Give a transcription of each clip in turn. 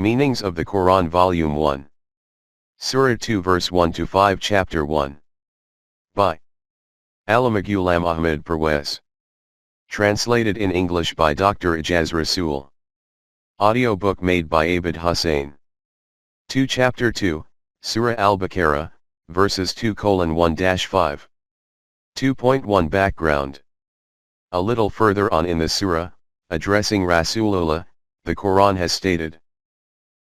Meanings of the Quran Volume 1. Surah 2 verse 1 to 5 Chapter 1. By Allama Ahmed Parwez. Translated in English by Dr. Ejaz Rasool. Audio book made by Abid Hussain. 2 Chapter 2, Surah Al-Baqarah, verses 2:1-5. 2.1 Background. A little further on in the surah, addressing Rasulullah, the Quran has stated,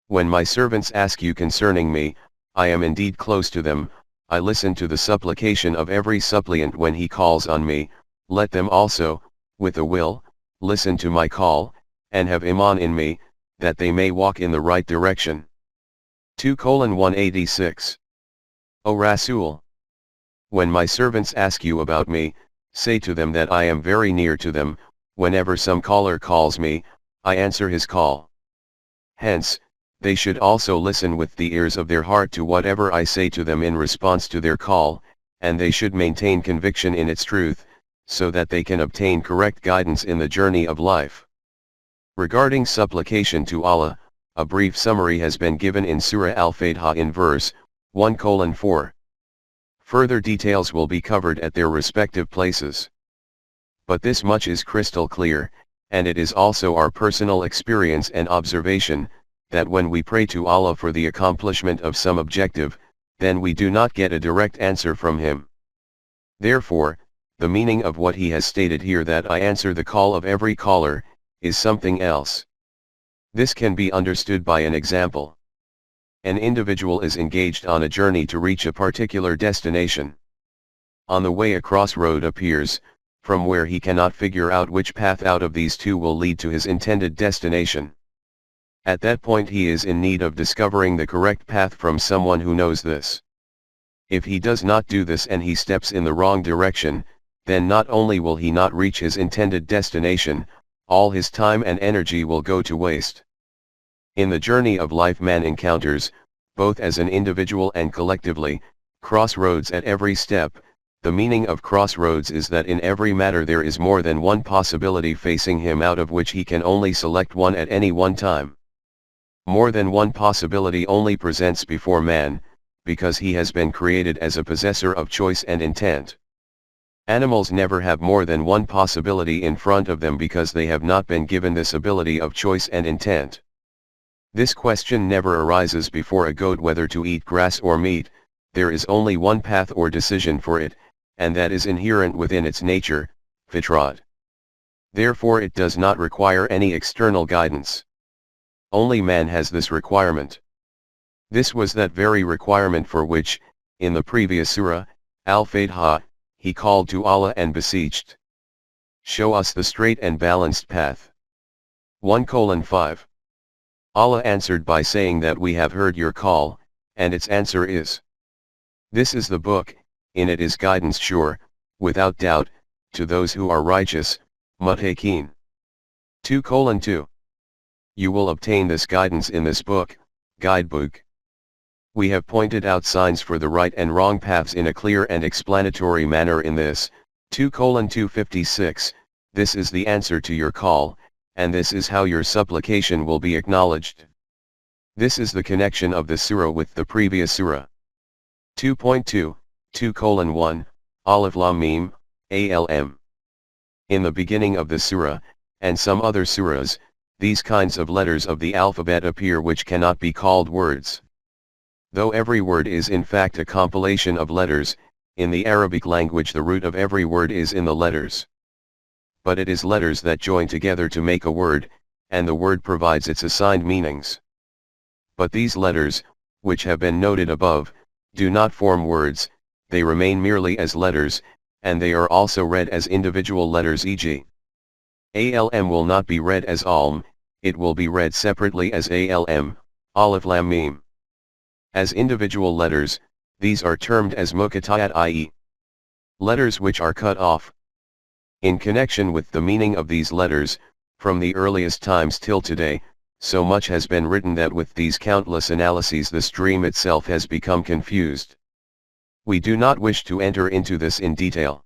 "When my servants ask you concerning me, I am indeed close to them, I listen to the supplication of every suppliant when he calls on me, let them also, with a will, listen to my call, and have iman in me, that they may walk in the right direction." 2:186. O Rasool! When my servants ask you about me, say to them that I am very near to them, whenever some caller calls me, I answer his call. Hence, they should also listen with the ears of their heart to whatever I say to them in response to their call, and they should maintain conviction in its truth, so that they can obtain correct guidance in the journey of life. Regarding supplication to Allah, a brief summary has been given in Surah Al-Fatiha in verse 1:4. Further details will be covered at their respective places. But this much is crystal clear, and it is also our personal experience and observation, that when we pray to Allah for the accomplishment of some objective, then we do not get a direct answer from Him. Therefore, the meaning of what He has stated here, that I answer the call of every caller, is something else. This can be understood by an example. An individual is engaged on a journey to reach a particular destination. On the way a crossroad appears, from where he cannot figure out which path out of these two will lead to his intended destination. At that point he is in need of discovering the correct path from someone who knows this. If he does not do this and he steps in the wrong direction, then not only will he not reach his intended destination, all his time and energy will go to waste. In the journey of life man encounters, both as an individual and collectively, crossroads at every step. The meaning of crossroads is that in every matter there is more than one possibility facing him, out of which he can only select one at any one time. More than one possibility only presents before man, because he has been created as a possessor of choice and intent. Animals never have more than one possibility in front of them because they have not been given this ability of choice and intent. This question never arises before a goat whether to eat grass or meat. There is only one path or decision for it, and that is inherent within its nature, fitrat. Therefore it does not require any external guidance. Only man has this requirement. This was that very requirement for which, in the previous surah, Al-Fatiha, he called to Allah and beseeched, "Show us the straight and balanced path." 1:5. Allah answered by saying that we have heard your call, and its answer is, "This is the book, in it is guidance sure, without doubt, to those who are righteous, muttaqeen." 2:2. You will obtain this guidance in this book, guidebook. We have pointed out signs for the right and wrong paths in a clear and explanatory manner in this, 2:256, this is the answer to your call, and this is how your supplication will be acknowledged. This is the connection of the surah with the previous surah. 2.2, 2:1, Alif Lam Mim, ALM. In the beginning of the surah, and some other surahs, these kinds of letters of the alphabet appear which cannot be called words. Though every word is in fact a compilation of letters, in the Arabic language the root of every word is in the letters. But it is letters that join together to make a word, and the word provides its assigned meanings. But these letters, which have been noted above, do not form words, they remain merely as letters, and they are also read as individual letters, e.g. ALM will not be read as ALM, it will be read separately as ALM, Alif Lam Mim. As individual letters, these are termed as muqatta'at, i.e. letters which are cut off. In connection with the meaning of these letters, from the earliest times till today, so much has been written that with these countless analyses the stream itself has become confused. We do not wish to enter into this in detail.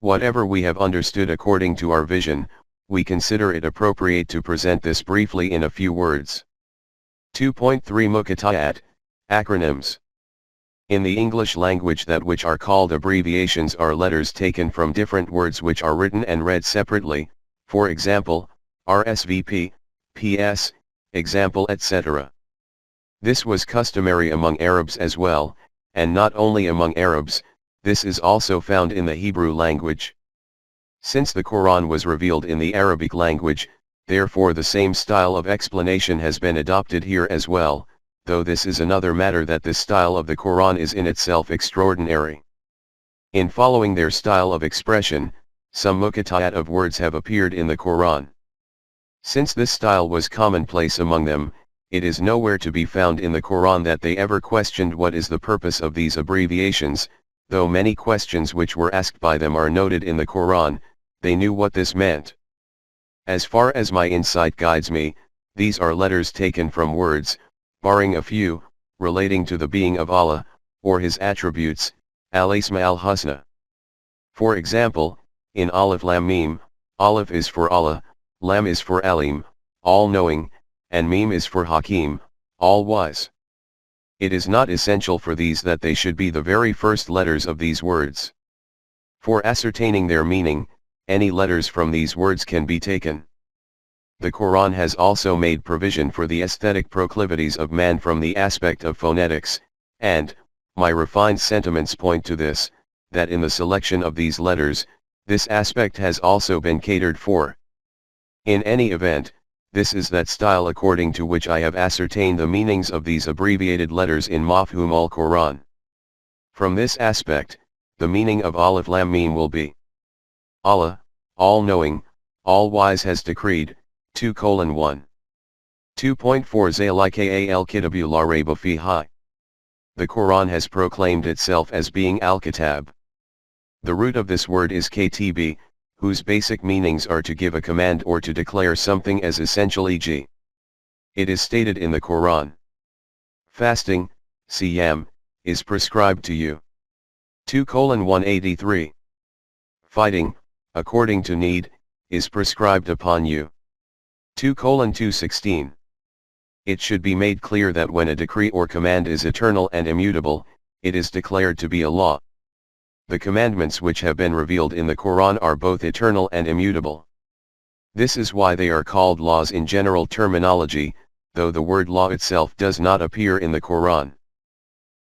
Whatever we have understood according to our vision, we consider it appropriate to present this briefly in a few words. 2.3 Muqatta'at, acronyms. In the English language, that which are called abbreviations are letters taken from different words which are written and read separately, for example, RSVP, PS, example, etc. This was customary among Arabs as well, and not only among Arabs, this is also found in the Hebrew language. Since the Quran was revealed in the Arabic language, therefore the same style of explanation has been adopted here as well, though this is another matter that this style of the Quran is in itself extraordinary. In following their style of expression, some muqatta'at of words have appeared in the Quran. Since this style was commonplace among them, it is nowhere to be found in the Quran that they ever questioned what is the purpose of these abbreviations, though many questions which were asked by them are noted in the Quran. They knew what this meant. As far as my insight guides me, these are letters taken from words, barring a few, relating to the being of Allah, or His attributes, al-Asma al-Husna. For example, in Alif Lam Mim, Alif is for Allah, Lam is for Alim, all-knowing, and Mim is for Hakim, all-wise. It is not essential for these that they should be the very first letters of these words. For ascertaining their meaning, any letters from these words can be taken. The Quran has also made provision for the aesthetic proclivities of man from the aspect of phonetics, and, my refined sentiments point to this, that in the selection of these letters, this aspect has also been catered for. In any event, this is that style according to which I have ascertained the meanings of these abbreviated letters in Mafhum al-Quran. From this aspect, the meaning of Alif Lam Mim will be: Allah, all-knowing, all-wise has decreed, 2:1. 2.4 Zalika al-Kitabu la rayba fihi. The Quran has proclaimed itself as being al-Kitab. The root of this word is KTB, whose basic meanings are to give a command or to declare something as essential, e.g. it is stated in the Quran: fasting, siyam, is prescribed to you. 2:183. Fighting, according to need, is prescribed upon you. 2:216. It should be made clear that when a decree or command is eternal and immutable, it is declared to be a law. The commandments which have been revealed in the Quran are both eternal and immutable. This is why they are called laws in general terminology, though the word law itself does not appear in the Quran.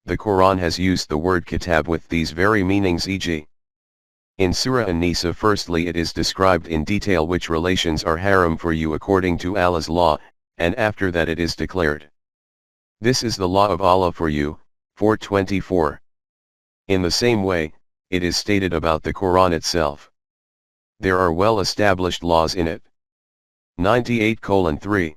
The Quran has used the word kitab with these very meanings, e.g. in Surah An-Nisa. Firstly, it is described in detail which relations are haram for you according to Allah's law, and after that it is declared: this is the law of Allah for you, 4:24. In the same way, it is stated about the Quran itself: there are well-established laws in it. 98:3.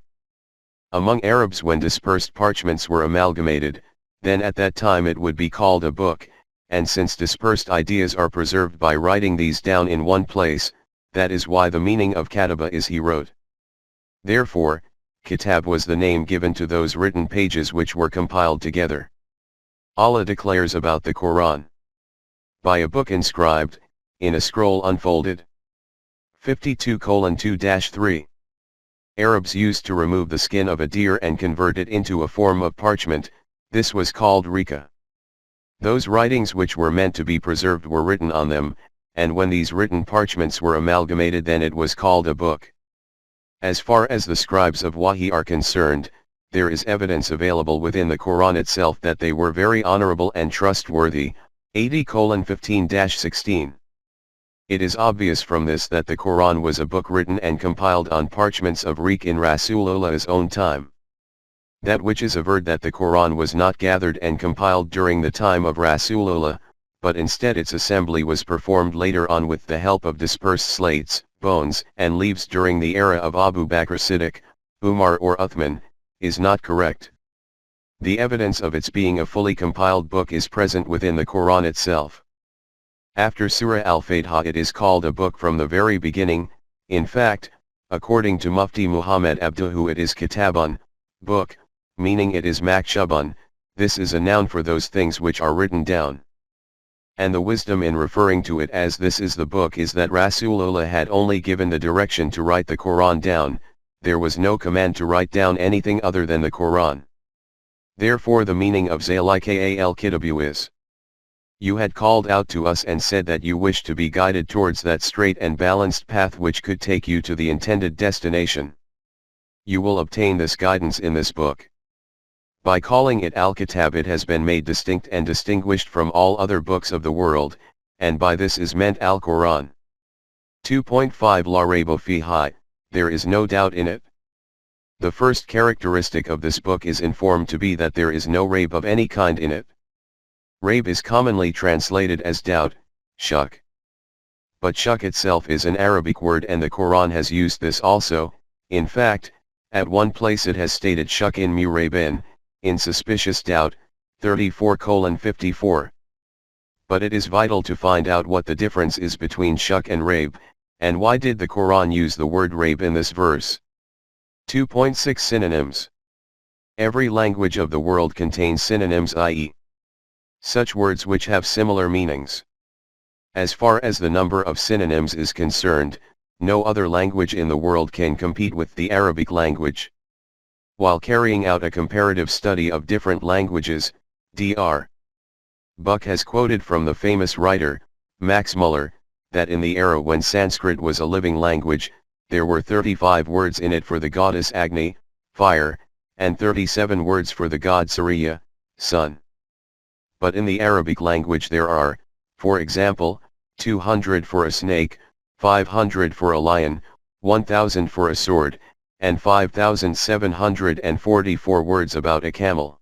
Among Arabs, when dispersed parchments were amalgamated, then at that time it would be called a book, and since dispersed ideas are preserved by writing these down in one place, that is why the meaning of kataba is he wrote. Therefore, kitab was the name given to those written pages which were compiled together. Allah declares about the Quran: by a book inscribed, in a scroll unfolded. 52:2-3. Arabs used to remove the skin of a deer and convert it into a form of parchment. This was called rika. Those writings which were meant to be preserved were written on them, and when these written parchments were amalgamated, then it was called a book. As far as the scribes of Wahi are concerned, there is evidence available within the Quran itself that they were very honorable and trustworthy. 80:15-16. It is obvious from this that the Quran was a book written and compiled on parchments of Riq in Rasulullah's own time. That which is averred that the Quran was not gathered and compiled during the time of Rasulullah, but instead its assembly was performed later on with the help of dispersed slates, bones, and leaves during the era of Abu Bakr Siddiq, Umar or Uthman, is not correct. The evidence of its being a fully compiled book is present within the Quran itself. After Surah Al-Fatiha it is called a book from the very beginning. In fact, according to Mufti Muhammad Abduhu, it is kitabun, book, meaning it is maktubun. This is a noun for those things which are written down. And the wisdom in referring to it as this is the book is that Rasulullah had only given the direction to write the Quran down. There was no command to write down anything other than the Quran. Therefore the meaning of Zalika al-Kitabu is: you had called out to us and said that you wished to be guided towards that straight and balanced path which could take you to the intended destination. You will obtain this guidance in this book. By calling it Al-Kitab, it has been made distinct and distinguished from all other books of the world, and by this is meant Al-Quran. 2.5 La Rayba Fihi, there is no doubt in it. The first characteristic of this book is informed to be that there is no rayb of any kind in it. Rayb is commonly translated as doubt, shak. But shak itself is an Arabic word, and the Quran has used this also. In fact, at one place it has stated shak in muraybin, in suspicious doubt, 34:54. But it is vital to find out what the difference is between shak and rayb, and why did the Quran use the word rayb in this verse. 2.6 Synonyms. Every language of the world contains synonyms, i.e., such words which have similar meanings. As far as the number of synonyms is concerned, no other language in the world can compete with the Arabic language. While carrying out a comparative study of different languages, Dr. Buck has quoted from the famous writer, Max Muller, that in the era when Sanskrit was a living language, there were 35 words in it for the goddess Agni, fire, and 37 words for the god Surya, sun. But in the Arabic language there are, for example, 200 for a snake, 500 for a lion, 1000 for a sword, and 5744 words about a camel.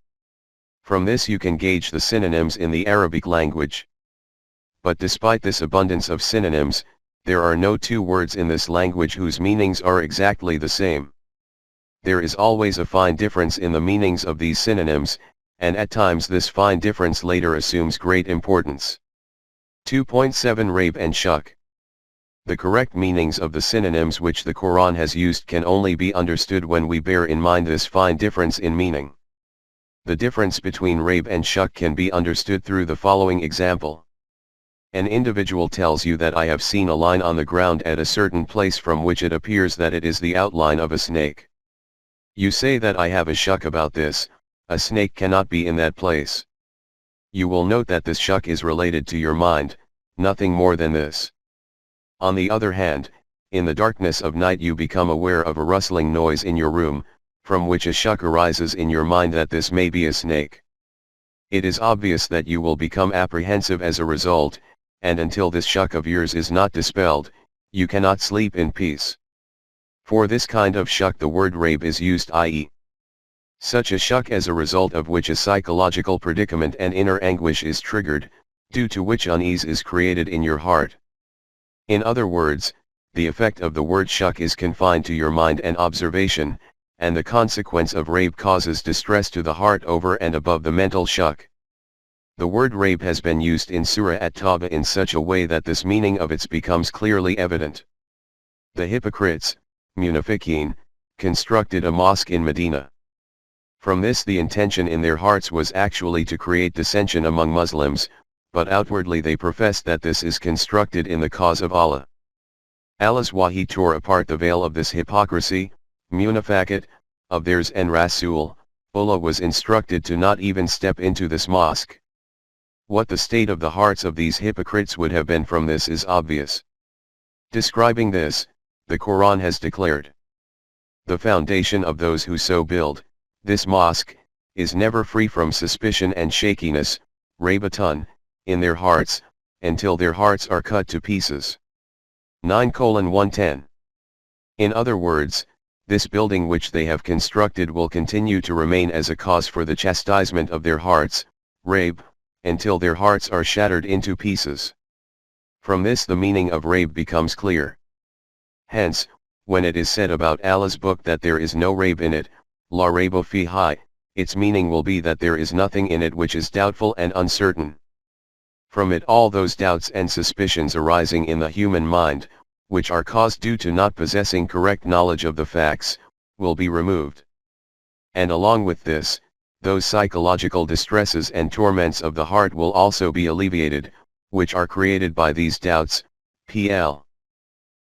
From this you can gauge the synonyms in the Arabic language. But despite this abundance of synonyms, there are no two words in this language whose meanings are exactly the same. There is always a fine difference in the meanings of these synonyms, and at times this fine difference later assumes great importance. 2.7 Rayb and shak. The correct meanings of the synonyms which the Quran has used can only be understood when we bear in mind this fine difference in meaning. The difference between rayb and shak can be understood through the following example. An individual tells you that I have seen a line on the ground at a certain place from which it appears that it is the outline of a snake. You say that I have a shak about this, a snake cannot be in that place. You will note that this shak is related to your mind, nothing more than this. On the other hand, in the darkness of night you become aware of a rustling noise in your room, from which a shak arises in your mind that this may be a snake. It is obvious that you will become apprehensive as a result, and until this shak of yours is not dispelled, you cannot sleep in peace. For this kind of shak the word rayb is used, i.e., such a shak as a result of which a psychological predicament and inner anguish is triggered, due to which unease is created in your heart. In other words, the effect of the word shak is confined to your mind and observation, and the consequence of rayb causes distress to the heart over and above the mental shak. The word rayb has been used in Sura at-Tawbah in such a way that this meaning of its becomes clearly evident. The hypocrites, munafiqeen, constructed a mosque in Medina. From this the intention in their hearts was actually to create dissension among Muslims, but outwardly they profess that this is constructed in the cause of Allah. Allah's wahi tore apart the veil of this hypocrisy, munafiqat, of theirs, and Rasool, Allah was instructed to not even step into this mosque. What the state of the hearts of these hypocrites would have been from this is obvious. Describing this, the Quran has declared, "The foundation of those who so build, this mosque, is never free from suspicion and shakiness, raybatun, in their hearts, until their hearts are cut to pieces." 9:110. In other words, this building which they have constructed will continue to remain as a cause for the chastisement of their hearts, rayb, until their hearts are shattered into pieces. From this the meaning of rayb becomes clear. Hence, when it is said about Allah's book that there is no rayb in it, la rayba fihi, its meaning will be that there is nothing in it which is doubtful and uncertain. From it all those doubts and suspicions arising in the human mind, which are caused due to not possessing correct knowledge of the facts, will be removed. And along with this, those psychological distresses and torments of the heart will also be alleviated, which are created by these doubts, pl.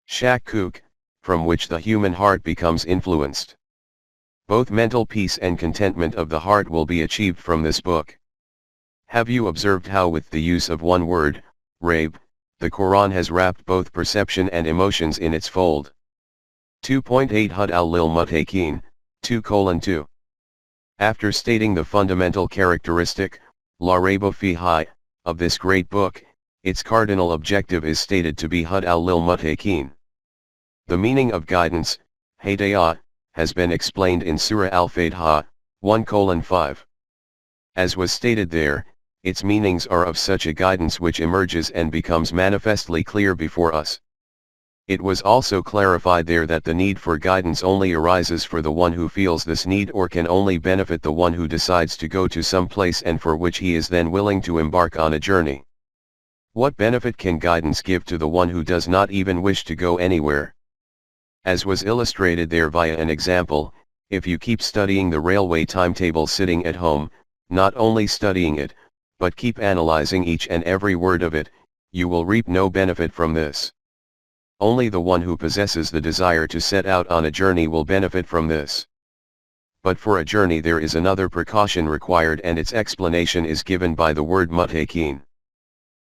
Shakuk, from which the human heart becomes influenced. Both mental peace and contentment of the heart will be achieved from this book. Have you observed how with the use of one word, Rabe, the Quran has wrapped both perception and emotions in its fold? 2.8 Hud al-Lil Mutakin, 2:2. After stating the fundamental characteristic, La Rayba Fihi, of this great book, its cardinal objective is stated to be Hud al-Lil Mutakin. The meaning of guidance, Hidayah, has been explained in Surah Al-Fatiha, 1:5. As was stated there, its meanings are of such a guidance which emerges and becomes manifestly clear before us. It was also clarified there that the need for guidance only arises for the one who feels this need, or can only benefit the one who decides to go to some place and for which he is then willing to embark on a journey. What benefit can guidance give to the one who does not even wish to go anywhere? As was illustrated there via an example, if you keep studying the railway timetable sitting at home, not only studying it, but keep analyzing each and every word of it, you will reap no benefit from this. Only the one who possesses the desire to set out on a journey will benefit from this. But for a journey there is another precaution required, and its explanation is given by the word mutakin.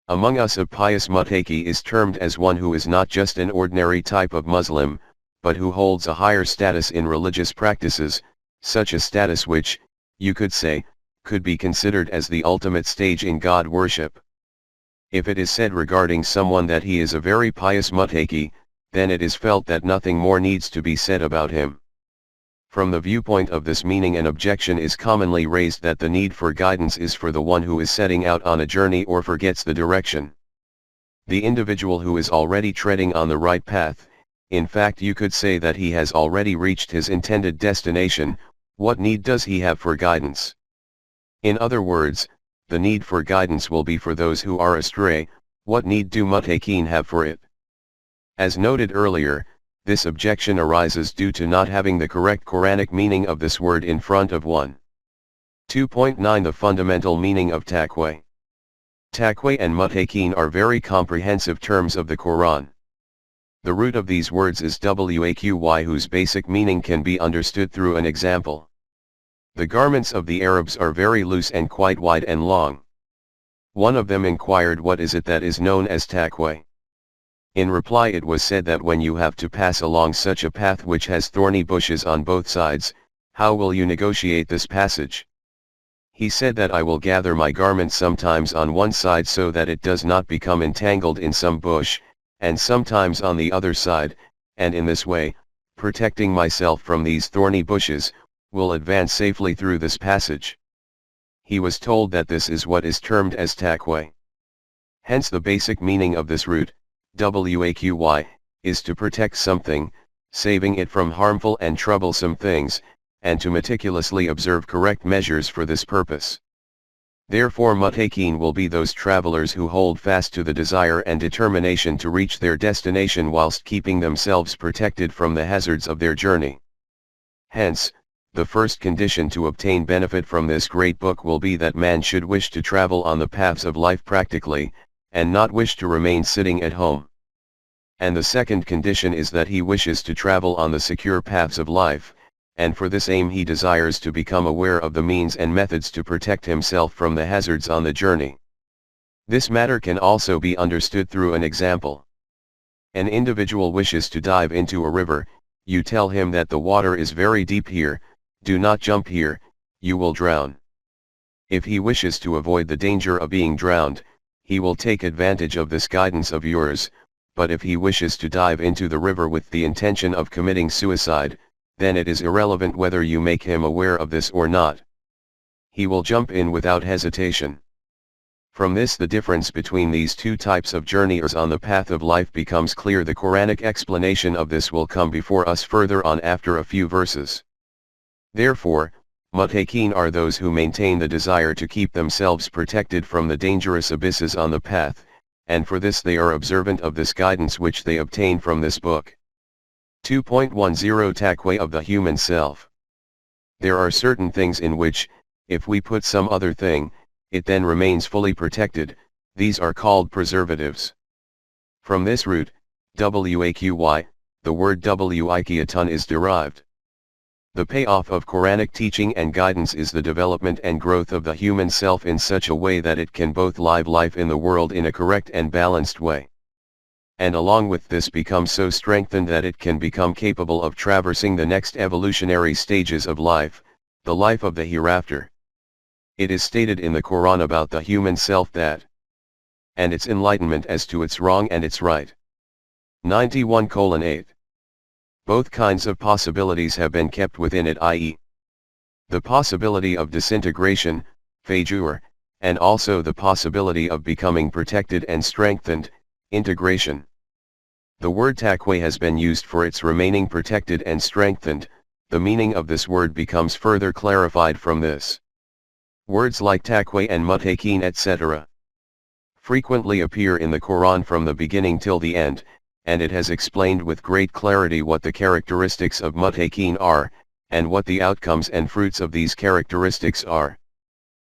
Among us a pious mutaki is termed as one who is not just an ordinary type of Muslim, but who holds a higher status in religious practices, such a status which, you could say, could be considered as the ultimate stage in God worship. If it is said regarding someone that he is a very pious mutaki, then it is felt that nothing more needs to be said about him. From the viewpoint of this meaning, an objection is commonly raised that the need for guidance is for the one who is setting out on a journey or forgets the direction. The individual who is already treading on the right path, in fact you could say that he has already reached his intended destination, what need does he have for guidance? In other words, the need for guidance will be for those who are astray. What need do mutakin have for it? As noted earlier, this objection arises due to not having the correct Quranic meaning of this word in front of one. 2.9 The fundamental meaning of taqwa. Taqwa and mutakin are very comprehensive terms of the Quran. The root of these words is waqy, whose basic meaning can be understood through an example. The garments of the Arabs are very loose and quite wide and long. One of them inquired, what is it that is known as taqwa? In reply it was said that when you have to pass along such a path which has thorny bushes on both sides, how will you negotiate this passage? He said that I will gather my garment sometimes on one side so that it does not become entangled in some bush, and sometimes on the other side, and in this way, protecting myself from these thorny bushes, will advance safely through this passage. He was told that this is what is termed as taqwa. Hence the basic meaning of this root, waqy, is to protect something, saving it from harmful and troublesome things, and to meticulously observe correct measures for this purpose. Therefore mutakin will be those travelers who hold fast to the desire and determination to reach their destination whilst keeping themselves protected from the hazards of their journey. Hence, the first condition to obtain benefit from this great book will be that man should wish to travel on the paths of life practically, and not wish to remain sitting at home. And the second condition is that he wishes to travel on the secure paths of life, and for this aim he desires to become aware of the means and methods to protect himself from the hazards on the journey. This matter can also be understood through an example. An individual wishes to dive into a river, you tell him that the water is very deep here, do not jump here, you will drown. If he wishes to avoid the danger of being drowned, he will take advantage of this guidance of yours, but if he wishes to dive into the river with the intention of committing suicide, then it is irrelevant whether you make him aware of this or not. He will jump in without hesitation. From this the difference between these two types of journeyers on the path of life becomes clear. The Quranic explanation of this will come before us further on after a few verses. Therefore, mutakin are those who maintain the desire to keep themselves protected from the dangerous abysses on the path, and for this they are observant of this guidance which they obtain from this book. 2.10 Taqwa of the human self. There are certain things in which, if we put some other thing, it then remains fully protected. These are called preservatives. From this root, waqy, the word wikiyatun is derived. The payoff of Quranic teaching and guidance is the development and growth of the human self in such a way that it can both live life in the world in a correct and balanced way, and along with this become so strengthened that it can become capable of traversing the next evolutionary stages of life, the life of the hereafter. It is stated in the Quran about the human self that, and its enlightenment as to its wrong and its right. 91:8. Both kinds of possibilities have been kept within it, i.e., the possibility of disintegration, fajur, and also the possibility of becoming protected and strengthened, integration. The word taqwa has been used for its remaining protected and strengthened. The meaning of this word becomes further clarified from this. Words like taqwa and muttaqin etc. frequently appear in the Quran from the beginning till the end, and it has explained with great clarity what the characteristics of muttaqin are, and what the outcomes and fruits of these characteristics are.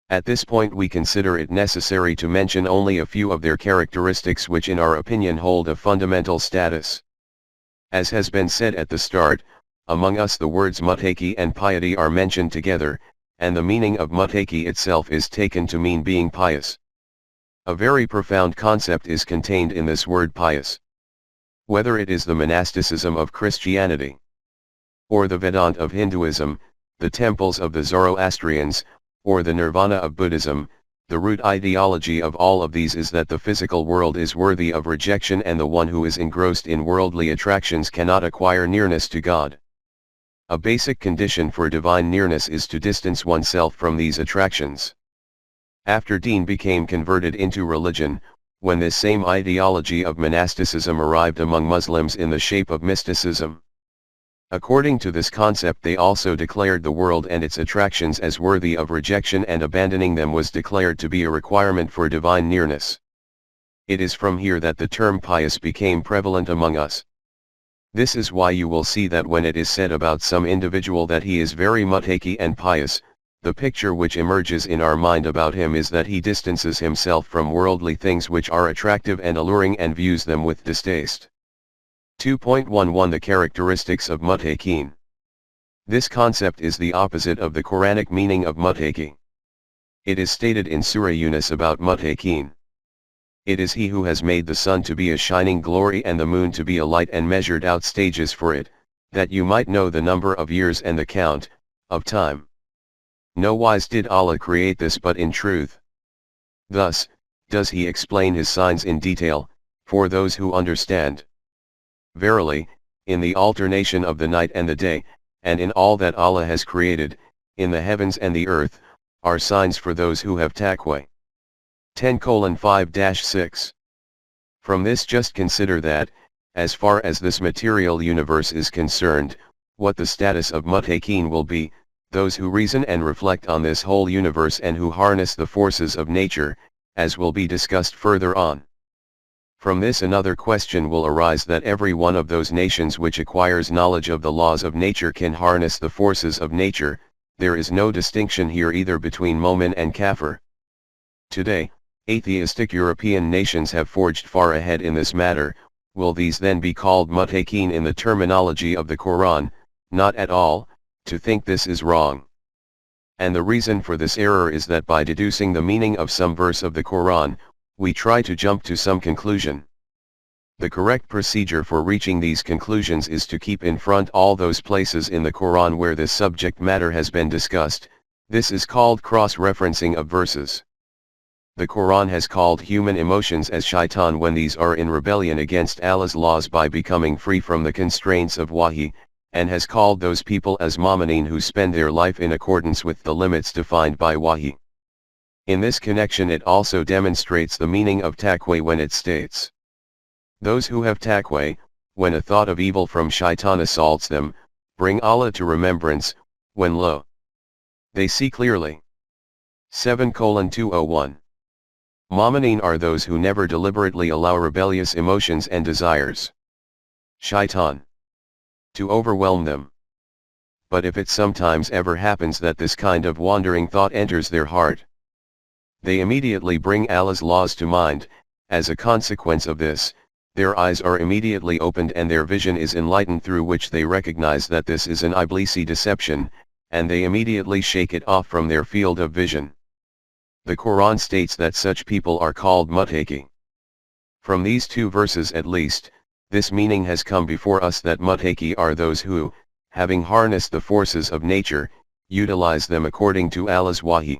At this point we consider it necessary to mention only a few of their characteristics which in our opinion hold a fundamental status. As has been said at the start, among us the words muttaqi and piety are mentioned together, and the meaning of muttaqi itself is taken to mean being pious. A very profound concept is contained in this word pious. Whether it is the monasticism of Christianity, or the Vedanta of Hinduism, the temples of the Zoroastrians, or the nirvana of Buddhism, the root ideology of all of these is that the physical world is worthy of rejection and the one who is engrossed in worldly attractions cannot acquire nearness to God. A basic condition for divine nearness is to distance oneself from these attractions. After Deen became converted into religion, when this same ideology of monasticism arrived among Muslims in the shape of mysticism. According to this concept they also declared the world and its attractions as worthy of rejection, and abandoning them was declared to be a requirement for divine nearness. It is from here that the term pious became prevalent among us. This is why you will see that when it is said about some individual that he is very muttaqi and pious, the picture which emerges in our mind about him is that he distances himself from worldly things which are attractive and alluring and views them with distaste. 2.11 The characteristics of muttaqin. This concept is the opposite of the Quranic meaning of muttaqi. It is stated in Sura Yunus about muttaqin. It is he who has made the sun to be a shining glory and the moon to be a light, and measured out stages for it, that you might know the number of years and the count of time. No wise did Allah create this but in truth. Thus, does he explain his signs in detail, for those who understand. Verily, in the alternation of the night and the day, and in all that Allah has created, in the heavens and the earth, are signs for those who have taqwa. 10:5-6. From this just consider that, as far as this material universe is concerned, what the status of muttaqin will be, those who reason and reflect on this whole universe and who harness the forces of nature, as will be discussed further on. From this another question will arise, that every one of those nations which acquires knowledge of the laws of nature can harness the forces of nature. There is no distinction here either between Momin and Kafir. Today, atheistic European nations have forged far ahead in this matter. Will these then be called muttaqin in the terminology of the Quran? Not at all. To think this is wrong. And the reason for this error is that by deducing the meaning of some verse of the Quran, we try to jump to some conclusion. The correct procedure for reaching these conclusions is to keep in front all those places in the Quran where this subject matter has been discussed. This is called cross-referencing of verses. The Quran has called human emotions as shaitan when these are in rebellion against Allah's laws by becoming free from the constraints of wahi, and has called those people as mu'minin who spend their life in accordance with the limits defined by wahi. In this connection it also demonstrates the meaning of taqwa when it states, those who have taqwa, when a thought of evil from shaitan assaults them, bring Allah to remembrance, when lo, they see clearly. 7:201. Mu'minin are those who never deliberately allow rebellious emotions and desires, shaitan, to overwhelm them. But if it sometimes ever happens that this kind of wandering thought enters their heart, they immediately bring Allah's laws to mind. As a consequence of this, Their eyes are immediately opened and their vision is enlightened, through which they recognize that this is an Iblisi deception, and they immediately shake it off from their field of vision. The Quran states that such people are called muttaqi. From these two verses at least, this meaning has come before us, that muttaqi are those who, having harnessed the forces of nature, utilize them according to Allah's wahi.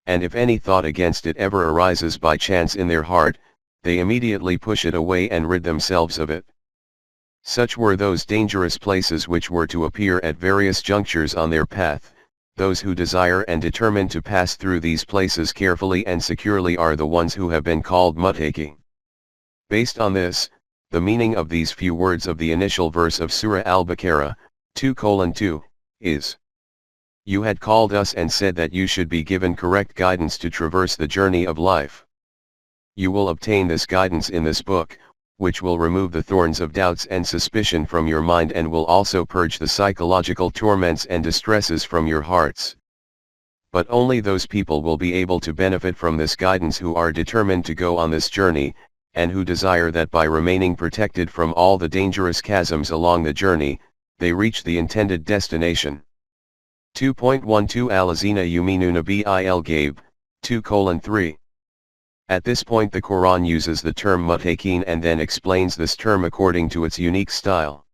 And if any thought against it ever arises by chance in their heart, they immediately push it away and rid themselves of it. Such were those dangerous places which were to appear at various junctures on their path. Those who desire and determine to pass through these places carefully and securely are the ones who have been called muttaqi. Based on this, the meaning of these few words of the initial verse of Surah Al-Baqarah, 2:2, is: You had called us and said that you should be given correct guidance to traverse the journey of life. You will obtain this guidance in this book, which will remove the thorns of doubts and suspicion from your mind and will also purge the psychological torments and distresses from your hearts. But only those people will be able to benefit from this guidance who are determined to go on this journey, and who desire that by remaining protected from all the dangerous chasms along the journey, they reach the intended destination. 2.12 Alazina Yuminuna Bil Gaib, 2:3. At this point the Quran uses the term muttaqin and then explains this term according to its unique style.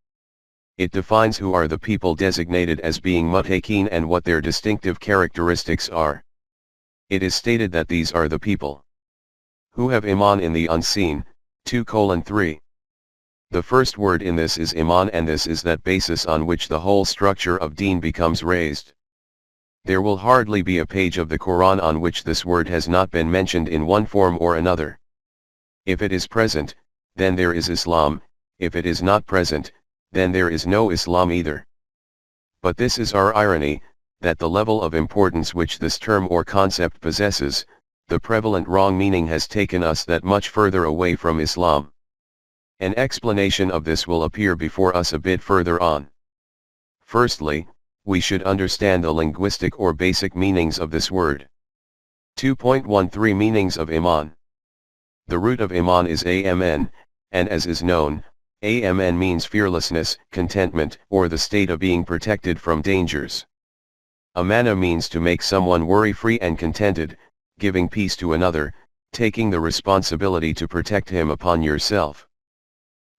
It defines who are the people designated as being muttaqin and what their distinctive characteristics are. It is stated that these are the people who have iman in the unseen, 2:3. The first word in this is iman, and this is that basis on which the whole structure of deen becomes raised. There will hardly be a page of the Quran on which this word has not been mentioned in one form or another. If it is present, then there is Islam; if it is not present, then there is no Islam either. But this is our irony, that the level of importance which this term or concept possesses, the prevalent wrong meaning has taken us that much further away from Islam. An explanation of this will appear before us a bit further on. Firstly, we should understand the linguistic or basic meanings of this word. 2.13 Meanings of Iman. The root of Iman is Amn, and as is known, Amn means fearlessness, contentment, or the state of being protected from dangers. Amana means to make someone worry-free and contented, giving peace to another, taking the responsibility to protect him upon yourself.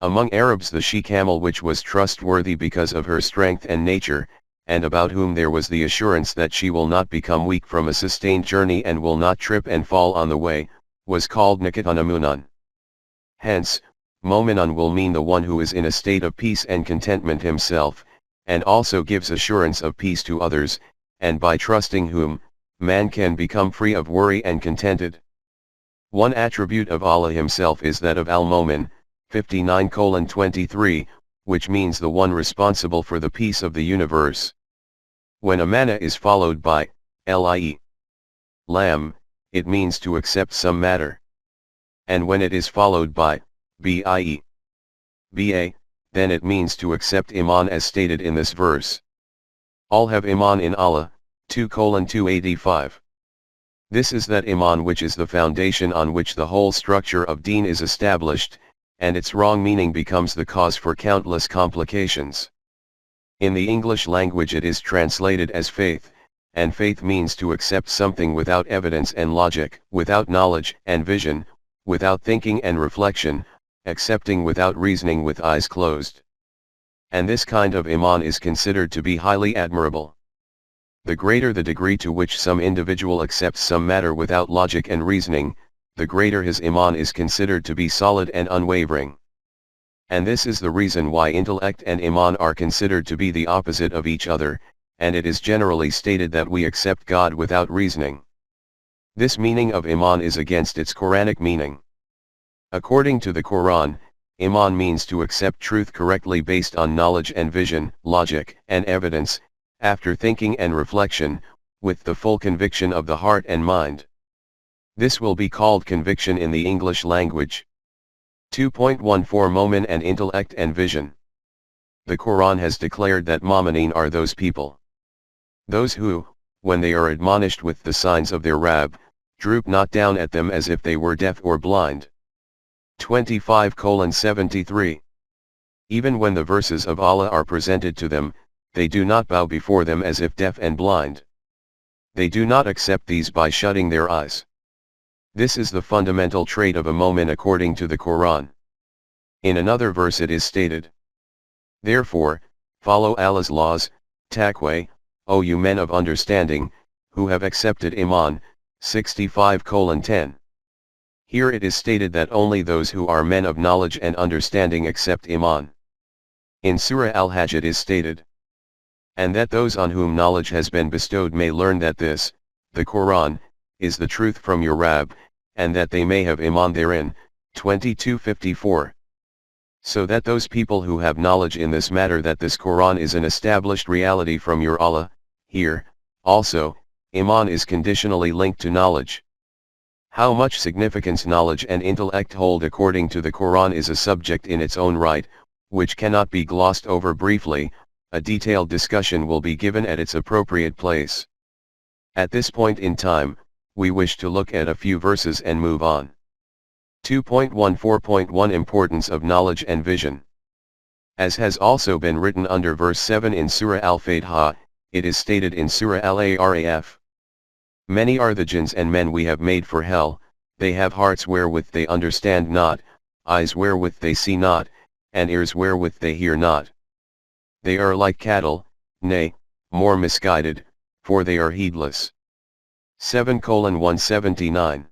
Among Arabs, the she-camel, which was trustworthy because of her strength and nature, and about whom there was the assurance that she will not become weak from a sustained journey and will not trip and fall on the way, was called Nikatanamunan. Hence, Mominan will mean the one who is in a state of peace and contentment himself, and also gives assurance of peace to others, and by trusting whom, man can become free of worry and contented. One attribute of Allah himself is that of Al-Momin, 59:23, which means the one responsible for the peace of the universe. When amana is followed by lie, lam, it means to accept some matter. And when it is followed by bie, ba, then it means to accept iman as stated in this verse. All have iman in Allah, 2:285. This is that iman which is the foundation on which the whole structure of deen is established, and its wrong meaning becomes the cause for countless complications. In the English language it is translated as faith, and faith means to accept something without evidence and logic, without knowledge and vision, without thinking and reflection, accepting without reasoning, with eyes closed. And this kind of iman is considered to be highly admirable. The greater the degree to which some individual accepts some matter without logic and reasoning, the greater his iman is considered to be solid and unwavering. And this is the reason why intellect and iman are considered to be the opposite of each other, and it is generally stated that we accept God without reasoning. This meaning of iman is against its Quranic meaning. According to the Quran, iman means to accept truth correctly based on knowledge and vision, logic and evidence, after thinking and reflection, with the full conviction of the heart and mind. This will be called conviction in the English language. 2.14 Momin and intellect and vision. The Quran has declared that Mominin are those people. Those who, when they are admonished with the signs of their Rabb, droop not down at them as if they were deaf or blind. 25:73. Even when the verses of Allah are presented to them, they do not bow before them as if deaf and blind. They do not accept these by shutting their eyes. This is the fundamental trait of a mu'min according to the Quran. In another verse it is stated, "Therefore, follow Allah's laws, taqwa, O you men of understanding, who have accepted Iman." 65:10. Here it is stated that only those who are men of knowledge and understanding accept Iman. In Surah Al-Hajj it is stated, "And that those on whom knowledge has been bestowed may learn that this, the Quran, is the truth from your Rabb, and that they may have Iman therein." 22:54. So that those people who have knowledge in this matter that this Quran is an established reality from your Allah. Here, also, Iman is conditionally linked to knowledge. How much significance knowledge and intellect hold according to the Quran is a subject in its own right, which cannot be glossed over briefly. A detailed discussion will be given at its appropriate place. At this point in time, we wish to look at a few verses and move on. 2.14.1 Importance of knowledge and vision. As has also been written under verse 7 in Surah Al-Fatiha, it is stated in Surah Al-Araf, "Many are the jinns and men we have made for hell, they have hearts wherewith they understand not, eyes wherewith they see not, and ears wherewith they hear not. They are like cattle, nay, more misguided, for they are heedless." 7:179.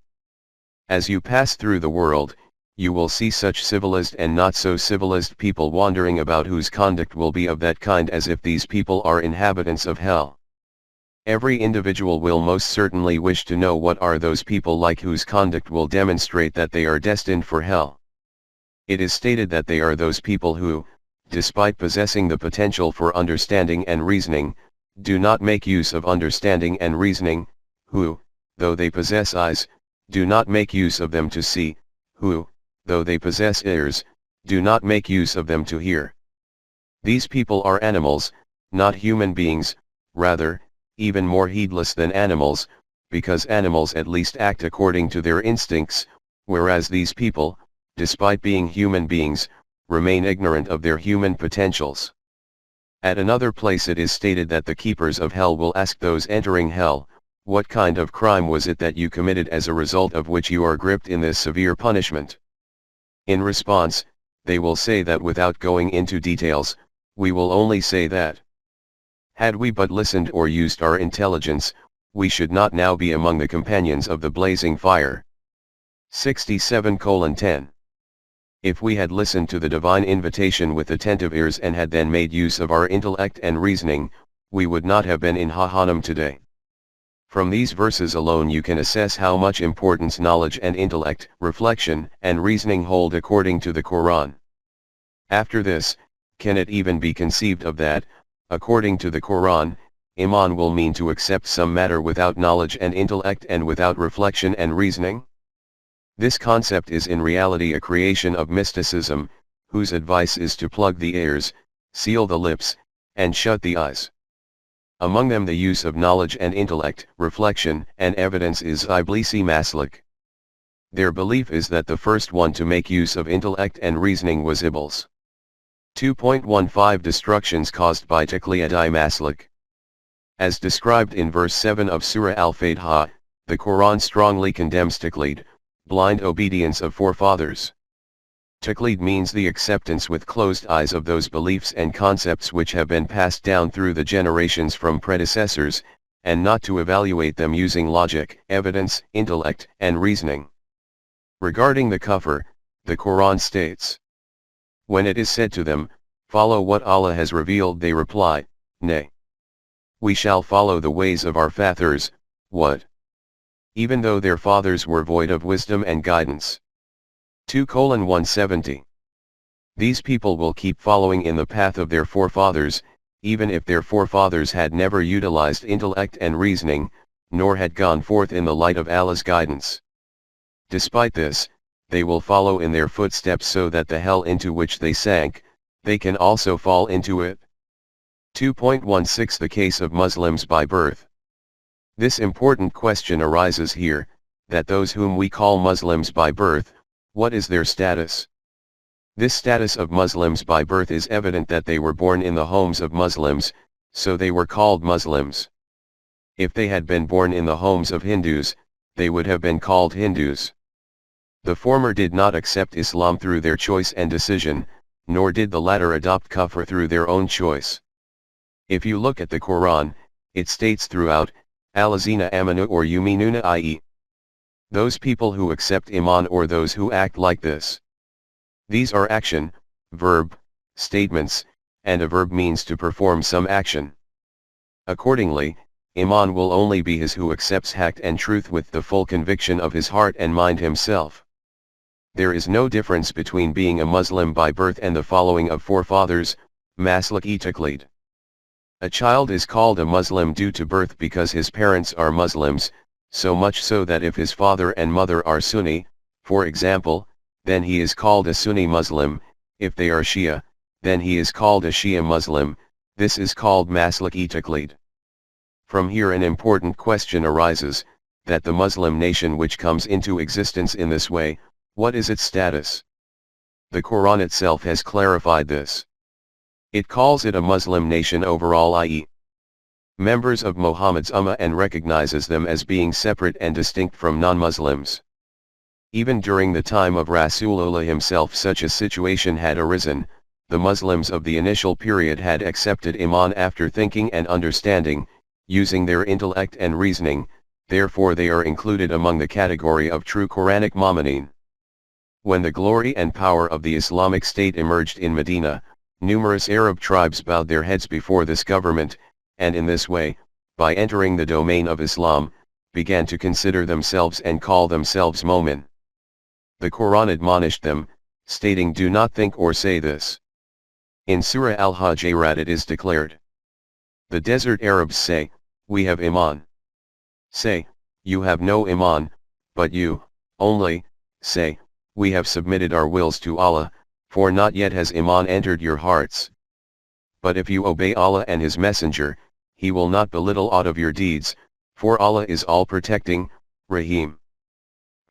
As you pass through the world, you will see such civilized and not so civilized people wandering about whose conduct will be of that kind as if these people are inhabitants of hell. Every individual will most certainly wish to know what are those people like whose conduct will demonstrate that they are destined for hell. It is stated that they are those people who, despite possessing the potential for understanding and reasoning, do not make use of understanding and reasoning, who, though they possess eyes, do not make use of them to see, who, though they possess ears, do not make use of them to hear. These people are animals, not human beings, rather, even more heedless than animals, because animals at least act according to their instincts, whereas these people, despite being human beings, remain ignorant of their human potentials. At another place it is stated that the keepers of hell will ask those entering hell, "What kind of crime was it that you committed as a result of which you are gripped in this severe punishment?" In response, they will say that without going into details, we will only say that, "Had we but listened or used our intelligence, we should not now be among the companions of the blazing fire." 67:10. If we had listened to the divine invitation with attentive ears and had then made use of our intellect and reasoning, we would not have been in Jahannam today. From these verses alone you can assess how much importance knowledge and intellect, reflection and reasoning hold according to the Quran. After this, can it even be conceived of that, according to the Quran, Iman will mean to accept some matter without knowledge and intellect and without reflection and reasoning? This concept is in reality a creation of mysticism, whose advice is to plug the ears, seal the lips, and shut the eyes. Among them the use of knowledge and intellect, reflection and evidence is Iblisi Maslik. Their belief is that the first one to make use of intellect and reasoning was Iblis. 2.15 Destructions caused by Taqlid-i Maslik. As described in verse 7 of Surah Al-Fatiha, the Quran strongly condemns taqlid, blind obedience of forefathers. Taqlid means the acceptance with closed eyes of those beliefs and concepts which have been passed down through the generations from predecessors, and not to evaluate them using logic, evidence, intellect, and reasoning. Regarding the kufr, the Quran states, "When it is said to them, 'Follow what Allah has revealed,' they reply, 'Nay. We shall follow the ways of our fathers.' What? Even though their fathers were void of wisdom and guidance." 2:170. These people will keep following in the path of their forefathers, even if their forefathers had never utilized intellect and reasoning, nor had gone forth in the light of Allah's guidance. Despite this, they will follow in their footsteps so that the hell into which they sank, they can also fall into it. 2.16 The case of Muslims by birth. This important question arises here, that those whom we call Muslims by birth, What is their status? This status of Muslims by birth is evident that they were born in the homes of Muslims, so they were called Muslims. If they had been born in the homes of Hindus, they would have been called Hindus. The former did not accept Islam through their choice and decision, nor did the latter adopt kufr through their own choice. If you look at the Quran, it states throughout, Allazina amanu or yuminuna, i.e., those people who accept Iman or those who act like this. These are action, verb, statements, and a verb means to perform some action. Accordingly, Iman will only be his who accepts haqq and truth with the full conviction of his heart and mind himself. There is no difference between being a Muslim by birth and the following of forefathers, maslak-e taqlid. A child is called a Muslim due to birth because his parents are Muslims, so much so that if his father and mother are Sunni, for example, then he is called a Sunni Muslim. If they are Shia, then he is called a Shia Muslim. This is called maslak-e taqlid. From here an important question arises, that the Muslim nation which comes into existence in this way, what is its status? The Quran itself has clarified this. It calls it a Muslim nation overall, i.e., members of Muhammad's Ummah, and recognizes them as being separate and distinct from non-Muslims. Even during the time of Rasulullah himself such a situation had arisen. The Muslims of the initial period had accepted Iman after thinking and understanding, using their intellect and reasoning, therefore they are included among the category of true Quranic mu'mineen. When the glory and power of the Islamic State emerged in Medina, numerous Arab tribes bowed their heads before this government, and in this way, by entering the domain of Islam, began to consider themselves and call themselves mu'min. The Quran admonished them, stating, "Do not think or say this." In Surah Al-Hujurat it is declared. The desert Arabs say, "We have Iman." Say, "You have no Iman," but you, only, say, "We have submitted our wills to Allah, for not yet has Iman entered your hearts." But if you obey Allah and His Messenger, He will not belittle aught of your deeds, for Allah is all-protecting, Rahim.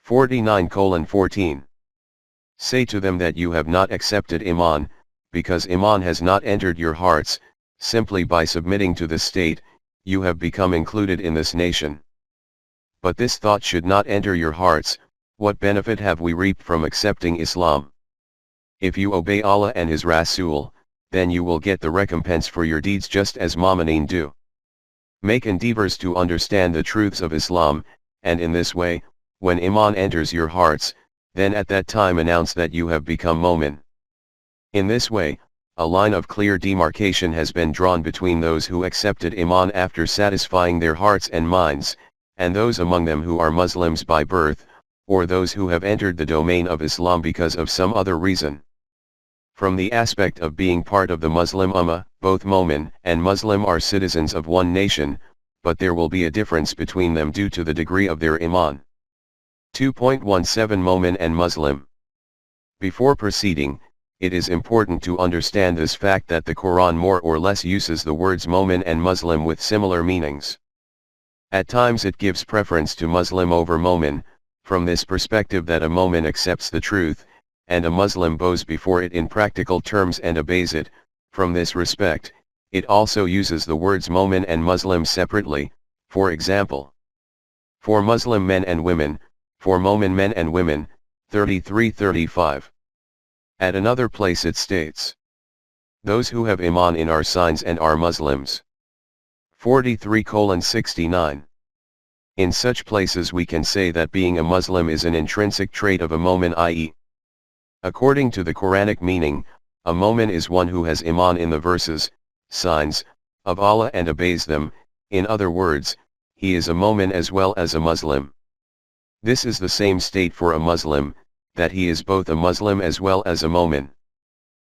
49:14. Say to them that you have not accepted Iman, because Iman has not entered your hearts. Simply by submitting to the state, you have become included in this nation. But this thought should not enter your hearts. What benefit have we reaped from accepting Islam? If you obey Allah and His Rasool, then you will get the recompense for your deeds just as mu'mineen do. Make endeavors to understand the truths of Islam, and in this way, when Iman enters your hearts, then at that time announce that you have become mu'min. In this way, a line of clear demarcation has been drawn between those who accepted Iman after satisfying their hearts and minds, and those among them who are Muslims by birth, or those who have entered the domain of Islam because of some other reason. From the aspect of being part of the Muslim Ummah, both mu'min and Muslim are citizens of one nation, but there will be a difference between them due to the degree of their Iman. 2.17 Mu'min and Muslim. Before proceeding, it is important to understand this fact that the Quran more or less uses the words mu'min and Muslim with similar meanings. At times it gives preference to Muslim over mu'min, from this perspective that a mu'min accepts the truth, and a Muslim bows before it in practical terms and obeys it. From this respect, it also uses the words mu'min and Muslim separately, for example, for Muslim men and women, for mu'min men and women, 33-35. At another place it states, "Those who have Iman in are signs and are Muslims." 43:69. In such places we can say that being a Muslim is an intrinsic trait of a mu'min, i.e., according to the Quranic meaning, a mu'min is one who has Iman in the verses, signs, of Allah and obeys them. In other words, he is a mu'min as well as a Muslim. This is the same state for a Muslim, that he is both a Muslim as well as a mu'min.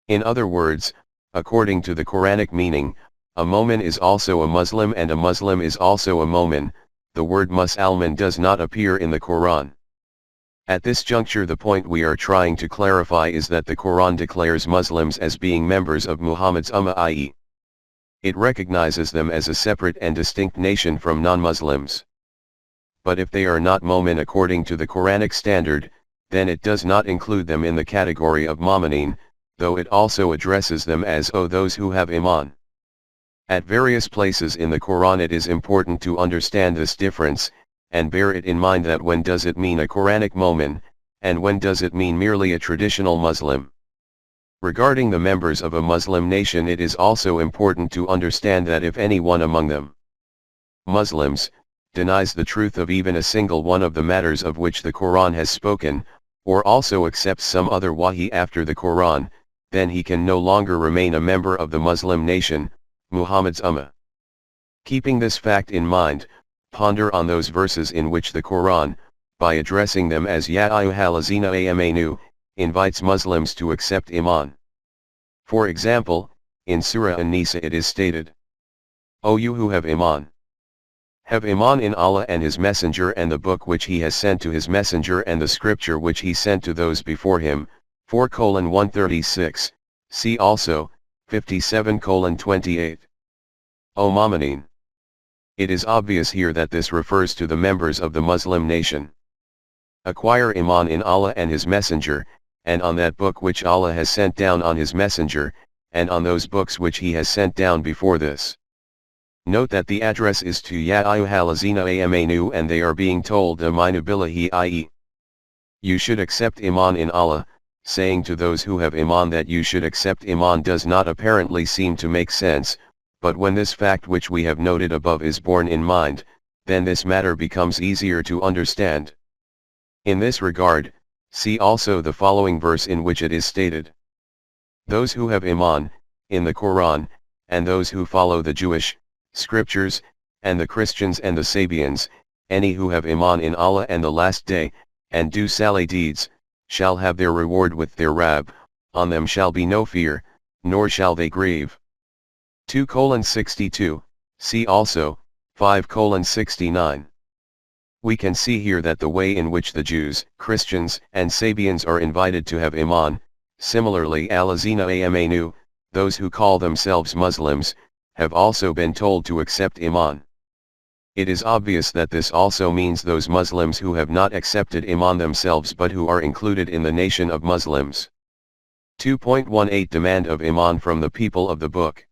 In other words, according to the Quranic meaning, a mu'min is also a Muslim and a Muslim is also a mu'min. The word Mus'alman does not appear in the Quran. At this juncture the point we are trying to clarify is that the Quran declares Muslims as being members of Muhammad's Ummah, i.e., it recognizes them as a separate and distinct nation from non-Muslims. But if they are not mu'min according to the Quranic standard, then it does not include them in the category of mu'minin, though it also addresses them as those who have iman. At various places in the Quran it is important to understand this difference, and bear it in mind that when does it mean a Quranic mu'min, and when does it mean merely a traditional Muslim. Regarding the members of a Muslim nation, it is also important to understand that if anyone among them, Muslims, denies the truth of even a single one of the matters of which the Quran has spoken, or also accepts some other wahi after the Quran, then he can no longer remain a member of the Muslim nation, Muhammad's Ummah. Keeping this fact in mind, ponder on those verses in which the Quran, by addressing them as Ya ayyuhallazina amanu, invites Muslims to accept iman. For example, in Surah An-Nisa it is stated, O you who have iman! Have iman in Allah and His Messenger and the book which He has sent to His Messenger and the scripture which He sent to those before Him, 4:136, see also, 57:28. O Mu'minin! It is obvious here that this refers to the members of the Muslim nation. Acquire iman in Allah and His Messenger, and on that book which Allah has sent down on His Messenger, and on those books which He has sent down before this. Note that the address is to Ya ayyuhallazina amanu and they are being told aminu billahi, i.e. you should accept iman in Allah. Saying to those who have iman that you should accept iman does not apparently seem to make sense, but when this fact which we have noted above is borne in mind, then this matter becomes easier to understand. In this regard, see also the following verse in which it is stated. Those who have iman, in the Quran, and those who follow the Jewish scriptures, and the Christians and the Sabians, any who have iman in Allah and the last day, and do salih deeds, shall have their reward with their Rabb, on them shall be no fear, nor shall they grieve. 2:62, see also, 5:69. We can see here that the way in which the Jews, Christians, and Sabians are invited to have iman, similarly allazina amanu, those who call themselves Muslims, have also been told to accept iman. It is obvious that this also means those Muslims who have not accepted iman themselves but who are included in the nation of Muslims. 2.18 Demand of iman from the people of the book.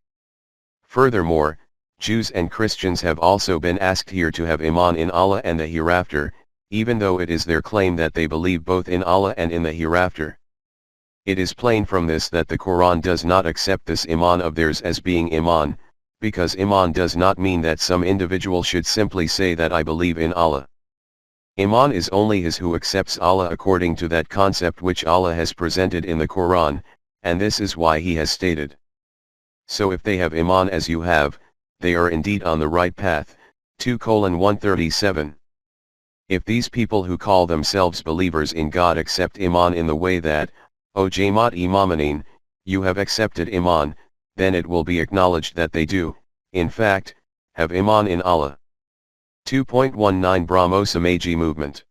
Furthermore, Jews and Christians have also been asked here to have iman in Allah and the hereafter, even though it is their claim that they believe both in Allah and in the hereafter. It is plain from this that the Quran does not accept this iman of theirs as being iman, because iman does not mean that some individual should simply say that I believe in Allah. Iman is only his who accepts Allah according to that concept which Allah has presented in the Quran, and this is why He has stated. So if they have iman as you have, they are indeed on the right path. 2:137. If these people who call themselves believers in God accept iman in the way that, O Jamaat-e Mu'minin, you have accepted iman, then it will be acknowledged that they do, in fact, have iman in Allah. 2.19 Brahmo Samaji movement.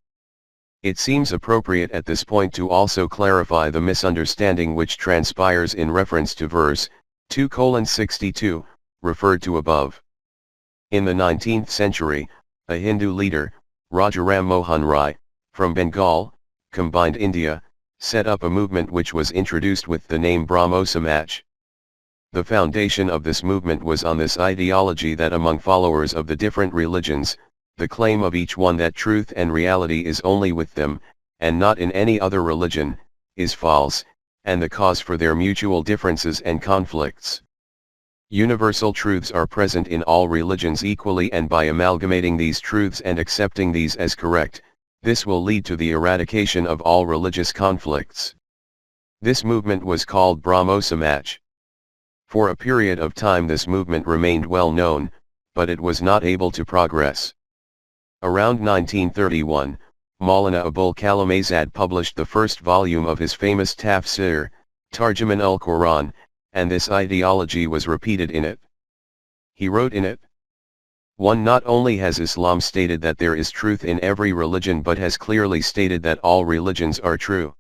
It seems appropriate at this point to also clarify the misunderstanding which transpires in reference to verse 2:62, referred to above. In the 19th century, a Hindu leader, Rajaram Mohan Rai, from Bengal, combined India, set up a movement which was introduced with the name Brahmo Samaj. The foundation of this movement was on this ideology that among followers of the different religions, the claim of each one that truth and reality is only with them, and not in any other religion, is false, and the cause for their mutual differences and conflicts. Universal truths are present in all religions equally, and by amalgamating these truths and accepting these as correct, this will lead to the eradication of all religious conflicts. This movement was called Brahmo Samaj. For a period of time this movement remained well known, but it was not able to progress. Around 1931, Maulana Abul Kalam Azad published the first volume of his famous tafsir, Tarjuman ul-Quran, and this ideology was repeated in it. He wrote in it, 1. Not only has Islam stated that there is truth in every religion but has clearly stated that all religions are true.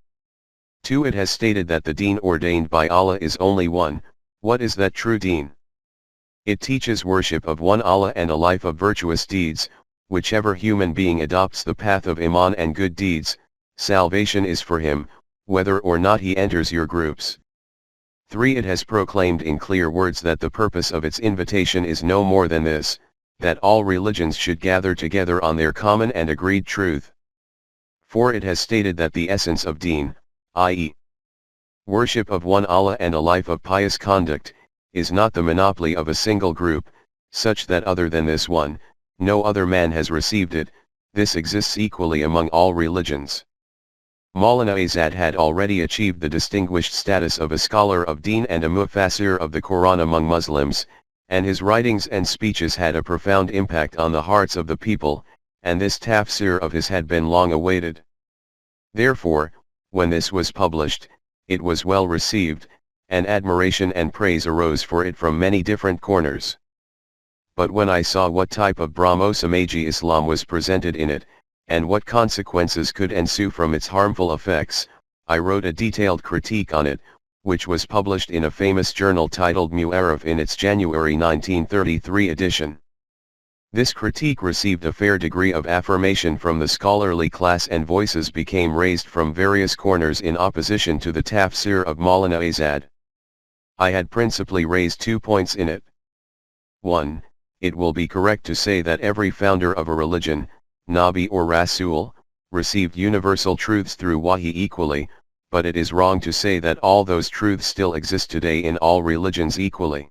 2. It has stated that the deen ordained by Allah is only one. What is that true deen? It teaches worship of one Allah and a life of virtuous deeds. Whichever human being adopts the path of iman and good deeds, salvation is for him, whether or not he enters your groups. 3. It has proclaimed in clear words that the purpose of its invitation is no more than this, that all religions should gather together on their common and agreed truth. 4. It has stated that the essence of deen, i.e., worship of one Allah and a life of pious conduct, is not the monopoly of a single group, such that other than this one, no other man has received it. This exists equally among all religions. Maulana Ejaz had already achieved the distinguished status of a scholar of deen and a mufassir of the Quran among Muslims, and his writings and speeches had a profound impact on the hearts of the people, and this tafsir of his had been long awaited. Therefore, when this was published, it was well received, and admiration and praise arose for it from many different corners. But when I saw what type of Brahmo-Samaji Islam was presented in it, and what consequences could ensue from its harmful effects, I wrote a detailed critique on it, which was published in a famous journal titled Mu'arraf in its January 1933 edition. This critique received a fair degree of affirmation from the scholarly class, and voices became raised from various corners in opposition to the tafsir of Maulana Ejaz. I had principally raised 2 points in it. 1. It will be correct to say that every founder of a religion, Nabi or Rasool, received universal truths through Wahi equally, but it is wrong to say that all those truths still exist today in all religions equally.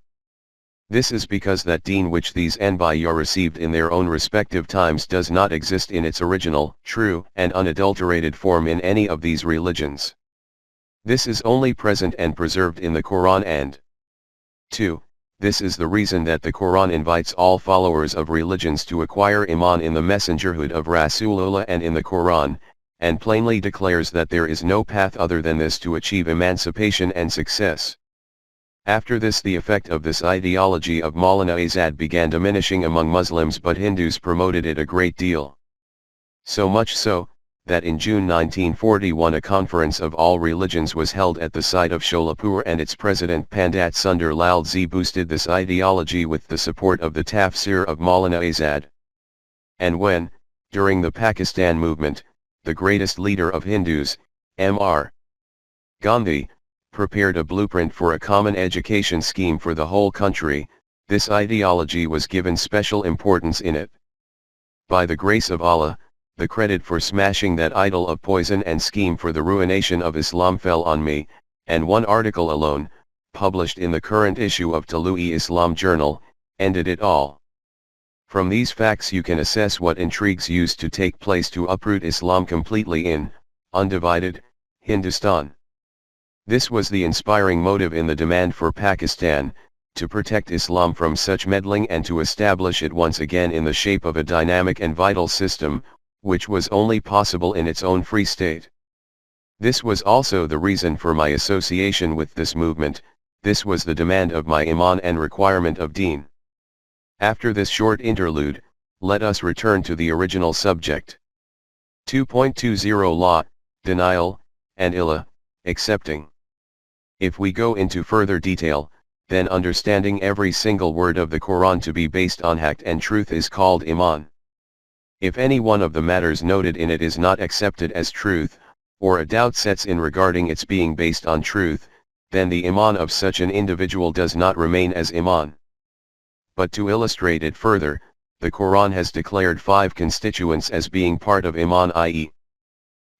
This is because that deen which these Anbiya received in their own respective times does not exist in its original, true, and unadulterated form in any of these religions. This is only present and preserved in the Quran. And 2. This is the reason that the Quran invites all followers of religions to acquire iman in the messengerhood of Rasulullah and in the Quran, and plainly declares that there is no path other than this to achieve emancipation and success. After this, the effect of this ideology of Maulana Ejaz began diminishing among Muslims, but Hindus promoted it a great deal. So much so, that in June 1941 a conference of all religions was held at the site of Sholapur, and its president Pandit Sundar Lal Ji boosted this ideology with the support of the tafsir of Maulana Ejaz. And when, during the Pakistan movement, the greatest leader of Hindus, Mr. Gandhi, prepared a blueprint for a common education scheme for the whole country, this ideology was given special importance in it. By the grace of Allah, the credit for smashing that idol of poison and scheme for the ruination of Islam fell on me, and one article alone, published in the current issue of Talui-Islam Journal, ended it all. From these facts you can assess what intrigues used to take place to uproot Islam completely in, undivided, Hindustan. This was the inspiring motive in the demand for Pakistan, to protect Islam from such meddling and to establish it once again in the shape of a dynamic and vital system, which was only possible in its own free state. This was also the reason for my association with this movement. This was the demand of my iman and requirement of deen. After this short interlude, let us return to the original subject. 2.20 Law, Denial, and Ilah, Accepting. If we go into further detail, then understanding every single word of the Quran to be based on haqq and truth is called iman. If any one of the matters noted in it is not accepted as truth, or a doubt sets in regarding its being based on truth, then the iman of such an individual does not remain as iman. But to illustrate it further, the Quran has declared 5 constituents as being part of iman, i.e.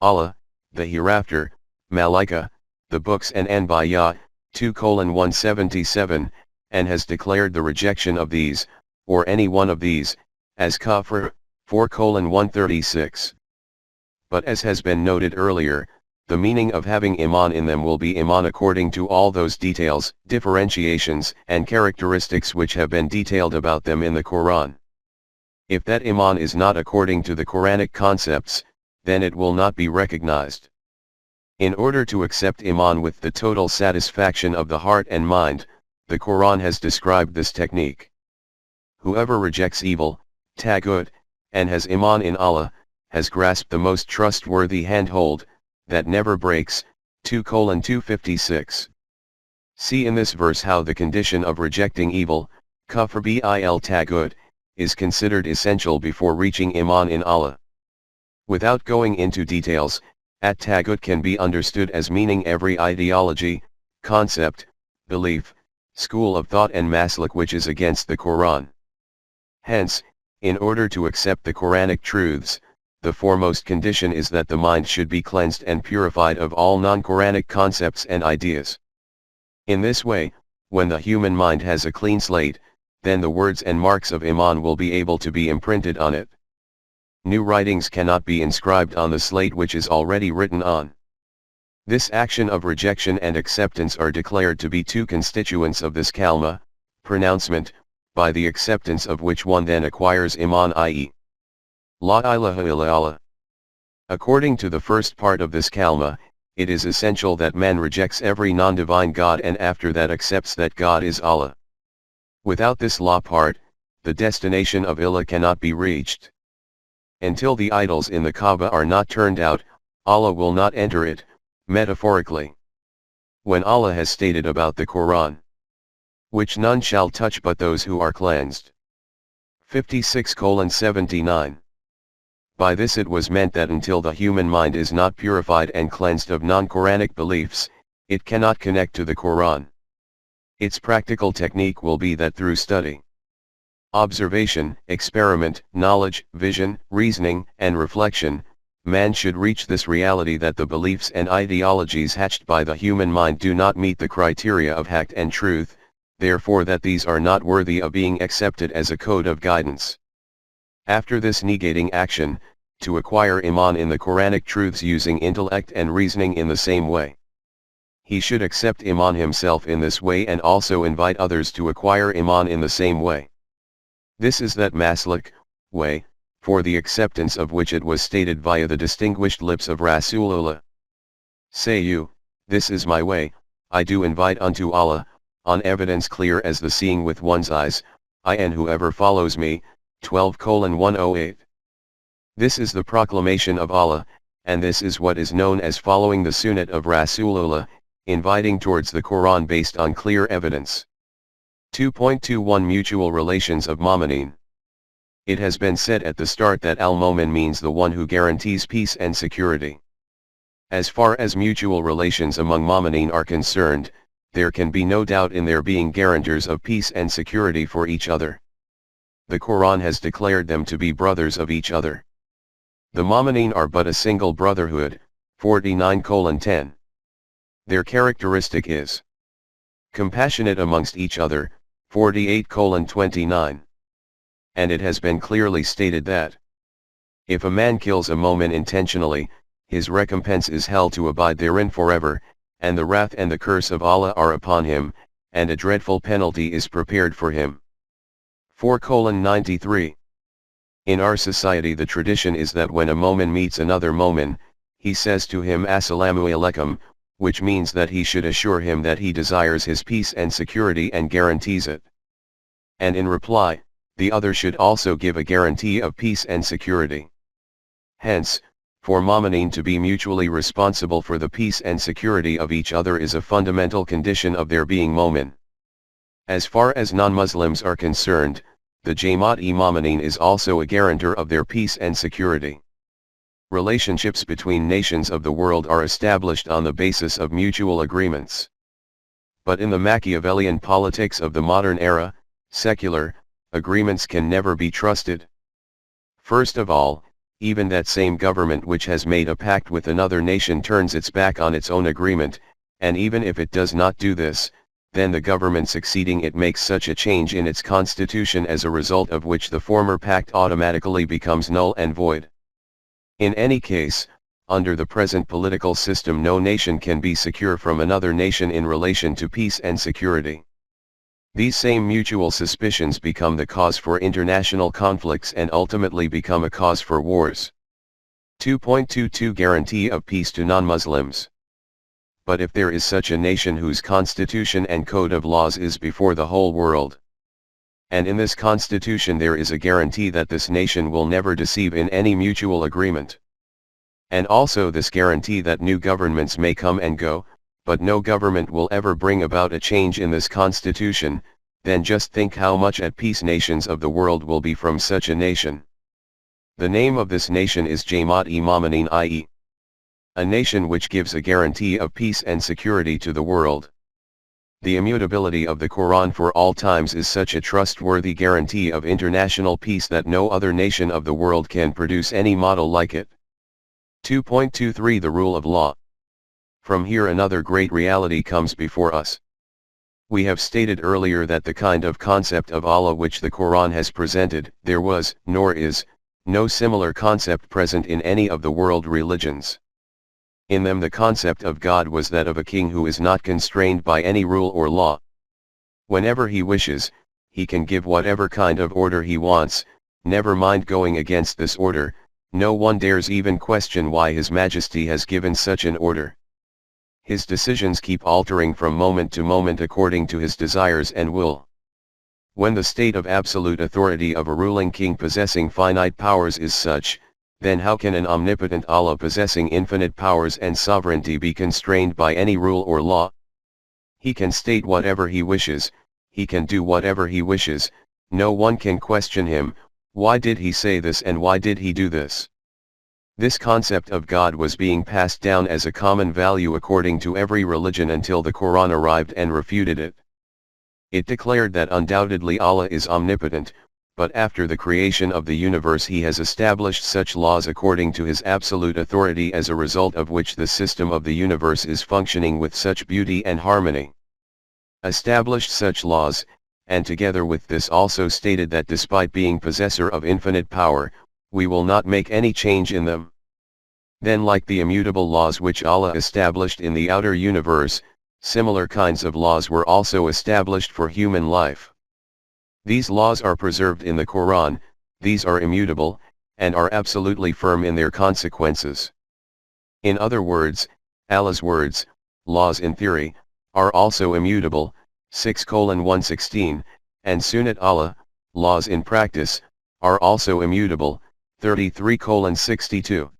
Allah, the hereafter, Malaika, the books and Anbiya, 2:177, and has declared the rejection of these, or any one of these, as kafir, 4:136. But as has been noted earlier, the meaning of having iman in them will be iman according to all those details, differentiations, and characteristics which have been detailed about them in the Quran. If that iman is not according to the Quranic concepts, then it will not be recognized. In order to accept iman with the total satisfaction of the heart and mind, the Quran has described this technique. Whoever rejects evil, taghut, and has iman in Allah, has grasped the most trustworthy handhold, that never breaks, 2:256. See in this verse how the condition of rejecting evil, kufr bil taghut, is considered essential before reaching iman in Allah. Without going into details, At-Taghut can be understood as meaning every ideology, concept, belief, school of thought and maslak which is against the Quran. Hence, in order to accept the Quranic truths, the foremost condition is that the mind should be cleansed and purified of all non-Quranic concepts and ideas. In this way, when the human mind has a clean slate, then the words and marks of Iman will be able to be imprinted on it. New writings cannot be inscribed on the slate which is already written on. This action of rejection and acceptance are declared to be two constituents of this kalma, pronouncement, by the acceptance of which one then acquires Iman, i.e. La ilaha illallah. According to the first part of this kalma, it is essential that man rejects every non-divine God and after that accepts that God is Allah. Without this law part, the destination of Ilah cannot be reached. Until the idols in the Kaaba are not turned out, Allah will not enter it, metaphorically. When Allah has stated about the Quran, which none shall touch but those who are cleansed. 56:79. By this it was meant that until the human mind is not purified and cleansed of non-Quranic beliefs, it cannot connect to the Quran. Its practical technique will be that through study, observation, experiment, knowledge, vision, reasoning, and reflection, man should reach this reality that the beliefs and ideologies hatched by the human mind do not meet the criteria of haqq and truth, therefore that these are not worthy of being accepted as a code of guidance. After this negating action, to acquire Iman in the Quranic truths using intellect and reasoning in the same way. He should accept Iman himself in this way and also invite others to acquire Iman in the same way. This is that maslak, way, for the acceptance of which it was stated via the distinguished lips of Rasulullah. Say you, this is my way, I do invite unto Allah, on evidence clear as the seeing with one's eyes, I and whoever follows me, 12:108. This is the proclamation of Allah, and this is what is known as following the sunnat of Rasulullah, inviting towards the Quran based on clear evidence. 2.21 Mutual Relations of Mu'minin. It has been said at the start that al-Mu'min means the one who guarantees peace and security. As far as mutual relations among Mu'minin are concerned, there can be no doubt in their being guarantors of peace and security for each other. The Quran has declared them to be brothers of each other. The Mu'minin are but a single brotherhood, 49:10. Their characteristic is compassionate amongst each other, 48:29. And it has been clearly stated that if a man kills a mu'min intentionally, his recompense is hell to abide therein forever, and the wrath and the curse of Allah are upon him, and a dreadful penalty is prepared for him. 4:93. In our society the tradition is that when a mu'min meets another mu'min, he says to him Assalamu alaikum, which means that he should assure him that he desires his peace and security and guarantees it. And in reply, the other should also give a guarantee of peace and security. Hence, for mu'minin to be mutually responsible for the peace and security of each other is a fundamental condition of their being mu'min. As far as non-Muslims are concerned, the Jamaat-e-Mu'minin is also a guarantor of their peace and security. Relationships between nations of the world are established on the basis of mutual agreements. But in the Machiavellian politics of the modern era, secular agreements can never be trusted. First of all, even that same government which has made a pact with another nation turns its back on its own agreement, and even if it does not do this, then the government succeeding it makes such a change in its constitution as a result of which the former pact automatically becomes null and void. In any case, under the present political system no nation can be secure from another nation in relation to peace and security. These same mutual suspicions become the cause for international conflicts and ultimately become a cause for wars. 2.22 Guarantee of peace to non-Muslims. But if there is such a nation whose constitution and code of laws is before the whole world, and in this constitution there is a guarantee that this nation will never deceive in any mutual agreement, and also this guarantee that new governments may come and go, but no government will ever bring about a change in this constitution, then just think how much at peace nations of the world will be from such a nation. The name of this nation is Jamaat-e-Mu'minin, i.e. A nation which gives a guarantee of peace and security to the world. The immutability of the Quran for all times is such a trustworthy guarantee of international peace that no other nation of the world can produce any model like it. 2.23 The Rule of Law. From here another great reality comes before us. We have stated earlier that the kind of concept of Allah which the Quran has presented, there was, nor is, no similar concept present in any of the world religions. In them the concept of God was that of a king who is not constrained by any rule or law. Whenever he wishes, he can give whatever kind of order he wants, never mind going against this order. No one dares even question why His Majesty has given such an order. His decisions keep altering from moment to moment according to his desires and will. When the state of absolute authority of a ruling king possessing finite powers is such, then how can an omnipotent Allah possessing infinite powers and sovereignty be constrained by any rule or law? He can state whatever he wishes, he can do whatever he wishes, no one can question him, why did he say this and why did he do this? This concept of God was being passed down as a common value according to every religion until the Quran arrived and refuted it. It declared that undoubtedly Allah is omnipotent, but after the creation of the universe He has established such laws according to His absolute authority, as a result of which the system of the universe is functioning with such beauty and harmony. Established such laws, and together with this also stated that despite being possessor of infinite power, we will not make any change in them. Then, like the immutable laws which Allah established in the outer universe, similar kinds of laws were also established for human life. These laws are preserved in the Quran, these are immutable, and are absolutely firm in their consequences. In other words, Allah's words, laws in theory, are also immutable, 6:116, and Sunnat Allah, laws in practice, are also immutable, 33:62.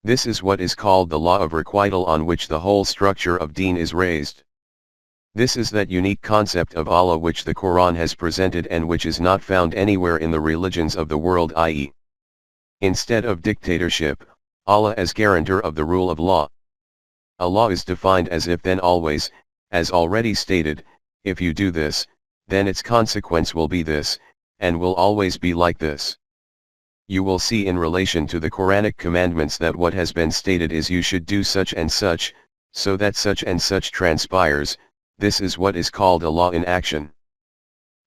This is what is called the law of requital on which the whole structure of Deen is raised. This is that unique concept of Allah which the Quran has presented and which is not found anywhere in the religions of the world, i.e., instead of dictatorship, Allah as guarantor of the rule of law. A law is defined as if then always, as already stated, if you do this, then its consequence will be this, and will always be like this. You will see in relation to the Quranic commandments that what has been stated is you should do such and such, so that such and such transpires. This is what is called a law in action.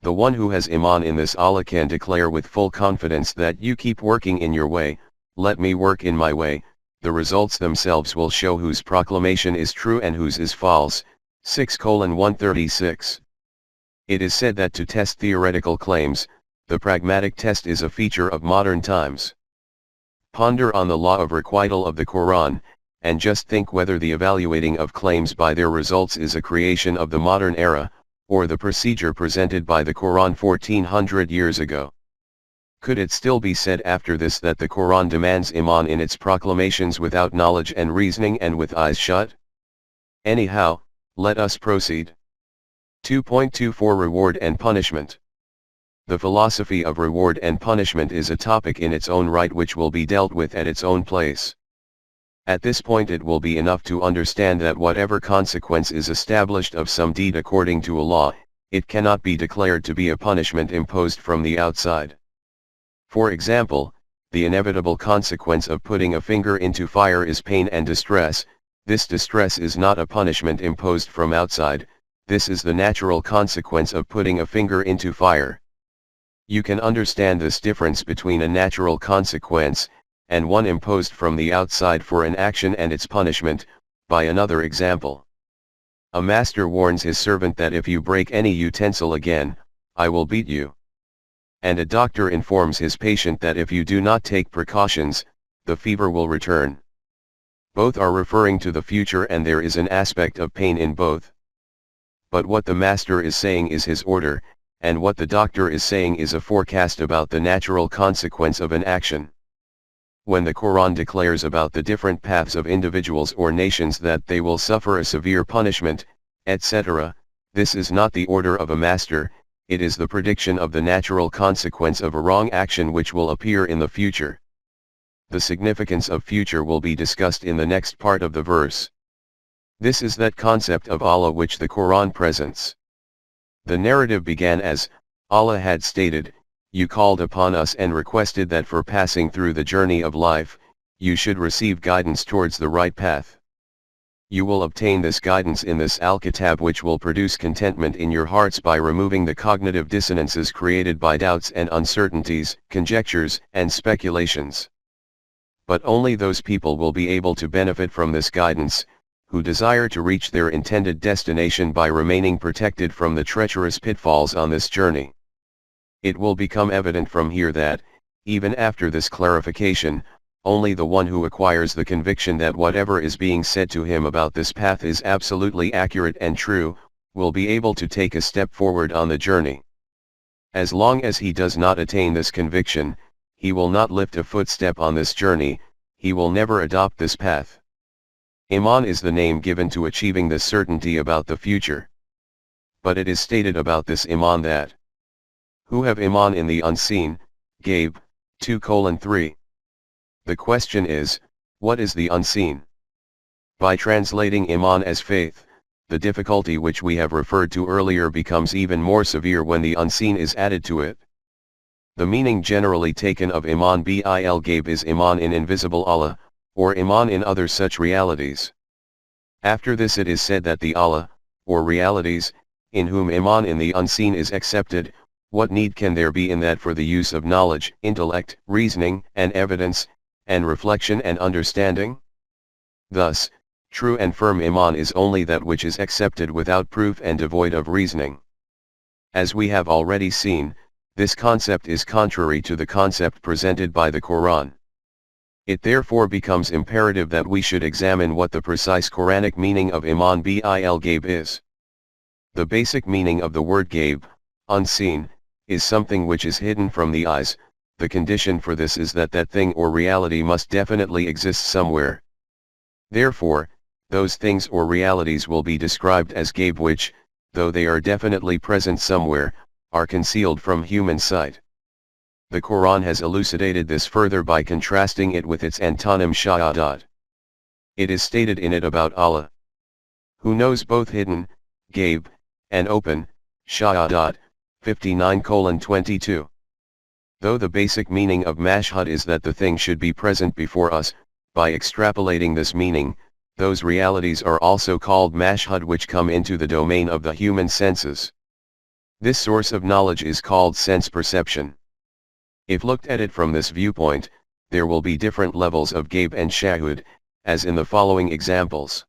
The one who has iman in this Allah can declare with full confidence that you keep working in your way, let me work in my way, the results themselves will show whose proclamation is true and whose is false. 6:136. It is said that to test theoretical claims, the pragmatic test is a feature of modern times. Ponder on the law of requital of the Quran, and just think whether the evaluating of claims by their results is a creation of the modern era, or the procedure presented by the Quran 1400 years ago. Could it still be said after this that the Quran demands iman in its proclamations without knowledge and reasoning and with eyes shut? Anyhow, let us proceed. 2.24 Reward and Punishment. The philosophy of reward and punishment is a topic in its own right which will be dealt with at its own place. At this point it will be enough to understand that whatever consequence is established of some deed according to a law, it cannot be declared to be a punishment imposed from the outside. For example, the inevitable consequence of putting a finger into fire is pain and distress. This distress is not a punishment imposed from outside, this is the natural consequence of putting a finger into fire. You can understand this difference between a natural consequence, and one imposed from the outside for an action and its punishment, by another example. A master warns his servant that if you break any utensil again, I will beat you. And a doctor informs his patient that if you do not take precautions, the fever will return. Both are referring to the future and there is an aspect of pain in both. But what the master is saying is his order, and what the doctor is saying is a forecast about the natural consequence of an action. When the Quran declares about the different paths of individuals or nations that they will suffer a severe punishment, etc., this is not the order of a master, it is the prediction of the natural consequence of a wrong action which will appear in the future. the significance of future will be discussed in the next part of the verse. This is that concept of Allah which the Quran presents. The narrative began as, Allah had stated, "You called upon us and requested that for passing through the journey of life, you should receive guidance towards the right path. You will obtain this guidance in this Al-Kitab which will produce contentment in your hearts by removing the cognitive dissonances created by doubts and uncertainties, conjectures, and speculations. But only those people will be able to benefit from this guidance, who desire to reach their intended destination by remaining protected from the treacherous pitfalls on this journey." It will become evident from here that, even after this clarification, only the one who acquires the conviction that whatever is being said to him about this path is absolutely accurate and true, will be able to take a step forward on the journey. As long as he does not attain this conviction, he will not lift a footstep on this journey, he will never adopt this path. Iman is the name given to achieving this certainty about the future. But it is stated about this Iman that, "Who have Iman in the unseen," Gabe, 2:3. The question is, what is the unseen? By translating Iman as faith, the difficulty which we have referred to earlier becomes even more severe when the unseen is added to it. The meaning generally taken of Iman bil Gaib is Iman in invisible Allah, or Iman in other such realities. After this it is said that the Allah, or realities, in whom Iman in the unseen is accepted, what need can there be in that for the use of knowledge, intellect, reasoning, and evidence, and reflection and understanding? Thus, true and firm Iman is only that which is accepted without proof and devoid of reasoning. As we have already seen, this concept is contrary to the concept presented by the Quran. It therefore becomes imperative that we should examine what the precise Quranic meaning of Iman bil Gaib is. The basic meaning of the word Gaib, unseen, is something which is hidden from the eyes. The condition for this is that that thing or reality must definitely exist somewhere. Therefore, those things or realities will be described as Gaib which, though they are definitely present somewhere, are concealed from human sight. The Quran has elucidated this further by contrasting it with its antonym Shahadat. It is stated in it about Allah, who knows both hidden, Gaib, and open, Shahadat, 59:22. Though the basic meaning of mashhad is that the thing should be present before us, by extrapolating this meaning, those realities are also called mashhad which come into the domain of the human senses. This source of knowledge is called sense perception. If looked at it from this viewpoint, there will be different levels of Gaib and Shahud, as in the following examples.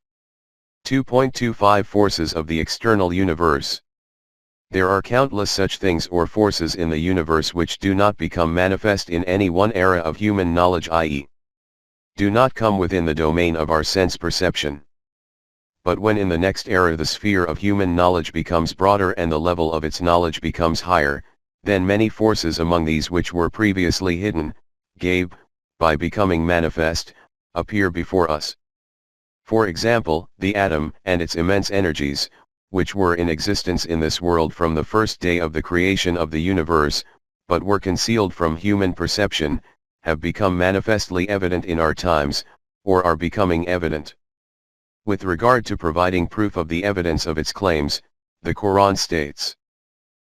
2.25 Forces of the external universe. There are countless such things or forces in the universe which do not become manifest in any one era of human knowledge, i.e., do not come within the domain of our sense perception. But when in the next era the sphere of human knowledge becomes broader and the level of its knowledge becomes higher, then many forces among these which were previously hidden, Gaib, by becoming manifest, appear before us. For example, the atom and its immense energies, which were in existence in this world from the first day of the creation of the universe, but were concealed from human perception, have become manifestly evident in our times, or are becoming evident. With regard to providing proof of the evidence of its claims, the Quran states,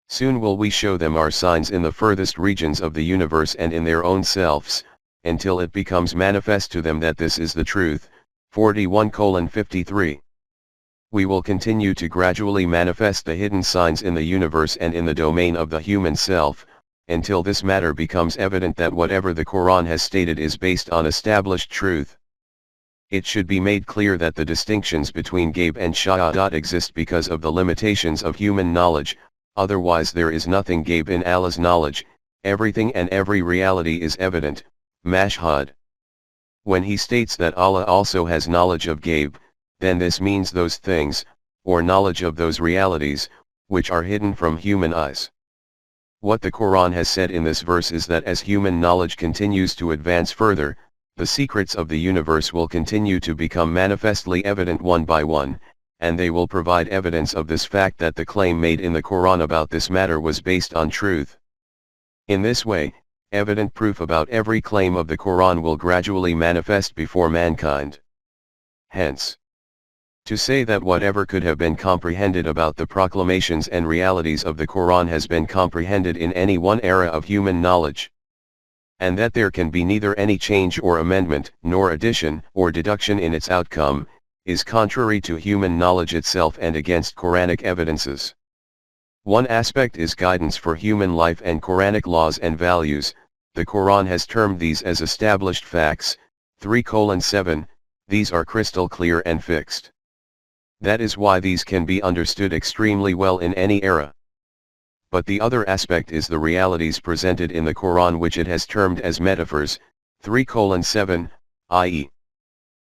"Soon will we show them our signs in the furthest regions of the universe and in their own selves, until it becomes manifest to them that this is the truth." 41:53. We will continue to gradually manifest the hidden signs in the universe and in the domain of the human self, until this matter becomes evident that whatever the Quran has stated is based on established truth. It should be made clear that the distinctions between Gaib and Shahadat exist because of the limitations of human knowledge, otherwise there is nothing Gaib in Allah's knowledge, everything and every reality is evident, mashhad. When he states that Allah also has knowledge of Gaib, then this means those things, or knowledge of those realities, which are hidden from human eyes. What the Quran has said in this verse is that as human knowledge continues to advance further, the secrets of the universe will continue to become manifestly evident one by one, and they will provide evidence of this fact that the claim made in the Quran about this matter was based on truth. In this way, evident proof about every claim of the Quran will gradually manifest before mankind. Hence, to say that whatever could have been comprehended about the proclamations and realities of the Quran has been comprehended in any one era of human knowledge, and that there can be neither any change or amendment, nor addition or deduction in its outcome, is contrary to human knowledge itself and against Quranic evidences. One aspect is guidance for human life and Quranic laws and values. The Quran has termed these as established facts, 3:7, these are crystal clear and fixed. That is why these can be understood extremely well in any era. But the other aspect is the realities presented in the Quran which it has termed as metaphors, 3:7, i.e.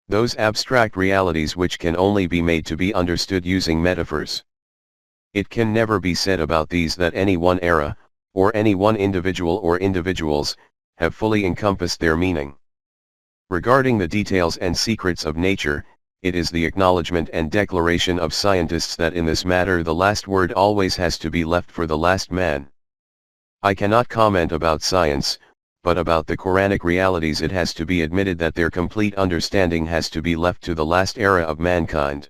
those abstract realities which can only be made to be understood using metaphors. It can never be said about these that any one era, or any one individual or individuals, have fully encompassed their meaning. Regarding the details and secrets of nature, it is the acknowledgement and declaration of scientists that in this matter the last word always has to be left for the last man. I cannot comment about science, but about the Quranic realities it has to be admitted that their complete understanding has to be left to the last era of mankind.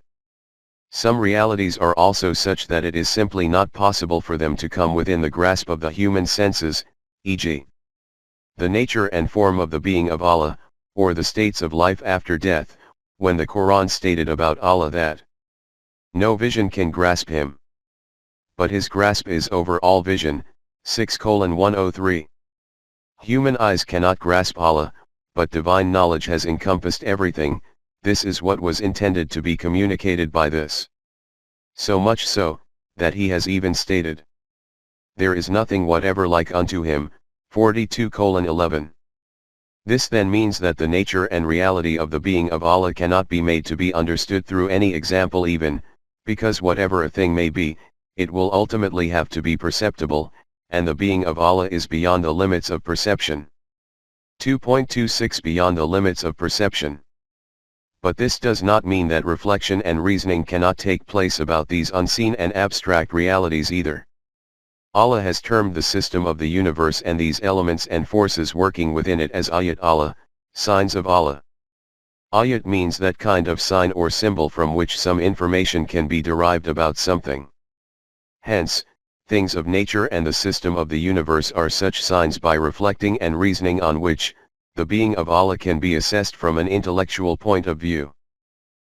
Some realities are also such that it is simply not possible for them to come within the grasp of the human senses, e.g. the nature and form of the being of Allah, or the states of life after death, when the Quran stated about Allah that no vision can grasp him, but his grasp is over all vision, 6:103. Human eyes cannot grasp Allah, but divine knowledge has encompassed everything. This is what was intended to be communicated by this. So much so, that he has even stated, there is nothing whatever like unto him, 42:11. This then means that the nature and reality of the being of Allah cannot be made to be understood through any example even, because whatever a thing may be, it will ultimately have to be perceptible, and the being of Allah is beyond the limits of perception. 2.26 Beyond the limits of perception. But this does not mean that reflection and reasoning cannot take place about these unseen and abstract realities either. Allah has termed the system of the universe and these elements and forces working within it as ayat Allah, signs of Allah. Ayat means that kind of sign or symbol from which some information can be derived about something. Hence, things of nature and the system of the universe are such signs by reflecting and reasoning on which, the being of Allah can be assessed from an intellectual point of view.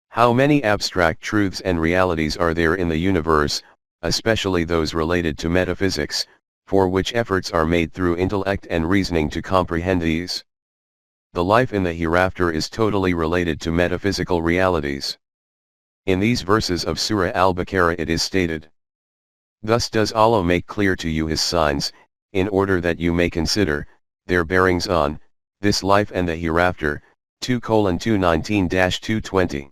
How many abstract truths and realities are there in the universe, especially those related to metaphysics, for which efforts are made through intellect and reasoning to comprehend these? The life in the hereafter is totally related to metaphysical realities. In these verses of Surah Al-Baqarah it is stated, thus does Allah make clear to you his signs, in order that you may consider their bearings on this life and the hereafter, 2:219-220.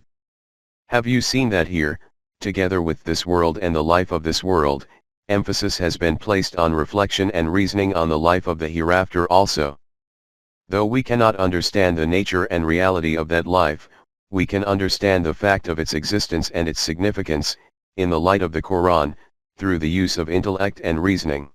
Have you seen that here, together with this world and the life of this world, emphasis has been placed on reflection and reasoning on the life of the hereafter also? Though we cannot understand the nature and reality of that life, we can understand the fact of its existence and its significance, in the light of the Quran, through the use of intellect and reasoning.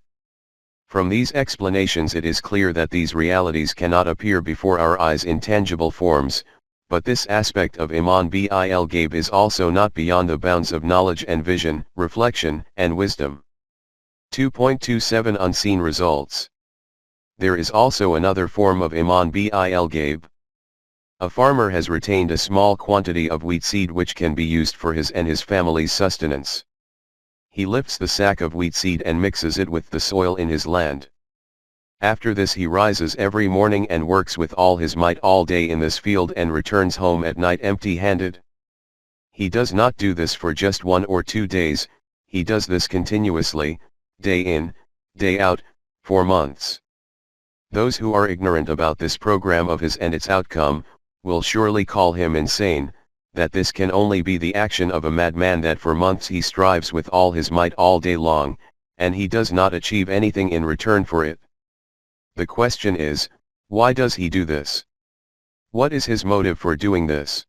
From these explanations it is clear that these realities cannot appear before our eyes in tangible forms, but this aspect of Iman bil Ghaib is also not beyond the bounds of knowledge and vision, reflection, and wisdom. 2.27 Unseen results. There is also another form of Iman bil Ghaib. A farmer has retained a small quantity of wheat seed which can be used for his and his family's sustenance. He lifts the sack of wheat seed and mixes it with the soil in his land. After this he rises every morning and works with all his might all day in this field and returns home at night empty-handed. He does not do this for just 1 or 2 days, he does this continuously, day in, day out, for months. Those who are ignorant about this program of his and its outcome, will surely call him insane, that this can only be the action of a madman, that for months he strives with all his might all day long, and he does not achieve anything in return for it. The question is, why does he do this? What is his motive for doing this?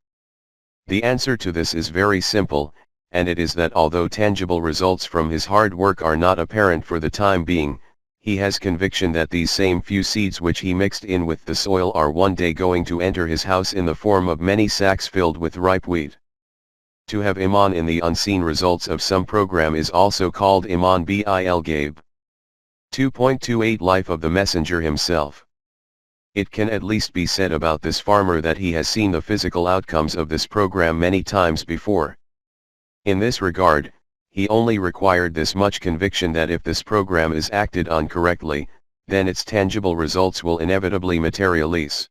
The answer to this is very simple, and it is that although tangible results from his hard work are not apparent for the time being, he has conviction that these same few seeds which he mixed in with the soil are one day going to enter his house in the form of many sacks filled with ripe wheat. To have iman in the unseen results of some program is also called iman bil ghaib. 2.28 Life of the Messenger himself. It can at least be said about this farmer that he has seen the physical outcomes of this program many times before. In this regard, he only required this much conviction that if this program is acted on correctly, then its tangible results will inevitably materialize.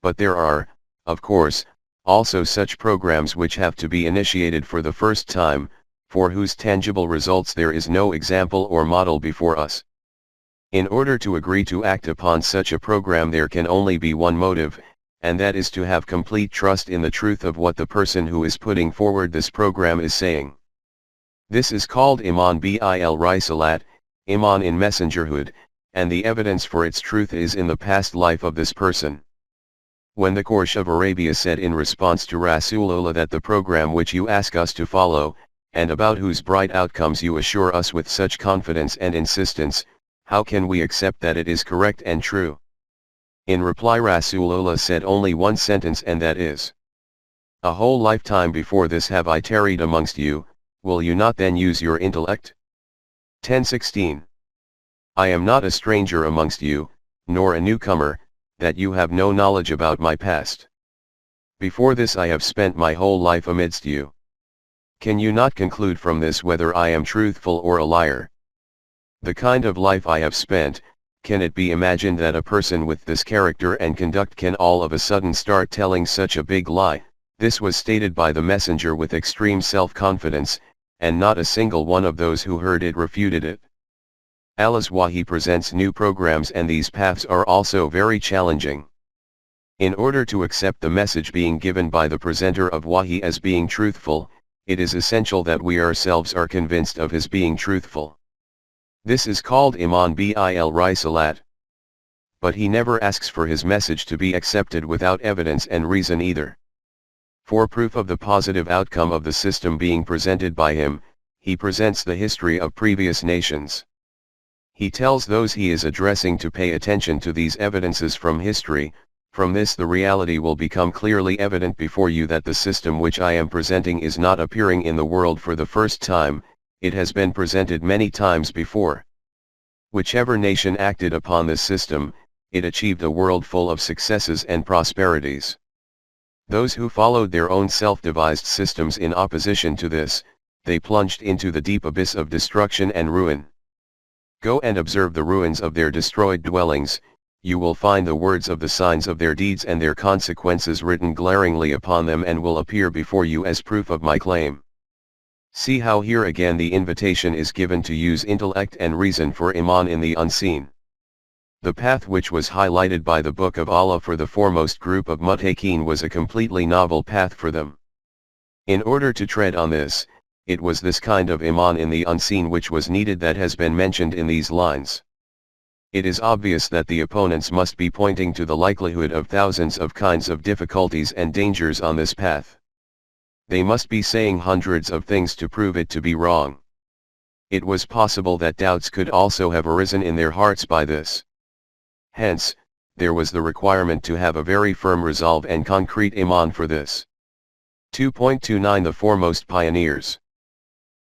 But there are, of course, also such programs which have to be initiated for the first time, for whose tangible results there is no example or model before us. In order to agree to act upon such a program there can only be one motive, and that is to have complete trust in the truth of what the person who is putting forward this program is saying. This is called iman bil risalat, iman in messengerhood, and the evidence for its truth is in the past life of this person. When the Quraysh of Arabia said in response to Rasulullah that the program which you ask us to follow, and about whose bright outcomes you assure us with such confidence and insistence, how can we accept that it is correct and true? In reply Rasulullah said only one sentence, and that is, a whole lifetime before this have I tarried amongst you, will you not then use your intellect? 10:16. I am not a stranger amongst you, nor a newcomer, that you have no knowledge about my past. Before this I have spent my whole life amidst you. Can you not conclude from this whether I am truthful or a liar? The kind of life I have spent, can it be imagined that a person with this character and conduct can all of a sudden start telling such a big lie? This was stated by the messenger with extreme self-confidence, and not a single one of those who heard it refuted it. Allah's Wahi presents new programs, and these paths are also very challenging. In order to accept the message being given by the presenter of Wahi as being truthful, it is essential that we ourselves are convinced of his being truthful. This is called iman bil risalat. But he never asks for his message to be accepted without evidence and reason either. For proof of the positive outcome of the system being presented by him, he presents the history of previous nations. He tells those he is addressing to pay attention to these evidences from history. From this the reality will become clearly evident before you that the system which I am presenting is not appearing in the world for the first time, it has been presented many times before. Whichever nation acted upon this system, it achieved a world full of successes and prosperities. Those who followed their own self-devised systems in opposition to this, they plunged into the deep abyss of destruction and ruin. Go and observe the ruins of their destroyed dwellings, you will find the words of the signs of their deeds and their consequences written glaringly upon them and will appear before you as proof of my claim. See how here again the invitation is given to use intellect and reason for iman in the unseen. The path which was highlighted by the Book of Allah for the foremost group of muttaqeen was a completely novel path for them. In order to tread on this, it was this kind of iman in the unseen which was needed that has been mentioned in these lines. It is obvious that the opponents must be pointing to the likelihood of thousands of kinds of difficulties and dangers on this path. They must be saying hundreds of things to prove it to be wrong. It was possible that doubts could also have arisen in their hearts by this. Hence, there was the requirement to have a very firm resolve and concrete iman for this. 2.29 The foremost pioneers.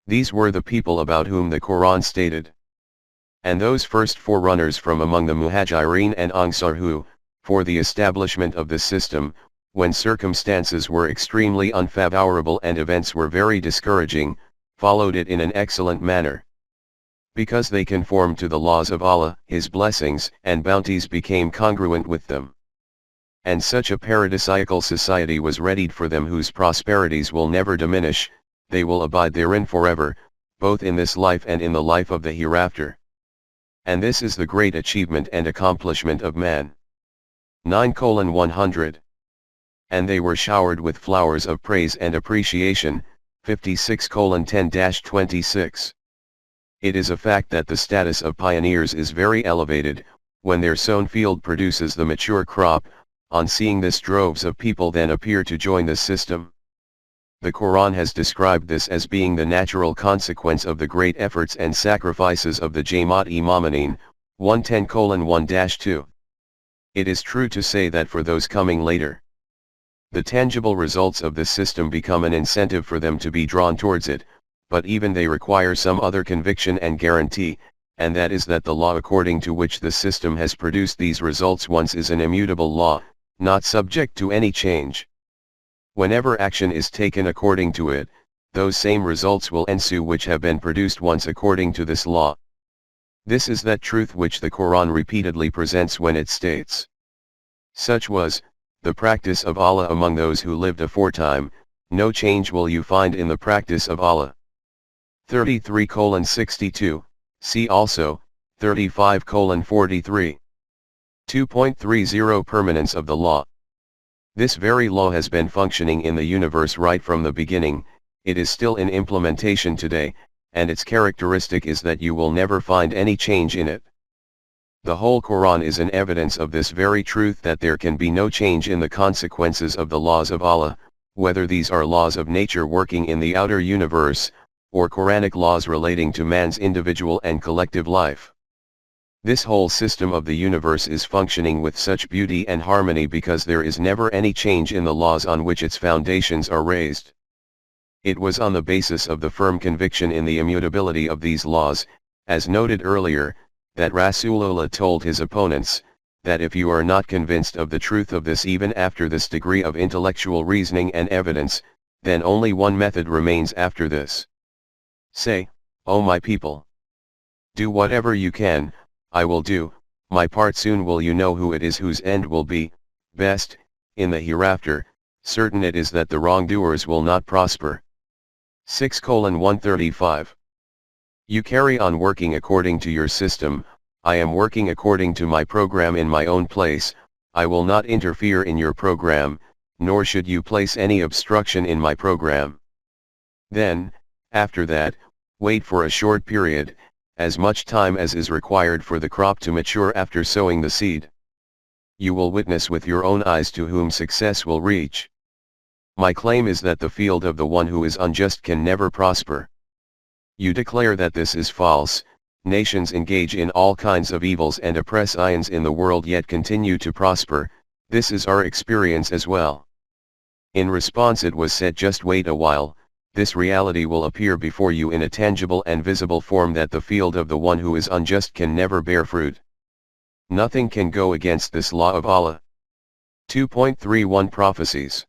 These were the people about whom the Quran stated. And those first forerunners from among the Muhajirin and Ansar who, for the establishment of this system, when circumstances were extremely unfavorable and events were very discouraging, followed it in an excellent manner. Because they conformed to the laws of Allah, His blessings and bounties became congruent with them. And such a paradisiacal society was readied for them whose prosperities will never diminish, they will abide therein forever, both in this life and in the life of the hereafter. And this is the great achievement and accomplishment of man. 9:100. And they were showered with flowers of praise and appreciation, 56:10-26. It is a fact that the status of pioneers is very elevated. When their sown field produces the mature crop, on seeing this droves of people then appear to join the system. The Quran has described this as being the natural consequence of the great efforts and sacrifices of the Jamaat-e-Momineen, 110:1-2. It is true to say that for those coming later, the tangible results of this system become an incentive for them to be drawn towards it, but even they require some other conviction and guarantee, and that is that the law according to which the system has produced these results once is an immutable law, not subject to any change. Whenever action is taken according to it, those same results will ensue which have been produced once according to this law. This is that truth which the Quran repeatedly presents when it states, "Such was the practice of Allah among those who lived aforetime, no change will you find in the practice of Allah." 33:62, see also, 35:43. 2.30 Permanence of the law. This very law has been functioning in the universe right from the beginning, it is still in implementation today, and its characteristic is that you will never find any change in it. The whole Quran is an evidence of this very truth, that there can be no change in the consequences of the laws of Allah, whether these are laws of nature working in the outer universe, or Quranic laws relating to man's individual and collective life. This whole system of the universe is functioning with such beauty and harmony because there is never any change in the laws on which its foundations are raised. It was on the basis of the firm conviction in the immutability of these laws, as noted earlier, that Rasulullah told his opponents, that if you are not convinced of the truth of this even after this degree of intellectual reasoning and evidence, then only one method remains after this. Say, O my people, do whatever you can, I will do my part. Soon will you know who it is whose end will be best in the hereafter. Certain it is that the wrongdoers will not prosper. 6:135. You carry on working according to your system, I am working according to my program in my own place, I will not interfere in your program, nor should you place any obstruction in my program. Then, after that, wait for a short period, as much time as is required for the crop to mature after sowing the seed. You will witness with your own eyes to whom success will reach. My claim is that the field of the one who is unjust can never prosper. You declare that this is false. Nations engage in all kinds of evils and oppress ions in the world yet continue to prosper. This is our experience as well. In response it was said, just wait a while, this reality will appear before you in a tangible and visible form, that the field of the one who is unjust can never bear fruit. Nothing can go against this law of Allah. 2.31 Prophecies.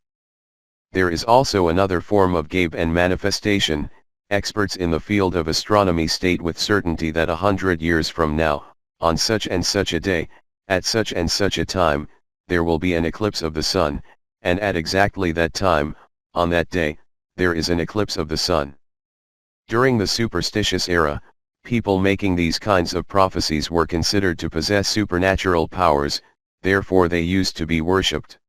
There is also another form of gaib and manifestation. Experts in the field of astronomy state with certainty that 100 years from now, on such and such a day, at such and such a time, there will be an eclipse of the sun, and at exactly that time, on that day, there is an eclipse of the sun. During the superstitious era, people making these kinds of prophecies were considered to possess supernatural powers, therefore they used to be worshipped.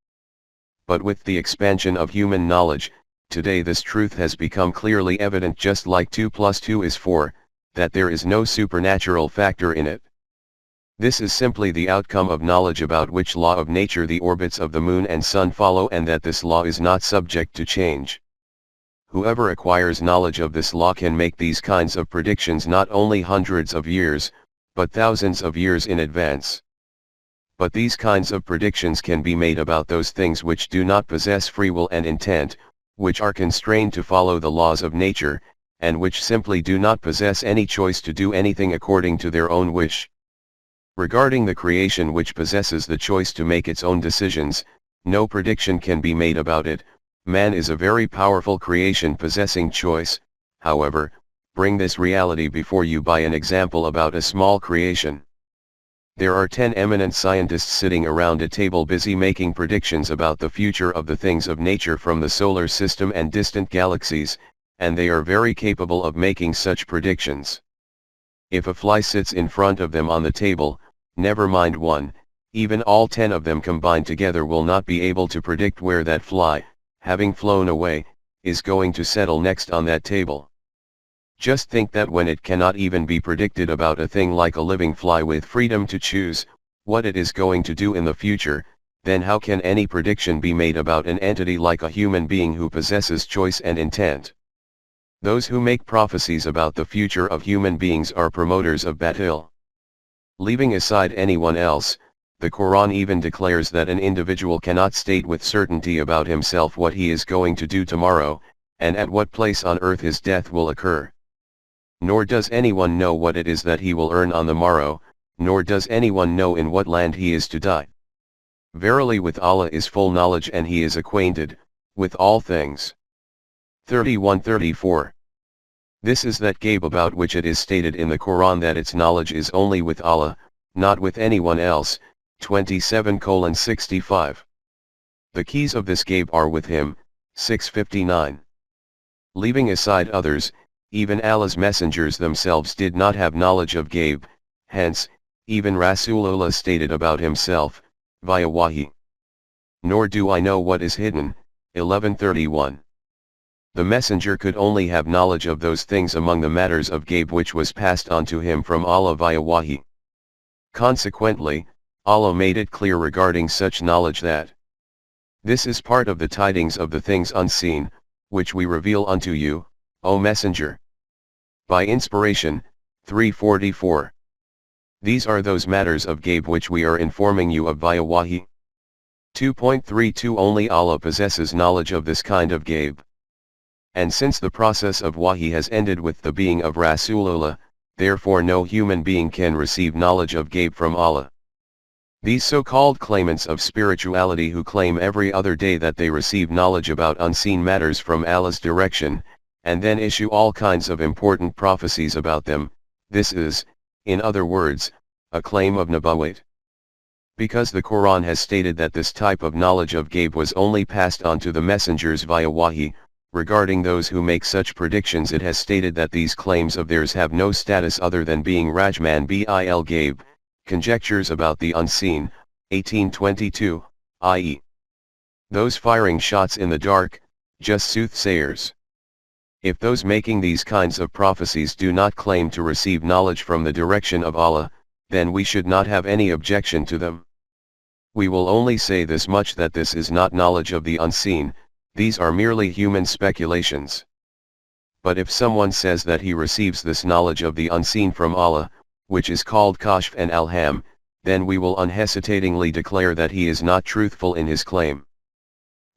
But with the expansion of human knowledge, today this truth has become clearly evident, just like 2 + 2 is 4, that there is no supernatural factor in it. This is simply the outcome of knowledge about which law of nature the orbits of the moon and sun follow, and that this law is not subject to change. Whoever acquires knowledge of this law can make these kinds of predictions not only hundreds of years, but thousands of years in advance. But these kinds of predictions can be made about those things which do not possess free will and intent, which are constrained to follow the laws of nature, and which simply do not possess any choice to do anything according to their own wish. Regarding the creation which possesses the choice to make its own decisions, no prediction can be made about it. Man is a very powerful creation possessing choice. However, bring this reality before you by an example about a small creation. There are 10 eminent scientists sitting around a table busy making predictions about the future of the things of nature from the solar system and distant galaxies, and they are very capable of making such predictions. If a fly sits in front of them on the table, never mind one, even all 10 of them combined together will not be able to predict where that fly, having flown away, is going to settle next on that table. Just think that when it cannot even be predicted about a thing like a living fly with freedom to choose what it is going to do in the future, then how can any prediction be made about an entity like a human being who possesses choice and intent? Those who make prophecies about the future of human beings are promoters of batil. Leaving aside anyone else, the Quran even declares that an individual cannot state with certainty about himself what he is going to do tomorrow, and at what place on earth his death will occur. Nor does anyone know what it is that he will earn on the morrow, nor does anyone know in what land he is to die. Verily with Allah is full knowledge and He is acquainted with all things. 31-34. This is that Ghaib about which it is stated in the Quran that its knowledge is only with Allah, not with anyone else. 27:65. The keys of this Ghaib are with Him. 659. Leaving aside others, even Allah's messengers themselves did not have knowledge of Ghaib, hence, even Rasulullah stated about himself, via Wahi. Nor do I know what is hidden. 1131. The messenger could only have knowledge of those things among the matters of Ghaib which was passed on to him from Allah via Wahi. Consequently, Allah made it clear regarding such knowledge that this is part of the tidings of the things unseen, which we reveal unto you, O Messenger. By inspiration. 344. These are those matters of Ghaib which we are informing you of via Wahi. 2.32 Only Allah possesses knowledge of this kind of Ghaib. And since the process of Wahi has ended with the being of Rasulullah, therefore no human being can receive knowledge of Ghaib from Allah. These so-called claimants of spirituality who claim every other day that they receive knowledge about unseen matters from Allah's direction, and then issue all kinds of important prophecies about them, this is, in other words, a claim of Nubuwwat. Because the Quran has stated that this type of knowledge of Ghaib was only passed on to the messengers via Wahi, regarding those who make such predictions it has stated that these claims of theirs have no status other than being Rajman bil Ghaib, conjectures about the unseen. 1822, i.e. those firing shots in the dark, just soothsayers. If those making these kinds of prophecies do not claim to receive knowledge from the direction of Allah, then we should not have any objection to them. We will only say this much, that this is not knowledge of the unseen, these are merely human speculations. But if someone says that he receives this knowledge of the unseen from Allah, which is called Kashf and Alham, then we will unhesitatingly declare that he is not truthful in his claim.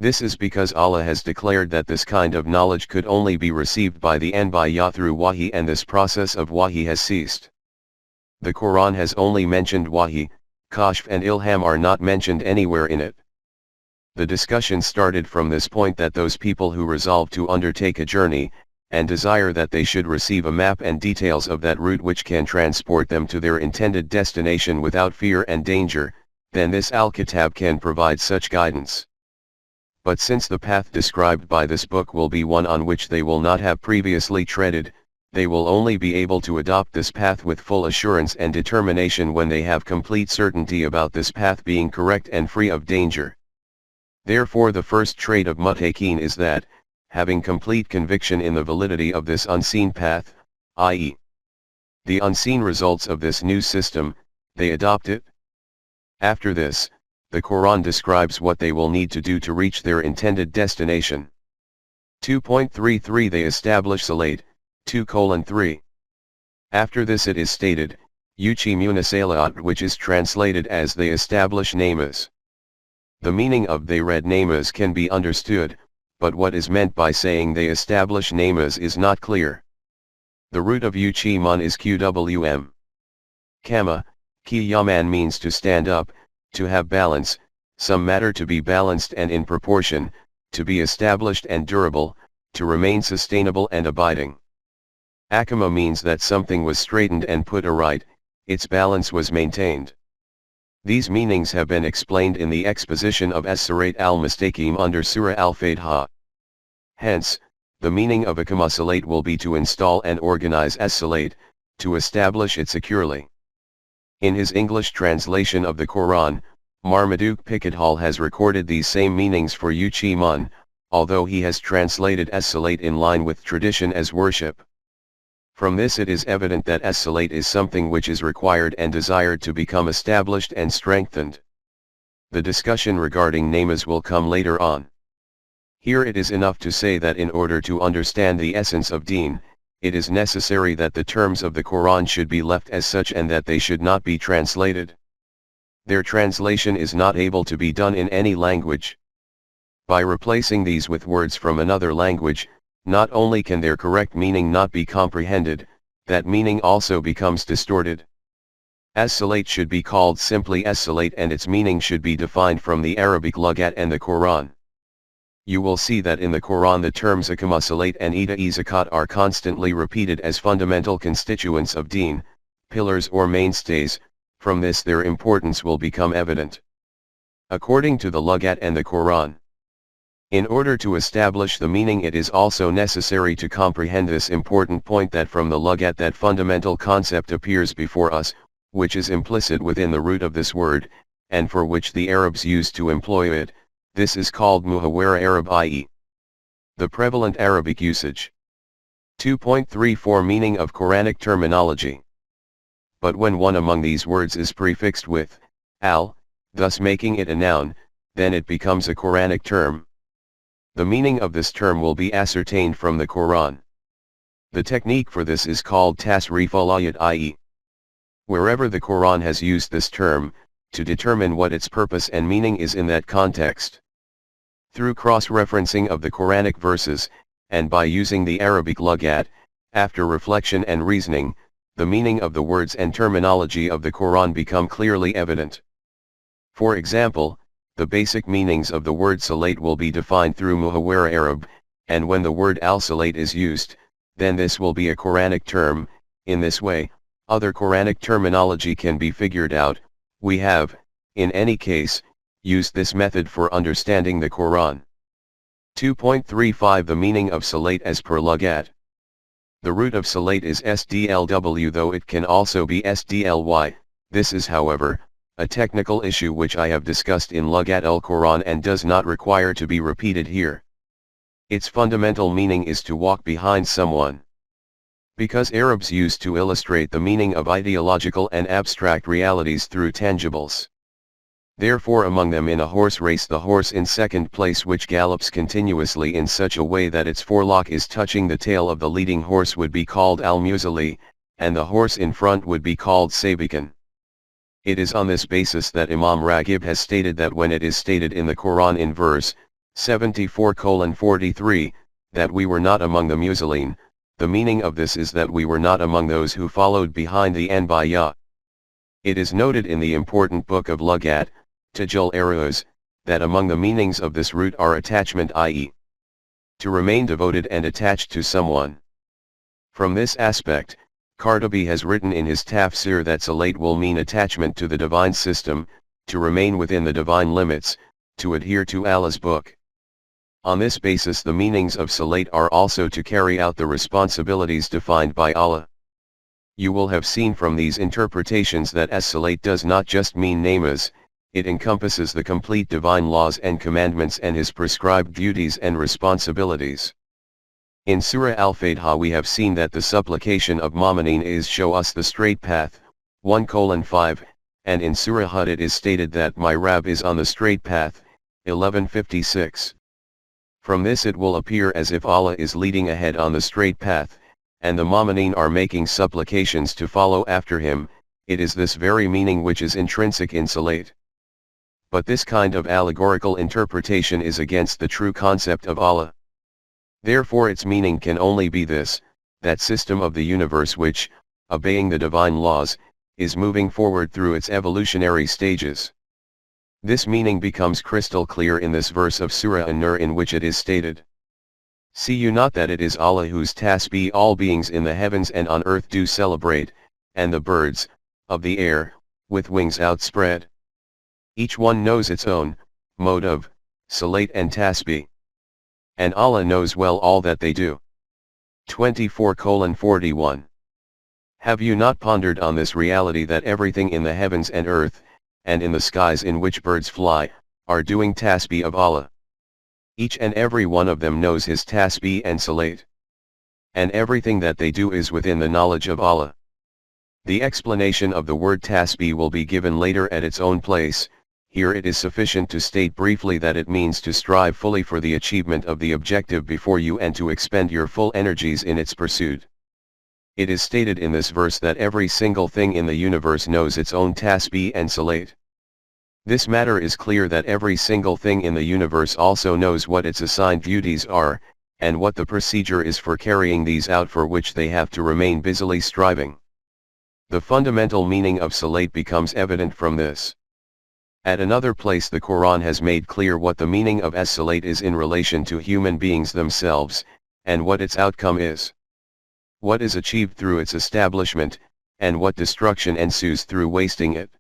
This is because Allah has declared that this kind of knowledge could only be received by the Anbiya through Wahi, and this process of Wahi has ceased. The Quran has only mentioned Wahi, Kashf and Ilham are not mentioned anywhere in it. The discussion started from this point, that those people who resolve to undertake a journey, and desire that they should receive a map and details of that route which can transport them to their intended destination without fear and danger, then this Al-Kitab can provide such guidance. But since the path described by this book will be one on which they will not have previously treaded, they will only be able to adopt this path with full assurance and determination when they have complete certainty about this path being correct and free of danger. Therefore the first trait of Muttaqin is that, having complete conviction in the validity of this unseen path, i.e. the unseen results of this new system, they adopt it. After this, the Quran describes what they will need to do to reach their intended destination. 2.33 They establish Salat. 2:3. After this it is stated, Yuqimuna Salat, which is translated as they establish namaz. The meaning of they read namaz can be understood, but what is meant by saying they establish namaz is not clear. The root of Yuqimun is qwm. Kama, ki yaman means to stand up, to have balance, some matter to be balanced and in proportion, to be established and durable, to remain sustainable and abiding. Akama means that something was straightened and put aright, its balance was maintained. These meanings have been explained in the exposition of As-Sirat al-Mustaqim under Surah al-Fatiha. Hence, the meaning of Akama Salat will be to install and organize as-Salat, to establish it securely. In his English translation of the Quran, Marmaduke Pickett-Hall has recorded these same meanings for Yuqimun, although he has translated as-Salat in line with tradition as worship. From this it is evident that as-Salat is something which is required and desired to become established and strengthened. The discussion regarding namas will come later on. Here it is enough to say that in order to understand the essence of deen, it is necessary that the terms of the Quran should be left as such and that they should not be translated. Their translation is not able to be done in any language. By replacing these with words from another language, not only can their correct meaning not be comprehended, that meaning also becomes distorted. As-Salat should be called simply as-Salat and its meaning should be defined from the Arabic Lugat and the Quran. You will see that in the Quran the terms Iqama Salat and Ita Zakat are constantly repeated as fundamental constituents of deen, pillars or mainstays. From this their importance will become evident. According to the Lugat and the Quran, in order to establish the meaning it is also necessary to comprehend this important point that from the Lugat that fundamental concept appears before us, which is implicit within the root of this word, and for which the Arabs used to employ it. This is called Muhawara Arab, i.e. the prevalent Arabic usage. 2.34 Meaning of Quranic terminology. But when one among these words is prefixed with al, thus making it a noun, then it becomes a Quranic term. The meaning of this term will be ascertained from the Quran. The technique for this is called tasrif al-ayat, i.e. wherever the Quran has used this term, to determine what its purpose and meaning is in that context. Through cross-referencing of the Quranic verses, and by using the Arabic Lugat, after reflection and reasoning, the meaning of the words and terminology of the Quran become clearly evident. For example, the basic meanings of the word salat will be defined through Muhawara Arab, and when the word al-salat is used, then this will be a Quranic term. In this way, other Quranic terminology can be figured out. We have, in any case, used this method for understanding the Quran. 2.35 The meaning of salat as per Lugat. The root of salat is SDLW, though it can also be SDLY. This is, however, a technical issue which I have discussed in Lugat al-Quran and does not require to be repeated here. Its fundamental meaning is to walk behind someone. Because Arabs used to illustrate the meaning of ideological and abstract realities through tangibles. Therefore among them in a horse race the horse in second place which gallops continuously in such a way that its forelock is touching the tail of the leading horse would be called al-Muzali, and the horse in front would be called Sabiqan. It is on this basis that Imam Raghib has stated that when it is stated in the Quran in verse 74:43, that we were not among the Muzaleen, the meaning of this is that we were not among those who followed behind the Anbiya. It is noted in the important book of Lugat, Tajul Aruz, that among the meanings of this root are attachment, i.e. to remain devoted and attached to someone. From this aspect, Qartubi has written in his tafsir that salat will mean attachment to the divine system, to remain within the divine limits, to adhere to Allah's book. On this basis the meanings of salat are also to carry out the responsibilities defined by Allah. You will have seen from these interpretations that as-salat does not just mean namas, it encompasses the complete divine laws and commandments and his prescribed duties and responsibilities. In Surah Al-Fatiha we have seen that the supplication of Mu'mineen is show us the straight path, 1:5, and in Surah Hud it is stated that my Rabb is on the straight path, 11:56. From this it will appear as if Allah is leading ahead on the straight path, and the Mu'mineen are making supplications to follow after him. It is this very meaning which is intrinsic in salat. But this kind of allegorical interpretation is against the true concept of Allah. Therefore its meaning can only be this, that system of the universe which, obeying the divine laws, is moving forward through its evolutionary stages. This meaning becomes crystal clear in this verse of Surah An-Nur in which it is stated, "See you not that it is Allah whose tasbih all beings in the heavens and on earth do celebrate, and the birds, of the air, with wings outspread. Each one knows its own, mode of, salat and tasbih. And Allah knows well all that they do." 24:41. Have you not pondered on this reality that everything in the heavens and earth, and in the skies in which birds fly, are doing tasbih of Allah? Each and every one of them knows his tasbih and salat. And everything that they do is within the knowledge of Allah. The explanation of the word tasbih will be given later at its own place. here it is sufficient to state briefly that it means to strive fully for the achievement of the objective before you and to expend your full energies in its pursuit. It is stated in this verse that every single thing in the universe knows its own tasbih and salat. This matter is clear that every single thing in the universe also knows what its assigned duties are, and what the procedure is for carrying these out, for which they have to remain busily striving. The fundamental meaning of salat becomes evident from this. At another place the Quran has made clear what the meaning of as-salat is in relation to human beings themselves, and what its outcome is. What is achieved through its establishment, and what destruction ensues through wasting it.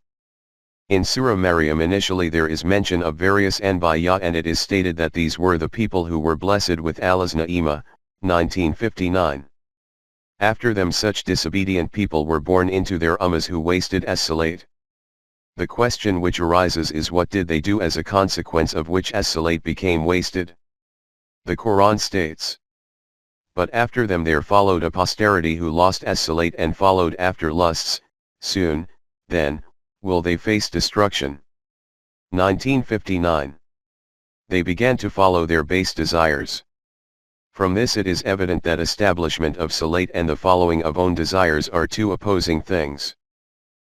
In Surah Maryam initially there is mention of various Anbiya, and it is stated that these were the people who were blessed with Allah's Na'imah, 1959. After them such disobedient people were born into their ummas who wasted as-salat. The question which arises is, what did they do as a consequence of which as-salat became wasted? The Quran states, "But after them there followed a posterity who lost as-salat and followed after lusts, soon, then, will they face destruction." 1959. They began to follow their base desires. From this it is evident that establishment of salat and the following of own desires are two opposing things.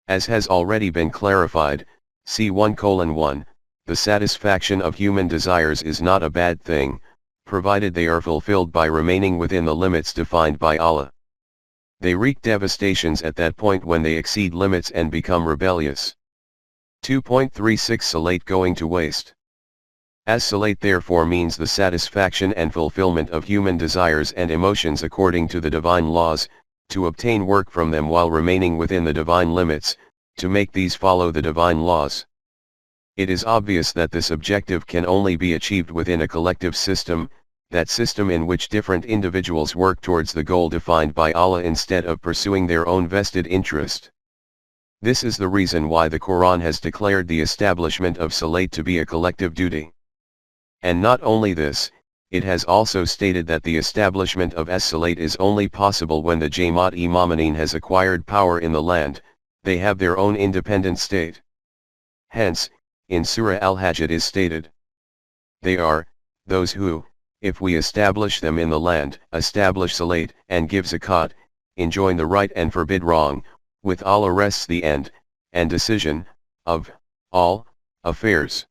As has already been clarified, see 1:1, the satisfaction of human desires is not a bad thing, provided they are fulfilled by remaining within the limits defined by Allah. They wreak devastations at that point when they exceed limits and become rebellious. 2.36 Salat going to waste. As-salat therefore means the satisfaction and fulfillment of human desires and emotions according to the divine laws, to obtain work from them while remaining within the divine limits, to make these follow the divine laws. It is obvious that this objective can only be achieved within a collective system, that system in which different individuals work towards the goal defined by Allah instead of pursuing their own vested interest. This is the reason why the Quran has declared the establishment of salat to be a collective duty. And not only this, it has also stated that the establishment of as-salat is only possible when the Jamaat-e-Momineen has acquired power in the land, they have their own independent state. Hence, in Surah Al-Hajj it is stated, "They are, those who, if we establish them in the land, establish salat, and give zakat, enjoin the right and forbid wrong, with Allah rests the end, and decision, of, all, affairs."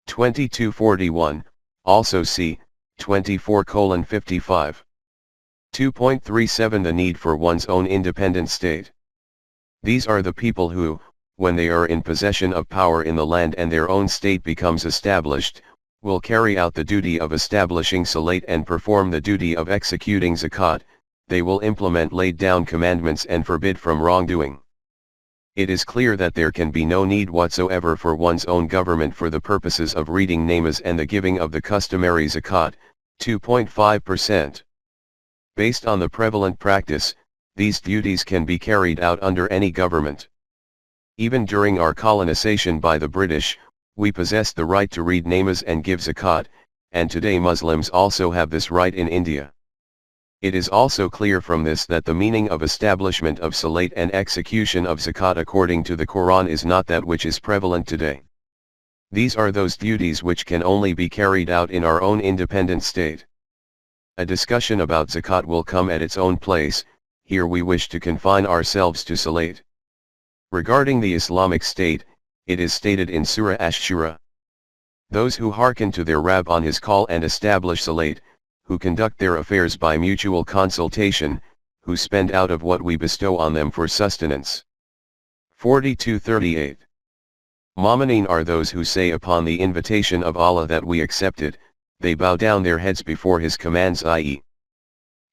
2241, also see, 24:55. 2.37 The need for one's own independent state. These are the people who, when they are in possession of power in the land and their own state becomes established, will carry out the duty of establishing salat and perform the duty of executing zakat. They will implement laid down commandments and forbid from wrongdoing. It is clear that there can be no need whatsoever for one's own government for the purposes of reading namaz and the giving of the customary zakat, 2.5%. Based on the prevalent practice, these duties can be carried out under any government. Even during our colonization by the British, we possessed the right to read namaz and give zakat, and today Muslims also have this right in India. It is also clear from this that the meaning of establishment of salat and execution of zakat according to the Quran is not that which is prevalent today. These are those duties which can only be carried out in our own independent state. A discussion about zakat will come at its own place, here we wish to confine ourselves to salat. Regarding the Islamic State, it is stated in Surah Ash-Shura, "Those who hearken to their Rabb on his call and establish salat, who conduct their affairs by mutual consultation, who spend out of what we bestow on them for sustenance." 42:38. Momineen are those who say upon the invitation of Allah that we accept it, they bow down their heads before His commands, i.e.,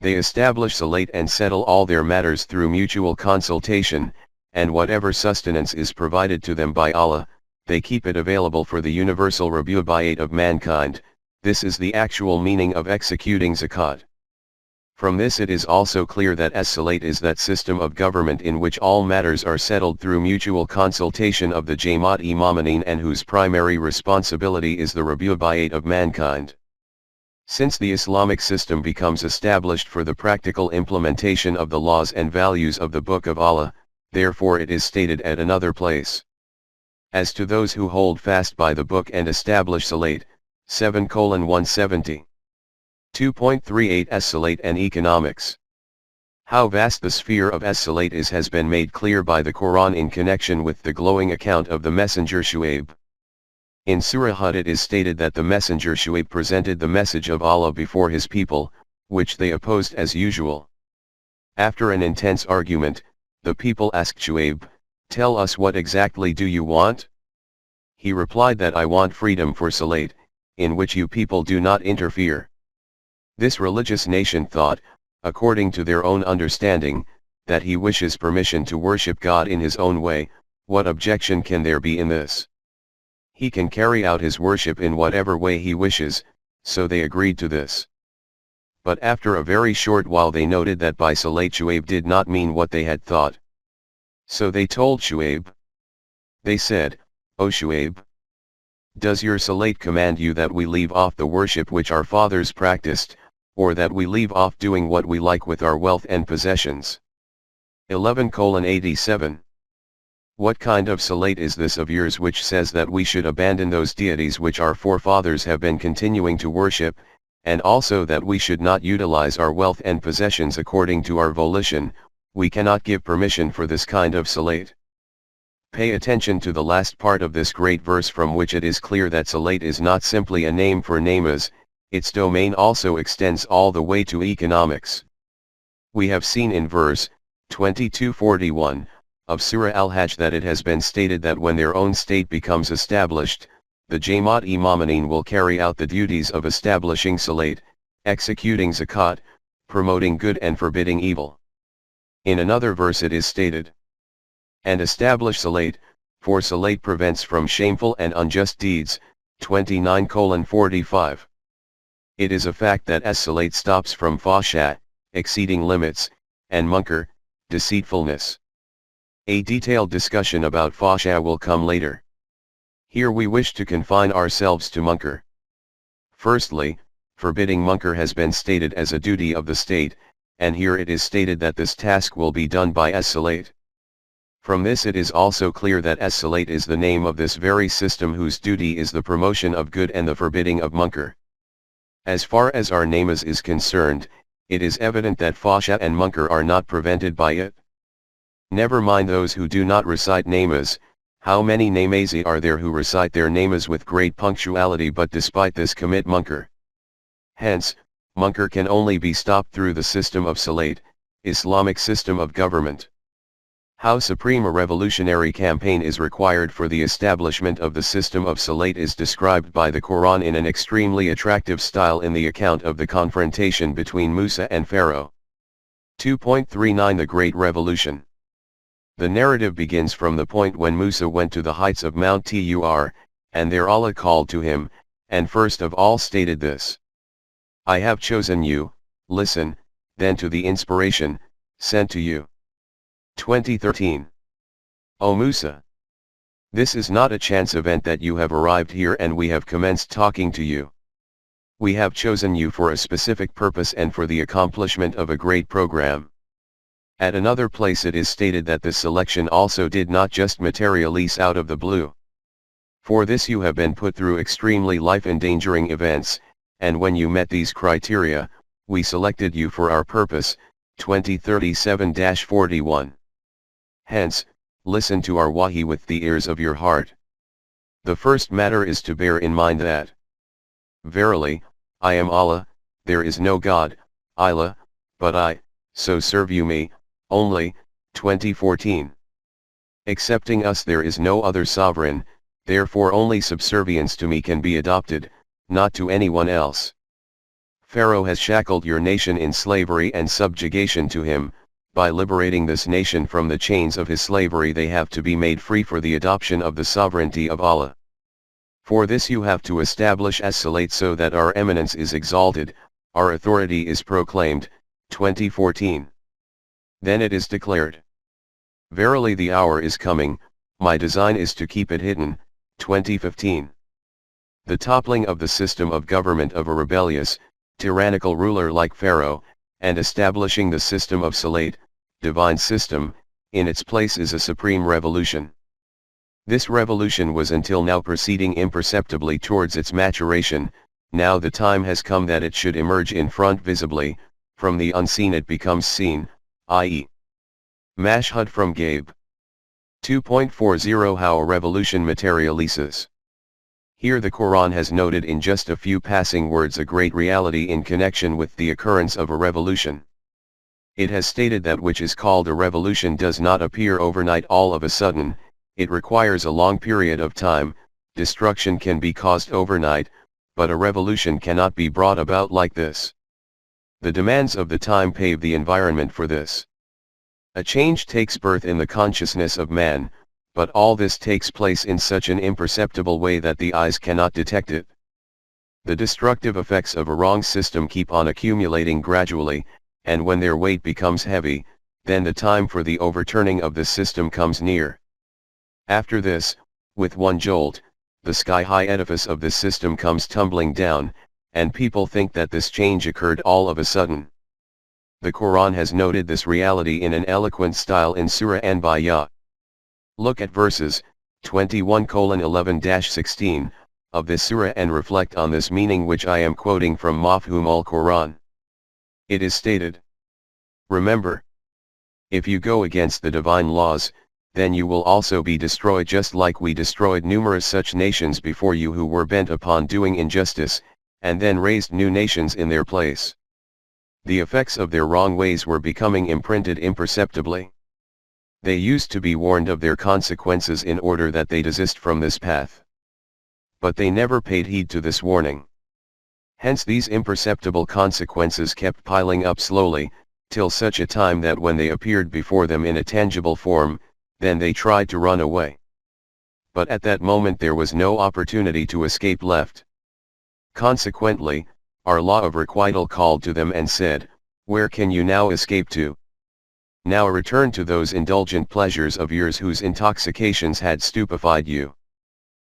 they establish salat and settle all their matters through mutual consultation, and whatever sustenance is provided to them by Allah, they keep it available for the universal rebubayat of mankind. This is the actual meaning of executing zakat. From this it is also clear that as-salat is that system of government in which all matters are settled through mutual consultation of the Jamaat-e-Momineen and whose primary responsibility is the rebubayat of mankind. Since the Islamic system becomes established for the practical implementation of the laws and values of the Book of Allah, therefore it is stated at another place, As to those who hold fast by the book and establish Salate, 7:170. 2.38 Salate and Economics. How vast the sphere of Salate is has been made clear by the Quran in connection with the glowing account of the messenger Shu'aib. In Surah Hud it is stated that the messenger Shu'aib presented the message of Allah before his people, which they opposed as usual. After an intense argument, the people asked Shu'aib, "Tell us, what exactly do you want?" He replied that I want freedom for Salate, in which you people do not interfere. This religious nation thought, according to their own understanding, that he wishes permission to worship God in his own way. What objection can there be in this? He can carry out his worship in whatever way he wishes, so they agreed to this. But after a very short while they noted that by Salate Shu'aib did not mean what they had thought. So they told Shu'aib. They said, "O Shu'aib, does your Salate command you that we leave off the worship which our fathers practiced, or that we leave off doing what we like with our wealth and possessions?" 11:87. What kind of Salate is this of yours which says that we should abandon those deities which our forefathers have been continuing to worship, and also that we should not utilize our wealth and possessions according to our volition? We cannot give permission for this kind of Salate. Pay attention to the last part of this great verse, from which it is clear that Salate is not simply a name for namaz, its domain also extends all the way to economics. We have seen in verse 2241 of Surah Al-Hajj that it has been stated that when their own state becomes established, the Jamaat-e-Momineen will carry out the duties of establishing Salate, executing zakat, promoting good and forbidding evil. In another verse it is stated, "And establish Salate, for Salate prevents from shameful and unjust deeds," 29:45. It is a fact that Salate stops from fahsha, exceeding limits, and munkar, deceitfulness. A detailed discussion about fahsha will come later. Here we wish to confine ourselves to munkar. Firstly, forbidding munkar has been stated as a duty of the state, and here it is stated that this task will be done by Salate. From this it is also clear that Salate is the name of this very system whose duty is the promotion of good and the forbidding of munkar. As far as our namaz is concerned, it is evident that fahsha and munkar are not prevented by it. Never mind those who do not recite namaz. How many namazi are there who recite their namaz with great punctuality but despite this commit munkar? Hence, munkar can only be stopped through the system of Salate, Islamic system of government. How supreme a revolutionary campaign is required for the establishment of the system of Salate is described by the Quran in an extremely attractive style in the account of the confrontation between Musa and Pharaoh. 2.39 The Great Revolution. The narrative begins from the point when Musa went to the heights of Mount Tur, and there Allah called to him, and first of all stated this: "I have chosen you, listen," then to the inspiration, sent to you. 2013. O Musa! This is not a chance event that you have arrived here and we have commenced talking to you. We have chosen you for a specific purpose and for the accomplishment of a great program. At another place it is stated that this selection also did not just materialize out of the blue. For this you have been put through extremely life-endangering events, and when you met these criteria, we selected you for our purpose. 2037-41. Hence, listen to our wahi with the ears of your heart. The first matter is to bear in mind that, verily, I am Allah, there is no God, Ilah, but I, so serve you me, only. 2014. Excepting us there is no other sovereign, therefore only subservience to me can be adopted, not to anyone else. Pharaoh has shackled your nation in slavery and subjugation to him. By liberating this nation from the chains of his slavery they have to be made free for the adoption of the sovereignty of Allah. For this you have to establish as-Salate so that our eminence is exalted, our authority is proclaimed. 2014. Then it is declared, verily the hour is coming, my design is to keep it hidden. 2015. The toppling of the system of government of a rebellious, tyrannical ruler like Pharaoh, and establishing the system of Salate, divine system, in its place is a supreme revolution. This revolution was until now proceeding imperceptibly towards its maturation. Now the time has come that it should emerge in front visibly. From the unseen it becomes seen, i.e. Mashhad from Gabe. 2.40 How a revolution materializes. Here the Quran has noted in just a few passing words a great reality in connection with the occurrence of a revolution. It has stated that which is called a revolution does not appear overnight all of a sudden, it requires a long period of time. Destruction can be caused overnight, but a revolution cannot be brought about like this. The demands of the time pave the environment for this. A change takes birth in the consciousness of man, but all this takes place in such an imperceptible way that the eyes cannot detect it. The destructive effects of a wrong system keep on accumulating gradually, and when their weight becomes heavy, then the time for the overturning of the system comes near. After this, with one jolt, the sky-high edifice of the system comes tumbling down, and people think that this change occurred all of a sudden. The Quran has noted this reality in an eloquent style in Sura Anbiya. Look at verses 21:11-16 of this surah and reflect on this meaning which I am quoting from Mafhum al-Quran. It is stated, "Remember, if you go against the divine laws, then you will also be destroyed just like we destroyed numerous such nations before you who were bent upon doing injustice, and then raised new nations in their place." The effects of their wrong ways were becoming imprinted imperceptibly. They used to be warned of their consequences in order that they desist from this path. But they never paid heed to this warning. Hence these imperceptible consequences kept piling up slowly, till such a time that when they appeared before them in a tangible form, then they tried to run away. But at that moment there was no opportunity to escape left. Consequently, our law of requital called to them and said, "Where can you now escape to? Now return to those indulgent pleasures of yours whose intoxications had stupefied you.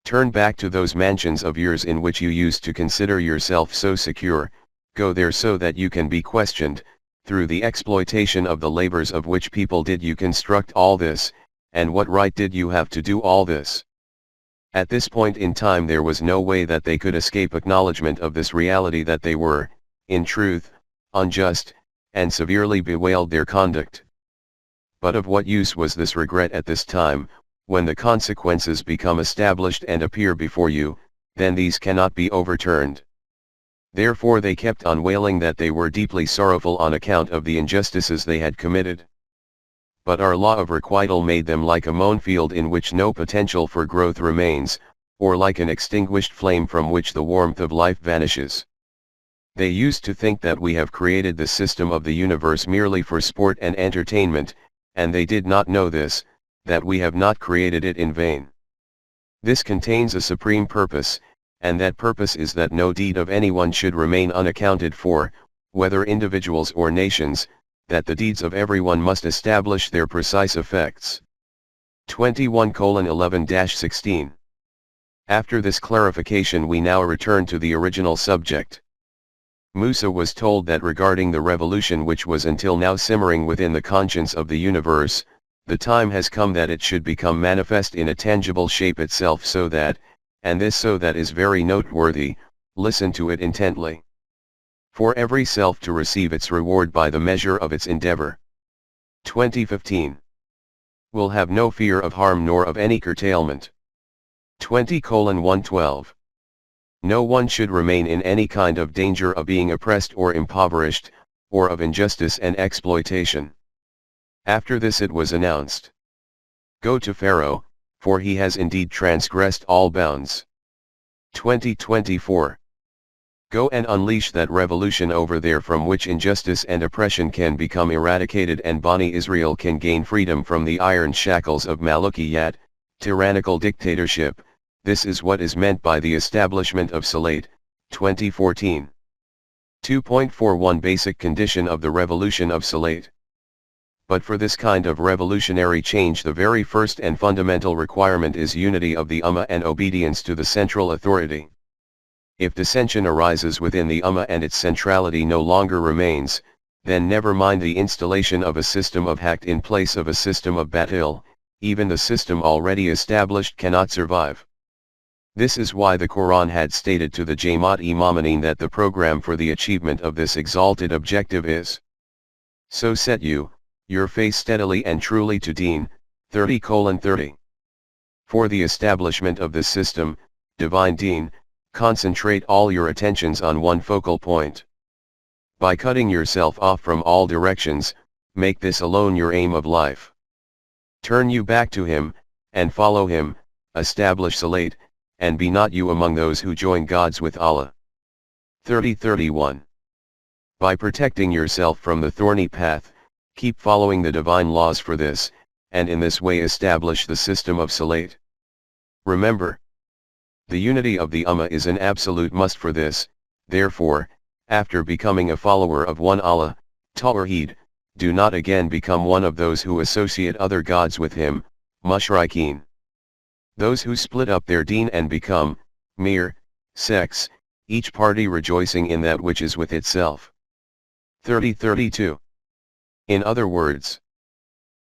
Turn back to those mansions of yours in which you used to consider yourself so secure, go there so that you can be questioned, through the exploitation of the labors of which people did you construct all this, and what right did you have to do all this?" At this point in time there was no way that they could escape acknowledgement of this reality that they were, in truth, unjust, and severely bewailed their conduct. But of what use was this regret at this time, when the consequences become established and appear before you, then these cannot be overturned. Therefore they kept on wailing that they were deeply sorrowful on account of the injustices they had committed. But our law of requital made them like a mown field in which no potential for growth remains, or like an extinguished flame from which the warmth of life vanishes. They used to think that we have created the system of the universe merely for sport and entertainment, and they did not know this, that we have not created it in vain. This contains a supreme purpose, and that purpose is that no deed of anyone should remain unaccounted for, whether individuals or nations, that the deeds of everyone must establish their precise effects. 21:11-16. After this clarification we now return to the original subject. Musa was told that regarding the revolution which was until now simmering within the conscience of the universe, the time has come that it should become manifest in a tangible shape itself so that, and this so that is very noteworthy, listen to it intently. For every self to receive its reward by the measure of its endeavor. 2015. Will have no fear of harm nor of any curtailment. 20:112. No one should remain in any kind of danger of being oppressed or impoverished, or of injustice and exploitation. After this it was announced, "Go to Pharaoh, for he has indeed transgressed all bounds." 2024. Go and unleash that revolution over there from which injustice and oppression can become eradicated and Bani Israel can gain freedom from the iron shackles of Malukiyat, tyrannical dictatorship. This is what is meant by the establishment of Salat, 2014. 2.41 Basic condition of the revolution of Salat. But for this kind of revolutionary change the very first and fundamental requirement is unity of the Ummah and obedience to the central authority. If dissension arises within the Ummah and its centrality no longer remains, then never mind the installation of a system of haqq in place of a system of batil, even the system already established cannot survive. This is why the Quran had stated to the Jamaat-e-Momineen that the program for the achievement of this exalted objective is: so set you, your face steadily and truly to Deen, 30:30. For the establishment of this system, divine Deen, concentrate all your attentions on one focal point. By cutting yourself off from all directions, make this alone your aim of life. Turn you back to Him, and follow Him, establish Salat, and be not you among those who join gods with Allah. 30:31. By protecting yourself from the thorny path, keep following the divine laws for this, and in this way establish the system of Salat. Remember, the unity of the Ummah is an absolute must for this. Therefore, after becoming a follower of one Allah, Tawheed, do not again become one of those who associate other gods with Him, mushrikeen. Those who split up their deen and become mere sects, each party rejoicing in that which is with itself. 30:32. In other words,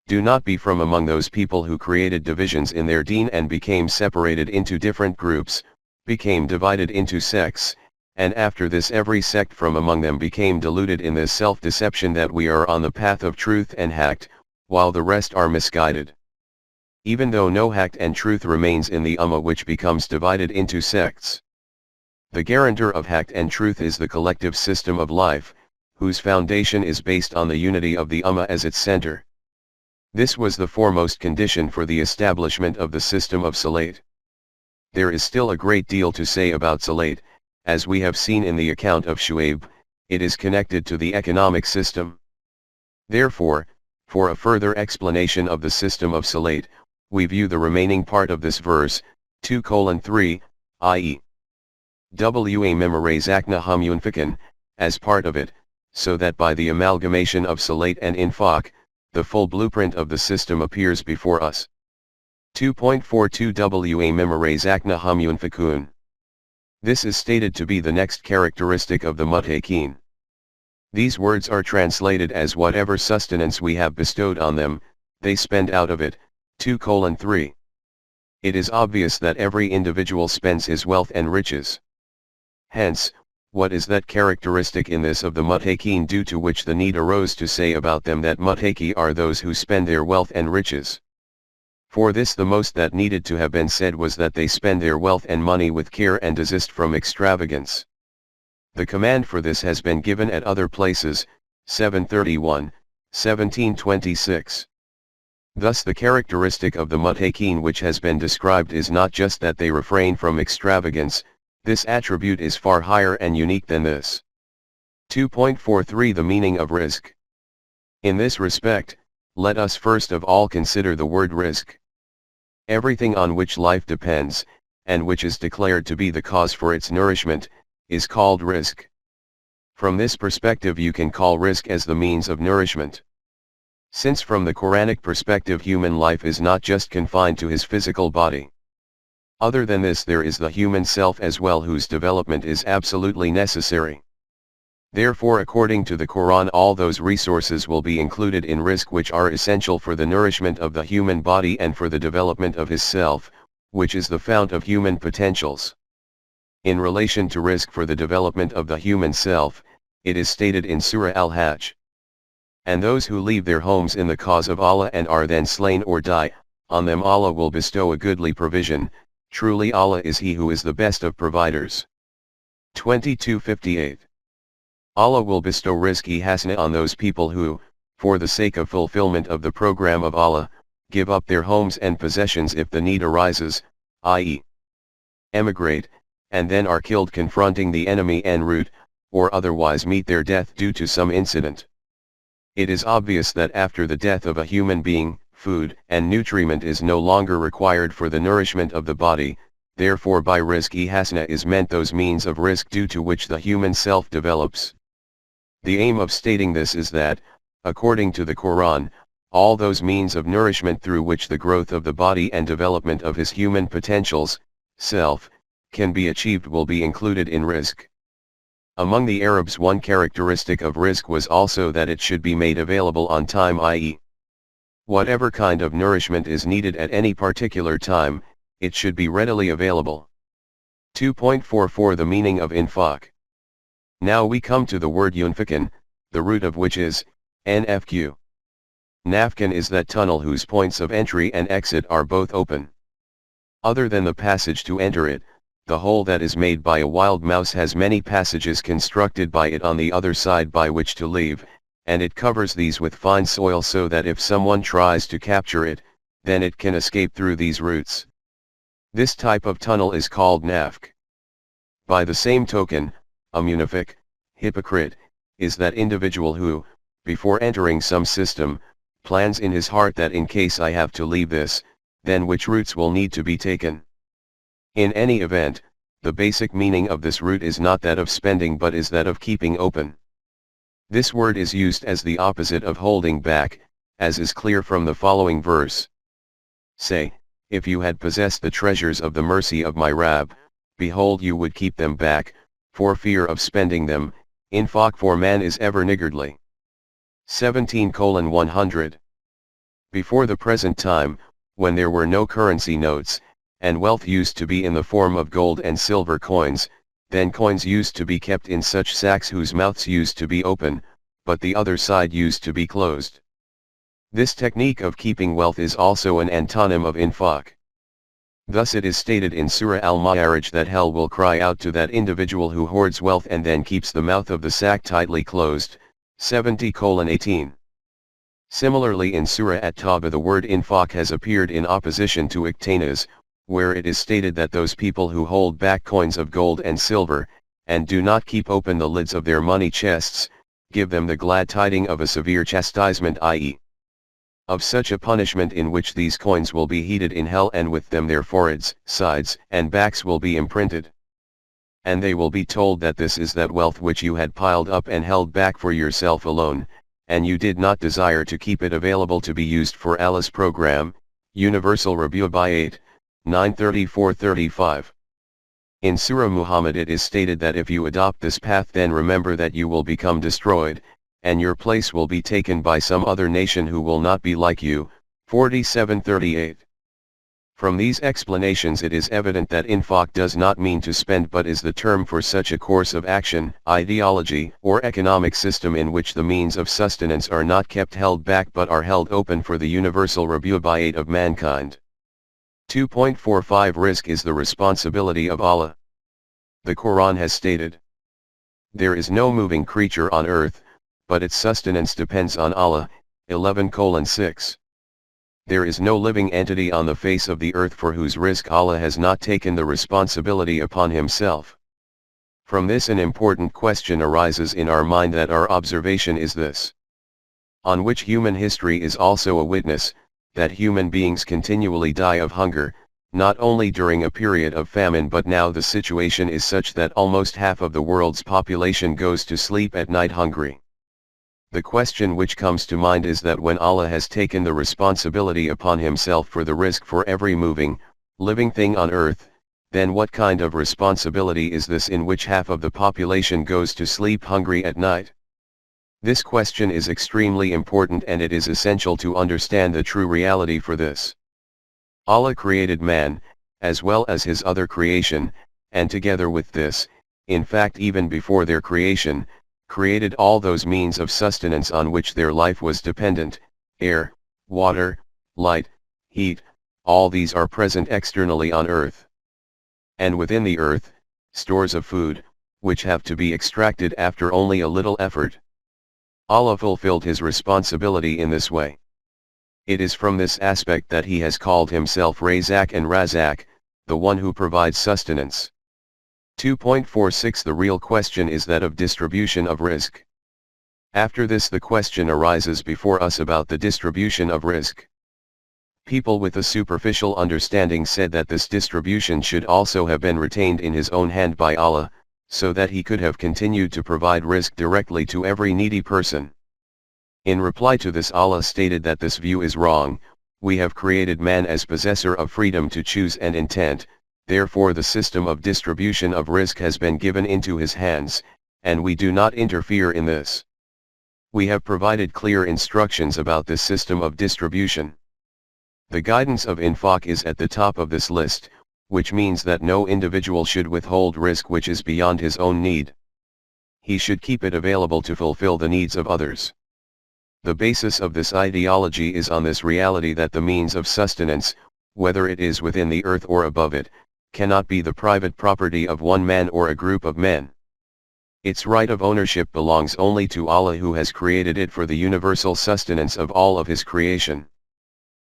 do not be from among those people who created divisions in their deen and became separated into different groups, became divided into sects, and after this every sect from among them became deluded in this self-deception that we are on the path of truth and haqq, while the rest are misguided. Even though no haqq and truth remains in the Ummah which becomes divided into sects. The guarantor of haqq and truth is the collective system of life, whose foundation is based on the unity of the Ummah as its center. This was the foremost condition for the establishment of the system of Salat. There is still a great deal to say about Salat, as we have seen in the account of Shu'aib, it is connected to the economic system. Therefore, for a further explanation of the system of Salat, we view the remaining part of this verse, 2:3, i.e. wa memorizaknahum yunfiqun, as part of it, so that by the amalgamation of Salat and Infaq, the full blueprint of the system appears before us. 2.42 wa memorizaknahum yunfiqun. This is stated to be the next characteristic of the muttaqin. These words are translated as whatever sustenance we have bestowed on them, they spend out of it. 2:3. It is obvious that every individual spends his wealth and riches. Hence, what is that characteristic in this of the muttaqin due to which the need arose to say about them that muttaqi are those who spend their wealth and riches? For this the most that needed to have been said was that they spend their wealth and money with care and desist from extravagance. The command for this has been given at other places, 7:31, 17:26. Thus the characteristic of the muttaqin which has been described is not just that they refrain from extravagance, this attribute is far higher and unique than this. 2.43 The meaning of rizq. In this respect, let us first of all consider the word rizq. Everything on which life depends, and which is declared to be the cause for its nourishment, is called rizq. From this perspective you can call rizq as the means of nourishment. Since from the Quranic perspective human life is not just confined to his physical body. Other than this there is the human self as well whose development is absolutely necessary. Therefore according to the Quran all those resources will be included in rizq which are essential for the nourishment of the human body and for the development of his self, which is the fount of human potentials. In relation to rizq for the development of the human self, it is stated in Surah Al-Hajj. And those who leave their homes in the cause of Allah and are then slain or die, on them Allah will bestow a goodly provision, truly Allah is He who is the best of providers. 22:58. Allah will bestow rizq-e hasana on those people who, for the sake of fulfillment of the program of Allah, give up their homes and possessions if the need arises, i.e. emigrate, and then are killed confronting the enemy en route, or otherwise meet their death due to some incident. It is obvious that after the death of a human being, food and nutriment is no longer required for the nourishment of the body, therefore by rizq-e hasana is meant those means of rizq due to which the human self develops. The aim of stating this is that, according to the Quran, all those means of nourishment through which the growth of the body and development of his human potentials, self, can be achieved will be included in rizq. Among the Arabs one characteristic of rizq was also that it should be made available on time, i.e. Whatever kind of nourishment is needed at any particular time, it should be readily available. 2.44 The meaning of infaq. Now we come to the word yunfikan, the root of which is nfq. Nafkan is that tunnel whose points of entry and exit are both open. Other than the passage to enter it, the hole that is made by a wild mouse has many passages constructed by it on the other side by which to leave, and it covers these with fine soil so that if someone tries to capture it, then it can escape through these routes. This type of tunnel is called nafq. By the same token, a munafiq, hypocrite, is that individual who, before entering some system, plans in his heart that in case I have to leave this, then which routes will need to be taken. In any event, the basic meaning of this route is not that of spending but is that of keeping open. This word is used as the opposite of holding back, as is clear from the following verse. Say, if you had possessed the treasures of the mercy of my Rabb, behold you would keep them back, for fear of spending them. Infaq for man is ever niggardly. 17:100. Before the present time, when there were no currency notes, and wealth used to be in the form of gold and silver coins, then coins used to be kept in such sacks whose mouths used to be open, but the other side used to be closed. This technique of keeping wealth is also an antonym of infaq. Thus it is stated in Sura Al-Ma'arij that hell will cry out to that individual who hoards wealth and then keeps the mouth of the sack tightly closed. 70:18. Similarly in Surah At-Tawbah the word infaq has appeared in opposition to iktanas, where it is stated that those people who hold back coins of gold and silver, and do not keep open the lids of their money chests, give them the glad tiding of a severe chastisement, i.e., of such a punishment in which these coins will be heated in hell and with them their foreheads, sides, and backs will be imprinted. And they will be told that this is that wealth which you had piled up and held back for yourself alone, and you did not desire to keep it available to be used for Allah's program. Universal Review by 8, 934-35. In Surah Muhammad it is stated that if you adopt this path then remember that you will become destroyed, and your place will be taken by some other nation who will not be like you. 47:38. From these explanations it is evident that infaq does not mean to spend but is the term for such a course of action, ideology, or economic system in which the means of sustenance are not kept held back but are held open for the universal review by 8 of mankind. 2.45 Risk is the responsibility of Allah. The Quran has stated, "There is no moving creature on earth, but its sustenance depends on Allah." 11:6. There is no living entity on the face of the earth for whose risk Allah has not taken the responsibility upon himself. From this an important question arises in our mind that our observation is this, on which human history is also a witness, that human beings continually die of hunger, not only during a period of famine but now the situation is such that almost half of the world's population goes to sleep at night hungry. The question which comes to mind is that when Allah has taken the responsibility upon himself for the risk for every moving, living thing on earth, then what kind of responsibility is this in which half of the population goes to sleep hungry at night? This question is extremely important and it is essential to understand the true reality for this. Allah created man, as well as his other creation, and together with this, in fact even before their creation, created all those means of sustenance on which their life was dependent: air, water, light, heat, all these are present externally on earth. And within the earth, stores of food, which have to be extracted after only a little effort. Allah fulfilled his responsibility in this way. It is from this aspect that he has called himself Razak and Razak, the one who provides sustenance. 2.46 The real question is that of distribution of risk. After this the question arises before us about the distribution of risk. People with a superficial understanding said that this distribution should also have been retained in his own hand by Allah, so that he could have continued to provide risk directly to every needy person. In reply to this Allah stated that this view is wrong. We have created man as possessor of freedom to choose and intent, therefore the system of distribution of risk has been given into his hands, and we do not interfere in this. We have provided clear instructions about this system of distribution. The guidance of infaq is at the top of this list, which means that no individual should withhold risk which is beyond his own need. He should keep it available to fulfill the needs of others. The basis of this ideology is on this reality that the means of sustenance, whether it is within the earth or above it, cannot be the private property of one man or a group of men. Its right of ownership belongs only to Allah, who has created it for the universal sustenance of all of his creation.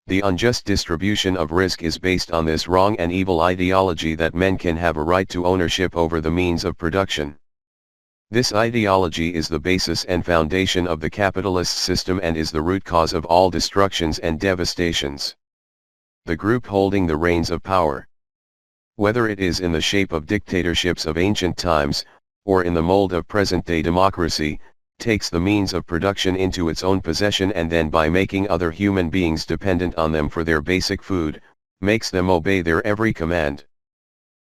The unjust distribution of risk is based on this wrong and evil ideology that men can have a right to ownership over the means of production. This ideology is the basis and foundation of the capitalist system and is the root cause of all destructions and devastations. The group holding the reins of power, whether it is in the shape of dictatorships of ancient times, or in the mold of present-day democracy, takes the means of production into its own possession and then, by making other human beings dependent on them for their basic food, makes them obey their every command.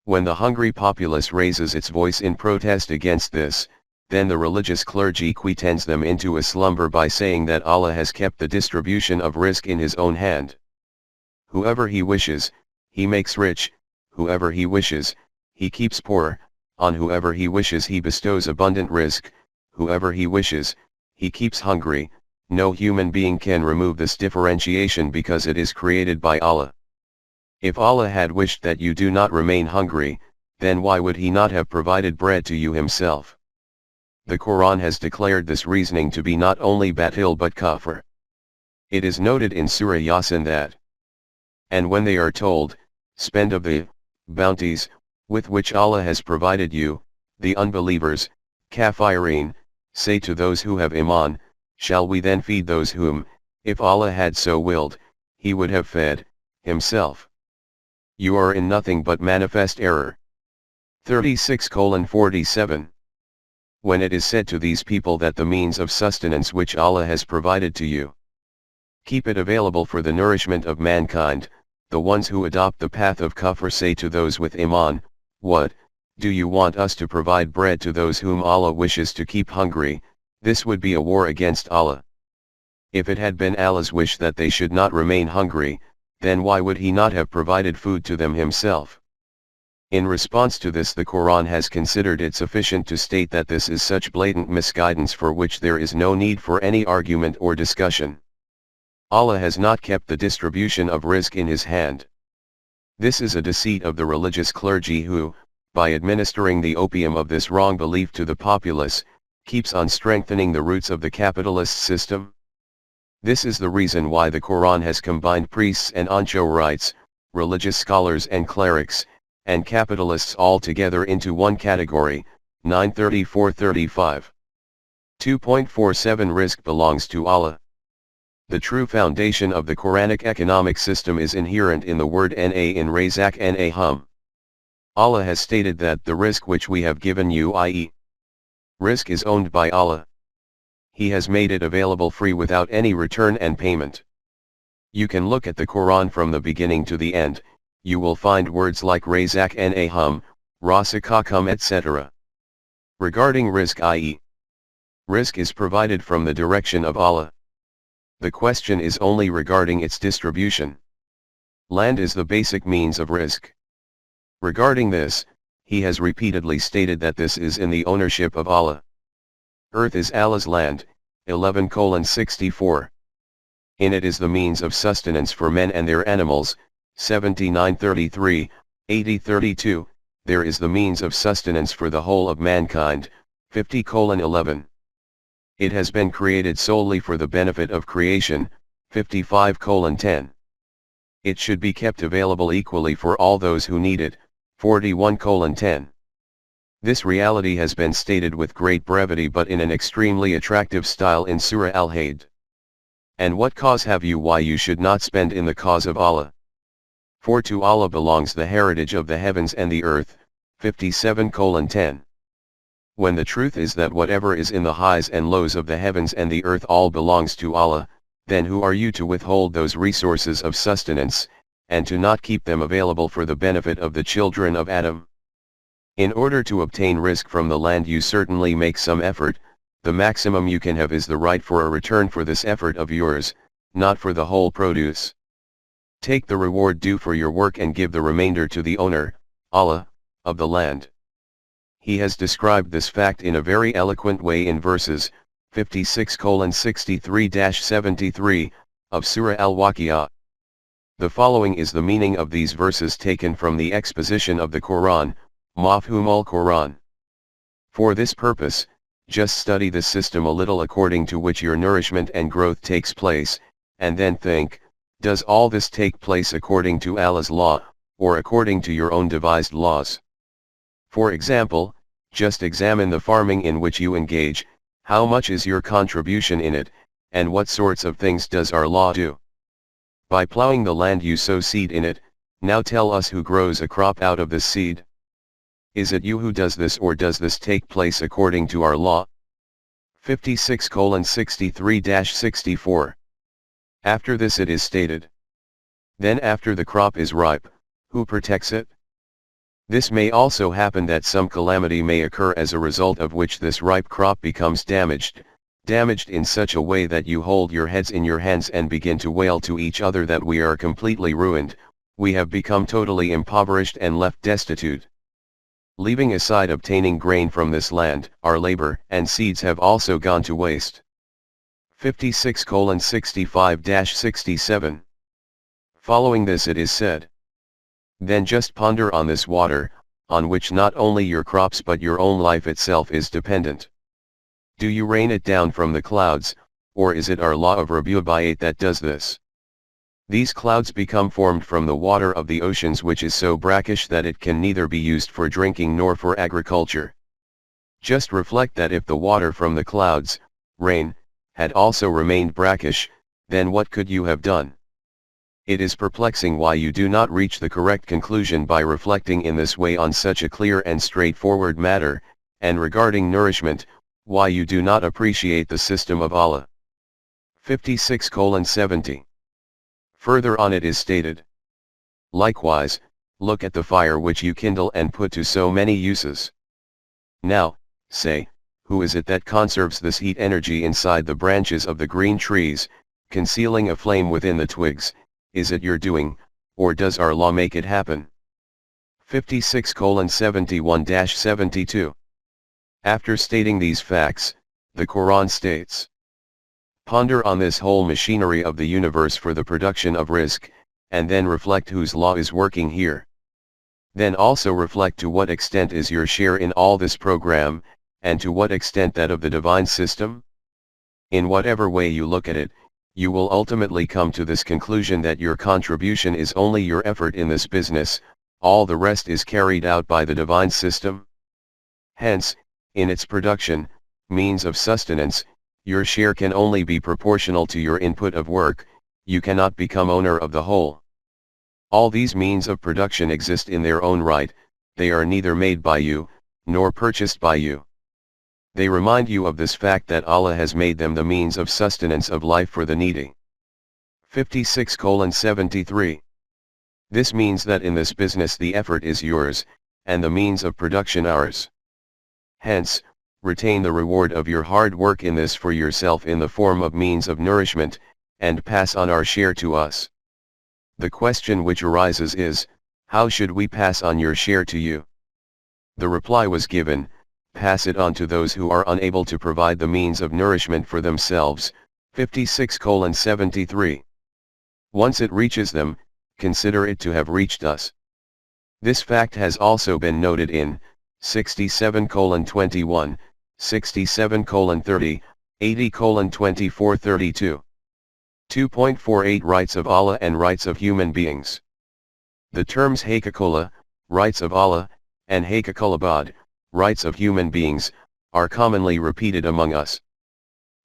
When the hungry populace raises its voice in protest against this, then the religious clergy quittens them into a slumber by saying that Allah has kept the distribution of risk in his own hand. Whoever he wishes, he makes rich; whoever he wishes, he keeps poor; on whoever he wishes he bestows abundant risk; whoever he wishes, he keeps hungry. No human being can remove this differentiation because it is created by Allah. If Allah had wished that you do not remain hungry, then why would he not have provided bread to you himself? The Quran has declared this reasoning to be not only batil but kafir. It is noted in Surah Yasin that, and when they are told, spend of the bounties with which Allah has provided you, the unbelievers, kafirin, say to those who have iman, shall we then feed those whom, if Allah had so willed, he would have fed himself? You are in nothing but manifest error. 36:47. When it is said to these people that the means of sustenance which Allah has provided to you, keep it available for the nourishment of mankind, the ones who adopt the path of kufr say to those with iman, what, do you want us to provide bread to those whom Allah wishes to keep hungry? This would be a war against Allah. If it had been Allah's wish that they should not remain hungry, then why would he not have provided food to them himself? In response to this, the Quran has considered it sufficient to state that this is such blatant misguidance for which there is no need for any argument or discussion. Allah has not kept the distribution of rizq in his hand. This is a deceit of the religious clergy who, by administering the opium of this wrong belief to the populace, keeps on strengthening the roots of the capitalist system. This is the reason why the Quran has combined priests and anchorites, religious scholars and clerics, and capitalists all together into one category. 934-35. 2.47 Rizq belongs to Allah. The true foundation of the Quranic economic system is inherent in the word na in razak na hum. Allah has stated that the rizq which we have given you, i.e., rizq, is owned by Allah. He has made it available free without any return and payment. You can look at the Quran from the beginning to the end. You will find words like razak na hum, rasakakum, etc. Regarding rizq, i.e., rizq is provided from the direction of Allah. The question is only regarding its distribution. Land is the basic means of rizq. Regarding this, he has repeatedly stated that this is in the ownership of Allah. Earth is Allah's land. 11:64. In it is the means of sustenance for men and their animals. 79:33, 80:32. There is the means of sustenance for the whole of mankind. 50:11. It has been created solely for the benefit of creation. 55:10. It should be kept available equally for all those who need it. 41:10. This reality has been stated with great brevity but in an extremely attractive style in Surah Al-Hayd. And what cause have you why you should not spend in the cause of Allah? For to Allah belongs the heritage of the heavens and the earth. 57:10. When the truth is that whatever is in the highs and lows of the heavens and the earth all belongs to Allah, then who are you to withhold those resources of sustenance, and to not keep them available for the benefit of the children of Adam? In order to obtain rizq from the land you certainly make some effort, the maximum you can have is the right for a return for this effort of yours, not for the whole produce. Take the reward due for your work and give the remainder to the owner, Allah, of the land. He has described this fact in a very eloquent way in verses 56:63-73 of Surah Al-Waqi'ah. The following is the meaning of these verses taken from the exposition of the Quran, Mafhum al-Quran. For this purpose, just study this system a little according to which your nourishment and growth takes place, and then think, does all this take place according to Allah's law, or according to your own devised laws? For example, just examine the farming in which you engage, how much is your contribution in it, and what sorts of things does our law do? By plowing the land you sow seed in it, now tell us who grows a crop out of this seed. Is it you who does this, or does this take place according to our law? 56:63-64. After this it is stated. Then after the crop is ripe, who protects it? This may also happen that some calamity may occur as a result of which this ripe crop becomes damaged in such a way that you hold your heads in your hands and begin to wail to each other that we are completely ruined, we have become totally impoverished and left destitute. Leaving aside obtaining grain from this land, our labor and seeds have also gone to waste. 56:65-67. Following this it is said. Then just ponder on this water, on which not only your crops but your own life itself is dependent. Do you rain it down from the clouds, or is it our law of Rabi'at that does this? These clouds become formed from the water of the oceans, which is so brackish that it can neither be used for drinking nor for agriculture. Just reflect that if the water from the clouds, rain, had also remained brackish, then what could you have done? It is perplexing why you do not reach the correct conclusion by reflecting in this way on such a clear and straightforward matter, and regarding nourishment, why you do not appreciate the system of Allah. 56:70. Further on it is stated. Likewise, look at the fire which you kindle and put to so many uses. Now, say, who is it that conserves this heat energy inside the branches of the green trees, concealing a flame within the twigs? Is it your doing, or does our law make it happen? 56:71-72. After stating these facts, the Quran states. Ponder on this whole machinery of the universe for the production of rizq, and then reflect whose law is working here. Then also reflect to what extent is your share in all this program, and to what extent that of the divine system? In whatever way you look at it, you will ultimately come to this conclusion that your contribution is only your effort in this business, all the rest is carried out by the divine system. Hence, in its production, means of sustenance, your share can only be proportional to your input of work, you cannot become owner of the whole. All these means of production exist in their own right, they are neither made by you, nor purchased by you. They remind you of this fact that Allah has made them the means of sustenance of life for the needy. 56:73. This means that in this business the effort is yours, and the means of production ours. Hence, retain the reward of your hard work in this for yourself in the form of means of nourishment, and pass on our share to us. The question which arises is, how should we pass on your share to you? The reply was given, pass it on to those who are unable to provide the means of nourishment for themselves. 56:73. Once it reaches them, consider it to have reached us. This fact has also been noted in 67:21, 67:30, 80:24-32. 2.48 Rights of Allah and Rights of Human Beings. The terms Haqiqullah, Rights of Allah, and Haqiqulabad, Rights of Human Beings, are commonly repeated among us.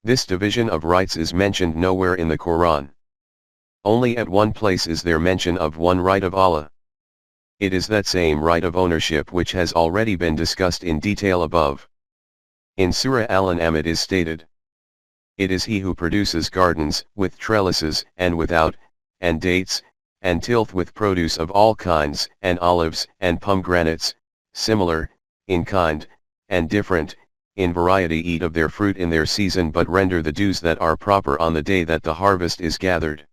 This division of rights is mentioned nowhere in the Quran. Only at one place is there mention of one right of Allah. It is that same right of ownership which has already been discussed in detail above. In Surah Al-An'am it is stated. It is he who produces gardens with trellises and without, and dates, and tilth with produce of all kinds, and olives and pomegranates, similar, in kind, and different, in variety eat of their fruit in their season, but render the dues that are proper on the day that the harvest is gathered.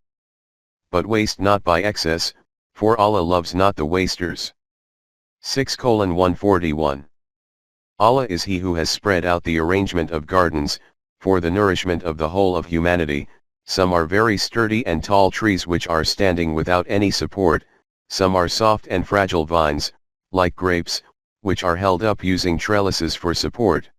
But waste not by excess, for Allah loves not the wasters. 6:141. Allah is He who has spread out the arrangement of gardens, for the nourishment of the whole of humanity. Some are very sturdy and tall trees which are standing without any support, some are soft and fragile vines, like grapes, which are held up using trellises for support.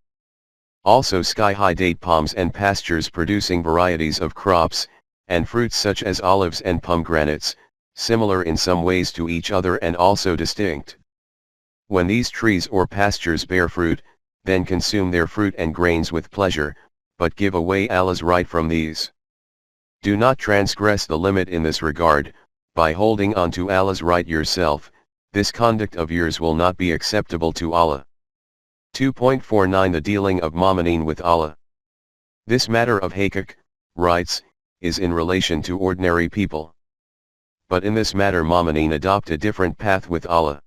Also sky-high date palms and pastures producing varieties of crops, and fruits such as olives and pomegranates, similar in some ways to each other and also distinct. When these trees or pastures bear fruit, then consume their fruit and grains with pleasure, but give away Allah's right from these. Do not transgress the limit in this regard, by holding on to Allah's right yourself. This conduct of yours will not be acceptable to Allah. 2.49 The dealing of Mu'mineen with Allah. This matter of haqiq, rights, is in relation to ordinary people. But in this matter Mu'mineen adopt a different path with Allah.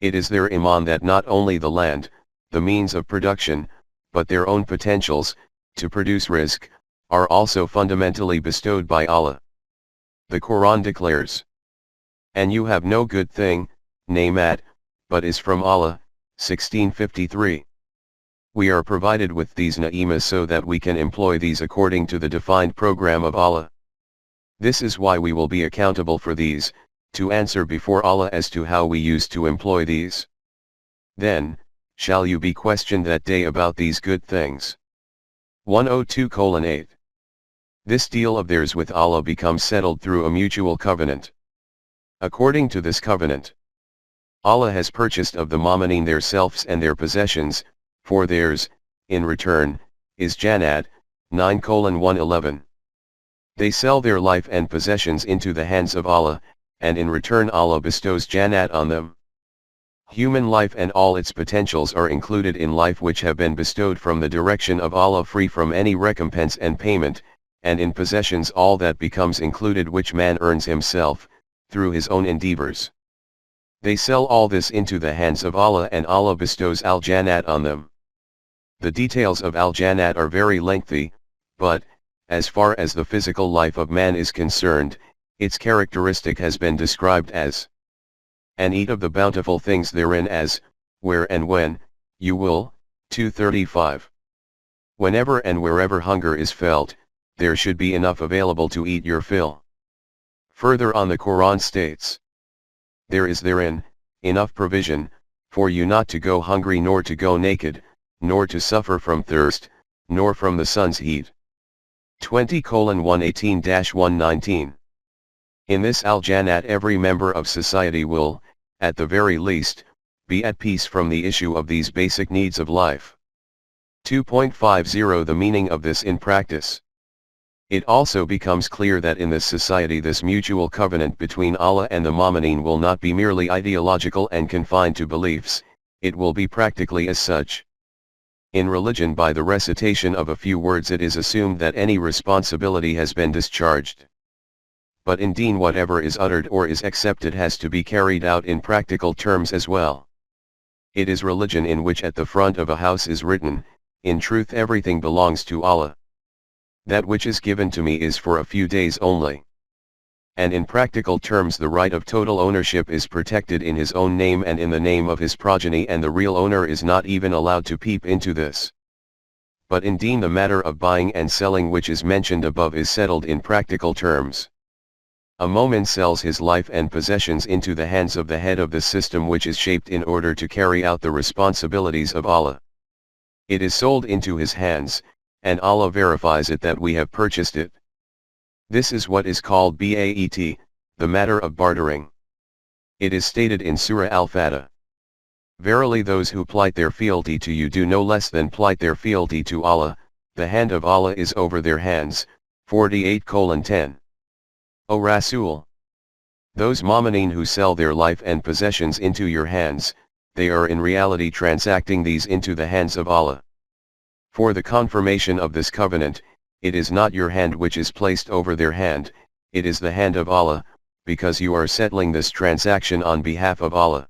It is their iman that not only the land, the means of production, but their own potentials, to produce rizq, are also fundamentally bestowed by Allah. The Quran declares, "And you have no good thing, namat, but is from Allah." 1653. We are provided with these na'imas so that we can employ these according to the defined program of Allah. This is why we will be accountable for these, to answer before Allah as to how we used to employ these. Then, shall you be questioned that day about these good things. 102:8. This deal of theirs with Allah becomes settled through a mutual covenant. According to this covenant, Allah has purchased of the Mu'mineen their selves and their possessions, for theirs, in return, is Jannat. 9:111. They sell their life and possessions into the hands of Allah, and in return Allah bestows Jannat on them. Human life and all its potentials are included in life which have been bestowed from the direction of Allah free from any recompense and payment, and in possessions all that becomes included which man earns himself, through his own endeavors. They sell all this into the hands of Allah and Allah bestows al-Jannat on them. The details of al-Jannat are very lengthy, but, as far as the physical life of man is concerned, its characteristic has been described as, "And eat of the bountiful things therein as, where and when, you will." 235. Whenever and wherever hunger is felt, there should be enough available to eat your fill. Further on the Quran states, "There is therein, enough provision, for you not to go hungry nor to go naked, nor to suffer from thirst, nor from the sun's heat." 20:118-119. In this al-Jannat every member of society will, at the very least, be at peace from the issue of these basic needs of life. 2.50 The meaning of this in practice. It also becomes clear that in this society this mutual covenant between Allah and the Mu'mineen will not be merely ideological and confined to beliefs, it will be practically as such. In religion by the recitation of a few words it is assumed that any responsibility has been discharged. But in deen whatever is uttered or is accepted has to be carried out in practical terms as well. It is religion in which at the front of a house is written, "In truth everything belongs to Allah. That which is given to me is for a few days only." And in practical terms the right of total ownership is protected in his own name and in the name of his progeny, and the real owner is not even allowed to peep into this. But in deen the matter of buying and selling which is mentioned above is settled in practical terms. A mu'min sells his life and possessions into the hands of the head of the system which is shaped in order to carry out the responsibilities of Allah. It is sold into his hands, and Allah verifies it that we have purchased it. This is what is called Ba'at, the matter of bartering. It is stated in Surah Al-Fatah, "Verily those who plight their fealty to you do no less than plight their fealty to Allah, the hand of Allah is over their hands." 48:10. O Rasool! Those Mu'mineen who sell their life and possessions into your hands, they are in reality transacting these into the hands of Allah. For the confirmation of this covenant, it is not your hand which is placed over their hand, it is the hand of Allah, because you are settling this transaction on behalf of Allah.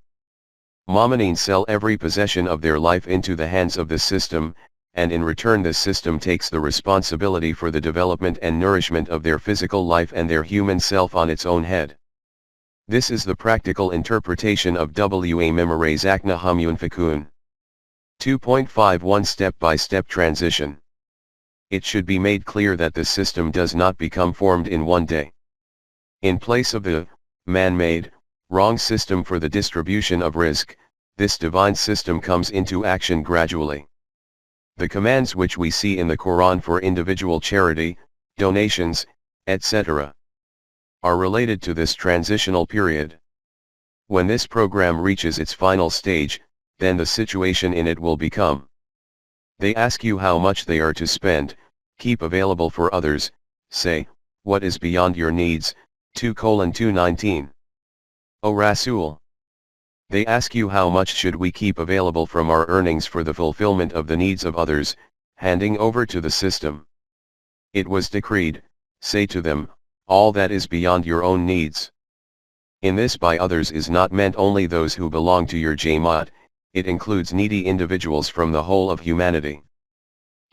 Mu'mineen sell every possession of their life into the hands of this system, and in return this system takes the responsibility for the development and nourishment of their physical life and their human self on its own head. This is the practical interpretation of wa memorizakna yunfikun. 2.51 Step-by-step transition. It should be made clear that this system does not become formed in one day. In place of the man-made, wrong system for the distribution of risk, this divine system comes into action gradually. The commands which we see in the Quran for individual charity, donations, etc., are related to this transitional period. When this program reaches its final stage, then the situation in it will become. They ask you how much they are to spend, keep available for others, say, what is beyond your needs, 2:219. O Rasool. They ask you how much should we keep available from our earnings for the fulfillment of the needs of others, handing over to the system. It was decreed, say to them, all that is beyond your own needs. In this by others is not meant only those who belong to your Jamaat, it includes needy individuals from the whole of humanity.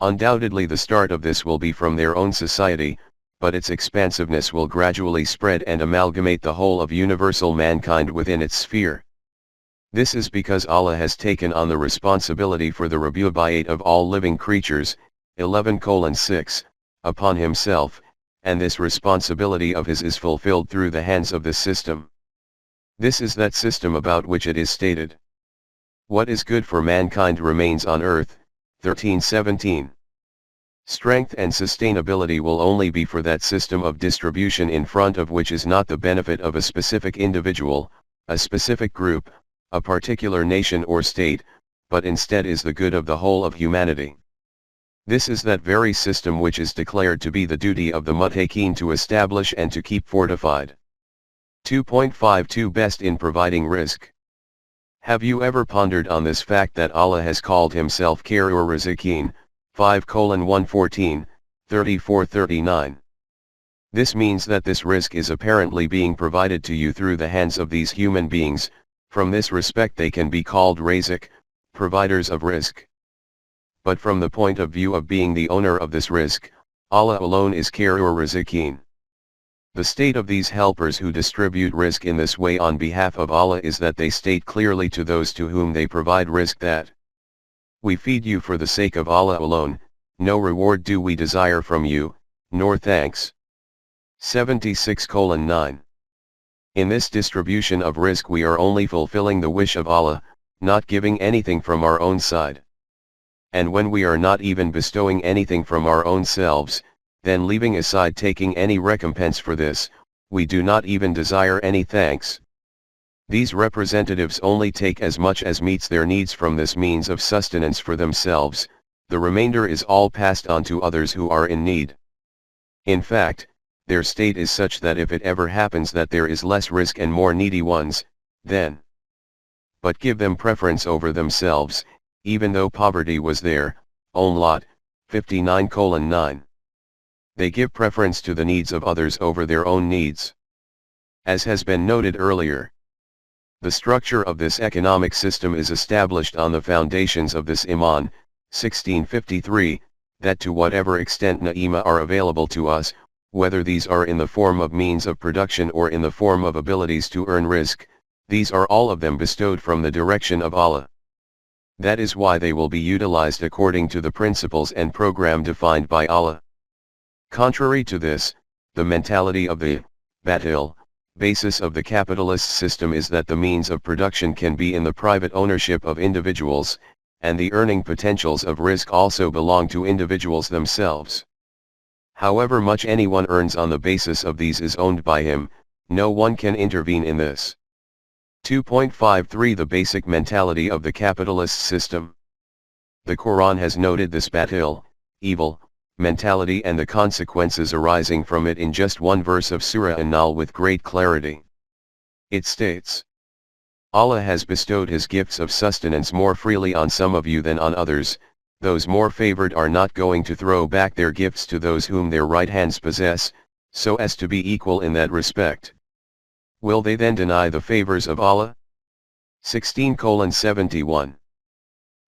Undoubtedly the start of this will be from their own society, but its expansiveness will gradually spread and amalgamate the whole of universal mankind within its sphere. This is because Allah has taken on the responsibility for the Rabu'bayat of all living creatures, 11:6, upon himself, and this responsibility of his is fulfilled through the hands of this system. This is that system about which it is stated. What is good for mankind remains on earth, 13:17. Strength and sustainability will only be for that system of distribution in front of which is not the benefit of a specific individual, a specific group, a particular nation or state, but instead is the good of the whole of humanity. This is that very system which is declared to be the duty of the muttaqeen to establish and to keep fortified. 2.52 Best in providing rizq. Have you ever pondered on this fact that Allah has called himself Khairur Rizqin, 5:114, 34-39. This means that this rizq is apparently being provided to you through the hands of these human beings. From this respect they can be called razik, providers of rizq. But from the point of view of being the owner of this rizq, Allah alone is Khairur Rizqin. The state of these helpers who distribute rizq in this way on behalf of Allah is that they state clearly to those to whom they provide rizq that we feed you for the sake of Allah alone, no reward do we desire from you, nor thanks. 76:9. In this distribution of rizq we are only fulfilling the wish of Allah, not giving anything from our own side. And when we are not even bestowing anything from our own selves, then leaving aside taking any recompense for this, we do not even desire any thanks. These representatives only take as much as meets their needs from this means of sustenance for themselves, the remainder is all passed on to others who are in need. In fact, their state is such that if it ever happens that there is less rizq and more needy ones, then but give them preference over themselves, even though poverty was there, own lot, 59:9. They give preference to the needs of others over their own needs. As has been noted earlier, the structure of this economic system is established on the foundations of this Iman, 1653, that to whatever extent na'ima are available to us, whether these are in the form of means of production or in the form of abilities to earn rizq, these are all of them bestowed from the direction of Allah. That is why they will be utilized according to the principles and program defined by Allah. Contrary to this, the mentality of the batil basis of the capitalist system is that the means of production can be in the private ownership of individuals, and the earning potentials of rizq also belong to individuals themselves. However much anyone earns on the basis of these is owned by him, no one can intervene in this. 2.53 The basic mentality of the capitalist system. The Quran has noted this batil, evil, mentality and the consequences arising from it in just one verse of Sura An-Nahl with great clarity. It states, Allah has bestowed his gifts of sustenance more freely on some of you than on others, those more favored are not going to throw back their gifts to those whom their right hands possess, so as to be equal in that respect. Will they then deny the favors of Allah? 16:71.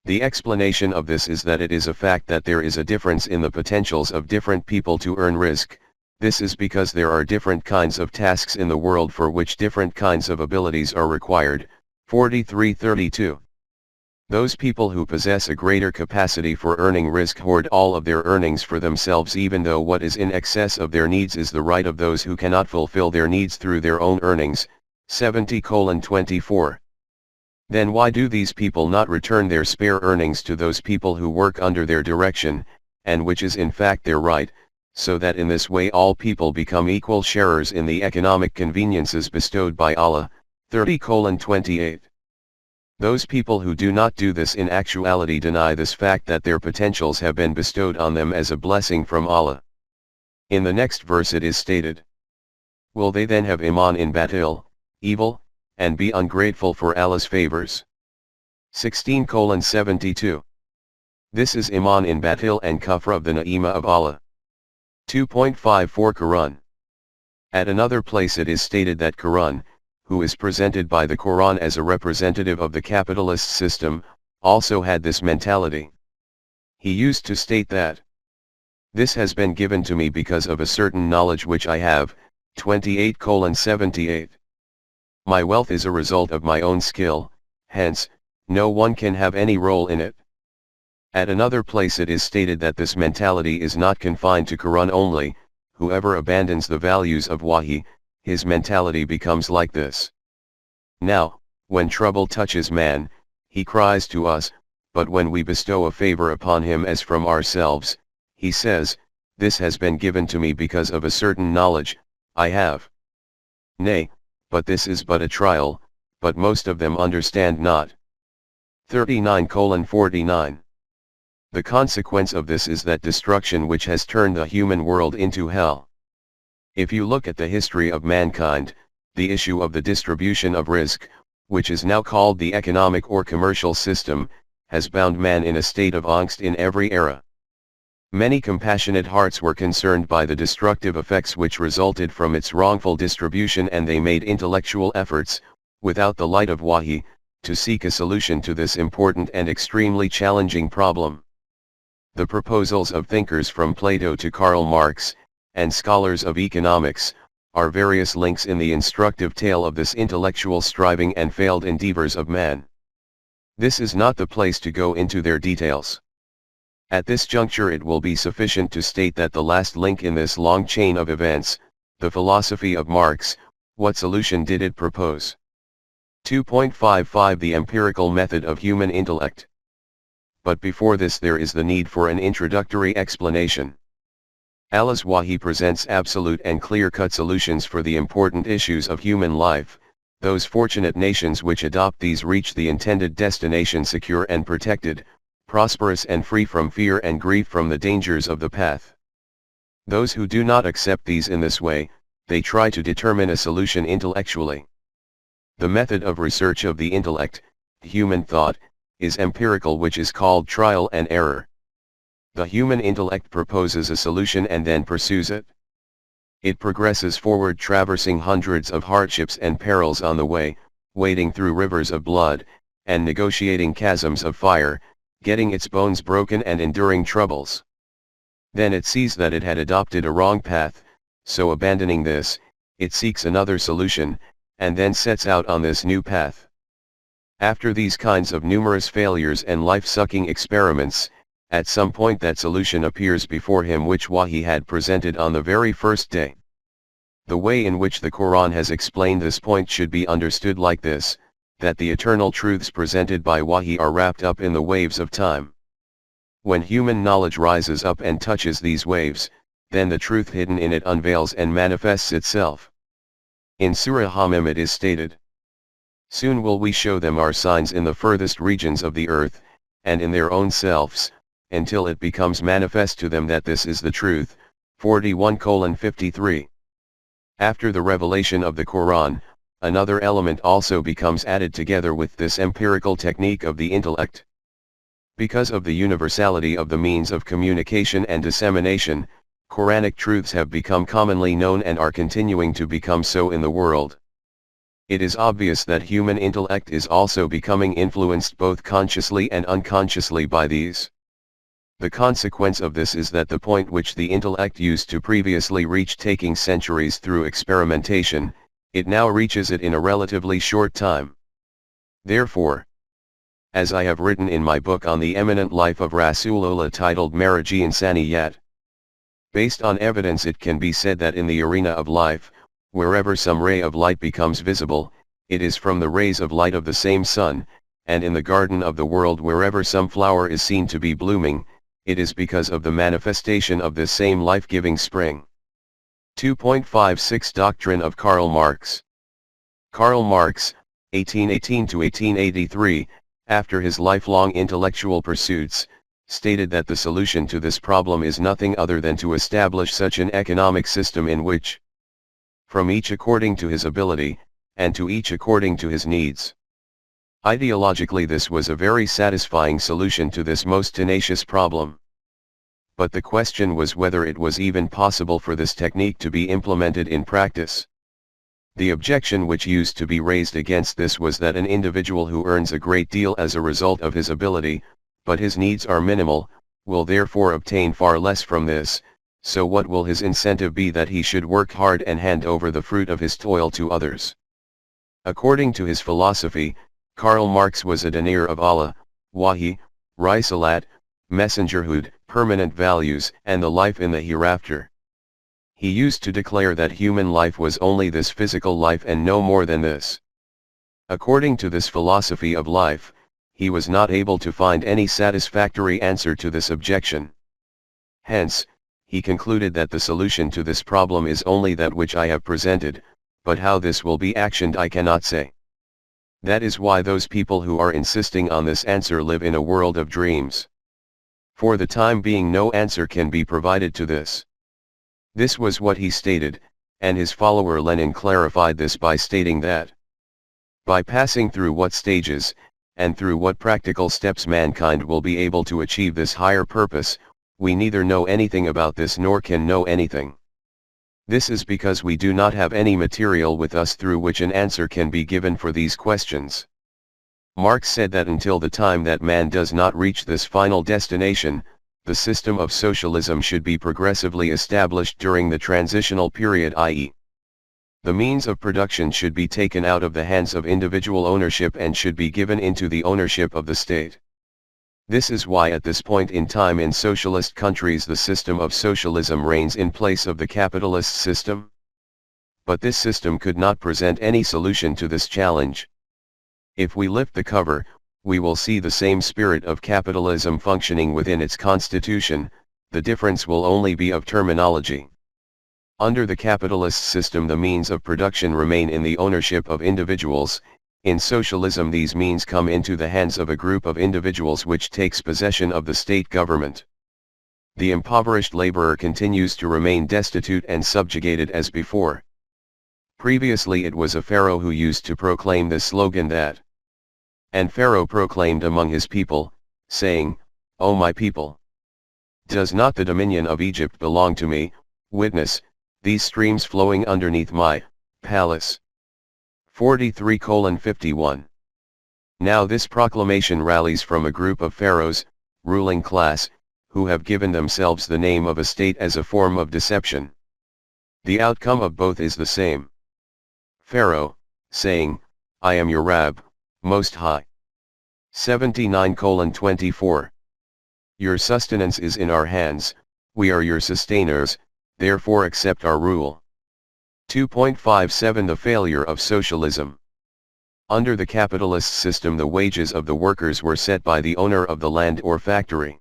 The explanation of this is that it is a fact that there is a difference in the potentials of different people to earn rizq. This is because there are different kinds of tasks in the world for which different kinds of abilities are required. 43:32. Those people who possess a greater capacity for earning rizq hoard all of their earnings for themselves, even though what is in excess of their needs is the right of those who cannot fulfill their needs through their own earnings. 70:24. Then why do these people not return their spare earnings to those people who work under their direction, and which is in fact their right, so that in this way all people become equal sharers in the economic conveniences bestowed by Allah? 30:28. Those people who do not do this in actuality deny this fact that their potentials have been bestowed on them as a blessing from Allah. In the next verse it is stated, will they then have iman in batil, evil, and be ungrateful for Allah's favors? 16:72. This is iman in batil and kufr of the na'ima of Allah. 2.54 Quran. At another place it is stated that Quran, who is presented by the Quran as a representative of the capitalist system, also had this mentality. He used to state that, this has been given to me because of a certain knowledge which I have. 28:78. My wealth is a result of my own skill, hence, no one can have any role in it. At another place it is stated that this mentality is not confined to Quran only. Whoever abandons the values of Wahi, his mentality becomes like this. Now, when trouble touches man, he cries to us, but when we bestow a favor upon him as from ourselves, he says, this has been given to me because of a certain knowledge I have. Nay, but this is but a trial, but most of them understand not. 39:49. The consequence of this is that destruction which has turned the human world into hell. If you look at the history of mankind, the issue of the distribution of rizq, which is now called the economic or commercial system, has bound man in a state of angst in every era. Many compassionate hearts were concerned by the destructive effects which resulted from its wrongful distribution, and they made intellectual efforts, without the light of Wahi, to seek a solution to this important and extremely challenging problem. The proposals of thinkers from Plato to Karl Marx, and scholars of economics, are various links in the instructive tale of this intellectual striving and failed endeavors of man. This is not the place to go into their details. At this juncture it will be sufficient to state that the last link in this long chain of events, the philosophy of Marx, what solution did it propose? 2.55 The empirical method of human intellect. But before this there is the need for an introductory explanation. Allah's Wahi presents absolute and clear-cut solutions for the important issues of human life. Those fortunate nations which adopt these reach the intended destination secure and protected, prosperous and free from fear and grief from the dangers of the path. Those who do not accept these in this way, they try to determine a solution intellectually. The method of research of the intellect, human thought, is empirical, which is called trial and error. The human intellect proposes a solution and then pursues it. It progresses forward, traversing hundreds of hardships and perils on the way, wading through rivers of blood, and negotiating chasms of fire, getting its bones broken and enduring troubles. Then it sees that it had adopted a wrong path, so abandoning this, it seeks another solution, and then sets out on this new path. After these kinds of numerous failures and life-sucking experiments, at some point that solution appears before him which Wahi had presented on the very first day. The way in which the Quran has explained this point should be understood like this, that the eternal truths presented by Wahi are wrapped up in the waves of time. When human knowledge rises up and touches these waves, then the truth hidden in it unveils and manifests itself. In Sura Hamim it is stated, soon will we show them our signs in the furthest regions of the earth, and in their own selves, until it becomes manifest to them that this is the truth. 41:53. After the revelation of the Quran, another element also becomes added together with this empirical technique of the intellect. Because of the universality of the means of communication and dissemination, Quranic truths have become commonly known and are continuing to become so in the world. It is obvious that human intellect is also becoming influenced both consciously and unconsciously by these. The consequence of this is that the point which the intellect used to previously reach taking centuries through experimentation, it now reaches it in a relatively short time. Therefore, as I have written in my book on the eminent life of Rasool titled Maraji Insaniyat, based on evidence it can be said that in the arena of life, wherever some ray of light becomes visible, it is from the rays of light of the same sun, and in the garden of the world wherever some flower is seen to be blooming, it is because of the manifestation of this same life-giving spring. 2.56 Doctrine of Karl Marx. Karl Marx, 1818–1883, after his lifelong intellectual pursuits, stated that the solution to this problem is nothing other than to establish such an economic system in which, from each according to his ability, and to each according to his needs. Ideologically this was a very satisfying solution to this most tenacious problem. But the question was whether it was even possible for this technique to be implemented in practice. The objection which used to be raised against this was that an individual who earns a great deal as a result of his ability, but his needs are minimal, will therefore obtain far less from this, so what will his incentive be that he should work hard and hand over the fruit of his toil to others? According to his philosophy, Karl Marx was a denier of Allah, Wahi, Risalat, messengerhood, permanent values, and the life in the hereafter. He used to declare that human life was only this physical life and no more than this. According to this philosophy of life, he was not able to find any satisfactory answer to this objection. Hence, he concluded that the solution to this problem is only that which I have presented, but how this will be actioned I cannot say. That is why those people who are insisting on this answer live in a world of dreams. For the time being no answer can be provided to this. This was what he stated, and his follower Lenin clarified this by stating that, by passing through what stages, and through what practical steps mankind will be able to achieve this higher purpose, we neither know anything about this nor can know anything. This is because we do not have any material with us through which an answer can be given for these questions. Marx said that until the time that man does not reach this final destination, the system of socialism should be progressively established during the transitional period, i.e., the means of production should be taken out of the hands of individual ownership and should be given into the ownership of the state. This is why at this point in time in socialist countries the system of socialism reigns in place of the capitalist system. But this system could not present any solution to this challenge. If we lift the cover, we will see the same spirit of capitalism functioning within its constitution, the difference will only be of terminology. Under the capitalist system the means of production remain in the ownership of individuals. In socialism these means come into the hands of a group of individuals which takes possession of the state government. The impoverished laborer continues to remain destitute and subjugated as before. Previously it was a pharaoh who used to proclaim this slogan that, and Pharaoh proclaimed among his people, saying, O my people! Does not the dominion of Egypt belong to me? Witness, these streams flowing underneath my palace. 43:51. Now this proclamation rallies from a group of pharaohs, ruling class, who have given themselves the name of a state as a form of deception. The outcome of both is the same. Pharaoh, saying, I am your Rab, Most High. 79:24. Your sustenance is in our hands, we are your sustainers, therefore accept our rule. 2.57 The failure of socialism. Under the capitalist system the wages of the workers were set by the owner of the land or factory.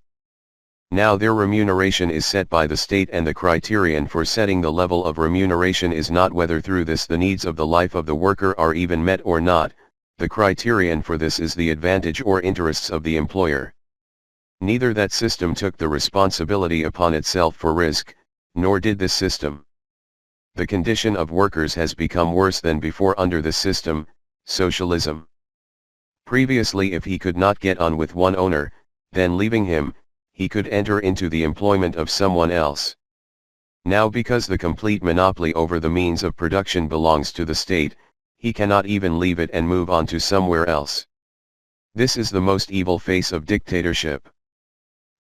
Now their remuneration is set by the state, and the criterion for setting the level of remuneration is not whether through this the needs of the life of the worker are even met or not, the criterion for this is the advantage or interests of the employer. Neither that system took the responsibility upon itself for risk, nor did this system. The condition of workers has become worse than before under the system, socialism. Previously if he could not get on with one owner, then leaving him, he could enter into the employment of someone else. Now because the complete monopoly over the means of production belongs to the state, he cannot even leave it and move on to somewhere else. This is the most evil face of dictatorship.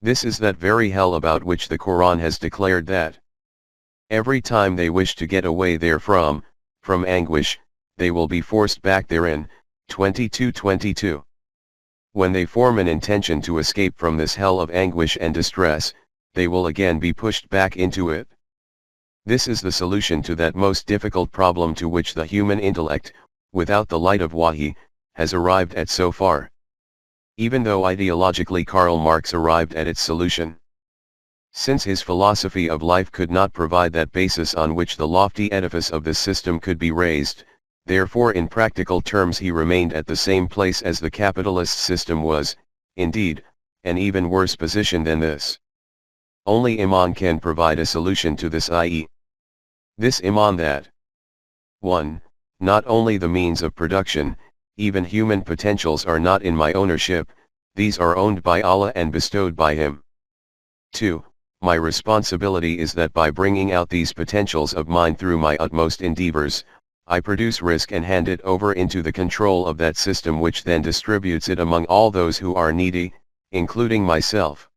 This is that very hell about which the Quran has declared that every time they wish to get away therefrom, from anguish, they will be forced back therein. 22:22. When they form an intention to escape from this hell of anguish and distress, they will again be pushed back into it. This is the solution to that most difficult problem to which the human intellect, without the light of Wahi, has arrived at so far. Even though ideologically Karl Marx arrived at its solution. Since his philosophy of life could not provide that basis on which the lofty edifice of this system could be raised, therefore in practical terms he remained at the same place as the capitalist system was, indeed, an even worse position than this. Only Iman can provide a solution to this, i.e. this Iman that 1. Not only the means of production, even human potentials are not in my ownership, these are owned by Allah and bestowed by Him. 2. My responsibility is that by bringing out these potentials of mine through my utmost endeavors, I produce risk and hand it over into the control of that system which then distributes it among all those who are needy, including myself.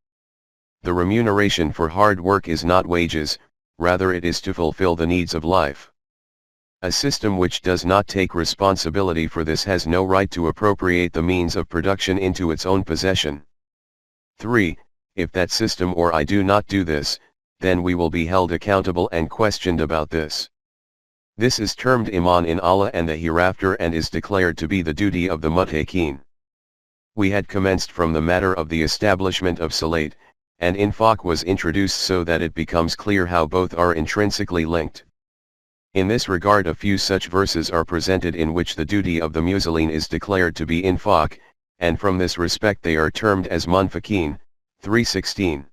The remuneration for hard work is not wages, rather it is to fulfill the needs of life. A system which does not take responsibility for this has no right to appropriate the means of production into its own possession. 3. If that system or I do not do this, then we will be held accountable and questioned about this. This is termed Iman in Allah and the hereafter and is declared to be the duty of the Muttaqeen. We had commenced from the matter of the establishment of Salat, and Infaq was introduced so that it becomes clear how both are intrinsically linked. In this regard a few such verses are presented in which the duty of the Musallin is declared to be Infaq, and from this respect they are termed as Munfaqeen. 3:16.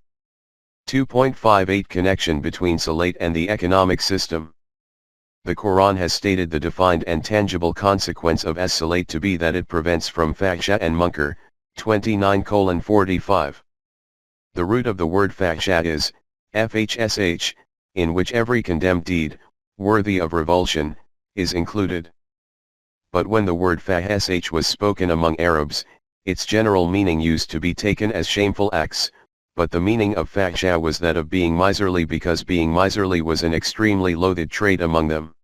2.58 Connection between Salat and the economic system. The Quran has stated the defined and tangible consequence of as-Salat to be that it prevents from fahsha and munkar. 29:45. The root of the word fahsha is fhsh, in which every condemned deed, worthy of revulsion, is included. But when the word fahsh was spoken among Arabs, its general meaning used to be taken as shameful acts, but the meaning of fahsha was that of being miserly because being miserly was an extremely loathed trait among them.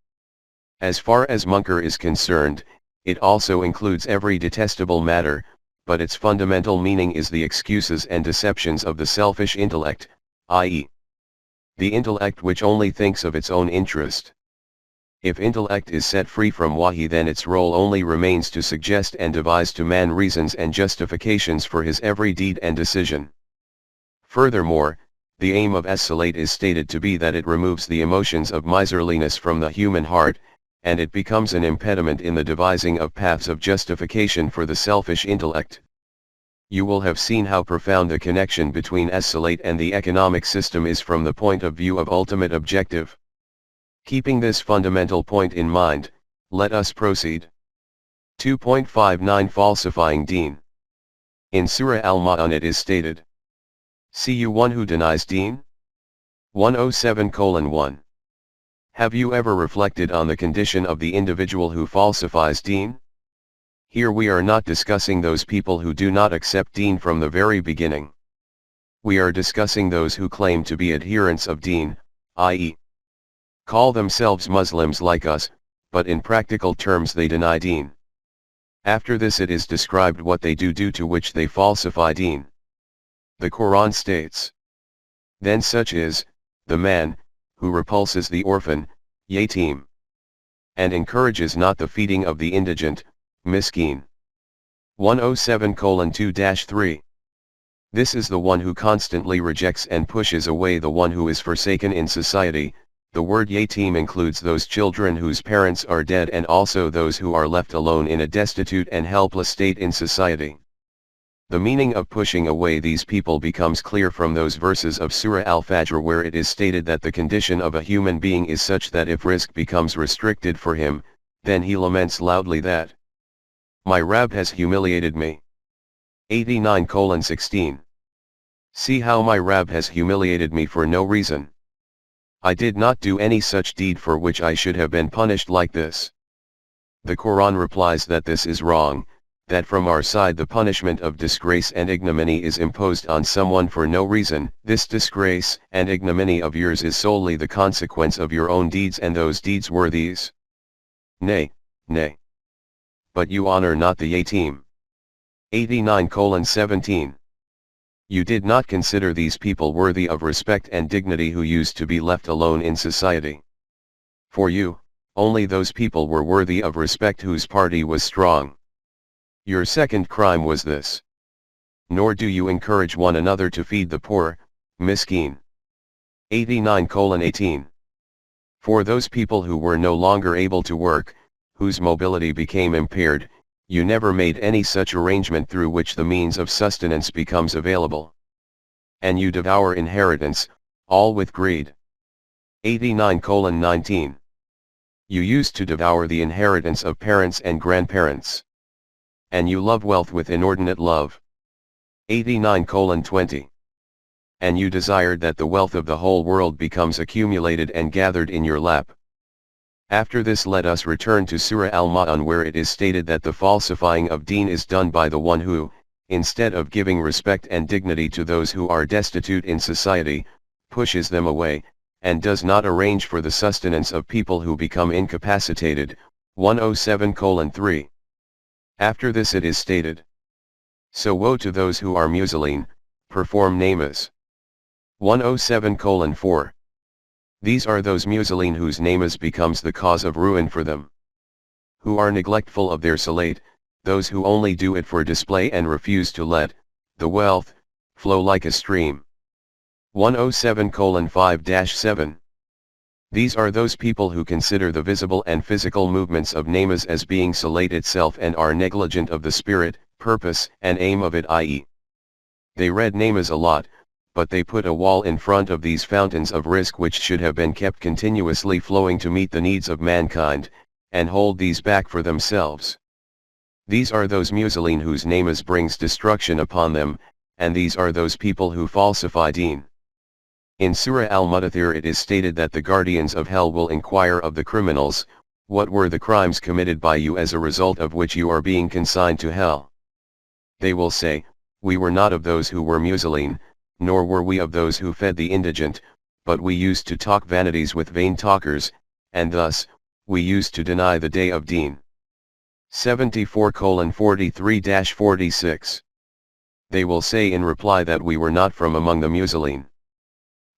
As far as munkar is concerned, it also includes every detestable matter, but its fundamental meaning is the excuses and deceptions of the selfish intellect, i.e. the intellect which only thinks of its own interest. If intellect is set free from Wahi, then its role only remains to suggest and devise to man reasons and justifications for his every deed and decision. Furthermore, the aim of as-Salat is stated to be that it removes the emotions of miserliness from the human heart, and it becomes an impediment in the devising of paths of justification for the selfish intellect. You will have seen how profound the connection between as-Salat and the economic system is from the point of view of ultimate objective. Keeping this fundamental point in mind, let us proceed. 2.59 Falsifying Deen. In Surah Al-Ma'un it is stated, "See you one who denies Deen?" 107:1. Have you ever reflected on the condition of the individual who falsifies Deen? Here we are not discussing those people who do not accept Deen from the very beginning. We are discussing those who claim to be adherents of Deen, i.e. call themselves Muslims like us, but in practical terms they deny Deen. After this it is described what they do to which they falsify Deen. The Quran states, "Then such is, the man, who repulses the orphan, yatim, and encourages not the feeding of the indigent, miskin." 107:2-3. This is the one who constantly rejects and pushes away the one who is forsaken in society. The word yatim includes those children whose parents are dead and also those who are left alone in a destitute and helpless state in society. The meaning of pushing away these people becomes clear from those verses of Surah Al-Fajr where it is stated that the condition of a human being is such that if rizq becomes restricted for him, then he laments loudly that my Rabb has humiliated me. 89:16. See how my Rabb has humiliated me for no reason. I did not do any such deed for which I should have been punished like this. The Quran replies that this is wrong, that from our side the punishment of disgrace and ignominy is imposed on someone for no reason. This disgrace and ignominy of yours is solely the consequence of your own deeds, and those deeds were these. Nay, nay. But you honor not the yatim. 89:17. You did not consider these people worthy of respect and dignity who used to be left alone in society. For you, only those people were worthy of respect whose party was strong. Your second crime was this. Nor do you encourage one another to feed the poor, miskin. 89:18. For those people who were no longer able to work, whose mobility became impaired, you never made any such arrangement through which the means of sustenance becomes available. And you devour inheritance, all with greed. 89:19. You used to devour the inheritance of parents and grandparents. And you love wealth with inordinate love. 89:20. And you desired that the wealth of the whole world becomes accumulated and gathered in your lap. After this, let us return to Surah Al-Ma'un, where it is stated that the falsifying of deen is done by the one who, instead of giving respect and dignity to those who are destitute in society, pushes them away, and does not arrange for the sustenance of people who become incapacitated. 107:3. After this it is stated. So woe to those who are muselin, perform namaz. 107:4. These are those muselin whose namaz becomes the cause of ruin for them. Who are neglectful of their salat, those who only do it for display and refuse to let the wealth flow like a stream. 107:5-7. These are those people who consider the visible and physical movements of namaz as being salat itself and are negligent of the spirit, purpose and aim of it, i.e. they read namaz a lot, but they put a wall in front of these fountains of rizq which should have been kept continuously flowing to meet the needs of mankind, and hold these back for themselves. These are those muselin whose namaz brings destruction upon them, and these are those people who falsify deen. In Surah Al-Mudaththir it is stated that the guardians of hell will inquire of the criminals, what were the crimes committed by you as a result of which you are being consigned to hell? They will say, we were not of those who were muselin, nor were we of those who fed the indigent, but we used to talk vanities with vain talkers, and thus, we used to deny the day of deen. 74:43-46. They will say in reply that we were not from among the muselin.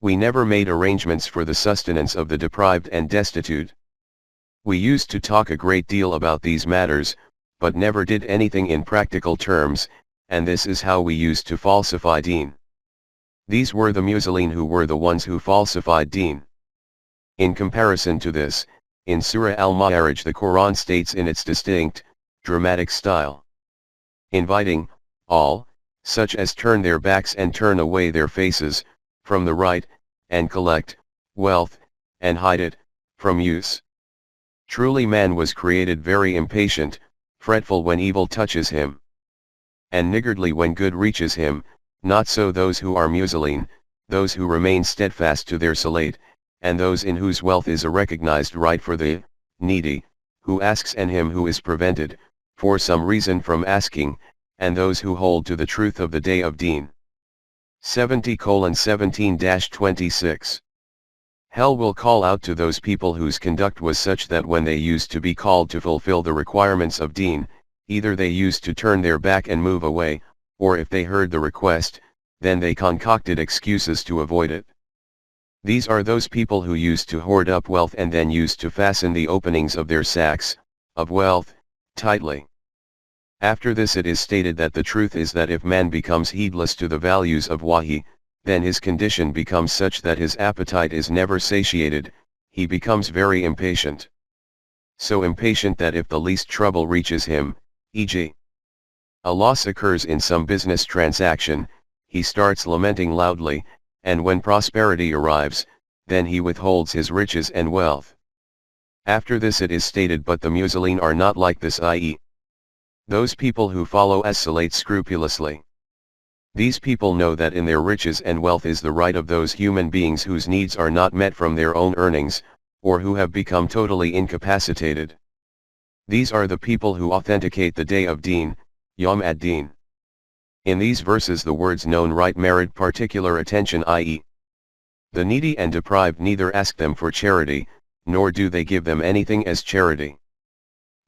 We never made arrangements for the sustenance of the deprived and destitute. We used to talk a great deal about these matters, but never did anything in practical terms, and this is how we used to falsify deen. These were the muselin who were the ones who falsified deen. In comparison to this, in Surah Al-Ma'arij the Quran states in its distinct, dramatic style, inviting all, such as turn their backs and turn away their faces, from the right, and collect wealth, and hide it from use. Truly man was created very impatient, fretful when evil touches him, and niggardly when good reaches him. Not so those who are muselin, those who remain steadfast to their salat, and those in whose wealth is a recognized right for the needy, who asks and him who is prevented, for some reason from asking, and those who hold to the truth of the day of deen. 70:17-26. Hell will call out to those people whose conduct was such that when they used to be called to fulfill the requirements of deen, either they used to turn their back and move away, or if they heard the request, then they concocted excuses to avoid it. These are those people who used to hoard up wealth and then used to fasten the openings of their sacks, of wealth, tightly. After this it is stated that the truth is that if man becomes heedless to the values of wahi, then his condition becomes such that his appetite is never satiated, he becomes very impatient. So impatient that if the least trouble reaches him, e.g. a loss occurs in some business transaction, he starts lamenting loudly, and when prosperity arrives, then he withholds his riches and wealth. After this it is stated, but the muselin are not like this, i.e. those people who follow as-salat scrupulously. These people know that in their riches and wealth is the right of those human beings whose needs are not met from their own earnings, or who have become totally incapacitated. These are the people who authenticate the day of Deen, Yom ad-Din. In these verses the words known right merit particular attention, i.e. the needy and deprived neither ask them for charity, nor do they give them anything as charity.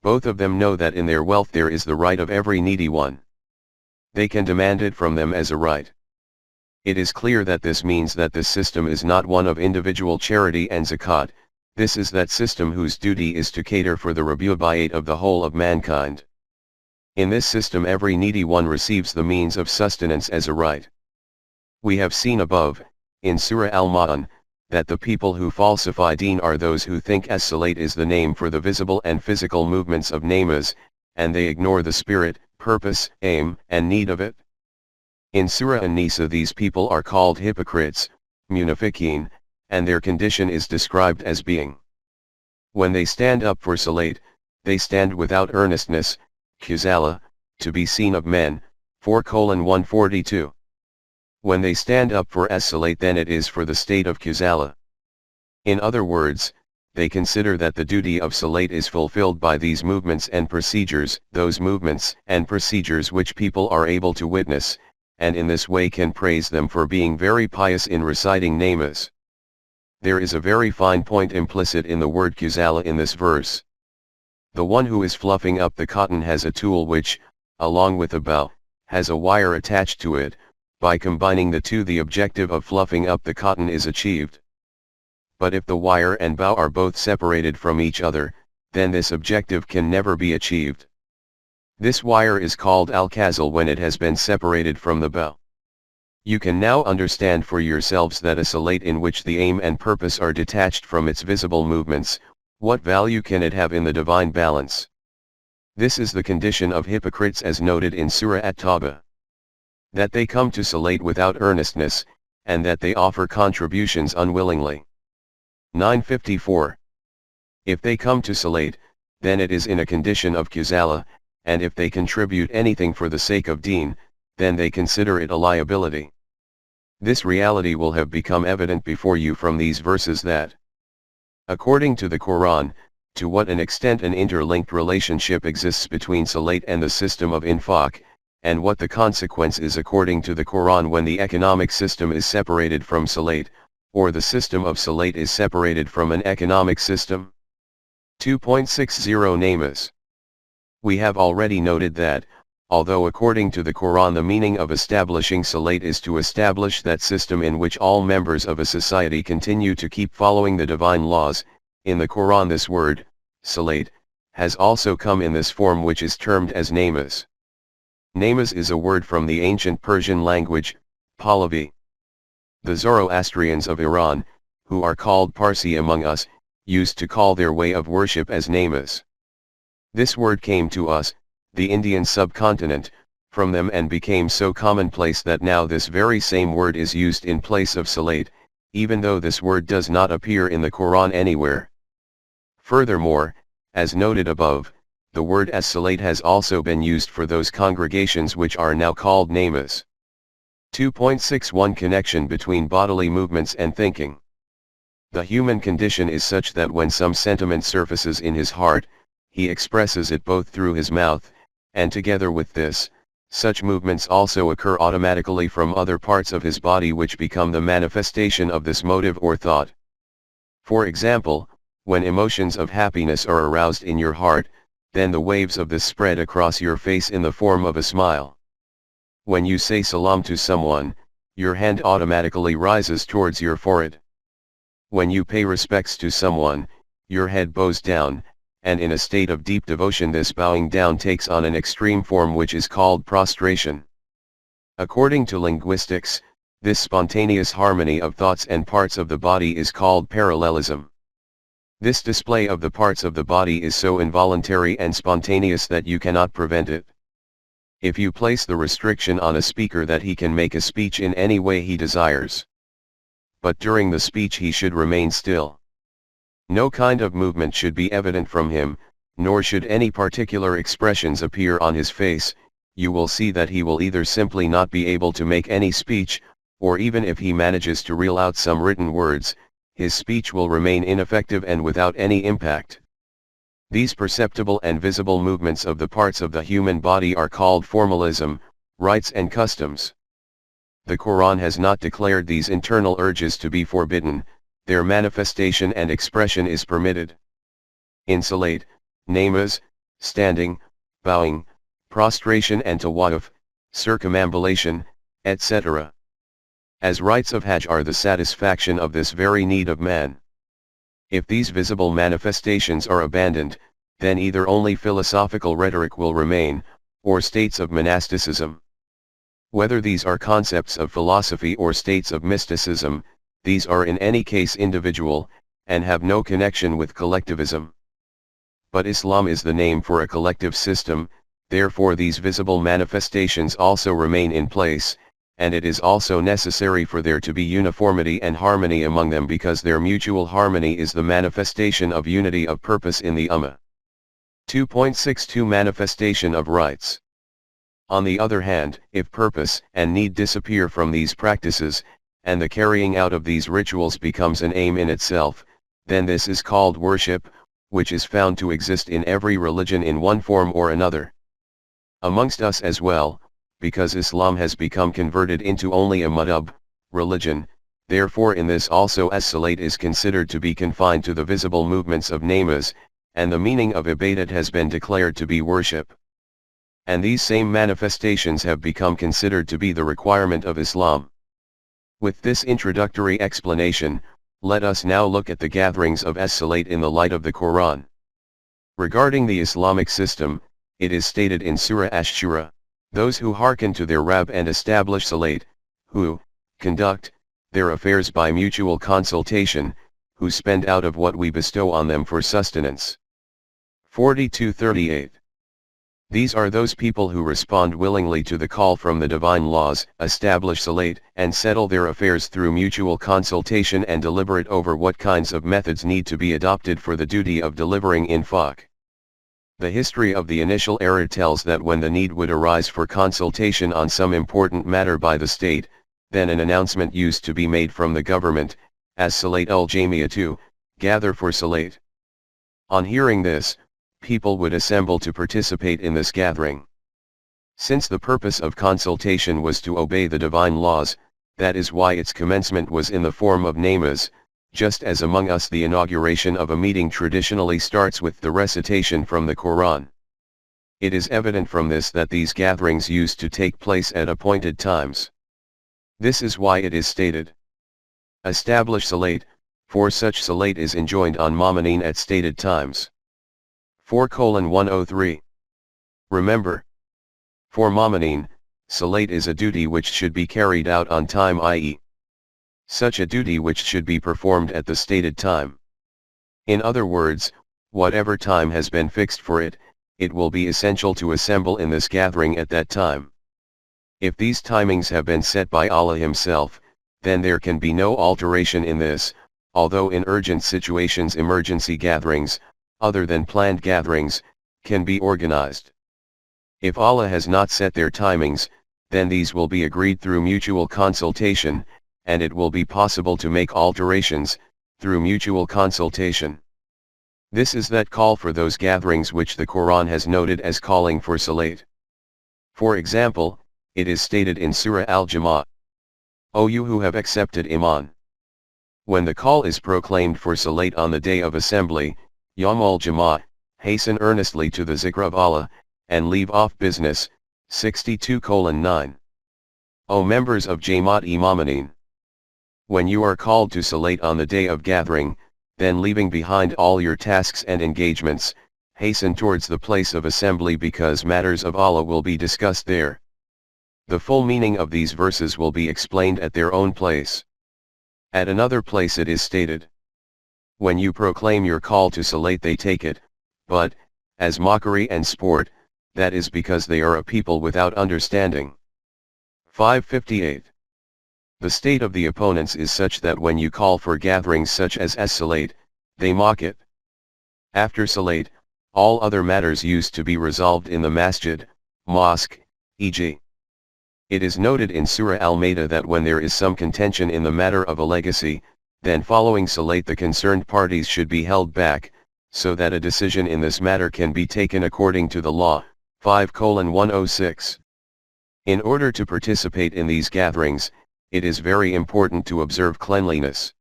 Both of them know that in their wealth there is the right of every needy one. They can demand it from them as a right. It is clear that this means that this system is not one of individual charity and zakat, this is that system whose duty is to cater for the rabubayat of the whole of mankind. In this system every needy one receives the means of sustenance as a right. We have seen above, in Surah Al-Ma'un, that the people who falsify deen are those who think as-salat is the name for the visible and physical movements of namaz, and they ignore the spirit, purpose, aim, and need of it. In Surah An-Nisa these people are called hypocrites, munafiqeen, and their condition is described as being. When they stand up for salat, they stand without earnestness, khuzala, to be seen of men, 4:142. When they stand up for as-salat then it is for the state of khuzala. In other words, they consider that the duty of salat is fulfilled by these movements and procedures, those movements and procedures which people are able to witness, and in this way can praise them for being very pious in reciting namaz. There is a very fine point implicit in the word khuzala in this verse. The one who is fluffing up the cotton has a tool which, along with a bow, has a wire attached to it. By combining the two the objective of fluffing up the cotton is achieved. But if the wire and bow are both separated from each other, then this objective can never be achieved. This wire is called al-khazal when it has been separated from the bow. You can now understand for yourselves that a salat in which the aim and purpose are detached from its visible movements, what value can it have in the divine balance? This is the condition of hypocrites as noted in Surah At-Tawbah. That they come to salat without earnestness, and that they offer contributions unwillingly. 954. If they come to salat, then it is in a condition of khuzala, and if they contribute anything for the sake of deen, then they consider it a liability. This reality will have become evident before you from these verses that, according to the Quran, to what an extent an interlinked relationship exists between salat and the system of infaq, and what the consequence is according to the Quran when the economic system is separated from salat, or the system of salat is separated from an economic system. 2.60 Namaz. We have already noted that, although according to the Quran the meaning of establishing salat is to establish that system in which all members of a society continue to keep following the divine laws, in the Quran this word, salat, has also come in this form which is termed as namaz. Namaz is a word from the ancient Persian language, Pahlavi. The Zoroastrians of Iran, who are called Parsi among us, used to call their way of worship as namaz. This word came to us, the Indian subcontinent, from them and became so commonplace that now this very same word is used in place of salat, even though this word does not appear in the Quran anywhere. Furthermore, as noted above, the word as-salat has also been used for those congregations which are now called namaz. 2.61 Connection between bodily movements and thinking. The human condition is such that when some sentiment surfaces in his heart, he expresses it both through his mouth, and together with this, such movements also occur automatically from other parts of his body which become the manifestation of this motive or thought. For example, when emotions of happiness are aroused in your heart, then the waves of this spread across your face in the form of a smile. When you say salam to someone, your hand automatically rises towards your forehead. When you pay respects to someone, your head bows down, and in a state of deep devotion this bowing down takes on an extreme form which is called prostration. According to linguistics, this spontaneous harmony of thoughts and parts of the body is called parallelism. This display of the parts of the body is so involuntary and spontaneous that you cannot prevent it. If you place the restriction on a speaker that he can make a speech in any way he desires, but during the speech he should remain still. No kind of movement should be evident from him, nor should any particular expressions appear on his face. You will see that he will either simply not be able to make any speech, or even if he manages to reel out some written words, his speech will remain ineffective and without any impact. These perceptible and visible movements of the parts of the human body are called formalism, rites and customs. The Quran has not declared these internal urges to be forbidden, their manifestation and expression is permitted. In salat, namaz, standing, bowing, prostration and tawaf, circumambulation, etc. As rites of Hajj are the satisfaction of this very need of man. If these visible manifestations are abandoned, then either only philosophical rhetoric will remain, or states of monasticism. Whether these are concepts of philosophy or states of mysticism, these are in any case individual, and have no connection with collectivism. But Islam is the name for a collective system, therefore these visible manifestations also remain in place, and it is also necessary for there to be uniformity and harmony among them because their mutual harmony is the manifestation of unity of purpose in the Ummah. 2.62 Manifestation of rights. On the other hand, if purpose and need disappear from these practices, and the carrying out of these rituals becomes an aim in itself, then this is called worship, which is found to exist in every religion in one form or another. Amongst us as well, because Islam has become converted into only a madhab, religion, therefore in this also as-salat is considered to be confined to the visible movements of namaz, and the meaning of ibadat has been declared to be worship. And these same manifestations have become considered to be the requirement of Islam. With this introductory explanation, let us now look at the gatherings of as-salat in the light of the Quran. Regarding the Islamic system, it is stated in Surah Ash-Shura, those who hearken to their Rabb and establish salat, who conduct their affairs by mutual consultation, who spend out of what we bestow on them for sustenance. 42:38. These are those people who respond willingly to the call from the divine laws, establish salat, and settle their affairs through mutual consultation and deliberate over what kinds of methods need to be adopted for the duty of delivering infaq. The history of the initial era tells that when the need would arise for consultation on some important matter by the state, then an announcement used to be made from the government, as Salat ul-Jamiyah, gather for salat. On hearing this, people would assemble to participate in this gathering. Since the purpose of consultation was to obey the divine laws, that is why its commencement was in the form of namaz, just as among us the inauguration of a meeting traditionally starts with the recitation from the Quran. It is evident from this that these gatherings used to take place at appointed times. This is why it is stated, establish salat, for such salat is enjoined on mu'mineen at stated times. 4:103. Remember, for mu'mineen, salat is a duty which should be carried out on time, i.e., such a duty which should be performed at the stated time. In other words, whatever time has been fixed for it, it will be essential to assemble in this gathering at that time. If these timings have been set by Allah Himself, then there can be no alteration in this, although in urgent situations emergency gatherings, other than planned gatherings, can be organized. If Allah has not set their timings, then these will be agreed through mutual consultation, and it will be possible to make alterations, through mutual consultation. This is that call for those gatherings which the Quran has noted as calling for salat. For example, it is stated in Surah Al-Jama'ah, O you who have accepted Iman. When the call is proclaimed for salat on the day of assembly, Yawm al-Jama'ah, hasten earnestly to the zikr of Allah, and leave off business. 62:9. O members of Jama'at-e-Mu'mineen. When you are called to salat on the day of gathering, then leaving behind all your tasks and engagements, hasten towards the place of assembly because matters of Allah will be discussed there. The full meaning of these verses will be explained at their own place. At another place it is stated, when you proclaim your call to salat they take it, but, as mockery and sport, that is because they are a people without understanding. 5:58. The state of the opponents is such that when you call for gatherings such as salat, they mock it. After salat, all other matters used to be resolved in the masjid, mosque, e.g. It is noted in Surah Al-Ma'idah that when there is some contention in the matter of a legacy, then following salat the concerned parties should be held back, so that a decision in this matter can be taken according to the law. 5:106. In order to participate in these gatherings, it is very important to observe cleanliness.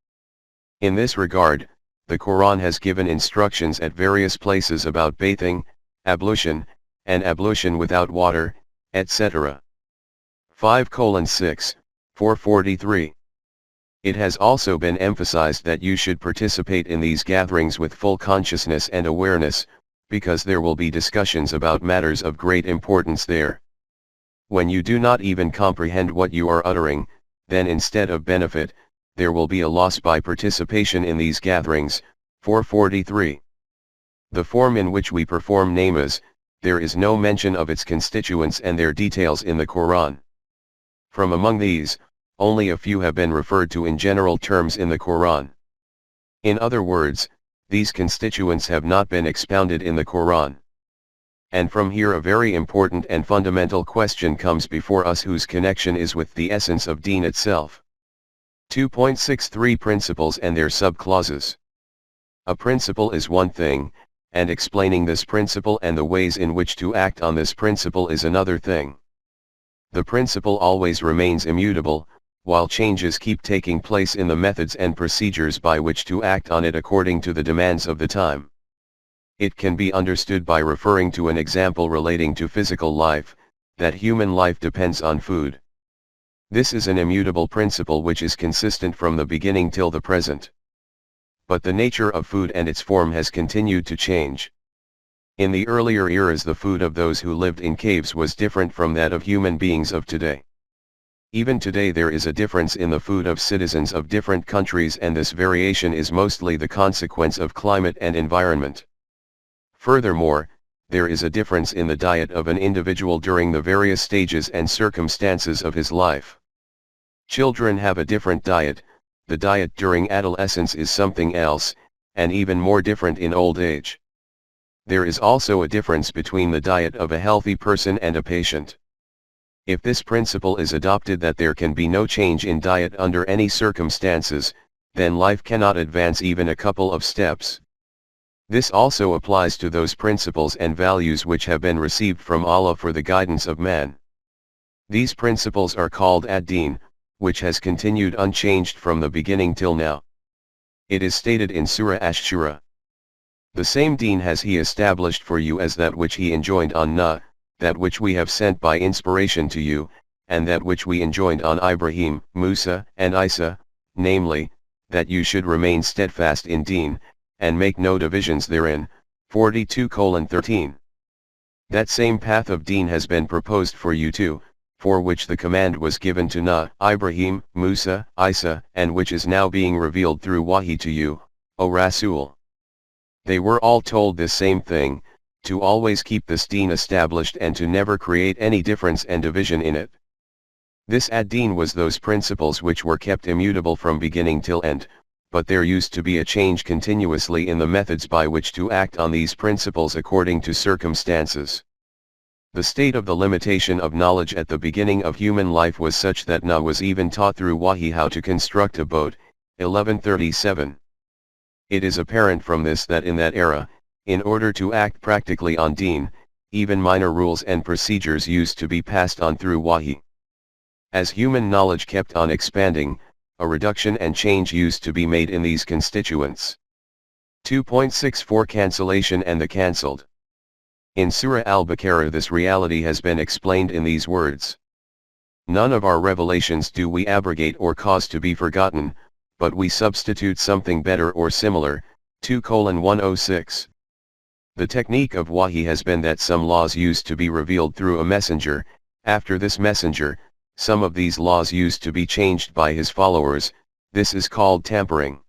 In this regard, the Quran has given instructions at various places about bathing, ablution, and ablution without water, etc. 5:6, 443. It has also been emphasized that you should participate in these gatherings with full consciousness and awareness, because there will be discussions about matters of great importance there. When you do not even comprehend what you are uttering, then instead of benefit, there will be a loss by participation in these gatherings. 443. The form in which we perform namaz, there is no mention of its constituents and their details in the Quran. From among these, only a few have been referred to in general terms in the Quran. In other words, these constituents have not been expounded in the Quran. And from here a very important and fundamental question comes before us, whose connection is with the essence of Deen itself. 2.63 Principles and their subclauses. A principle is one thing, and explaining this principle and the ways in which to act on this principle is another thing. The principle always remains immutable, while changes keep taking place in the methods and procedures by which to act on it according to the demands of the time. It can be understood by referring to an example relating to physical life, that human life depends on food. This is an immutable principle which is consistent from the beginning till the present. But the nature of food and its form has continued to change. In the earlier eras, the food of those who lived in caves was different from that of human beings of today. Even today there is a difference in the food of citizens of different countries, and this variation is mostly the consequence of climate and environment. Furthermore, there is a difference in the diet of an individual during the various stages and circumstances of his life. Children have a different diet, the diet during adolescence is something else, and even more different in old age. There is also a difference between the diet of a healthy person and a patient. If this principle is adopted, that there can be no change in diet under any circumstances, then life cannot advance even a couple of steps. This also applies to those principles and values which have been received from Allah for the guidance of man. These principles are called ad-Din, which has continued unchanged from the beginning till now. It is stated in Surah Ash-Shura, "The same Deen has He established for you as that which He enjoined on Nuh, that which we have sent by inspiration to you, and that which we enjoined on Ibrahim, Musa, and Isa, namely, that you should remain steadfast in Deen, and make no divisions therein." 42:13. That same path of Deen has been proposed for you too, for which the command was given to Nuh, Ibrahim, Musa, Isa, and which is now being revealed through Wahi to you, O Rasool. They were all told this same thing, to always keep this Deen established and to never create any difference and division in it. This ad-Din was those principles which were kept immutable from beginning till end, but there used to be a change continuously in the methods by which to act on these principles according to circumstances. The state of the limitation of knowledge at the beginning of human life was such that Nuh was even taught through Wahi how to construct a boat. 1137. It is apparent from this that in that era, in order to act practically on Deen, even minor rules and procedures used to be passed on through Wahi. As human knowledge kept on expanding, a reduction and change used to be made in these constituents. 2.64 Cancellation and the cancelled. In Surah Al-Baqarah this reality has been explained in these words: "None of our revelations do we abrogate or cause to be forgotten, but we substitute something better or similar." 2:106. The technique of Wahi has been that some laws used to be revealed through a messenger, after this messenger, some of these laws used to be changed by his followers. This is called tampering.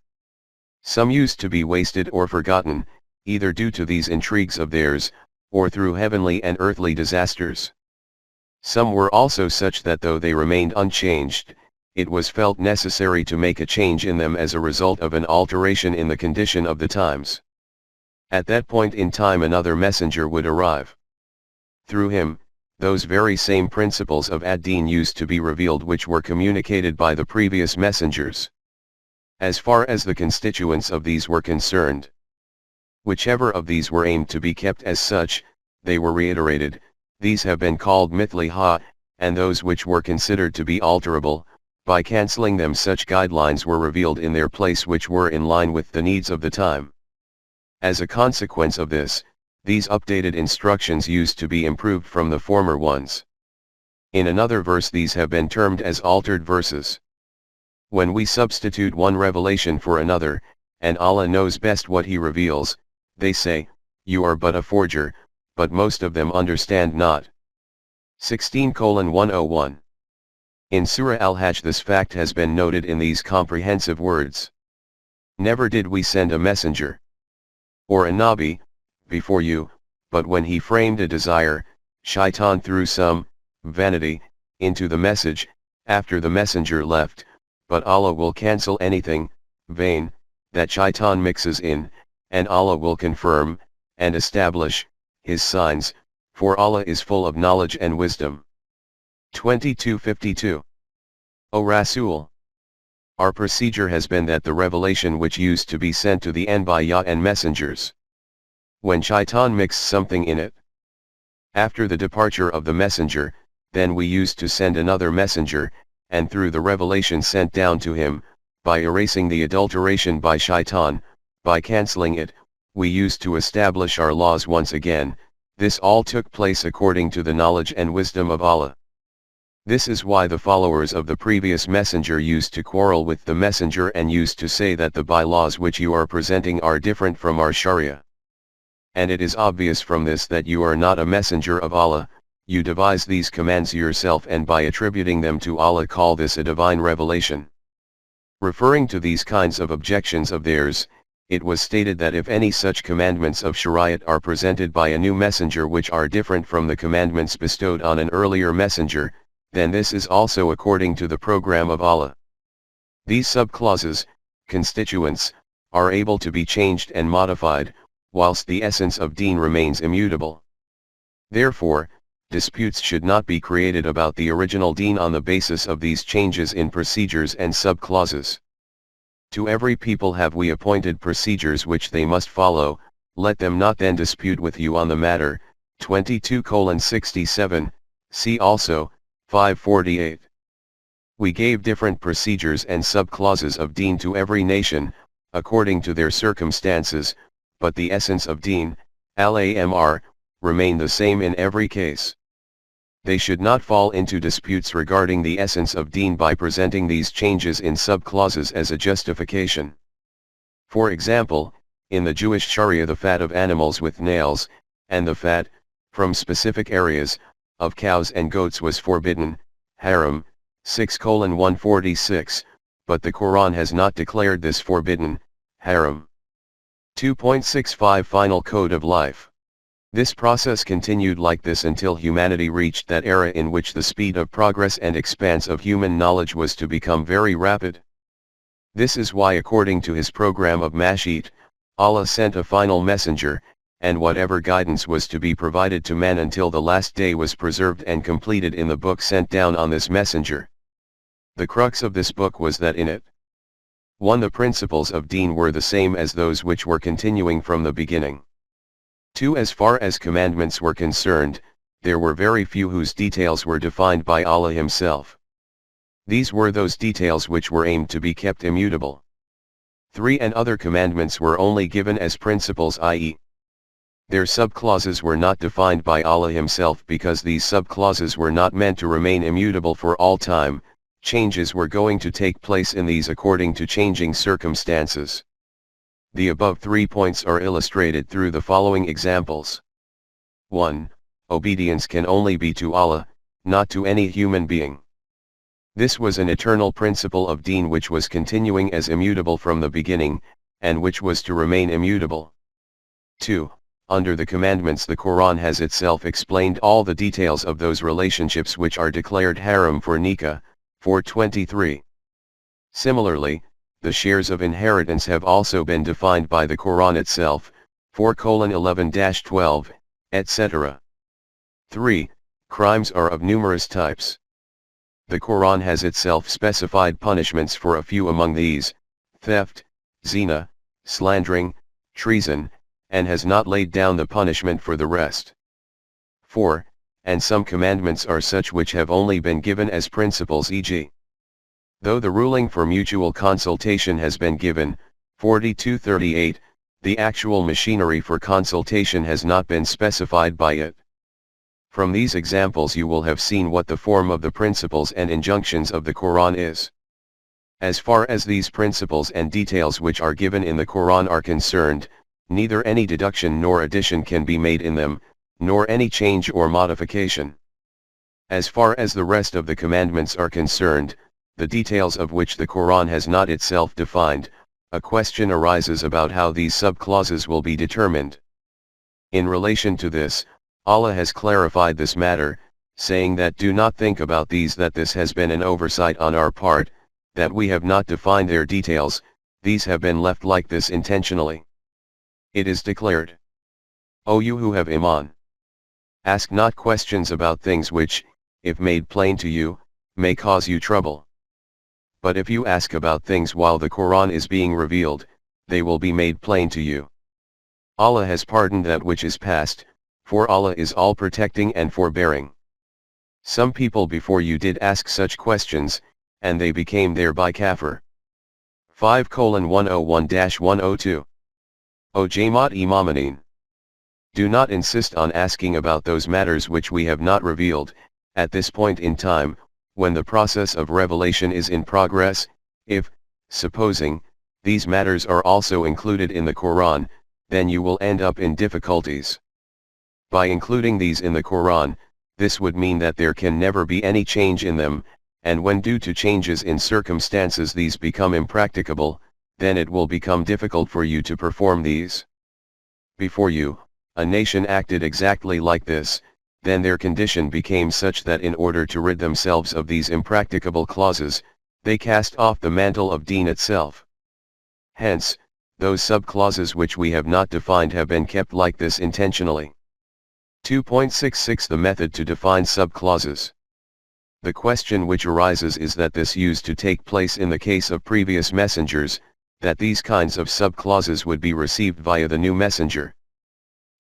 Some used to be wasted or forgotten, either due to these intrigues of theirs, or through heavenly and earthly disasters. Some were also such that though they remained unchanged, it was felt necessary to make a change in them as a result of an alteration in the condition of the times. At that point in time another messenger would arrive. Through him, those very same principles of ad-Din used to be revealed which were communicated by the previous messengers. As far as the constituents of these were concerned, Whichever of these were aimed to be kept as such, they were reiterated. These have been called mithli ha, and those which were considered to be alterable, by cancelling them such guidelines were revealed in their place which were in line with the needs of the time. As a consequence of this, these updated instructions used to be improved from the former ones. In another verse these have been termed as altered verses. When we substitute one revelation for another, and Allah knows best what He reveals, they say, "You are but a forger," but most of them understand not. 16:101. In Surah Al-Hajj this fact has been noted in these comprehensive words. Never did we send a messenger or a nabi before you, but when he framed a desire, Shaitan threw some vanity into the message, after the messenger left, but Allah will cancel anything vain that Shaitan mixes in, and Allah will confirm and establish His signs, for Allah is full of knowledge and wisdom. 22:52. O Rasool, our procedure has been that the revelation which used to be sent to the Anbiya and messengers, when Shaitan mixed something in it, after the departure of the messenger, then we used to send another messenger, and through the revelation sent down to him, by erasing the adulteration by Shaitan, by cancelling it, we used to establish our laws once again. This all took place according to the knowledge and wisdom of Allah. This is why the followers of the previous messenger used to quarrel with the messenger and used to say that the bylaws which you are presenting are different from our Sharia. And it is obvious from this that you are not a messenger of Allah. You devise these commands yourself and by attributing them to Allah call this a divine revelation. Referring to these kinds of objections of theirs, it was stated that if any such commandments of Shariat are presented by a new messenger which are different from the commandments bestowed on an earlier messenger, then this is also according to the program of Allah. These subclauses, constituents, are able to be changed and modified, whilst the essence of deen remains immutable. Therefore, disputes should not be created about the original deen on the basis of these changes in procedures and subclauses. To every people have we appointed procedures which they must follow, let them not then dispute with you on the matter. 22:67, see also, 548. We gave different procedures and subclauses of deen to every nation, according to their circumstances, but the essence of deen, al-amr, remained the same in every case. They should not fall into disputes regarding the essence of deen by presenting these changes in subclauses as a justification. For example, in the Jewish Sharia the fat of animals with nails, and the fat, from specific areas, of cows and goats was forbidden, haram, 6:146, but the Quran has not declared this forbidden, haram. 2.65 Final Code of Life. This process continued like this until humanity reached that era in which the speed of progress and expanse of human knowledge was to become very rapid. This is why according to His program of Mash'it, Allah sent a final messenger, and whatever guidance was to be provided to man until the last day was preserved and completed in the book sent down on this messenger. The crux of this book was that in it, 1. The principles of deen were the same as those which were continuing from the beginning. 2. As far as commandments were concerned, there were very few whose details were defined by Allah Himself. These were those details which were aimed to be kept immutable. 3. And other commandments were only given as principles, i.e., their subclauses were not defined by Allah Himself because these subclauses were not meant to remain immutable for all time. Changes were going to take place in these according to changing circumstances. The above 3 points are illustrated through the following examples. 1. Obedience can only be to Allah, not to any human being. This was an eternal principle of deen which was continuing as immutable from the beginning, and which was to remain immutable. 2. Under the commandments the Quran has itself explained all the details of those relationships which are declared haram for nikah, 423. Similarly, the shares of inheritance have also been defined by the Quran itself, 4:11-12, etc. 3. Crimes are of numerous types. The Quran has itself specified punishments for a few among these: theft, zina, slandering, treason, and has not laid down the punishment for the rest. 4. And some commandments are such which have only been given as principles, e.g. though the ruling for mutual consultation has been given, 42:38, the actual machinery for consultation has not been specified by it. From these examples you will have seen what the form of the principles and injunctions of the Quran is. As far as these principles and details which are given in the Quran are concerned, neither any deduction nor addition can be made in them, nor any change or modification. As far as the rest of the commandments are concerned, the details of which the Quran has not itself defined, a question arises about how these subclauses will be determined. In relation to this, Allah has clarified this matter, saying that do not think about these, that this has been an oversight on our part, that we have not defined their details, these have been left like this intentionally. It is declared, O you who have Iman! Ask not questions about things which, if made plain to you, may cause you trouble. But if you ask about things while the Quran is being revealed, they will be made plain to you. Allah has pardoned that which is past, for Allah is all-protecting and forbearing. Some people before you did ask such questions, and they became thereby kafir. 5:101-102. O Jamaat Imamanin! Do not insist on asking about those matters which we have not revealed, at this point in time, when the process of revelation is in progress. If, supposing, these matters are also included in the Quran, then you will end up in difficulties. By including these in the Quran, this would mean that there can never be any change in them, and when due to changes in circumstances these become impracticable, then it will become difficult for you to perform these. Before you, a nation acted exactly like this, then their condition became such that in order to rid themselves of these impracticable clauses, they cast off the mantle of deen itself. Hence, those subclauses which we have not defined have been kept like this intentionally. 2.66 The method to define subclauses. The question which arises is that this used to take place in the case of previous messengers, that these kinds of subclauses would be received via the new messenger.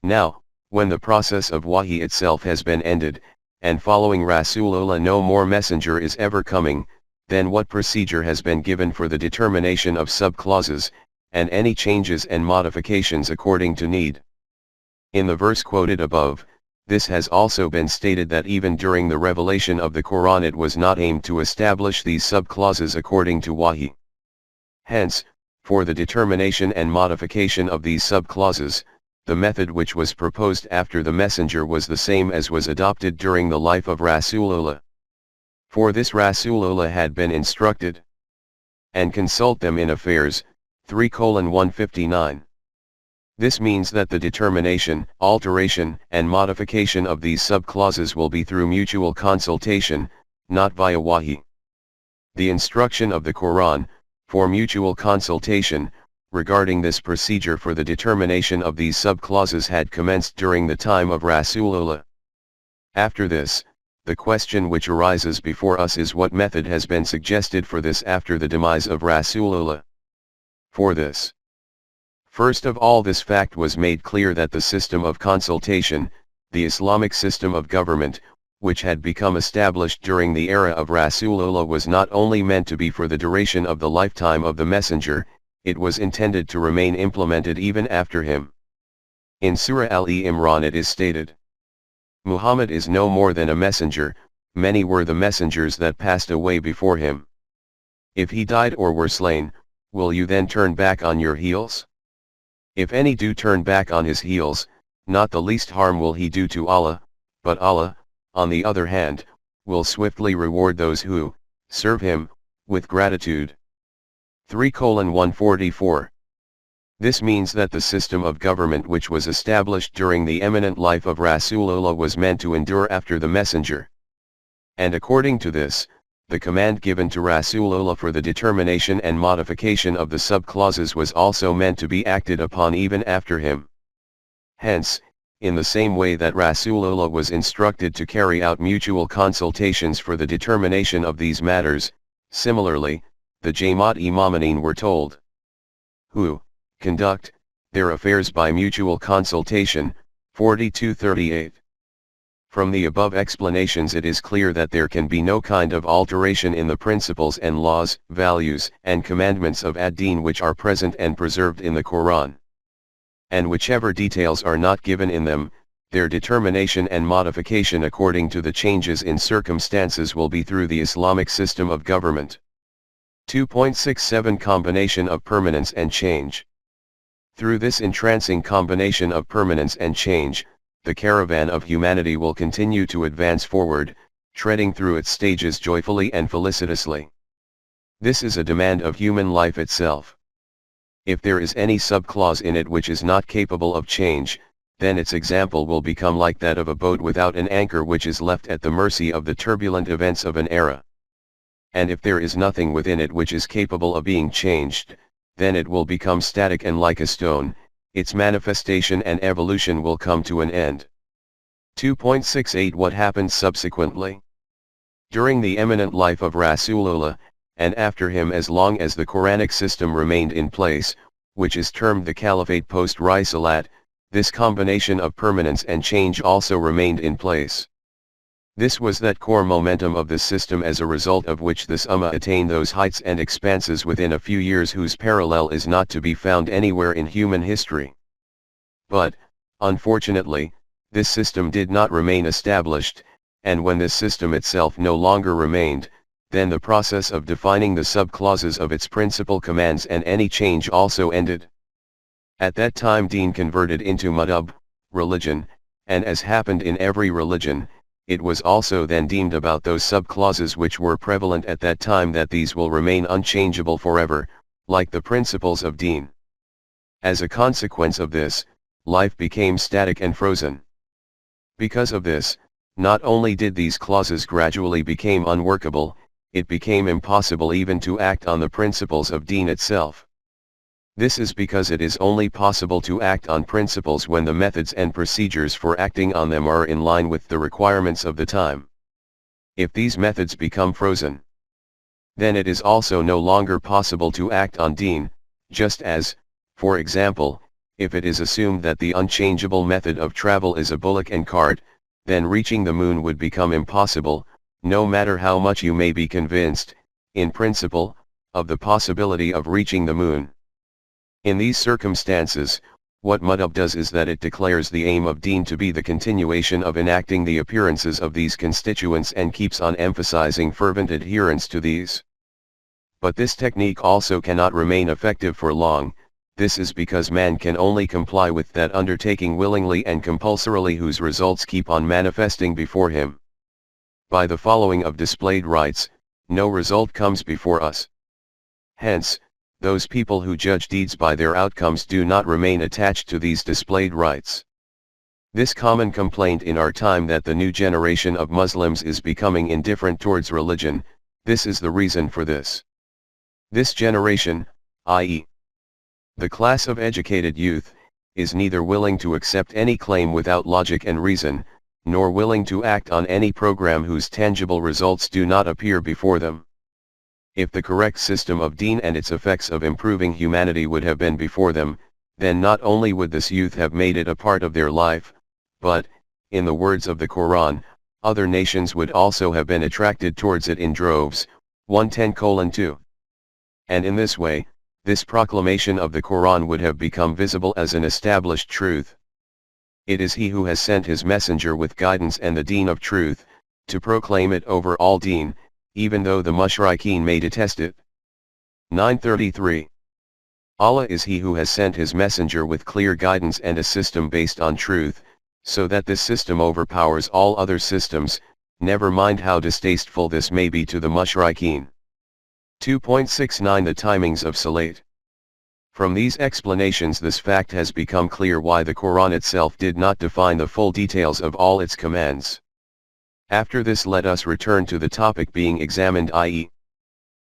Now, when the process of wahi itself has been ended, and following Rasulullah no more messenger is ever coming, then what procedure has been given for the determination of subclauses, and any changes and modifications according to need? In the verse quoted above, this has also been stated that even during the revelation of the Quran it was not aimed to establish these subclauses according to wahi. Hence, for the determination and modification of these subclauses, the method which was proposed after the messenger was the same as was adopted during the life of Rasulullah. For this Rasulullah had been instructed, and consult them in affairs, 3:159. This means that the determination, alteration, and modification of these subclauses will be through mutual consultation, not via wahi. The instruction of the Quran, for mutual consultation, regarding this procedure for the determination of these subclauses had commenced during the time of Rasulullah. After this, the question which arises before us is what method has been suggested for this after the demise of Rasulullah. For this, first of all, this fact was made clear that the system of consultation, the Islamic system of government, which had become established during the era of Rasulullah was not only meant to be for the duration of the lifetime of the messenger, it was intended to remain implemented even after him. In Surah Al-Imran it is stated, Muhammad is no more than a messenger, many were the messengers that passed away before him. If he died or were slain, will you then turn back on your heels? If any do turn back on his heels, not the least harm will he do to Allah, but Allah, on the other hand, will swiftly reward those who serve him with gratitude. 3:144. This means that the system of government which was established during the eminent life of Rasulullah was meant to endure after the messenger. And according to this, the command given to Rasulullah for the determination and modification of the subclauses was also meant to be acted upon even after him. Hence, in the same way that Rasulullah was instructed to carry out mutual consultations for the determination of these matters, similarly, the Jamaat Imamanin were told, who conduct their affairs by mutual consultation, 42:38. From the above explanations it is clear that there can be no kind of alteration in the principles and laws, values, and commandments of ad-Din which are present and preserved in the Quran. And whichever details are not given in them, their determination and modification according to the changes in circumstances will be through the Islamic system of government. 2.67 Combination of permanence and change. Through this entrancing combination of permanence and change, the caravan of humanity will continue to advance forward, treading through its stages joyfully and felicitously. This is a demand of human life itself. If there is any subclause in it which is not capable of change, then its example will become like that of a boat without an anchor which is left at the mercy of the turbulent events of an era. And if there is nothing within it which is capable of being changed, then it will become static and like a stone, its manifestation and evolution will come to an end. 2.68 What happened subsequently? During the eminent life of Rasulullah, and after him as long as the Quranic system remained in place, which is termed the Caliphate post-Risalat, this combination of permanence and change also remained in place. This was that core momentum of the system as a result of which this Ummah attained those heights and expanses within a few years whose parallel is not to be found anywhere in human history. But, unfortunately, this system did not remain established, and when this system itself no longer remained, then the process of defining the subclauses of its principal commands and any change also ended. At that time Deen converted into madhab, religion, and as happened in every religion, it was also then deemed about those subclauses which were prevalent at that time that these will remain unchangeable forever, like the principles of Deen. As a consequence of this, life became static and frozen. Because of this, not only did these clauses gradually become unworkable, it became impossible even to act on the principles of Deen itself. This is because it is only possible to act on principles when the methods and procedures for acting on them are in line with the requirements of the time. If these methods become frozen, then it is also no longer possible to act on Deen, just as, for example, if it is assumed that the unchangeable method of travel is a bullock and cart, then reaching the moon would become impossible, no matter how much you may be convinced, in principle, of the possibility of reaching the moon. In these circumstances, what madhab does is that it declares the aim of Deen to be the continuation of enacting the appearances of these constituents and keeps on emphasizing fervent adherence to these. But this technique also cannot remain effective for long. This is because man can only comply with that undertaking willingly and compulsorily whose results keep on manifesting before him. By the following of displayed rights, no result comes before us. Hence, those people who judge deeds by their outcomes do not remain attached to these displayed rights. This common complaint in our time that the new generation of Muslims is becoming indifferent towards religion, this is the reason for this. This generation, i.e., the class of educated youth, is neither willing to accept any claim without logic and reason, nor willing to act on any program whose tangible results do not appear before them. If the correct system of Deen and its effects of improving humanity would have been before them, then not only would this youth have made it a part of their life, but, in the words of the Quran, other nations would also have been attracted towards it in droves, 110:2. And in this way, this proclamation of the Quran would have become visible as an established truth. It is He who has sent His messenger with guidance and the Deen of truth, to proclaim it over all Deen, even though the mushrikeen may detest it. 9:33. Allah is He who has sent His messenger with clear guidance and a system based on truth, so that this system overpowers all other systems, never mind how distasteful this may be to the mushrikeen. 2.69 The timings of Salat. From these explanations this fact has become clear why the Quran itself did not define the full details of all its commands. After this let us return to the topic being examined, i.e.,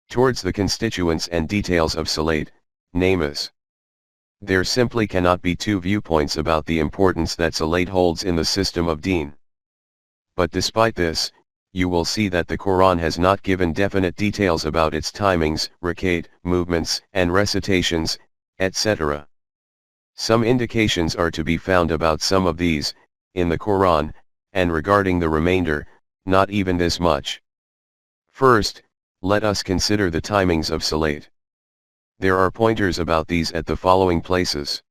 towards the constituents and details of Salat, namaz. There simply cannot be two viewpoints about the importance that Salat holds in the system of Deen. But despite this, you will see that the Quran has not given definite details about its timings, rakat, movements, and recitations, etc. Some indications are to be found about some of these, in the Quran, and regarding the remainder, not even this much. First, let us consider the timings of Salat. There are pointers about these at the following places.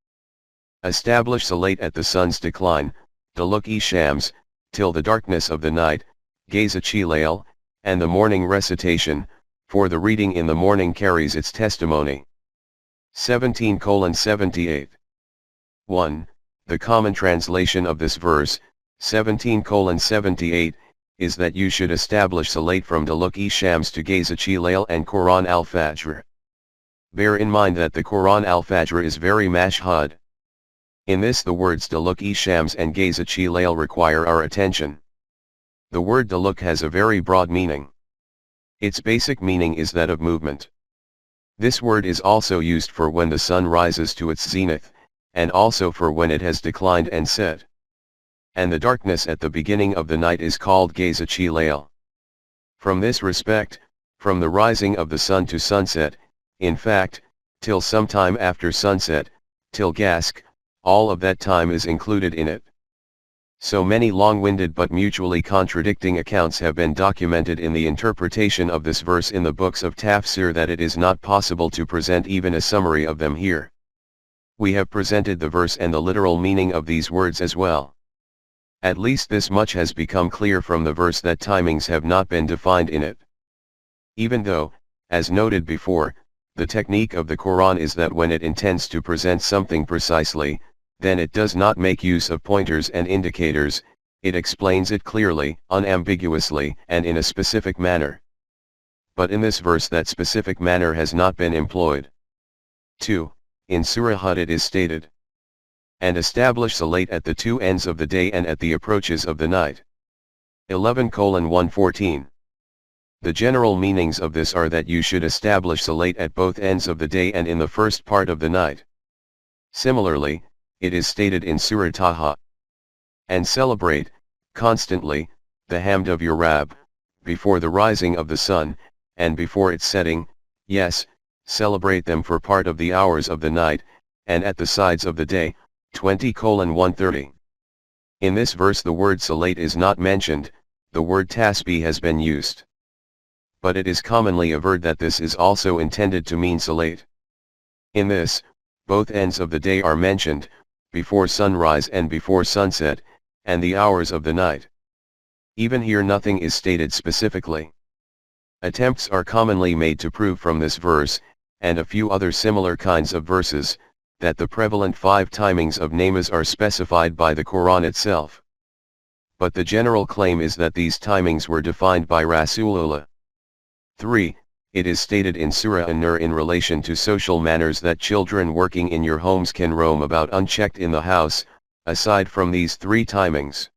Establish Salat at the sun's decline, Daluk-e Shams, till the darkness of the night, Gaza-chi Layl, and the morning recitation, for the reading in the morning carries its testimony. 17:78. 1. The common translation of this verse, 17:78, is that you should establish Salat from Daluk-e Shams to Gaza-chi Layl and Quran al-Fajr. Bear in mind that the Quran al-Fajr is very mashhud. In this the words Daluk-e Shams and Gaza-chi Layl require our attention. The word Daluk has a very broad meaning. Its basic meaning is that of movement. This word is also used for when the sun rises to its zenith, and also for when it has declined and set. And the darkness at the beginning of the night is called Gaza-chi Layl. From this respect, from the rising of the sun to sunset, in fact, till some time after sunset, till gask, all of that time is included in it. So many long-winded but mutually contradicting accounts have been documented in the interpretation of this verse in the books of tafsir that it is not possible to present even a summary of them here. We have presented the verse and the literal meaning of these words as well. At least this much has become clear from the verse that timings have not been defined in it. Even though, as noted before, the technique of the Quran is that when it intends to present something precisely, then it does not make use of pointers and indicators, it explains it clearly, unambiguously, and in a specific manner. But in this verse that specific manner has not been employed. 2. In Surah Hud it is stated, "And establish Salat at the two ends of the day and at the approaches of the night." 11:114. The general meanings of this are that you should establish Salat at both ends of the day and in the first part of the night. Similarly, it is stated in Surah Taha, "And celebrate, constantly, the hamd of your Rabb, before the rising of the sun, and before its setting, yes, celebrate them for part of the hours of the night, and at the sides of the day." 20:130. In this verse the word Salat is not mentioned, the word tasbih has been used. But it is commonly averred that this is also intended to mean Salat. In this, both ends of the day are mentioned, before sunrise and before sunset, and the hours of the night. Even here nothing is stated specifically. Attempts are commonly made to prove from this verse, and a few other similar kinds of verses, that the prevalent 5 timings of namaz are specified by the Quran itself. But the general claim is that these timings were defined by Rasool. 3. It is stated in Surah An-Nur in relation to social manners that children working in your homes can roam about unchecked in the house, aside from these 3 timings.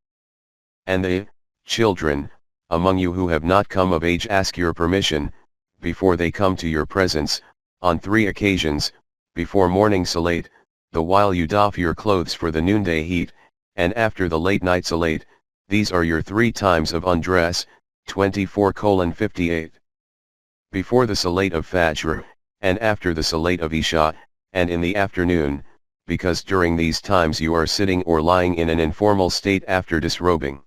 And the children among you who have not come of age ask your permission, before they come to your presence, on 3 occasions, before morning Salat, the while you doff your clothes for the noonday heat, and after the late night Salat. These are your 3 times of undress. 24:58. Before the Salat of Fajr, and after the Salat of Isha, and in the afternoon, because during these times you are sitting or lying in an informal state after disrobing.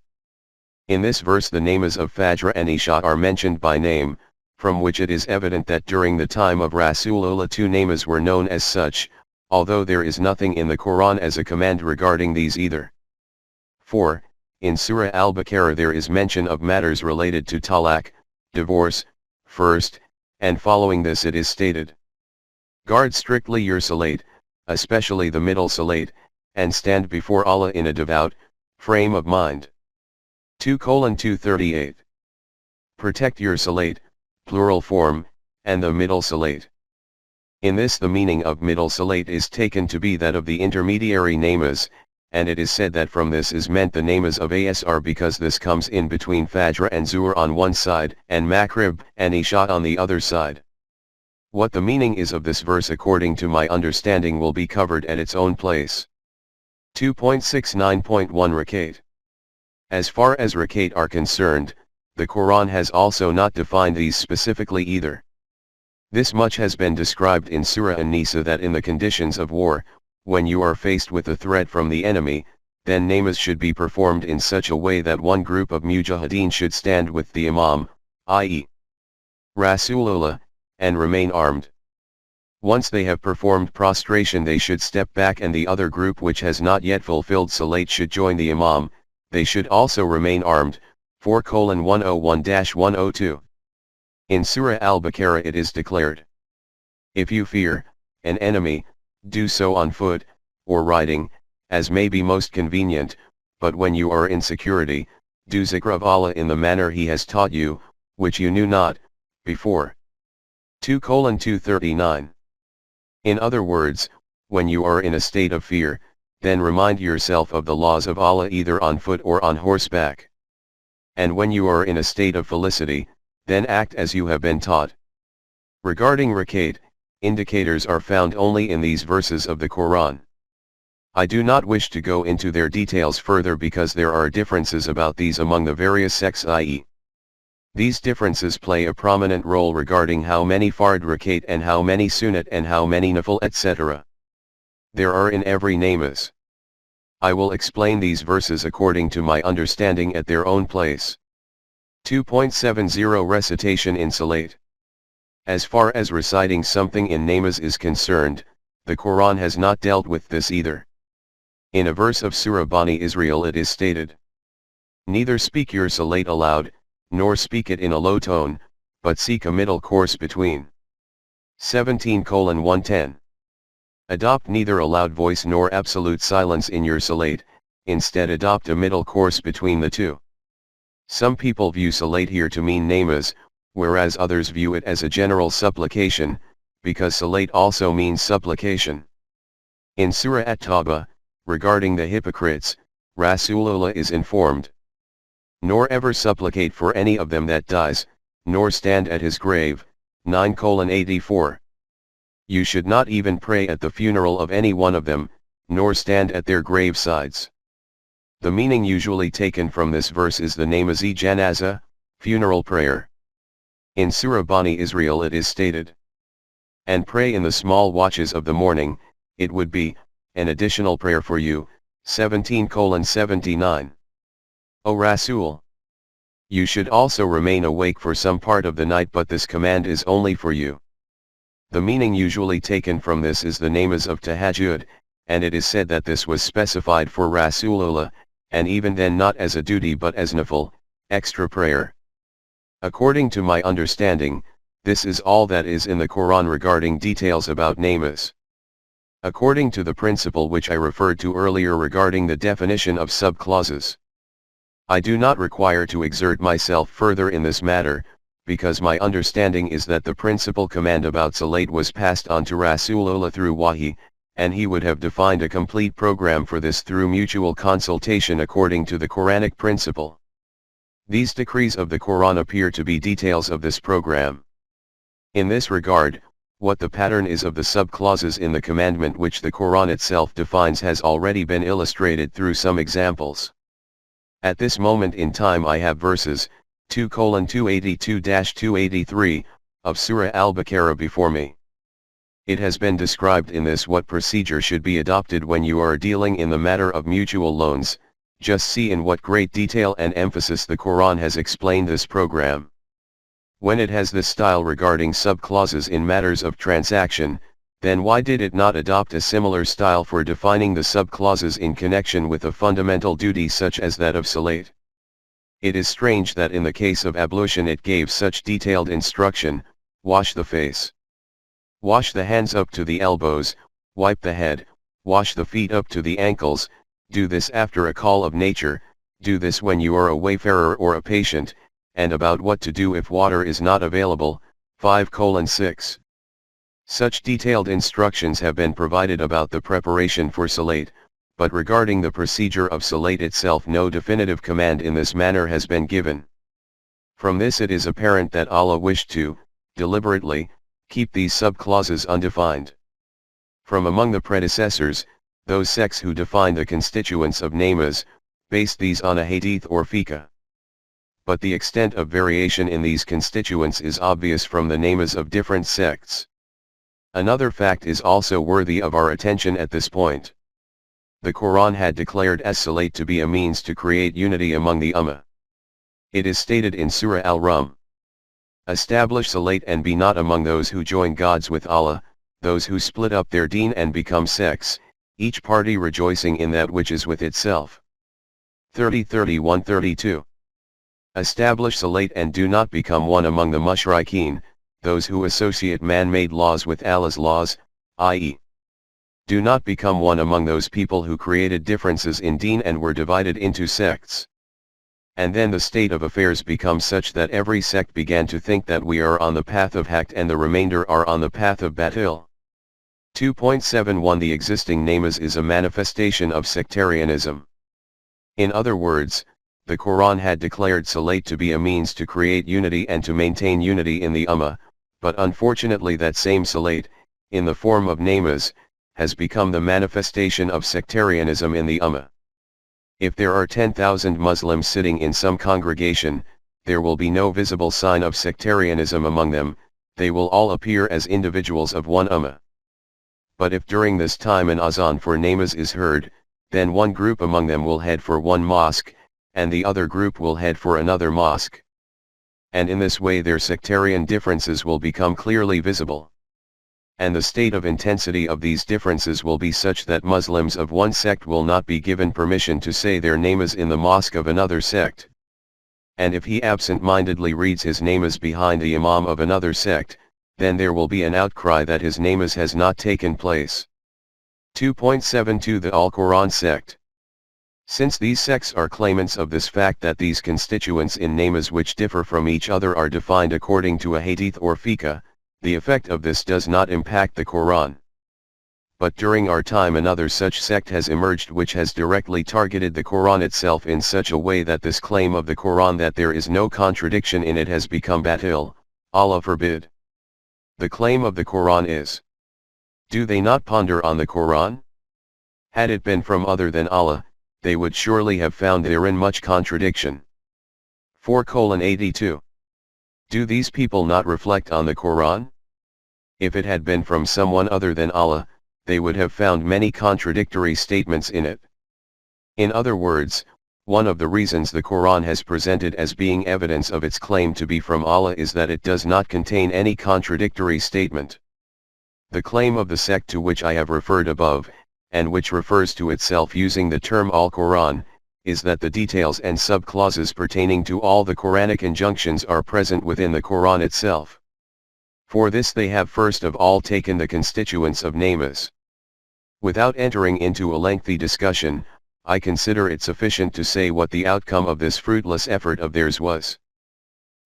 In this verse the names of Fajr and Isha are mentioned by name, from which it is evident that during the time of Rasulullah 2 names were known as such, although there is nothing in the Quran as a command regarding these either. 4. In Surah Al-Baqarah there is mention of matters related to talaq, divorce, first, and following this it is stated, "Guard strictly your Salat, especially the middle Salat, and stand before Allah in a devout frame of mind." 2:238. Protect your Salat, plural form, and the middle Salat. In this the meaning of middle Salat is taken to be that of the intermediary namas, and it is said that from this is meant the namas of Asr because this comes in between Fajr and Zuhr on one side and Maghrib and Isha on the other side. What the meaning is of this verse according to my understanding will be covered at its own place. 2.69.1 Rakat. As far as Rakat are concerned, the Quran has also not defined these specifically either. This much has been described in Surah An-Nisa that in the conditions of war, when you are faced with a threat from the enemy, then namaz should be performed in such a way that one group of mujahideen should stand with the imam, i.e. Rasulullah, and remain armed. Once they have performed prostration they should step back, and the other group which has not yet fulfilled salat should join the imam. They should also remain armed. 4:101-102. In Surah Al-Baqarah it is declared, if you fear an enemy, do so on foot, or riding, as may be most convenient, but when you are in security, do zikr of Allah in the manner He has taught you, which you knew not before. 2:239. In other words, when you are in a state of fear, then remind yourself of the laws of Allah either on foot or on horseback. And when you are in a state of felicity, then act as you have been taught. Regarding rakat, indicators are found only in these verses of the Quran. I do not wish to go into their details further because there are differences about these among the various sects, i.e. these differences play a prominent role regarding how many fard rakat and how many sunnat and how many nafil etc. there are in every namaz. I will explain these verses according to my understanding at their own place. 2.70 Recitation in Salat. As far as reciting something in namaz is concerned, the Quran has not dealt with this either. In a verse of Surah Bani Israel it is stated, neither speak your salat aloud, nor speak it in a low tone, but seek a middle course between. 17:110. Adopt neither a loud voice nor absolute silence in your salat, instead adopt a middle course between the two. Some people view salat here to mean namaz, whereas others view it as a general supplication, because salat also means supplication. In Surah At-Tawbah, regarding the hypocrites, Rasulullah is informed, nor ever supplicate for any of them that dies, nor stand at his grave. 9:84. You should not even pray at the funeral of any one of them, nor stand at their gravesides. The meaning usually taken from this verse is the namaz-e janaza, funeral prayer. In Surah Bani Israel it is stated, and pray in the small watches of the morning, it would be an additional prayer for you. 17:79. O Rasool, you should also remain awake for some part of the night, but this command is only for you. The meaning usually taken from this is the namaz of tahajjud, and it is said that this was specified for Rasulullah, and even then not as a duty but as nafil, extra prayer. According to my understanding, this is all that is in the Quran regarding details about namaz. According to the principle which I referred to earlier regarding the definition of sub-clauses, I do not require to exert myself further in this matter, because my understanding is that the principal command about salat was passed on to Rasulullah through wahi, and he would have defined a complete program for this through mutual consultation according to the Quranic principle. These decrees of the Quran appear to be details of this program. In this regard, what the pattern is of the sub-clauses in the commandment which the Quran itself defines has already been illustrated through some examples. At this moment in time I have verses 2:282-283 of Surah Al-Baqarah before me. It has been described in this what procedure should be adopted when you are dealing in the matter of mutual loans. Just see in what great detail and emphasis the Quran has explained this program. When it has this style regarding sub-clauses in matters of transaction, then why did it not adopt a similar style for defining the sub-clauses in connection with a fundamental duty such as that of salat? It is strange that in the case of ablution it gave such detailed instruction: wash the face, wash the hands up to the elbows, wipe the head, wash the feet up to the ankles. Do this after a call of nature, do this when you are a wayfarer or a patient, and about what to do if water is not available. 5:6. Such detailed instructions have been provided about the preparation for salat, but regarding the procedure of salat itself no definitive command in this manner has been given. From this it is apparent that Allah wished to, deliberately, keep these sub-clauses undefined. From among the predecessors, those sects who defined the constituents of namaz, based these on a hadith or fiqh. But the extent of variation in these constituents is obvious from the namaz of different sects. Another fact is also worthy of our attention at this point. The Quran had declared as-salat to be a means to create unity among the Ummah. It is stated in Surah Al-Rum, "Establish salat and be not among those who join gods with Allah, those who split up their deen and become sects, each party rejoicing in that which is with itself." 30:31-32. Establish salat and do not become one among the mushrikeen, those who associate man-made laws with Allah's laws, i.e. do not become one among those people who created differences in deen and were divided into sects. And then the state of affairs becomes such that every sect began to think that we are on the path of haqq and the remainder are on the path of batil. 2.71 The existing namaz is a manifestation of sectarianism. In other words, the Quran had declared salat to be a means to create unity and to maintain unity in the Ummah, but unfortunately that same salat, in the form of namaz, has become the manifestation of sectarianism in the Ummah. If there are 10,000 Muslims sitting in some congregation, there will be no visible sign of sectarianism among them, they will all appear as individuals of one Ummah. But if during this time an azan for namaz is heard, then one group among them will head for one mosque, and the other group will head for another mosque. And in this way their sectarian differences will become clearly visible. And the state of intensity of these differences will be such that Muslims of one sect will not be given permission to say their namaz in the mosque of another sect. And if he absent-mindedly reads his namaz behind the imam of another sect, then there will be an outcry that his namaz has not taken place. 2.72 The Al-Quran sect. Since these sects are claimants of this fact that these constituents in namaz which differ from each other are defined according to a hadith or fiqh, the effect of this does not impact the Quran. But during our time another such sect has emerged which has directly targeted the Quran itself in such a way that this claim of the Quran that there is no contradiction in it has become batil, Allah forbid. The claim of the Quran is, do they not ponder on the Quran? Had it been from other than Allah, they would surely have found therein much contradiction. 4:82. Do these people not reflect on the Quran? If it had been from someone other than Allah, they would have found many contradictory statements in it. In other words, one of the reasons the Quran has presented as being evidence of its claim to be from Allah is that it does not contain any contradictory statement. The claim of the sect to which I have referred above, and which refers to itself using the term Al-Quran, is that the details and sub-clauses pertaining to all the Quranic injunctions are present within the Quran itself. For this they have first of all taken the constituents of namaz. Without entering into a lengthy discussion, I consider it sufficient to say what the outcome of this fruitless effort of theirs was.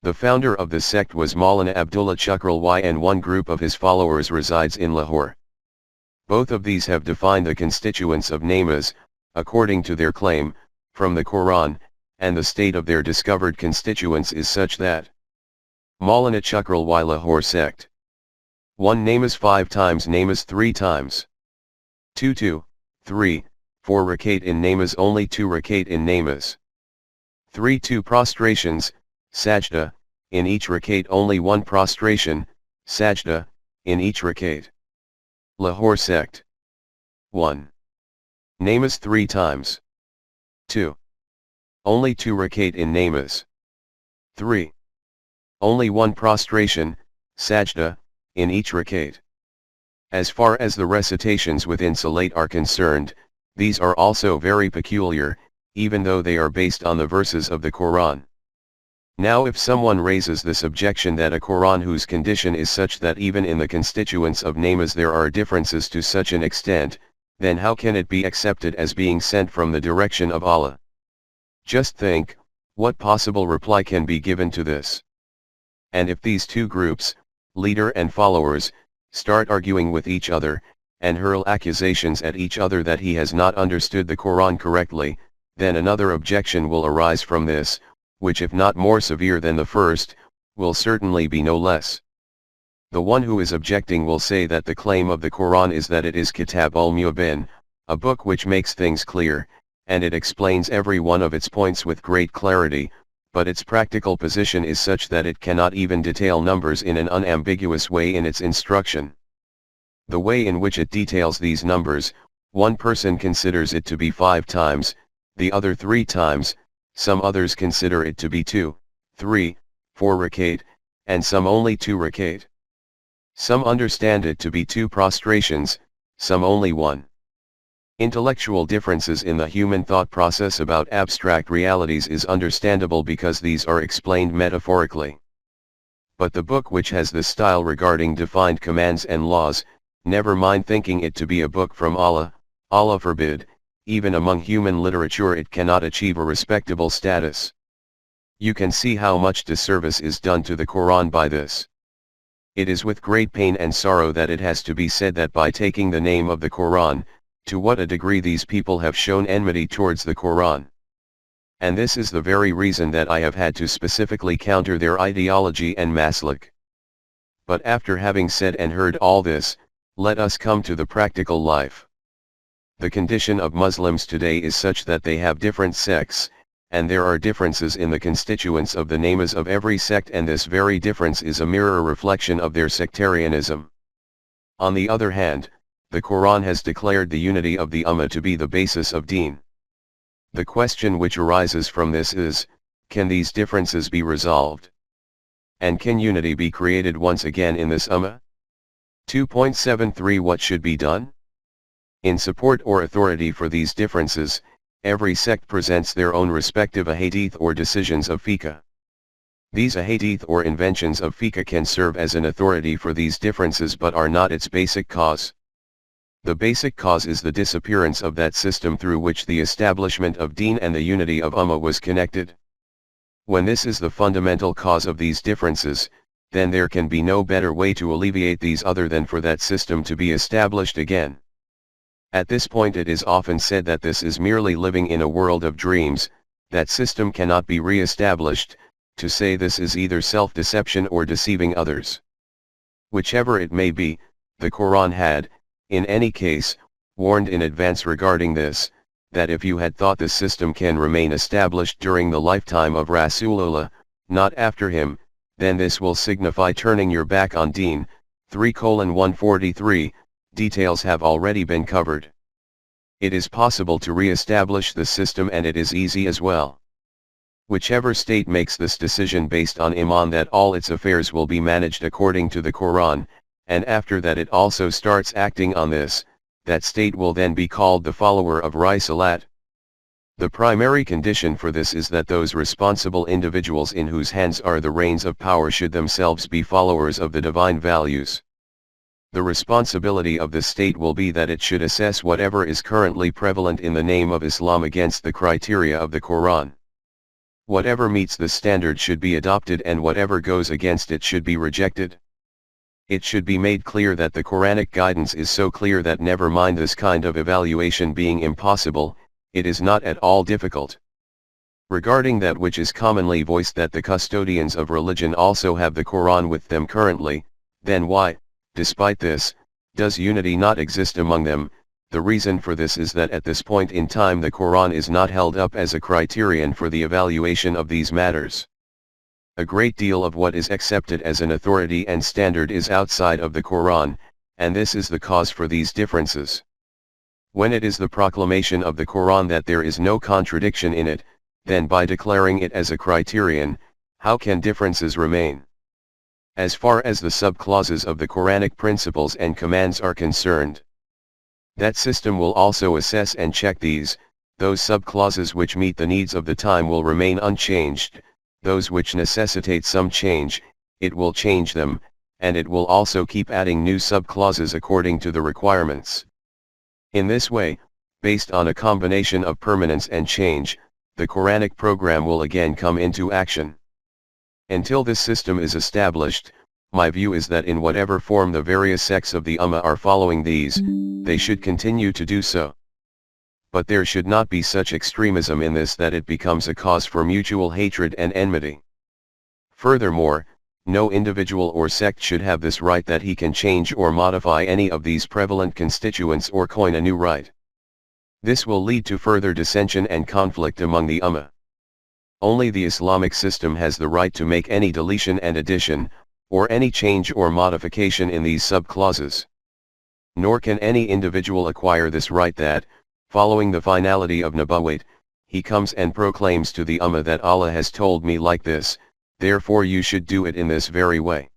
The founder of the sect was Maulana Abdullah Chukralwai and one group of his followers resides in Lahore. Both of these have defined the constituents of namaz, according to their claim, from the Quran, and the state of their discovered constituents is such that Maulana Chukralwai Lahore sect. 1 namaz 5 times namaz 3 times. 2 2, 3, 4 rakat in namaz only 2 rakat in namaz. 3 2 prostrations, sajda, in each rakat only 1 prostration, sajda, in each rakat. Lahore sect. 1. Namaz 3 times. 2. Only 2 rakat in namaz. 3. Only 1 prostration, sajda, in each rakat. As far as the recitations within salat are concerned, these are also very peculiar, even though they are based on the verses of the Quran. Now if someone raises this objection that a Quran whose condition is such that even in the constituents of namaz there are differences to such an extent, then how can it be accepted as being sent from the direction of Allah? Just think, what possible reply can be given to this? And if these two groups, leader and followers, start arguing with each other, and hurl accusations at each other that he has not understood the Quran correctly, then another objection will arise from this, which if not more severe than the first, will certainly be no less. The one who is objecting will say that the claim of the Quran is that it is Kitab al-Mubin, a book which makes things clear, and it explains every one of its points with great clarity, but its practical position is such that it cannot even detail numbers in an unambiguous way in its instruction. The way in which it details these numbers, one person considers it to be 5 times, the other 3 times, some others consider it to be 2, 3, 4 rakat, and some only 2 rakat. Some understand it to be 2 prostrations, some only 1. Intellectual differences in the human thought process about abstract realities is understandable because these are explained metaphorically. But the book which has this style regarding defined commands and laws, never mind thinking it to be a book from Allah, Allah forbid, even among human literature it cannot achieve a respectable status. You can see how much disservice is done to the Quran by this. It is with great pain and sorrow that it has to be said that by taking the name of the Quran, to what a degree these people have shown enmity towards the Quran. And this is the very reason that I have had to specifically counter their ideology and maslak. But after having said and heard all this, let us come to the practical life. The condition of Muslims today is such that they have different sects, and there are differences in the constituents of the names of every sect, and this very difference is a mirror reflection of their sectarianism. On the other hand, the Quran has declared the unity of the Ummah to be the basis of Deen. The question which arises from this is, can these differences be resolved? And can unity be created once again in this Ummah? 2.73 What should be done? In support or authority for these differences, every sect presents their own respective ahadith or decisions of fiqh. These ahadith or inventions of fiqh can serve as an authority for these differences but are not its basic cause. The basic cause is the disappearance of that system through which the establishment of Deen and the unity of Ummah was connected. When this is the fundamental cause of these differences, then there can be no better way to alleviate these other than for that system to be established again. At this point it is often said that this is merely living in a world of dreams, that system cannot be re-established. To say this is either self-deception or deceiving others. Whichever it may be, the Quran had, in any case, warned in advance regarding this, that if you had thought the system can remain established during the lifetime of Rasulullah, not after him, then this will signify turning your back on Deen. 3:143, details have already been covered. It is possible to re-establish the system and it is easy as well. Whichever state makes this decision based on Iman that all its affairs will be managed according to the Quran, and after that it also starts acting on this, that state will then be called the follower of Rasool. The primary condition for this is that those responsible individuals in whose hands are the reins of power should themselves be followers of the divine values. The responsibility of the state will be that it should assess whatever is currently prevalent in the name of Islam against the criteria of the Quran. Whatever meets the standard should be adopted and whatever goes against it should be rejected. It should be made clear that the Quranic guidance is so clear that never mind this kind of evaluation being impossible, it is not at all difficult. Regarding that which is commonly voiced that the custodians of religion also have the Quran with them currently, then why, despite this, does unity not exist among them? The reason for this is that at this point in time the Quran is not held up as a criterion for the evaluation of these matters. A great deal of what is accepted as an authority and standard is outside of the Quran, and this is the cause for these differences. When it is the proclamation of the Quran that there is no contradiction in it, then by declaring it as a criterion, how can differences remain? As far as the sub-clauses of the Quranic principles and commands are concerned, that system will also assess and check these. Those sub-clauses which meet the needs of the time will remain unchanged, those which necessitate some change, it will change them, and it will also keep adding new sub-clauses according to the requirements. In this way, based on a combination of permanence and change, the Quranic program will again come into action. Until this system is established, my view is that in whatever form the various sects of the Ummah are following these, they should continue to do so. But there should not be such extremism in this that it becomes a cause for mutual hatred and enmity. Furthermore, no individual or sect should have this right that he can change or modify any of these prevalent constituents or coin a new right. This will lead to further dissension and conflict among the Ummah. Only the Islamic system has the right to make any deletion and addition, or any change or modification in these sub-clauses. Nor can any individual acquire this right that, following the finality of Nubuwwat, he comes and proclaims to the Ummah that Allah has told me like this, therefore you should do it in this very way.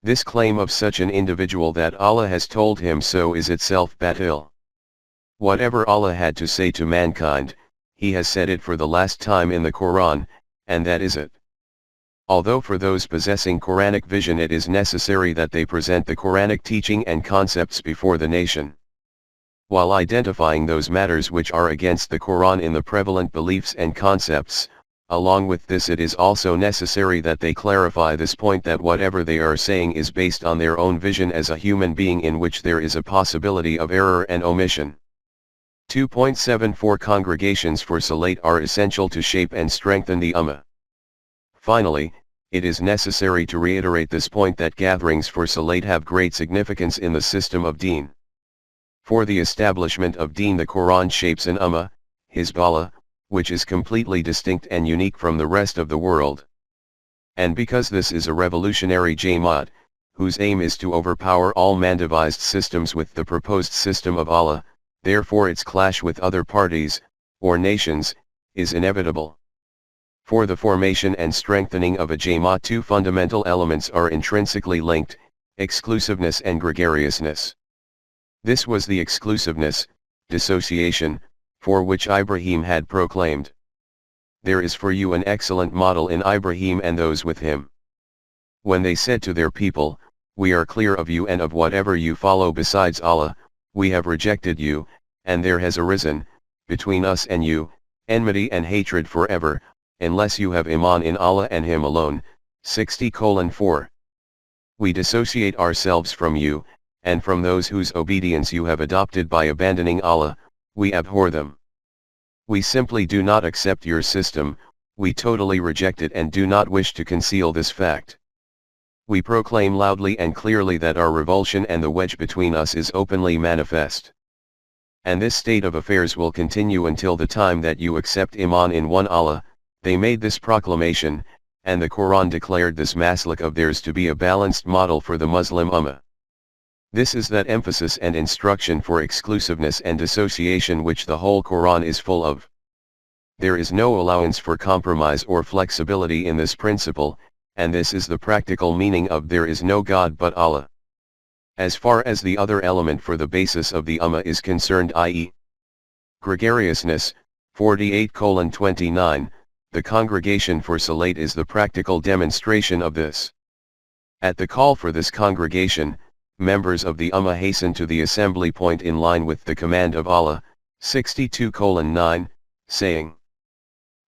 This claim of such an individual that Allah has told him so is itself batil. Whatever Allah had to say to mankind, He has said it for the last time in the Quran, and that is it. Although for those possessing Quranic vision it is necessary that they present the Quranic teaching and concepts before the nation, while identifying those matters which are against the Quran in the prevalent beliefs and concepts, along with this it is also necessary that they clarify this point that whatever they are saying is based on their own vision as a human being in which there is a possibility of error and omission. 2.74 Congregations for Salat are essential to shape and strengthen the Ummah. Finally, it is necessary to reiterate this point that gatherings for Salat have great significance in the system of Deen. For the establishment of Deen the Quran shapes an Ummah, Hizballah, which is completely distinct and unique from the rest of the world. And because this is a revolutionary Jamaat, whose aim is to overpower all man-devised systems with the proposed system of Allah, therefore its clash with other parties, or nations, is inevitable. For the formation and strengthening of a Jamaat two fundamental elements are intrinsically linked, exclusiveness and gregariousness. This was the exclusiveness, dissociation, for which Ibrahim had proclaimed. There is for you an excellent model in Ibrahim and those with him. When they said to their people, we are clear of you and of whatever you follow besides Allah, we have rejected you, and there has arisen, between us and you, enmity and hatred forever, unless you have Iman in Allah and Him alone. 60:4. We dissociate ourselves from you, and from those whose obedience you have adopted by abandoning Allah, we abhor them. We simply do not accept your system, we totally reject it and do not wish to conceal this fact. We proclaim loudly and clearly that our revulsion and the wedge between us is openly manifest. And this state of affairs will continue until the time that you accept Iman in one Allah. They made this proclamation, and the Quran declared this maslak of theirs to be a balanced model for the Muslim Ummah. This is that emphasis and instruction for exclusiveness and dissociation which the whole Quran is full of. There is no allowance for compromise or flexibility in this principle, and this is the practical meaning of there is no God but Allah. As far as the other element for the basis of the Ummah is concerned, i.e., gregariousness, 48:29, the Congregation for Salat is the practical demonstration of this. At the call for this congregation, members of the Ummah hasten to the assembly point in line with the command of Allah, 62:9, saying,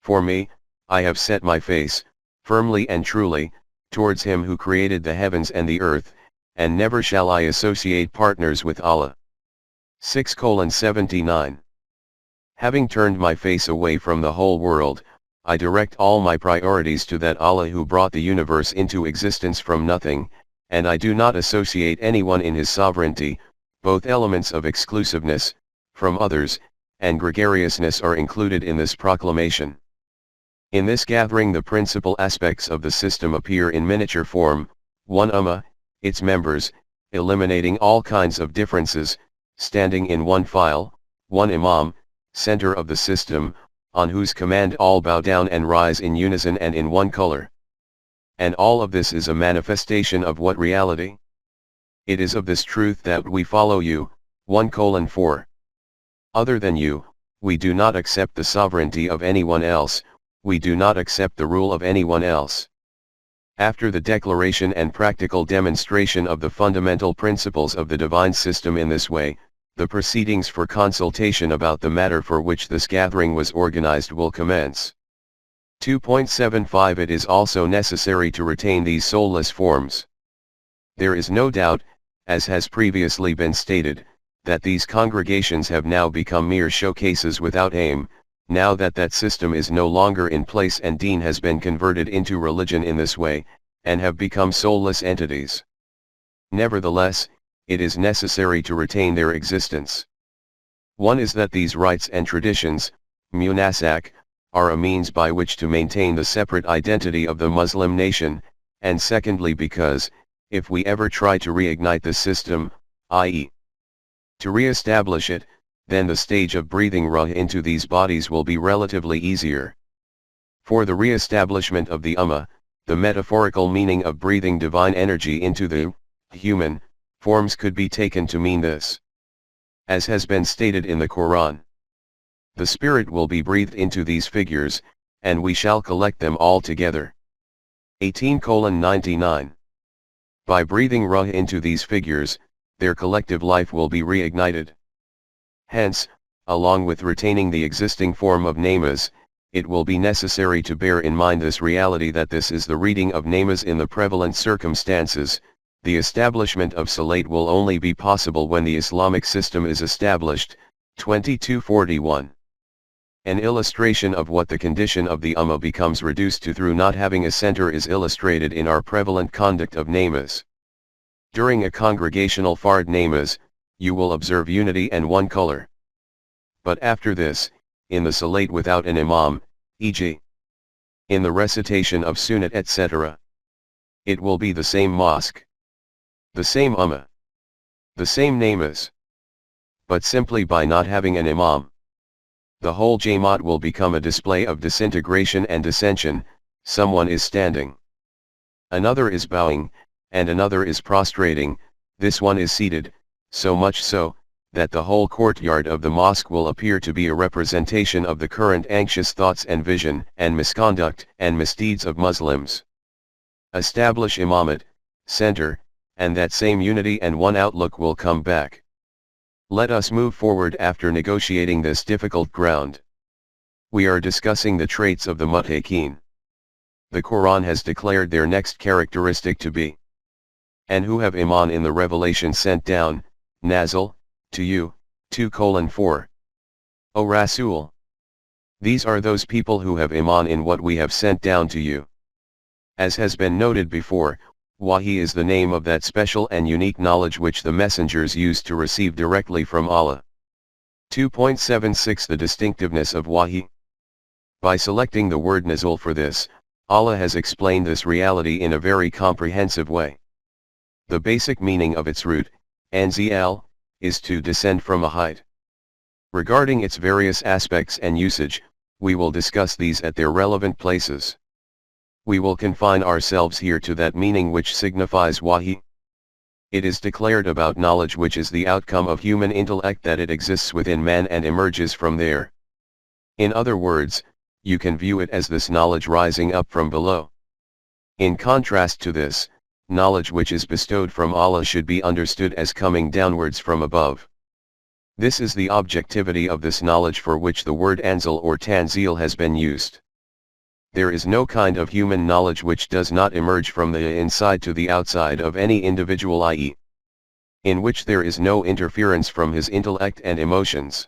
For me, I have set my face, firmly and truly, towards Him who created the heavens and the earth, and never shall I associate partners with Allah. 6:79. Having turned my face away from the whole world, I direct all my priorities to that Allah who brought the universe into existence from nothing, and I do not associate anyone in His sovereignty. Both elements of exclusiveness, from others, and gregariousness are included in this proclamation. In this gathering the principal aspects of the system appear in miniature form: one Ummah, its members, eliminating all kinds of differences, standing in one file, one Imam, center of the system, on whose command all bow down and rise in unison and in one color. And all of this is a manifestation of what reality? It is of this truth that we follow you. 1:4. Other than you, we do not accept the sovereignty of anyone else, we do not accept the rule of anyone else. After the declaration and practical demonstration of the fundamental principles of the divine system in this way, the proceedings for consultation about the matter for which this gathering was organized will commence. 2.75 It is also necessary to retain these soulless forms. There is no doubt, as has previously been stated, that these congregations have now become mere showcases without aim, now that that system is no longer in place and Deen has been converted into religion in this way, and have become soulless entities. Nevertheless, it is necessary to retain their existence. One is that these rites and traditions, munasak, are a means by which to maintain the separate identity of the Muslim nation, and secondly because, if we ever try to reignite the system, i.e., To re-establish it, then the stage of breathing Ruh into these bodies will be relatively easier. For the re-establishment of the the metaphorical meaning of breathing divine energy into the human forms could be taken to mean this. As has been stated in the Quran, the spirit will be breathed into these figures, and we shall collect them all together. 18:99. By breathing Ruh into these figures, their collective life will be reignited. Hence, along with retaining the existing form of namas, it will be necessary to bear in mind this reality that this is the reading of namas in the prevalent circumstances. The establishment of salat will only be possible when the Islamic system is established. 2241. An illustration of what the condition of the becomes reduced to through not having a center is illustrated in our prevalent conduct of namas. During a congregational fard namas, you will observe unity and one color. But after this, in the salat without an imam, e.g. in the recitation of sunnat etc., it will be the same mosque, the same the same namas. But simply by not having an imam, the whole Jamaat will become a display of disintegration and dissension. Someone is standing, another is bowing, and another is prostrating, this one is seated, so much so, that the whole courtyard of the mosque will appear to be a representation of the current anxious thoughts and vision and misconduct and misdeeds of Muslims. Establish imamat, center, and that same unity and one outlook will come back. Let us move forward after negotiating this difficult ground. We are discussing the traits of the muttaqin. The Quran has declared their next characteristic to be, and who have iman in the revelation sent down, Nazil, to you, 2:4. O Rasool! These are those people who have iman in what we have sent down to you. As has been noted before, Wahi is the name of that special and unique knowledge which the messengers used to receive directly from Allah. 2.76 The distinctiveness of Wahi. By selecting the word Nazul for this, Allah has explained this reality in a very comprehensive way. The basic meaning of its root, anzil, is to descend from a height. Regarding its various aspects and usage, we will discuss these at their relevant places. We will confine ourselves here to that meaning which signifies Wahi. It is declared about knowledge which is the outcome of human intellect that it exists within man and emerges from there. In other words, you can view it as this knowledge rising up from below. In contrast to this, knowledge which is bestowed from Allah should be understood as coming downwards from above. This is the objectivity of this knowledge for which the word anzil or tanzil has been used. There is no kind of human knowledge which does not emerge from the inside to the outside of any individual, i.e., in which there is no interference from his intellect and emotions.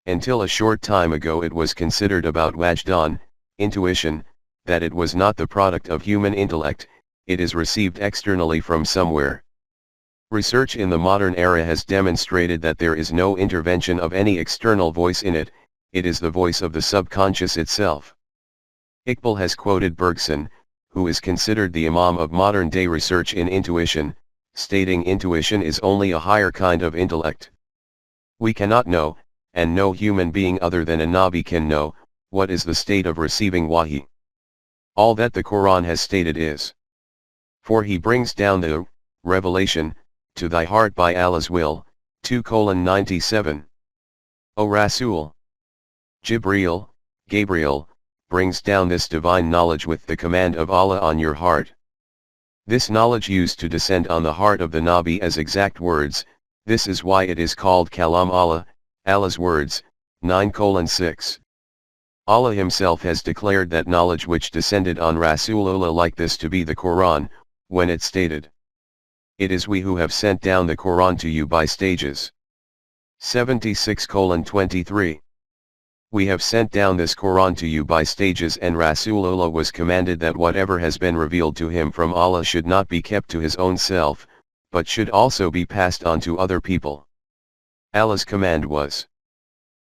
Until a short time ago it was considered about wajdan, intuition, that it was not the product of human intellect, it is received externally from somewhere. Research in the modern era has demonstrated that there is no intervention of any external voice in it, it is the voice of the subconscious itself. Iqbal has quoted Bergson, who is considered the imam of modern-day research in intuition, stating intuition is only a higher kind of intellect. We cannot know, and no human being other than a Nabi can know, what is the state of receiving Wahi. All that the Quran has stated is, for he brings down the revelation to thy heart by Allah's will. 2:97. O Rasool! Gabriel, brings down this divine knowledge with the command of Allah on your heart. This knowledge used to descend on the heart of the Nabi as exact words, this is why it is called Kalam Allah, Allah's words. 9:6. Allah himself has declared that knowledge which descended on Rasulullah like this to be the Quran, when it stated, it is we who have sent down the Quran to you by stages. 76:23. We have sent down this Quran to you by stages, and Rasulullah was commanded that whatever has been revealed to him from Allah should not be kept to his own self, but should also be passed on to other people. Allah's command was,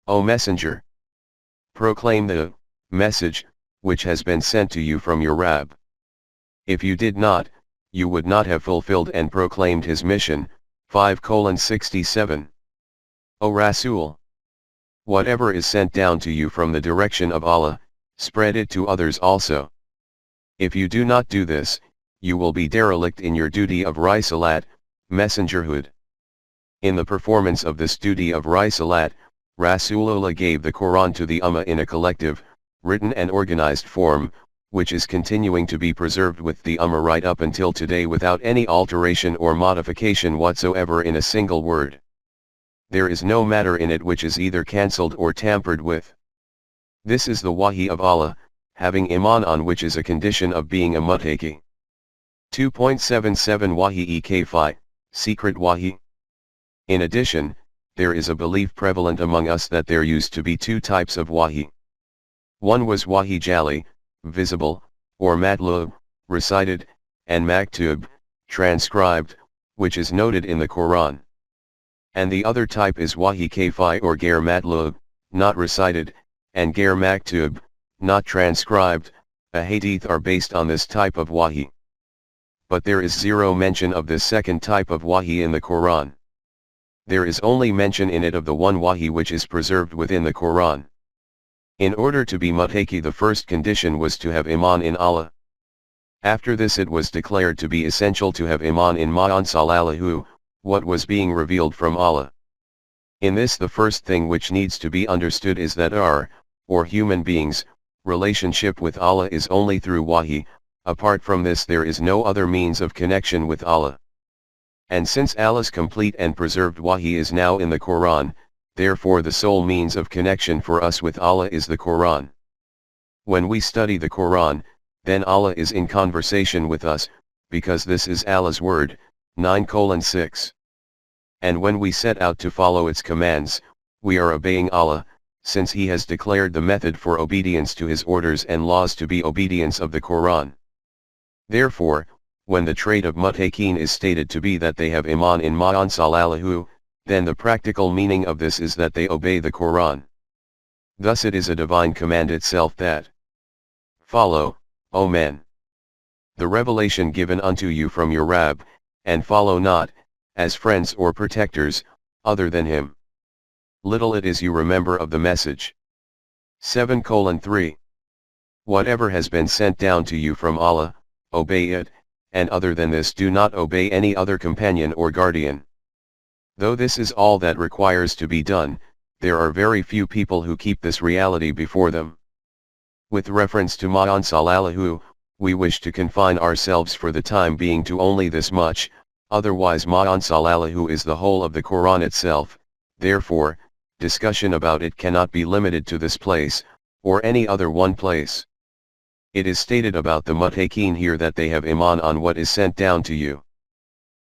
O Messenger! Proclaim the message which has been sent to you from your Rabb. If you did not, you would not have fulfilled and proclaimed his mission. 5:67. O Rasool, whatever is sent down to you from the direction of Allah, spread it to others also. If you do not do this, you will be derelict in your duty of risalat, messengerhood. In the performance of this duty of risalat, Rasulullah gave the Quran to the Ummah in a collective, written and organized form, which is continuing to be preserved with the Ummah right up until today without any alteration or modification whatsoever in a single word. There is no matter in it which is either cancelled or tampered with. This is the Wahi of Allah, having Iman on which is a condition of being a Muttaqi. 2.77 Wahi-e-Kayfi, Secret Wahi. In addition, there is a belief prevalent among us that there used to be two types of Wahi. One was Wahi Jali, visible, or Matlub, recited, and Maktub, transcribed, which is noted in the Quran. And the other type is Wahi Kayfi or Gair Matlub, not recited, and Gair Maktub, not transcribed. A hadith are based on this type of Wahi. But there is zero mention of this second type of Wahi in the Quran. There is only mention in it of the one Wahi which is preserved within the Quran. In order to be Muttaqi, the first condition was to have Iman in Allah. After this it was declared to be essential to have Iman in Ma'anzalallahu, what was being revealed from Allah. In this the first thing which needs to be understood is that our, or human beings, relationship with Allah is only through Wahi. Apart from this there is no other means of connection with Allah. And since Allah's complete and preserved Wahi is now in the Quran, therefore the sole means of connection for us with Allah is the Quran. When we study the Quran, then Allah is in conversation with us, because this is Allah's word. 9:6. And when we set out to follow its commands, we are obeying Allah, since He has declared the method for obedience to His orders and laws to be obedience of the Quran. Therefore, when the trait of Muttaqin is stated to be that they have Iman in Ma'anzalallahu, then the practical meaning of this is that they obey the Quran. Thus it is a divine command itself that follow, O men, the revelation given unto you from your Rabb, and follow not, as friends or protectors, other than Him. Little it is you remember of the message. 7:3. Whatever has been sent down to you from Allah, obey it, and other than this do not obey any other companion or guardian. Though this is all that requires to be done, there are very few people who keep this reality before them. With reference to Ma'anzalallahu, we wish to confine ourselves for the time being to only this much, otherwise Ma'anzalallahu is the whole of the Quran itself, therefore, discussion about it cannot be limited to this place, or any other one place. It is stated about the Muttaqin here that they have Iman on what is sent down to you.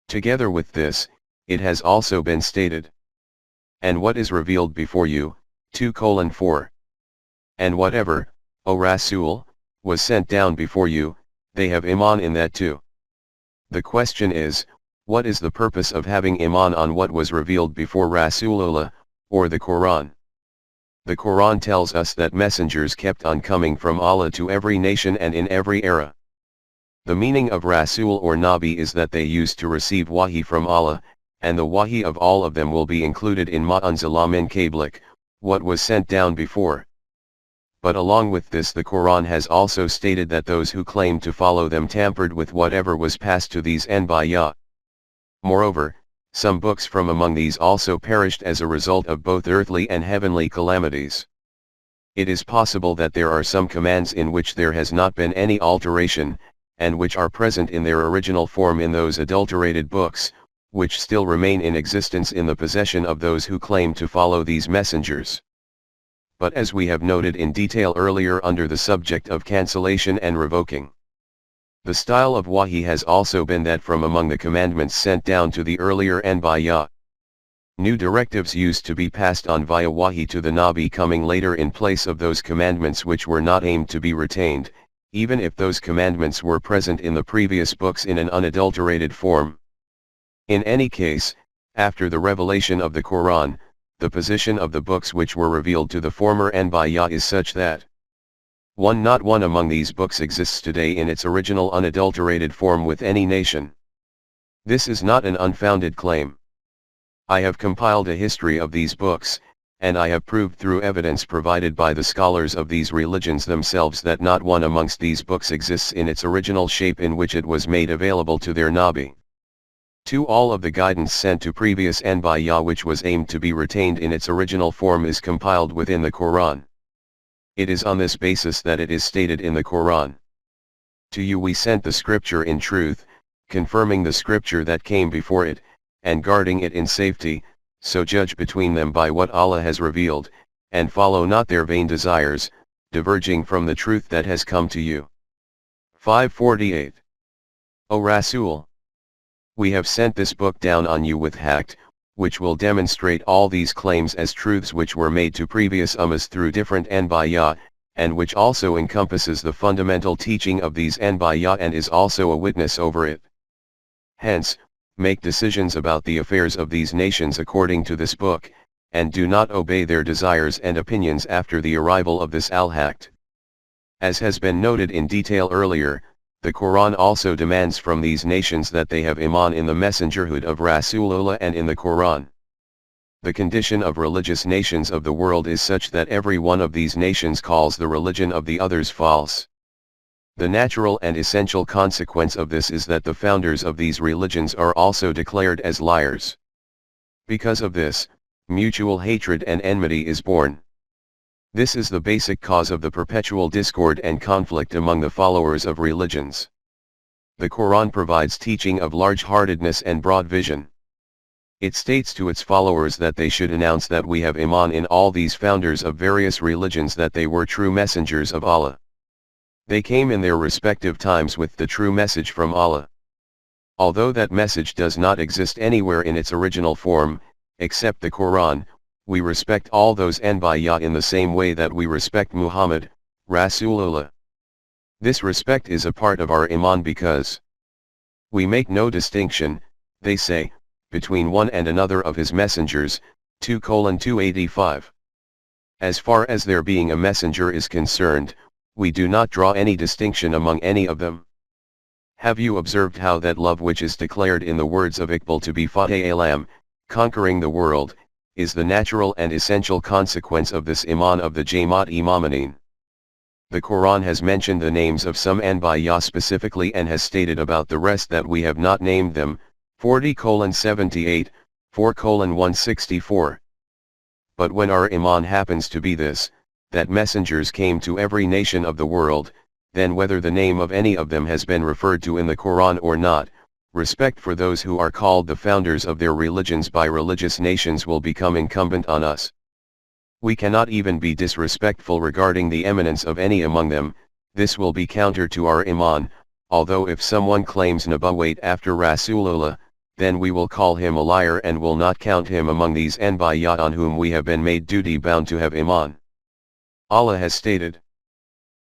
Together with this, it has also been stated, and what is revealed before you, 2:4. And whatever, O Rasool, was sent down before you, they have Iman in that too. The question is, what is the purpose of having Iman on what was revealed before Rasulullah, or the Quran? The Quran tells us that messengers kept on coming from Allah to every nation and in every era. The meaning of Rasul or Nabi is that they used to receive Wahi from Allah, and the Wahi of all of them will be included in Ma'anzala min Qablik, what was sent down before. But along with this the Quran has also stated that those who claim to follow them tampered with whatever was passed to these Anbiya. Moreover, some books from among these also perished as a result of both earthly and heavenly calamities. It is possible that there are some commands in which there has not been any alteration, and which are present in their original form in those adulterated books, which still remain in existence in the possession of those who claim to follow these messengers. But as we have noted in detail earlier under the subject of cancellation and revoking, the style of Wahi has also been that from among the commandments sent down to the earlier Anbiya, new directives used to be passed on via Wahi to the Nabi coming later in place of those commandments which were not aimed to be retained, even if those commandments were present in the previous books in an unadulterated form. In any case, after the revelation of the Quran, the position of the books which were revealed to the former Anbiya is such that not one among these books exists today in its original unadulterated form with any nation. This is not an unfounded claim. I have compiled a history of these books, and I have proved through evidence provided by the scholars of these religions themselves that not one amongst these books exists in its original shape in which it was made available to their Nabi. 2. All of the guidance sent to previous Anbiya which was aimed to be retained in its original form is compiled within the Quran. It is on this basis that it is stated in the Quran. To you we sent the scripture in truth, confirming the scripture that came before it, and guarding it in safety, so judge between them by what Allah has revealed, and follow not their vain desires, diverging from the truth that has come to you. 548. O Rasool! We have sent this book down on you with haqq, which will demonstrate all these claims as truths which were made to previous ummas through different Anbiya, and which also encompasses the fundamental teaching of these Anbiya and is also a witness over it. Hence, make decisions about the affairs of these nations according to this book, and do not obey their desires and opinions after the arrival of this al-haqq. As has been noted in detail earlier, the Quran also demands from these nations that they have iman in the messengerhood of Rasulullah and in the Quran. The condition of religious nations of the world is such that every one of these nations calls the religion of the others false. The natural and essential consequence of this is that the founders of these religions are also declared as liars. Because of this, mutual hatred and enmity is born. This is the basic cause of the perpetual discord and conflict among the followers of religions. The Quran provides teaching of large-heartedness and broad vision. It states to its followers that they should announce that we have iman in all these founders of various religions, that they were true messengers of Allah. They came in their respective times with the true message from Allah. Although that message does not exist anywhere in its original form, except the Quran, we respect all those Anbiya in the same way that we respect Muhammad, Rasulullah. This respect is a part of our iman because we make no distinction, they say, between one and another of his messengers, 2:285. As far as their being a messenger is concerned, we do not draw any distinction among any of them. Have you observed how that love which is declared in the words of Iqbal to be Fateh Alam, conquering the world, is the natural and essential consequence of this iman of the Jamaat Imamanin? The Quran has mentioned the names of some Anbiya specifically and has stated about the rest that we have not named them, 40:78, 4:164. But when our iman happens to be this, that messengers came to every nation of the world, then whether the name of any of them has been referred to in the Quran or not, respect for those who are called the founders of their religions by religious nations will become incumbent on us. We cannot even be disrespectful regarding the eminence of any among them. This will be counter to our iman, although if someone claims nubuwwat after Rasulullah, then we will call him a liar and will not count him among these Anbiya on whom we have been made duty bound to have iman. Allah has stated,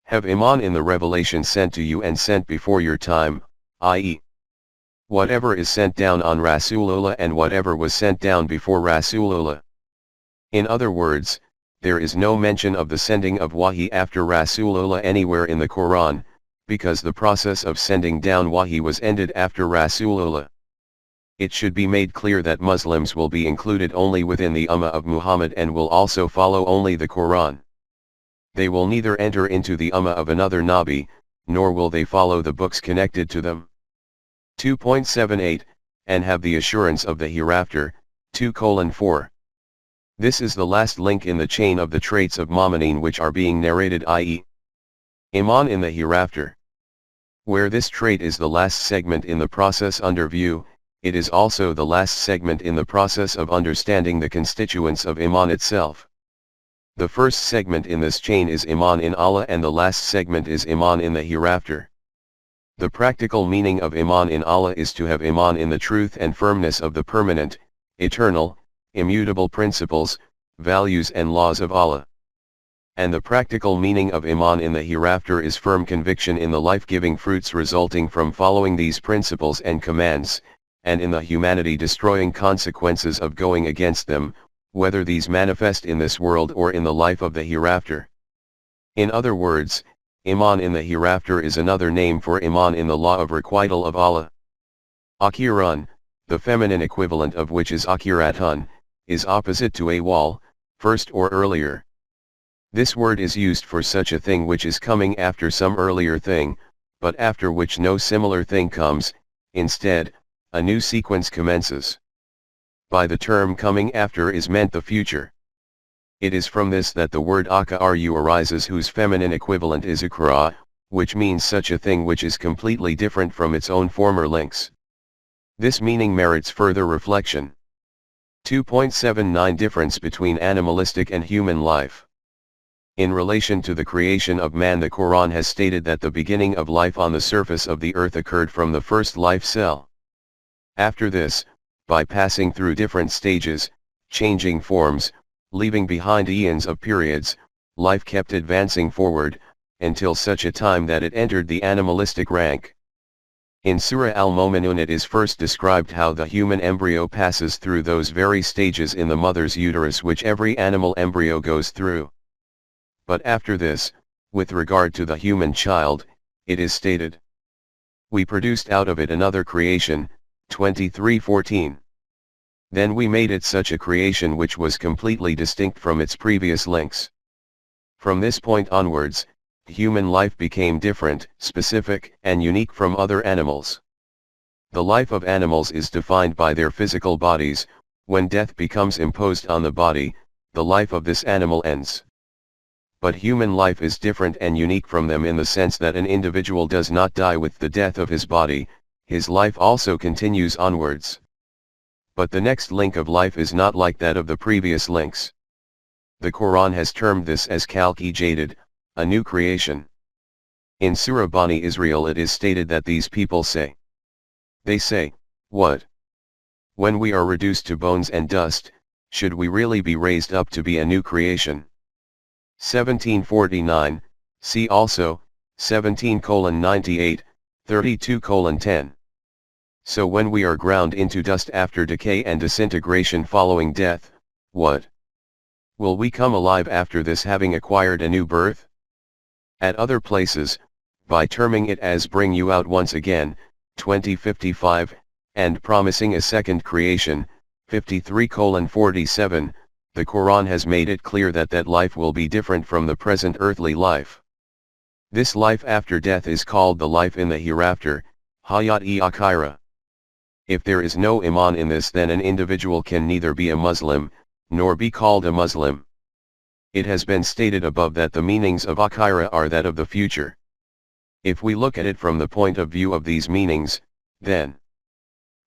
have iman in the revelation sent to you and sent before your time, i.e., whatever is sent down on Rasulullah and whatever was sent down before Rasulullah. In other words, there is no mention of the sending of wahi after Rasulullah anywhere in the Quran, because the process of sending down wahi was ended after Rasulullah. It should be made clear that Muslims will be included only within the Ummah of Muhammad and will also follow only the Quran. They will neither enter into the Ummah of another Nabi, nor will they follow the books connected to them. 2.78, and have the assurance of the hereafter, 2:4. This is the last link in the chain of the traits of Mu'minin which are being narrated, i.e., iman in the hereafter. Where this trait is the last segment in the process under view, it is also the last segment in the process of understanding the constituents of iman itself. The first segment in this chain is iman in Allah and the last segment is iman in the hereafter. The practical meaning of iman in Allah is to have iman in the truth and firmness of the permanent, eternal, immutable principles, values and laws of Allah. And the practical meaning of iman in the hereafter is firm conviction in the life-giving fruits resulting from following these principles and commands, and in the humanity-destroying consequences of going against them, whether these manifest in this world or in the life of the hereafter. In other words, iman in the hereafter is another name for iman in the law of requital of Allah. Akhiran, the feminine equivalent of which is akiratun, is opposite to awal, first or earlier. This word is used for such a thing which is coming after some earlier thing, but after which no similar thing comes. Instead, a new sequence commences. By the term coming after is meant the future. It is from this that the word akaru arises, whose feminine equivalent is akra, which means such a thing which is completely different from its own former links. This meaning merits further reflection. 2.79 Difference between animalistic and human life. In relation to the creation of man, the Quran has stated that the beginning of life on the surface of the earth occurred from the first life cell. After this, by passing through different stages, changing forms, leaving behind eons of periods, life kept advancing forward, until such a time that it entered the animalistic rank. In Surah Al-Mu'minun it is first described how the human embryo passes through those very stages in the mother's uterus which every animal embryo goes through. But after this, with regard to the human child, it is stated, "We produced out of it another creation," 23:14. "Then we made it such a creation which was completely distinct from its previous links." From this point onwards, human life became different, specific, and unique from other animals. The life of animals is defined by their physical bodies. When death becomes imposed on the body, the life of this animal ends. But human life is different and unique from them in the sense that an individual does not die with the death of his body, his life also continues onwards. But the next link of life is not like that of the previous links. The Quran has termed this as Khalqi Jadid, a new creation. In Surah Bani Israel it is stated that these people say. They say, "What? When we are reduced to bones and dust, should we really be raised up to be a new creation?" 1749, see also, 17:98, 32:10. So when we are ground into dust after decay and disintegration following death, what? Will we come alive after this, having acquired a new birth? At other places, by terming it as "bring you out once again," 20:55, and promising a second creation, 53:47, the Quran has made it clear that that life will be different from the present earthly life. This life after death is called the life in the hereafter, Hayat-e Akhira. If there is no iman in this, then an individual can neither be a Muslim, nor be called a Muslim. It has been stated above that the meanings of Akhira are that of the future. If we look at it from the point of view of these meanings, then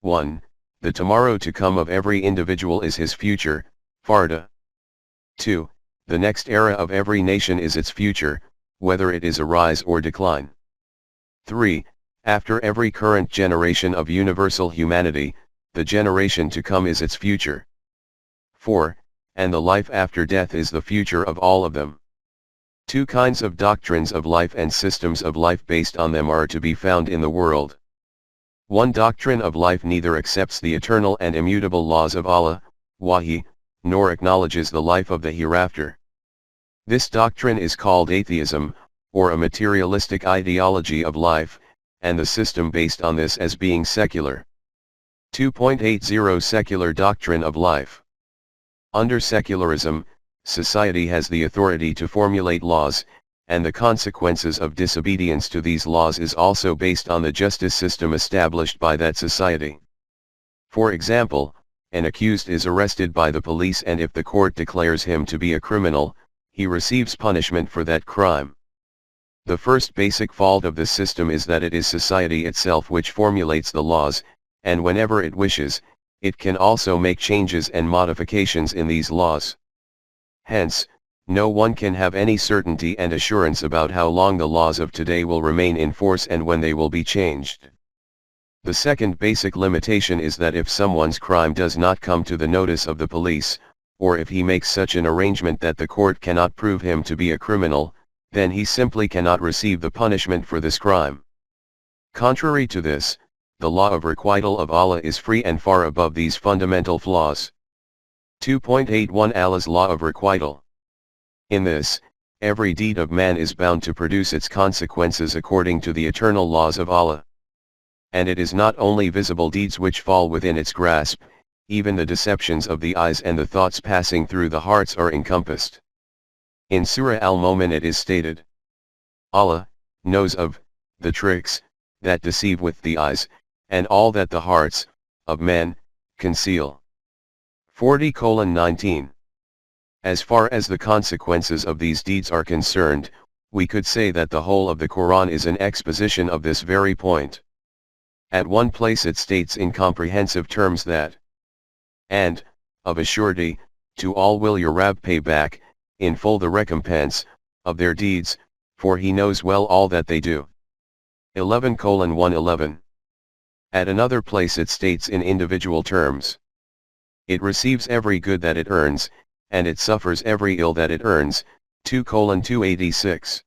1. The tomorrow to come of every individual is his future, Farda. 2. The next era of every nation is its future, whether it is a rise or decline. 3. After every current generation of universal humanity, the generation to come is its future. 4. And the life after death is the future of all of them. Two kinds of doctrines of life and systems of life based on them are to be found in the world. One doctrine of life neither accepts the eternal and immutable laws of Allah, Wahi, nor acknowledges the life of the hereafter. This doctrine is called atheism, or a materialistic ideology of life, and the system based on this as being secular. 2.80 Secular doctrine of life. Under secularism, society has the authority to formulate laws, and the consequences of disobedience to these laws is also based on the justice system established by that society. For example, an accused is arrested by the police, and if the court declares him to be a criminal, he receives punishment for that crime. The first basic fault of this system is that it is society itself which formulates the laws, and whenever it wishes, it can also make changes and modifications in these laws. Hence, no one can have any certainty and assurance about how long the laws of today will remain in force and when they will be changed. The second basic limitation is that if someone's crime does not come to the notice of the police, or if he makes such an arrangement that the court cannot prove him to be a criminal, then he simply cannot receive the punishment for this crime. Contrary to this, the law of requital of Allah is free and far above these fundamental flaws. 2.81 Allah's law of requital. In this, every deed of man is bound to produce its consequences according to the eternal laws of Allah. and it is not only visible deeds which fall within its grasp, even the deceptions of the eyes and the thoughts passing through the hearts are encompassed. In Surah Al-Mu'min it is stated, Allah knows of the tricks that deceive with the eyes, and all that the hearts of men conceal. 40:19. As far as the consequences of these deeds are concerned, we could say that the whole of the Quran is an exposition of this very point. At one place it states in comprehensive terms that, and, of a surety, to all will your Rabb pay back, in full the recompense, of their deeds, for he knows well all that they do. 11:111. At another place it states in individual terms, it receives every good that it earns, and it suffers every ill that it earns. 2:286.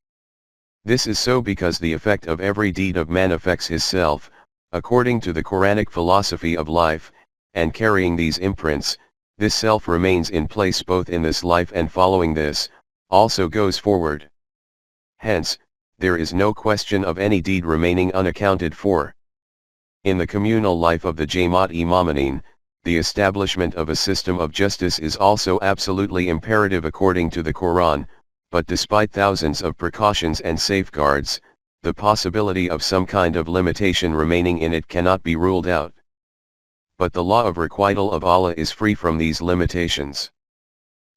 This is so because the effect of every deed of man affects his self, according to the Quranic philosophy of life, and carrying these imprints, this self remains in place both in this life and following this, also goes forward. Hence, there is no question of any deed remaining unaccounted for. In the communal life of the Jamaat-e-Momineen, the establishment of a system of justice is also absolutely imperative according to the Quran, but despite thousands of precautions and safeguards, the possibility of some kind of limitation remaining in it cannot be ruled out. But the law of requital of Allah is free from these limitations.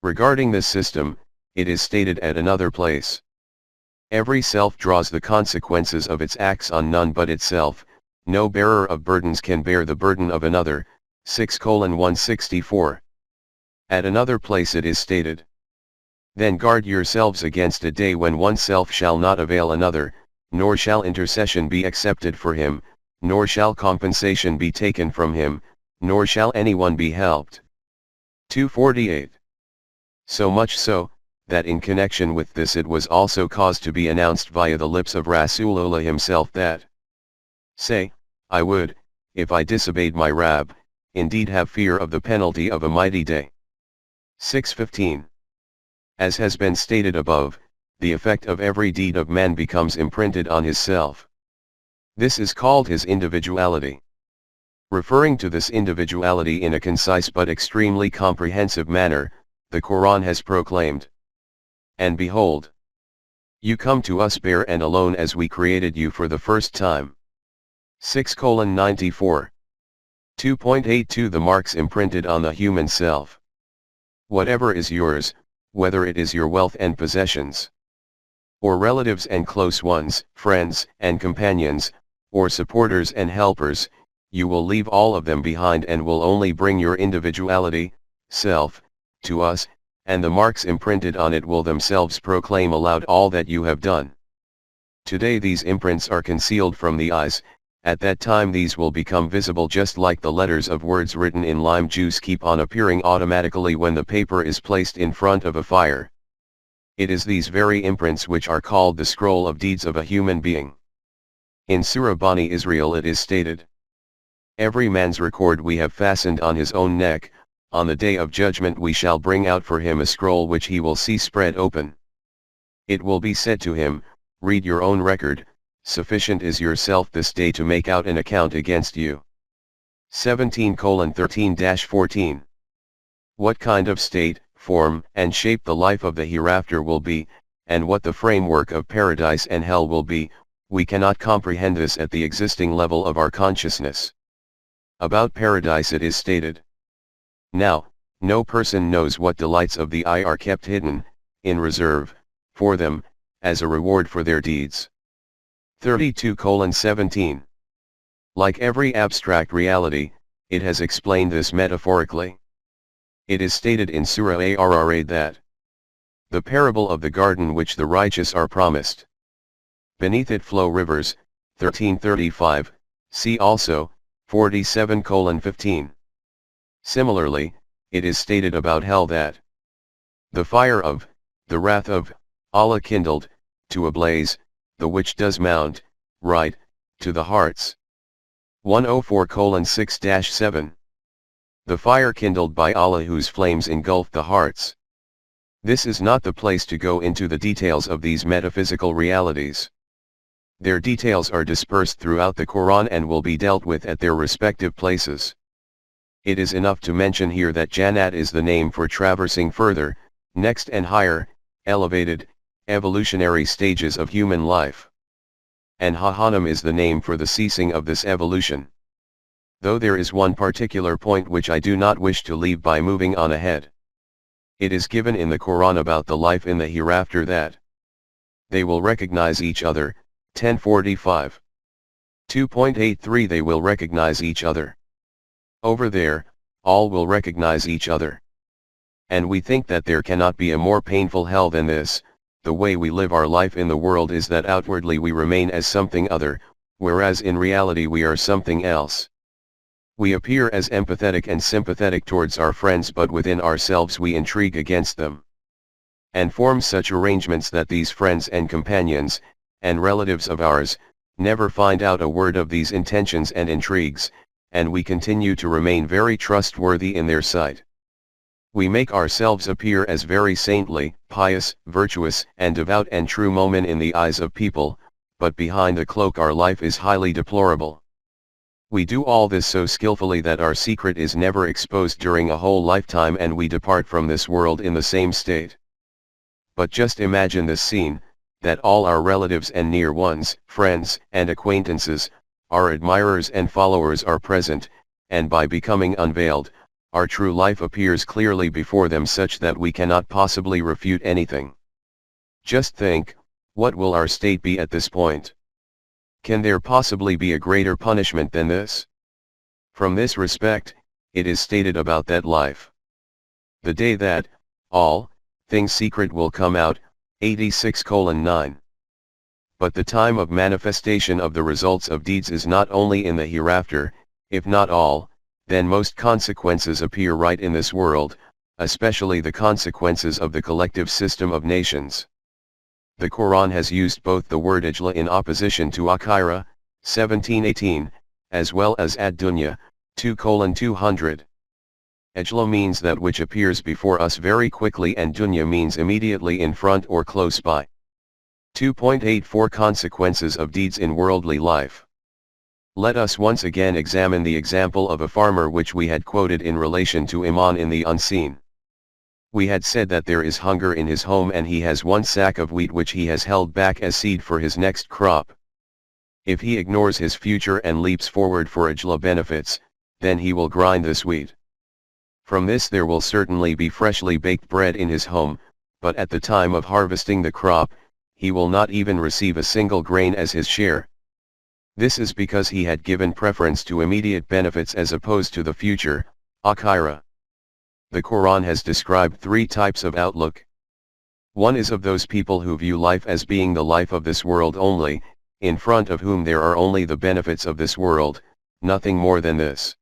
Regarding this system, it is stated at another place, every self draws the consequences of its acts on none but itself, no bearer of burdens can bear the burden of another. 6:164. At another place it is stated, then guard yourselves against a day when oneself shall not avail another, nor shall intercession be accepted for him, nor shall compensation be taken from him, nor shall anyone be helped. 2:48. So much so, that in connection with this it was also caused to be announced via the lips of Rasulullah himself that, say, I would, if I disobeyed my Rabb, indeed have fear of the penalty of a mighty day. 6:15. As has been stated above, the effect of every deed of man becomes imprinted on his self. This is called his individuality. Referring to this individuality in a concise but extremely comprehensive manner, the Quran has proclaimed, and behold, you come to us bare and alone as we created you for the first time. 6:94. 2.82 The marks imprinted on the human self. Whatever is yours, whether it is your wealth and possessions, or relatives and close ones, friends and companions, or supporters and helpers, you will leave all of them behind and will only bring your individuality, self, to us, and the marks imprinted on it will themselves proclaim aloud all that you have done. Today these imprints are concealed from the eyes. At that time these will become visible just like the letters of words written in lime juice keep on appearing automatically when the paper is placed in front of a fire. It is these very imprints which are called the scroll of deeds of a human being. In Surah Bani Israel it is stated, every man's record we have fastened on his own neck, on the day of judgment we shall bring out for him a scroll which he will see spread open. It will be said to him, read your own record, sufficient is yourself this day to make out an account against you. 17:13-14. What kind of state, form, and shape the life of the hereafter will be, and what the framework of paradise and hell will be, we cannot comprehend this at the existing level of our consciousness. About paradise it is stated, now, no person knows what delights of the eye are kept hidden, in reserve, for them, as a reward for their deeds. 32:17. Like every abstract reality, it has explained this metaphorically. It is stated in Surah Arra that, the parable of the garden which the righteous are promised. Beneath it flow rivers, 13:35, see also, 47:15. Similarly, it is stated about hell that, the fire of, the wrath of, Allah kindled, to a blaze, the which does mount, right, to the hearts. 104:6-7. The fire kindled by Allah whose flames engulf the hearts. This is not the place to go into the details of these metaphysical realities. Their details are dispersed throughout the Quran and will be dealt with at their respective places. It is enough to mention here that Jannat is the name for traversing further, next and higher, elevated, evolutionary stages of human life. And Jahannam is the name for the ceasing of this evolution. Though there is one particular point which I do not wish to leave by moving on ahead. It is given in the Quran about the life in the hereafter that they will recognize each other, 1045. 2.83 They will recognize each other. Over there, all will recognize each other. And we think that there cannot be a more painful hell than this. The way we live our life in the world is that outwardly we remain as something other, whereas in reality we are something else. We appear as empathetic and sympathetic towards our friends, but within ourselves we intrigue against them. And form such arrangements that these friends and companions, and relatives of ours, never find out a word of these intentions and intrigues, and we continue to remain very trustworthy in their sight. We make ourselves appear as very saintly, pious, virtuous, and devout and true mu'min in the eyes of people, but behind the cloak our life is highly deplorable. We do all this so skillfully that our secret is never exposed during a whole lifetime, and we depart from this world in the same state. But just imagine this scene, that all our relatives and near ones, friends and acquaintances, our admirers and followers are present, and by becoming unveiled, our true life appears clearly before them such that we cannot possibly refute anything. Just think, what will our state be at this point? Can there possibly be a greater punishment than this? From this respect, it is stated about that life. The day that, all, things secret will come out, 86:9. But the time of manifestation of the results of deeds is not only in the hereafter, if not all, then most consequences appear right in this world, especially the consequences of the collective system of nations. The Quran has used both the word Ijla in opposition to Akhira, 17:18, as well as ad-dunya, 2:200. Ijla means that which appears before us very quickly, and dunya means immediately in front or close by. 2.84 Consequences of deeds in worldly life. Let us once again examine the example of a farmer which we had quoted in relation to Iman in the unseen. We had said that there is hunger in his home and he has one sack of wheat which he has held back as seed for his next crop. If he ignores his future and leaps forward for Ajla benefits, then he will grind this wheat. From this there will certainly be freshly baked bread in his home, but at the time of harvesting the crop, he will not even receive a single grain as his share. This is because he had given preference to immediate benefits as opposed to the future, akhira. The Quran has described three types of outlook. One is of those people who view life as being the life of this world only, in front of whom there are only the benefits of this world, nothing more than this.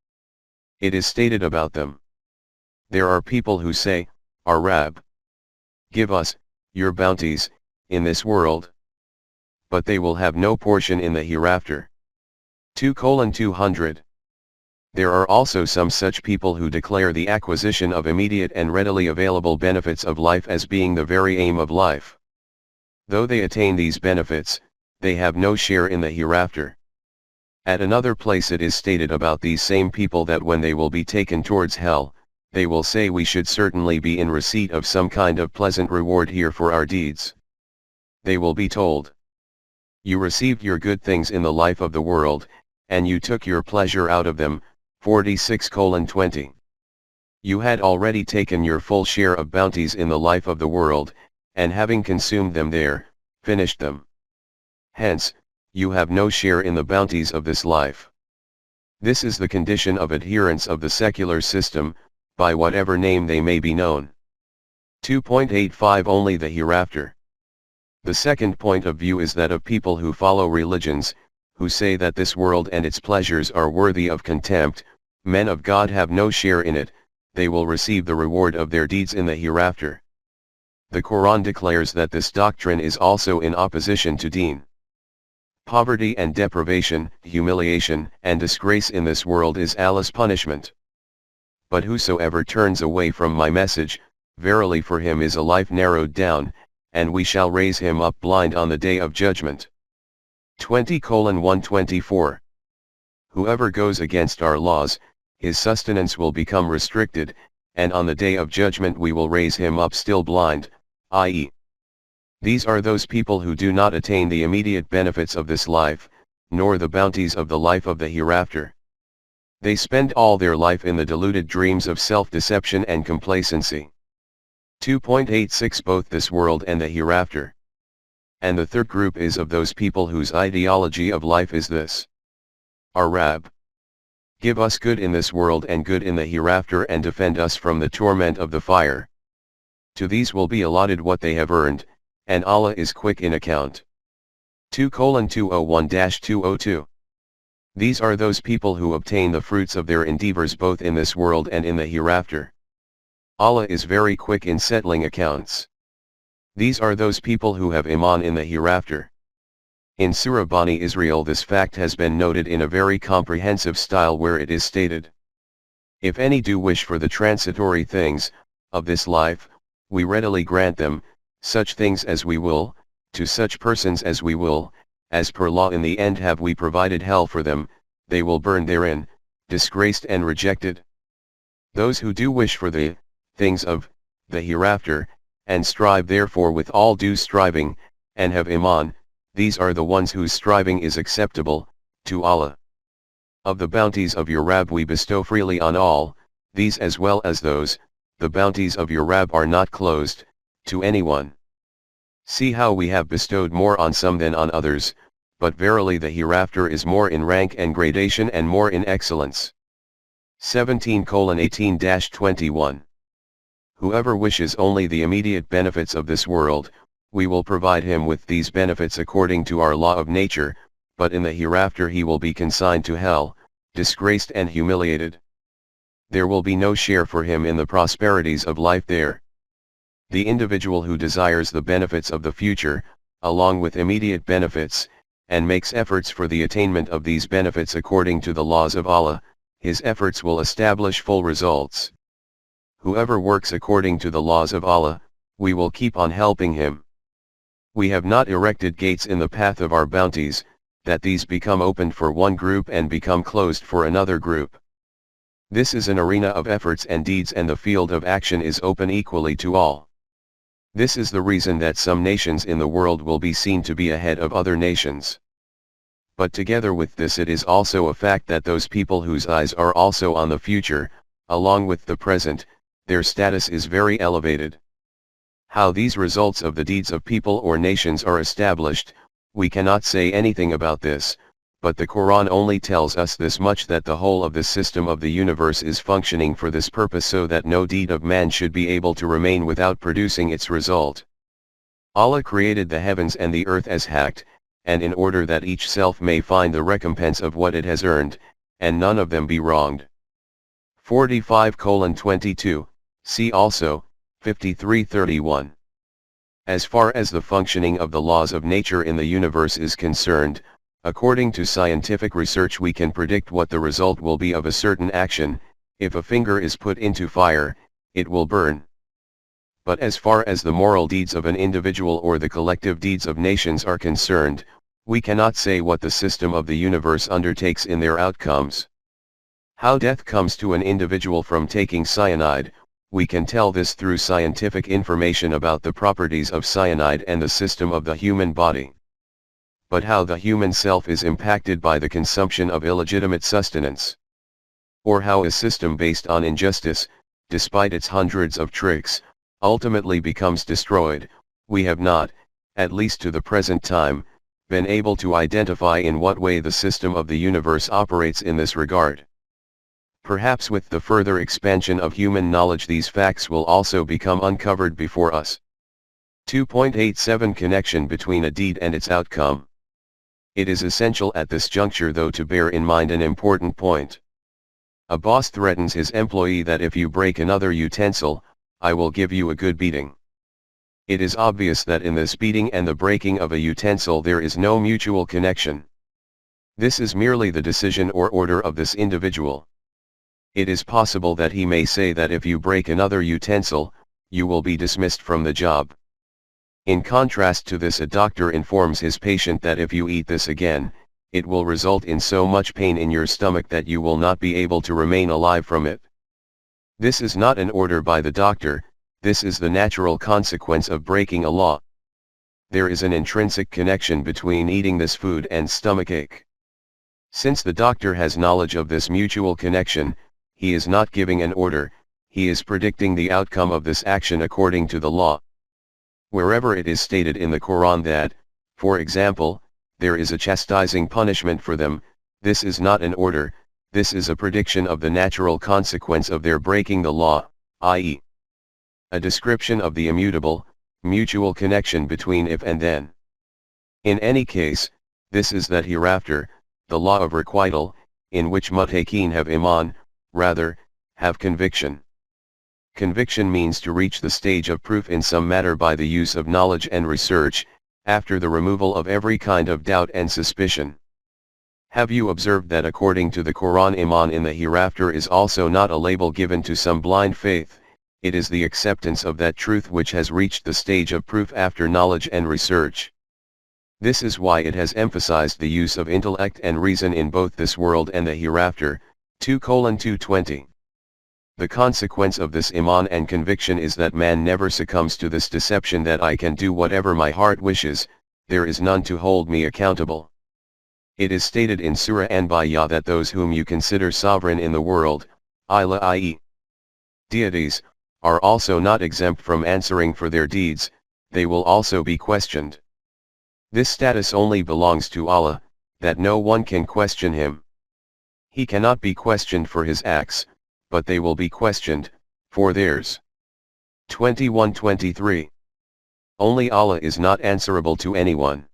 It is stated about them. There are people who say, "Our Rabb, give us your bounties in this world." But they will have no portion in the hereafter. 2:200. There are also some such people who declare the acquisition of immediate and readily available benefits of life as being the very aim of life. Though they attain these benefits, they have no share in the hereafter. At another place it is stated about these same people that when they will be taken towards hell, they will say, "We should certainly be in receipt of some kind of pleasant reward here for our deeds." They will be told, "You received your good things in the life of the world, and you took your pleasure out of them," 46:20. You had already taken your full share of bounties in the life of the world, and having consumed them there, finished them. Hence, you have no share in the bounties of this life. This is the condition of adherents of the secular system, by whatever name they may be known. 2.85 Only the hereafter. The second point of view is that of people who follow religions, who say that this world and its pleasures are worthy of contempt, men of God have no share in it, they will receive the reward of their deeds in the hereafter. The Quran declares that this doctrine is also in opposition to deen. Poverty and deprivation, humiliation and disgrace in this world is Allah's punishment. But whosoever turns away from my message, verily for him is a life narrowed down, and we shall raise him up blind on the day of judgment. 20:124. Whoever goes against our laws, his sustenance will become restricted, and on the day of judgment we will raise him up still blind, i.e. these are those people who do not attain the immediate benefits of this life, nor the bounties of the life of the hereafter. They spend all their life in the deluded dreams of self-deception and complacency. 2.86 Both this world and the hereafter. And the third group is of those people whose ideology of life is this. Our Rabb, give us good in this world and good in the hereafter, and defend us from the torment of the fire. To these will be allotted what they have earned, and Allah is quick in account. 2:201-202. These are those people who obtain the fruits of their endeavors both in this world and in the hereafter. Allah is very quick in settling accounts. These are those people who have Iman in the hereafter. In Sura Bani Israel this fact has been noted in a very comprehensive style, where it is stated, if any do wish for the transitory things of this life, we readily grant them, such things as we will, to such persons as we will, as per law in the end have we provided hell for them, they will burn therein, disgraced and rejected. Those who do wish for the things of the hereafter, and strive therefore with all due striving, and have Iman, these are the ones whose striving is acceptable to Allah. Of the bounties of your Rabb we bestow freely on all, these as well as those, the bounties of your Rabb are not closed to anyone. See how we have bestowed more on some than on others, but verily the hereafter is more in rank and gradation and more in excellence. 17:18-21. Whoever wishes only the immediate benefits of this world, we will provide him with these benefits according to our law of nature, but in the hereafter he will be consigned to hell, disgraced and humiliated. There will be no share for him in the prosperities of life there. The individual who desires the benefits of the future, along with immediate benefits, and makes efforts for the attainment of these benefits according to the laws of Allah, his efforts will establish full results. Whoever works according to the laws of Allah, we will keep on helping him. We have not erected gates in the path of our bounties, that these become opened for one group and become closed for another group. This is an arena of efforts and deeds, and the field of action is open equally to all. This is the reason that some nations in the world will be seen to be ahead of other nations. But together with this it is also a fact that those people whose eyes are also on the future, along with the present, their status is very elevated. How these results of the deeds of people or nations are established, we cannot say anything about this, but the Quran only tells us this much, that the whole of the system of the universe is functioning for this purpose, so that no deed of man should be able to remain without producing its result. Allah created the heavens and the earth as hacked, and in order that each self may find the recompense of what it has earned, and none of them be wronged. 45:22, see also, 53:31. As far as the functioning of the laws of nature in the universe is concerned, according to scientific research we can predict what the result will be of a certain action. If a finger is put into fire, it will burn. But as far as the moral deeds of an individual or the collective deeds of nations are concerned, we cannot say what the system of the universe undertakes in their outcomes. How death comes to an individual from taking cyanide, we can tell this through scientific information about the properties of cyanide and the system of the human body. But how the human self is impacted by the consumption of illegitimate sustenance, or how a system based on injustice, despite its hundreds of tricks, ultimately becomes destroyed, we have not, at least to the present time, been able to identify in what way the system of the universe operates in this regard. Perhaps with the further expansion of human knowledge these facts will also become uncovered before us. 2.87 Connection between a deed and its outcome. It is essential at this juncture though to bear in mind an important point. A boss threatens his employee that if you break another utensil, I will give you a good beating. It is obvious that in this beating and the breaking of a utensil there is no mutual connection. This is merely the decision or order of this individual. It is possible that he may say that if you break another utensil, you will be dismissed from the job. In contrast to this, a doctor informs his patient that if you eat this again, it will result in so much pain in your stomach that you will not be able to remain alive from it. This is not an order by the doctor, this is the natural consequence of breaking a law. There is an intrinsic connection between eating this food and stomachache. Since the doctor has knowledge of this mutual connection, he is not giving an order, he is predicting the outcome of this action according to the law. Wherever it is stated in the Quran that, for example, there is a chastising punishment for them, this is not an order, this is a prediction of the natural consequence of their breaking the law, i.e., a description of the immutable, mutual connection between if and then. In any case, this is that hereafter, the law of requital, in which muttaqin have iman, rather, have conviction. Conviction means to reach the stage of proof in some matter by the use of knowledge and research, after the removal of every kind of doubt and suspicion. Have you observed that according to the Quran, iman in the hereafter is also not a label given to some blind faith, it is the acceptance of that truth which has reached the stage of proof after knowledge and research. This is why it has emphasized the use of intellect and reason in both this world and the hereafter, 2:220. The consequence of this iman and conviction is that man never succumbs to this deception that I can do whatever my heart wishes, there is none to hold me accountable. It is stated in Sura Anbiya that those whom you consider sovereign in the world, ilah i.e., deities, are also not exempt from answering for their deeds, they will also be questioned. This status only belongs to Allah, that no one can question him. He cannot be questioned for his acts, but they will be questioned, for theirs. 21:23. Only Allah is not answerable to anyone.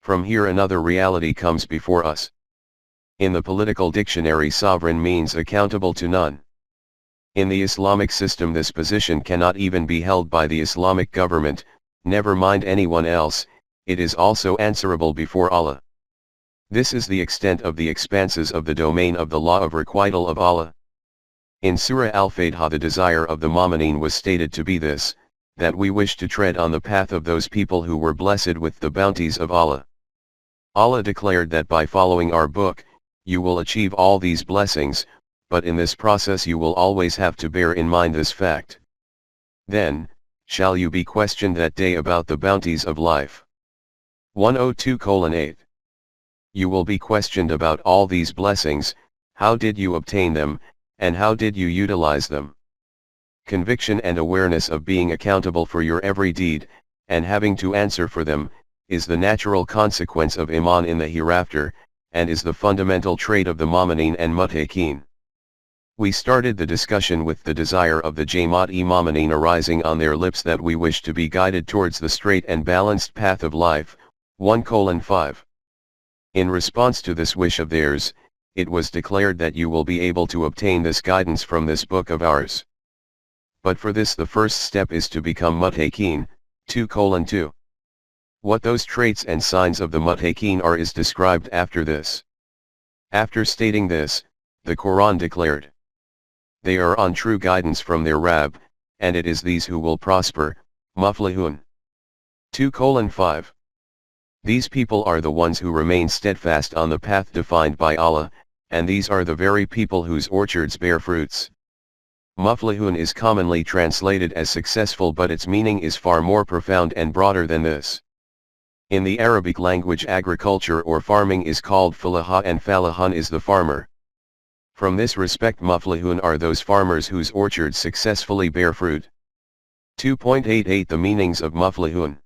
From here another reality comes before us. In the political dictionary, sovereign means accountable to none. In the Islamic system this position cannot even be held by the Islamic government, never mind anyone else, it is also answerable before Allah. This is the extent of the expanses of the domain of the law of requital of Allah. In Surah Al-Fatiha the desire of the Mu'mineen was stated to be this, that we wish to tread on the path of those people who were blessed with the bounties of Allah. Allah declared that by following our book, you will achieve all these blessings, but in this process you will always have to bear in mind this fact. Then, shall you be questioned that day about the bounties of life. 102:8. You will be questioned about all these blessings, how did you obtain them, and how did you utilize them? Conviction and awareness of being accountable for your every deed, and having to answer for them, is the natural consequence of iman in the hereafter, and is the fundamental trait of the mu'mineen and muttaqin. We started the discussion with the desire of the Jamaat-e-Mu'mineen arising on their lips that we wish to be guided towards the straight and balanced path of life, 1:5. In response to this wish of theirs, it was declared that you will be able to obtain this guidance from this book of ours. But for this the first step is to become muttaqin, 2:2. What those traits and signs of the muttaqin are is described after this. After stating this, the Quran declared, they are on true guidance from their Rabb, and it is these who will prosper, muflihun. 2:5. These people are the ones who remain steadfast on the path defined by Allah, and these are the very people whose orchards bear fruits. Muflihun is commonly translated as successful, but its meaning is far more profound and broader than this. In the Arabic language, agriculture or farming is called falaha and falahun is the farmer. From this respect, muflihun are those farmers whose orchards successfully bear fruit. 2.88 The meanings of muflihun.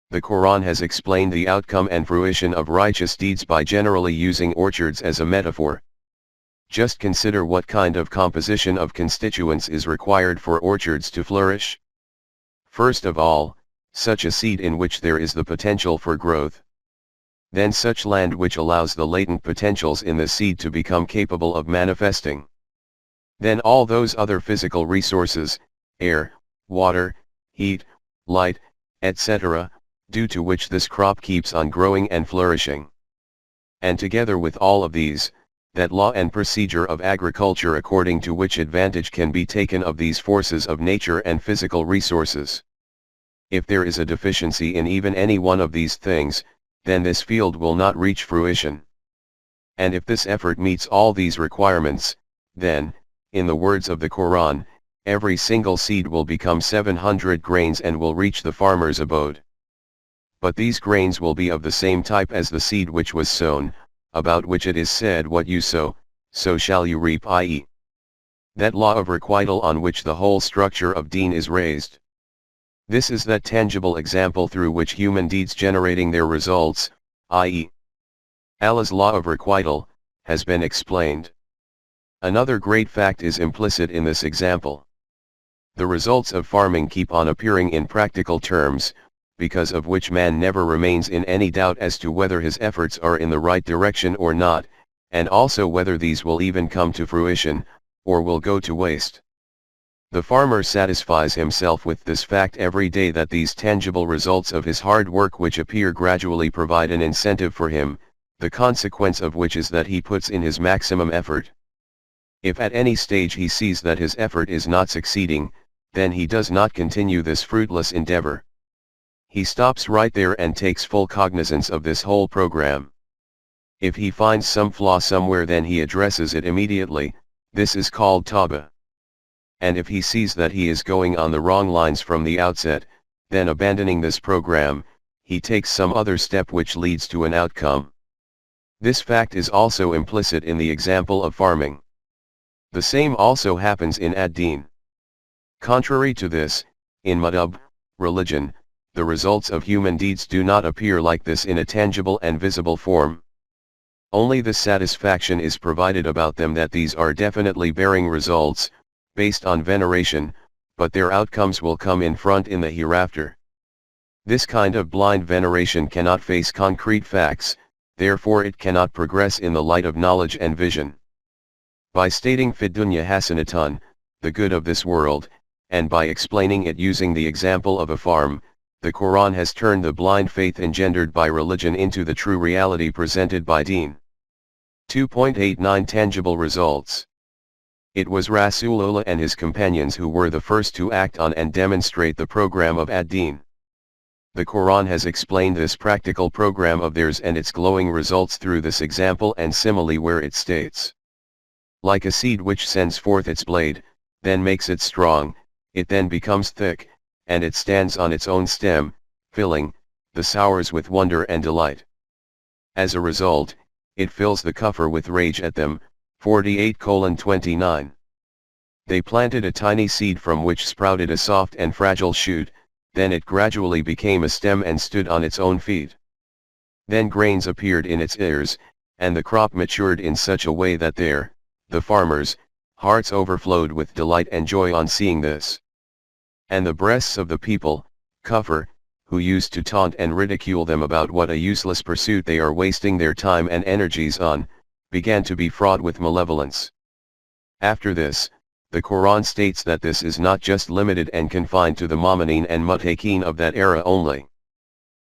The Quran has explained the outcome and fruition of righteous deeds by generally using orchards as a metaphor. Just consider what kind of composition of constituents is required for orchards to flourish. First of all, such a seed in which there is the potential for growth. Then such land which allows the latent potentials in the seed to become capable of manifesting. Then all those other physical resources, air, water, heat, light, etc., due to which this crop keeps on growing and flourishing. And together with all of these, that law and procedure of agriculture according to which advantage can be taken of these forces of nature and physical resources. If there is a deficiency in even any one of these things, then this field will not reach fruition. And if this effort meets all these requirements, then, in the words of the Quran, every single seed will become 700 grains and will reach the farmer's abode. But these grains will be of the same type as the seed which was sown, about which it is said, what you sow, so shall you reap, i.e. that law of requital on which the whole structure of deen is raised. This is that tangible example through which human deeds generating their results, i.e. Allah's law of requital, has been explained. Another great fact is implicit in this example. The results of farming keep on appearing in practical terms, because of which man never remains in any doubt as to whether his efforts are in the right direction or not, and also whether these will even come to fruition, or will go to waste. The farmer satisfies himself with this fact every day, that these tangible results of his hard work which appear gradually provide an incentive for him, the consequence of which is that he puts in his maximum effort. If at any stage he sees that his effort is not succeeding, then he does not continue this fruitless endeavor. He stops right there and takes full cognizance of this whole program. If he finds some flaw somewhere, then he addresses it immediately. This is called tawbah. And if he sees that he is going on the wrong lines from the outset, then abandoning this program, he takes some other step which leads to an outcome. This fact is also implicit in the example of farming. The same also happens in ad-din. Contrary to this, in madhab, religion, the results of human deeds do not appear like this in a tangible and visible form. Only the satisfaction is provided about them that these are definitely bearing results, based on veneration, but their outcomes will come in front in the hereafter. This kind of blind veneration cannot face concrete facts, therefore it cannot progress in the light of knowledge and vision. By stating fid dunya hasanatun, the good of this world, and by explaining it using the example of a farm, the Quran has turned the blind faith engendered by religion into the true reality presented by deen. 2.89 Tangible results. It was Rasool and his companions who were the first to act on and demonstrate the program of ad-din. The Quran has explained this practical program of theirs and its glowing results through this example and simile, where it states, like a seed which sends forth its blade, then makes it strong, it then becomes thick, and it stands on its own stem, filling the sowers with wonder and delight. As a result, it fills the kufr with rage at them. 48:29. They planted a tiny seed from which sprouted a soft and fragile shoot, then it gradually became a stem and stood on its own feet. Then grains appeared in its ears, and the crop matured in such a way that the farmers' hearts overflowed with delight and joy on seeing this. And the breasts of the people, kufr, who used to taunt and ridicule them about what a useless pursuit they are wasting their time and energies on, began to be fraught with malevolence. After this, the Quran states that this is not just limited and confined to the mu'mineen and muttaqeen of that era only.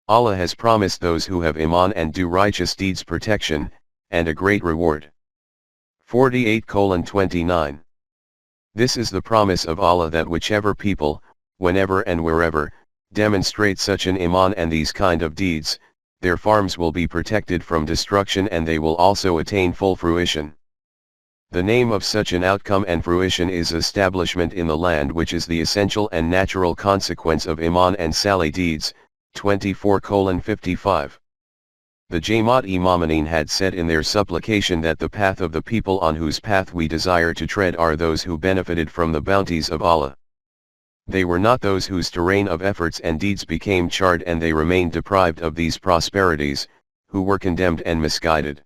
Allah has promised those who have iman and do righteous deeds protection, and a great reward. 48:29. This is the promise of Allah, that whichever people, whenever and wherever, demonstrate such an iman and these kind of deeds, their farms will be protected from destruction and they will also attain full fruition. The name of such an outcome and fruition is establishment in the land, which is the essential and natural consequence of iman and salih deeds. 24:55. The Jamaat-e-Mu'mineen had said in their supplication that the path of the people on whose path we desire to tread are those who benefited from the bounties of Allah. They were not those whose terrain of efforts and deeds became charred and they remained deprived of these prosperities, who were condemned and misguided.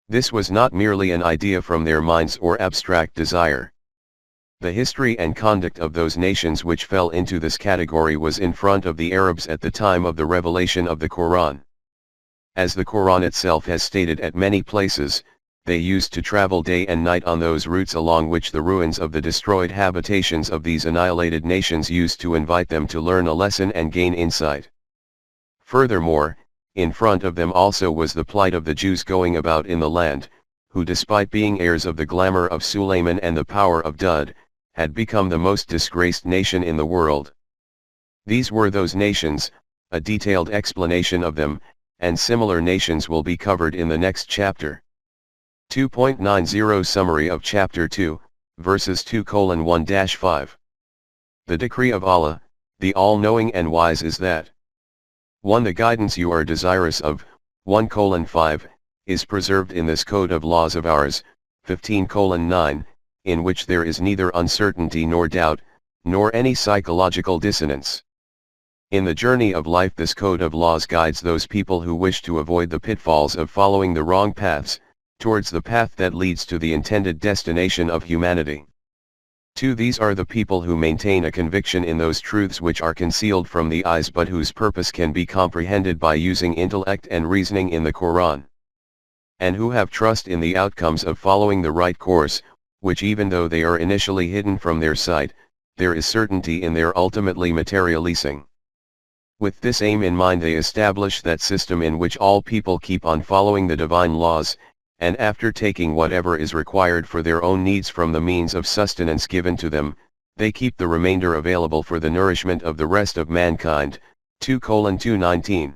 This was not merely an idea from their minds or abstract desire. The history and conduct of those nations which fell into this category was in front of the Arabs at the time of the revelation of the Quran. As the Quran itself has stated at many places, they used to travel day and night on those routes along which the ruins of the destroyed habitations of these annihilated nations used to invite them to learn a lesson and gain insight. Furthermore, in front of them also was the plight of the Jews going about in the land, who despite being heirs of the glamour of Suleiman and the power of Dud, had become the most disgraced nation in the world. These were those nations, a detailed explanation of them, and similar nations will be covered in the next chapter. 2.90 Summary of Chapter 2, verses 2:1-5. The decree of Allah, the all-knowing and wise is that 1. The guidance you are desirous of, 1:5, is preserved in this code of laws of ours, 15:9, in which there is neither uncertainty nor doubt, nor any psychological dissonance. In the journey of life, this code of laws guides those people who wish to avoid the pitfalls of following the wrong paths, towards the path that leads to the intended destination of humanity. 2. These are the people who maintain a conviction in those truths which are concealed from the eyes but whose purpose can be comprehended by using intellect and reasoning in the Quran. And who have trust in the outcomes of following the right course, which even though they are initially hidden from their sight, there is certainty in their ultimately materializing. With this aim in mind, they establish that system in which all people keep on following the divine laws, and after taking whatever is required for their own needs from the means of sustenance given to them, they keep the remainder available for the nourishment of the rest of mankind. 2:219.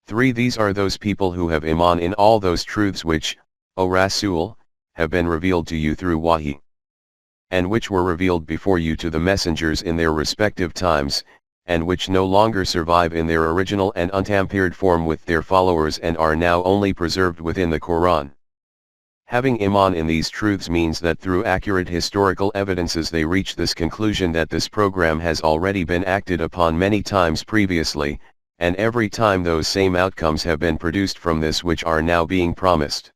3. These are those people who have iman in all those truths which, O Rasool, have been revealed to you through wahi, and which were revealed before you to the messengers in their respective times, and which no longer survive in their original and untampered form with their followers and are now only preserved within the Quran. Having iman in these truths means that through accurate historical evidences they reach this conclusion that this program has already been acted upon many times previously, and every time those same outcomes have been produced from this which are now being promised.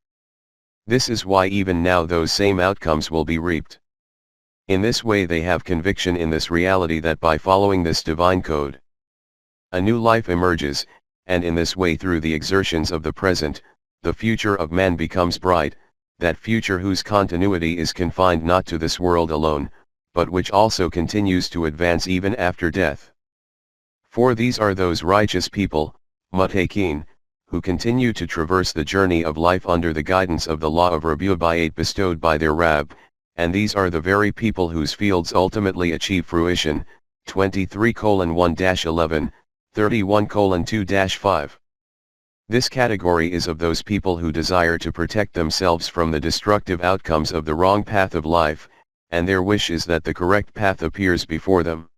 This is why even now those same outcomes will be reaped. In this way they have conviction in this reality that by following this divine code, a new life emerges, and in this way through the exertions of the present, the future of man becomes bright, that future whose continuity is confined not to this world alone, but which also continues to advance even after death. For these are those righteous people, muttaqin, who continue to traverse the journey of life under the guidance of the law of Rabi'at bestowed by their Rabb, and these are the very people whose fields ultimately achieve fruition. 23:1-11, 31:2-5. This category is of those people who desire to protect themselves from the destructive outcomes of the wrong path of life, and their wish is that the correct path appears before them.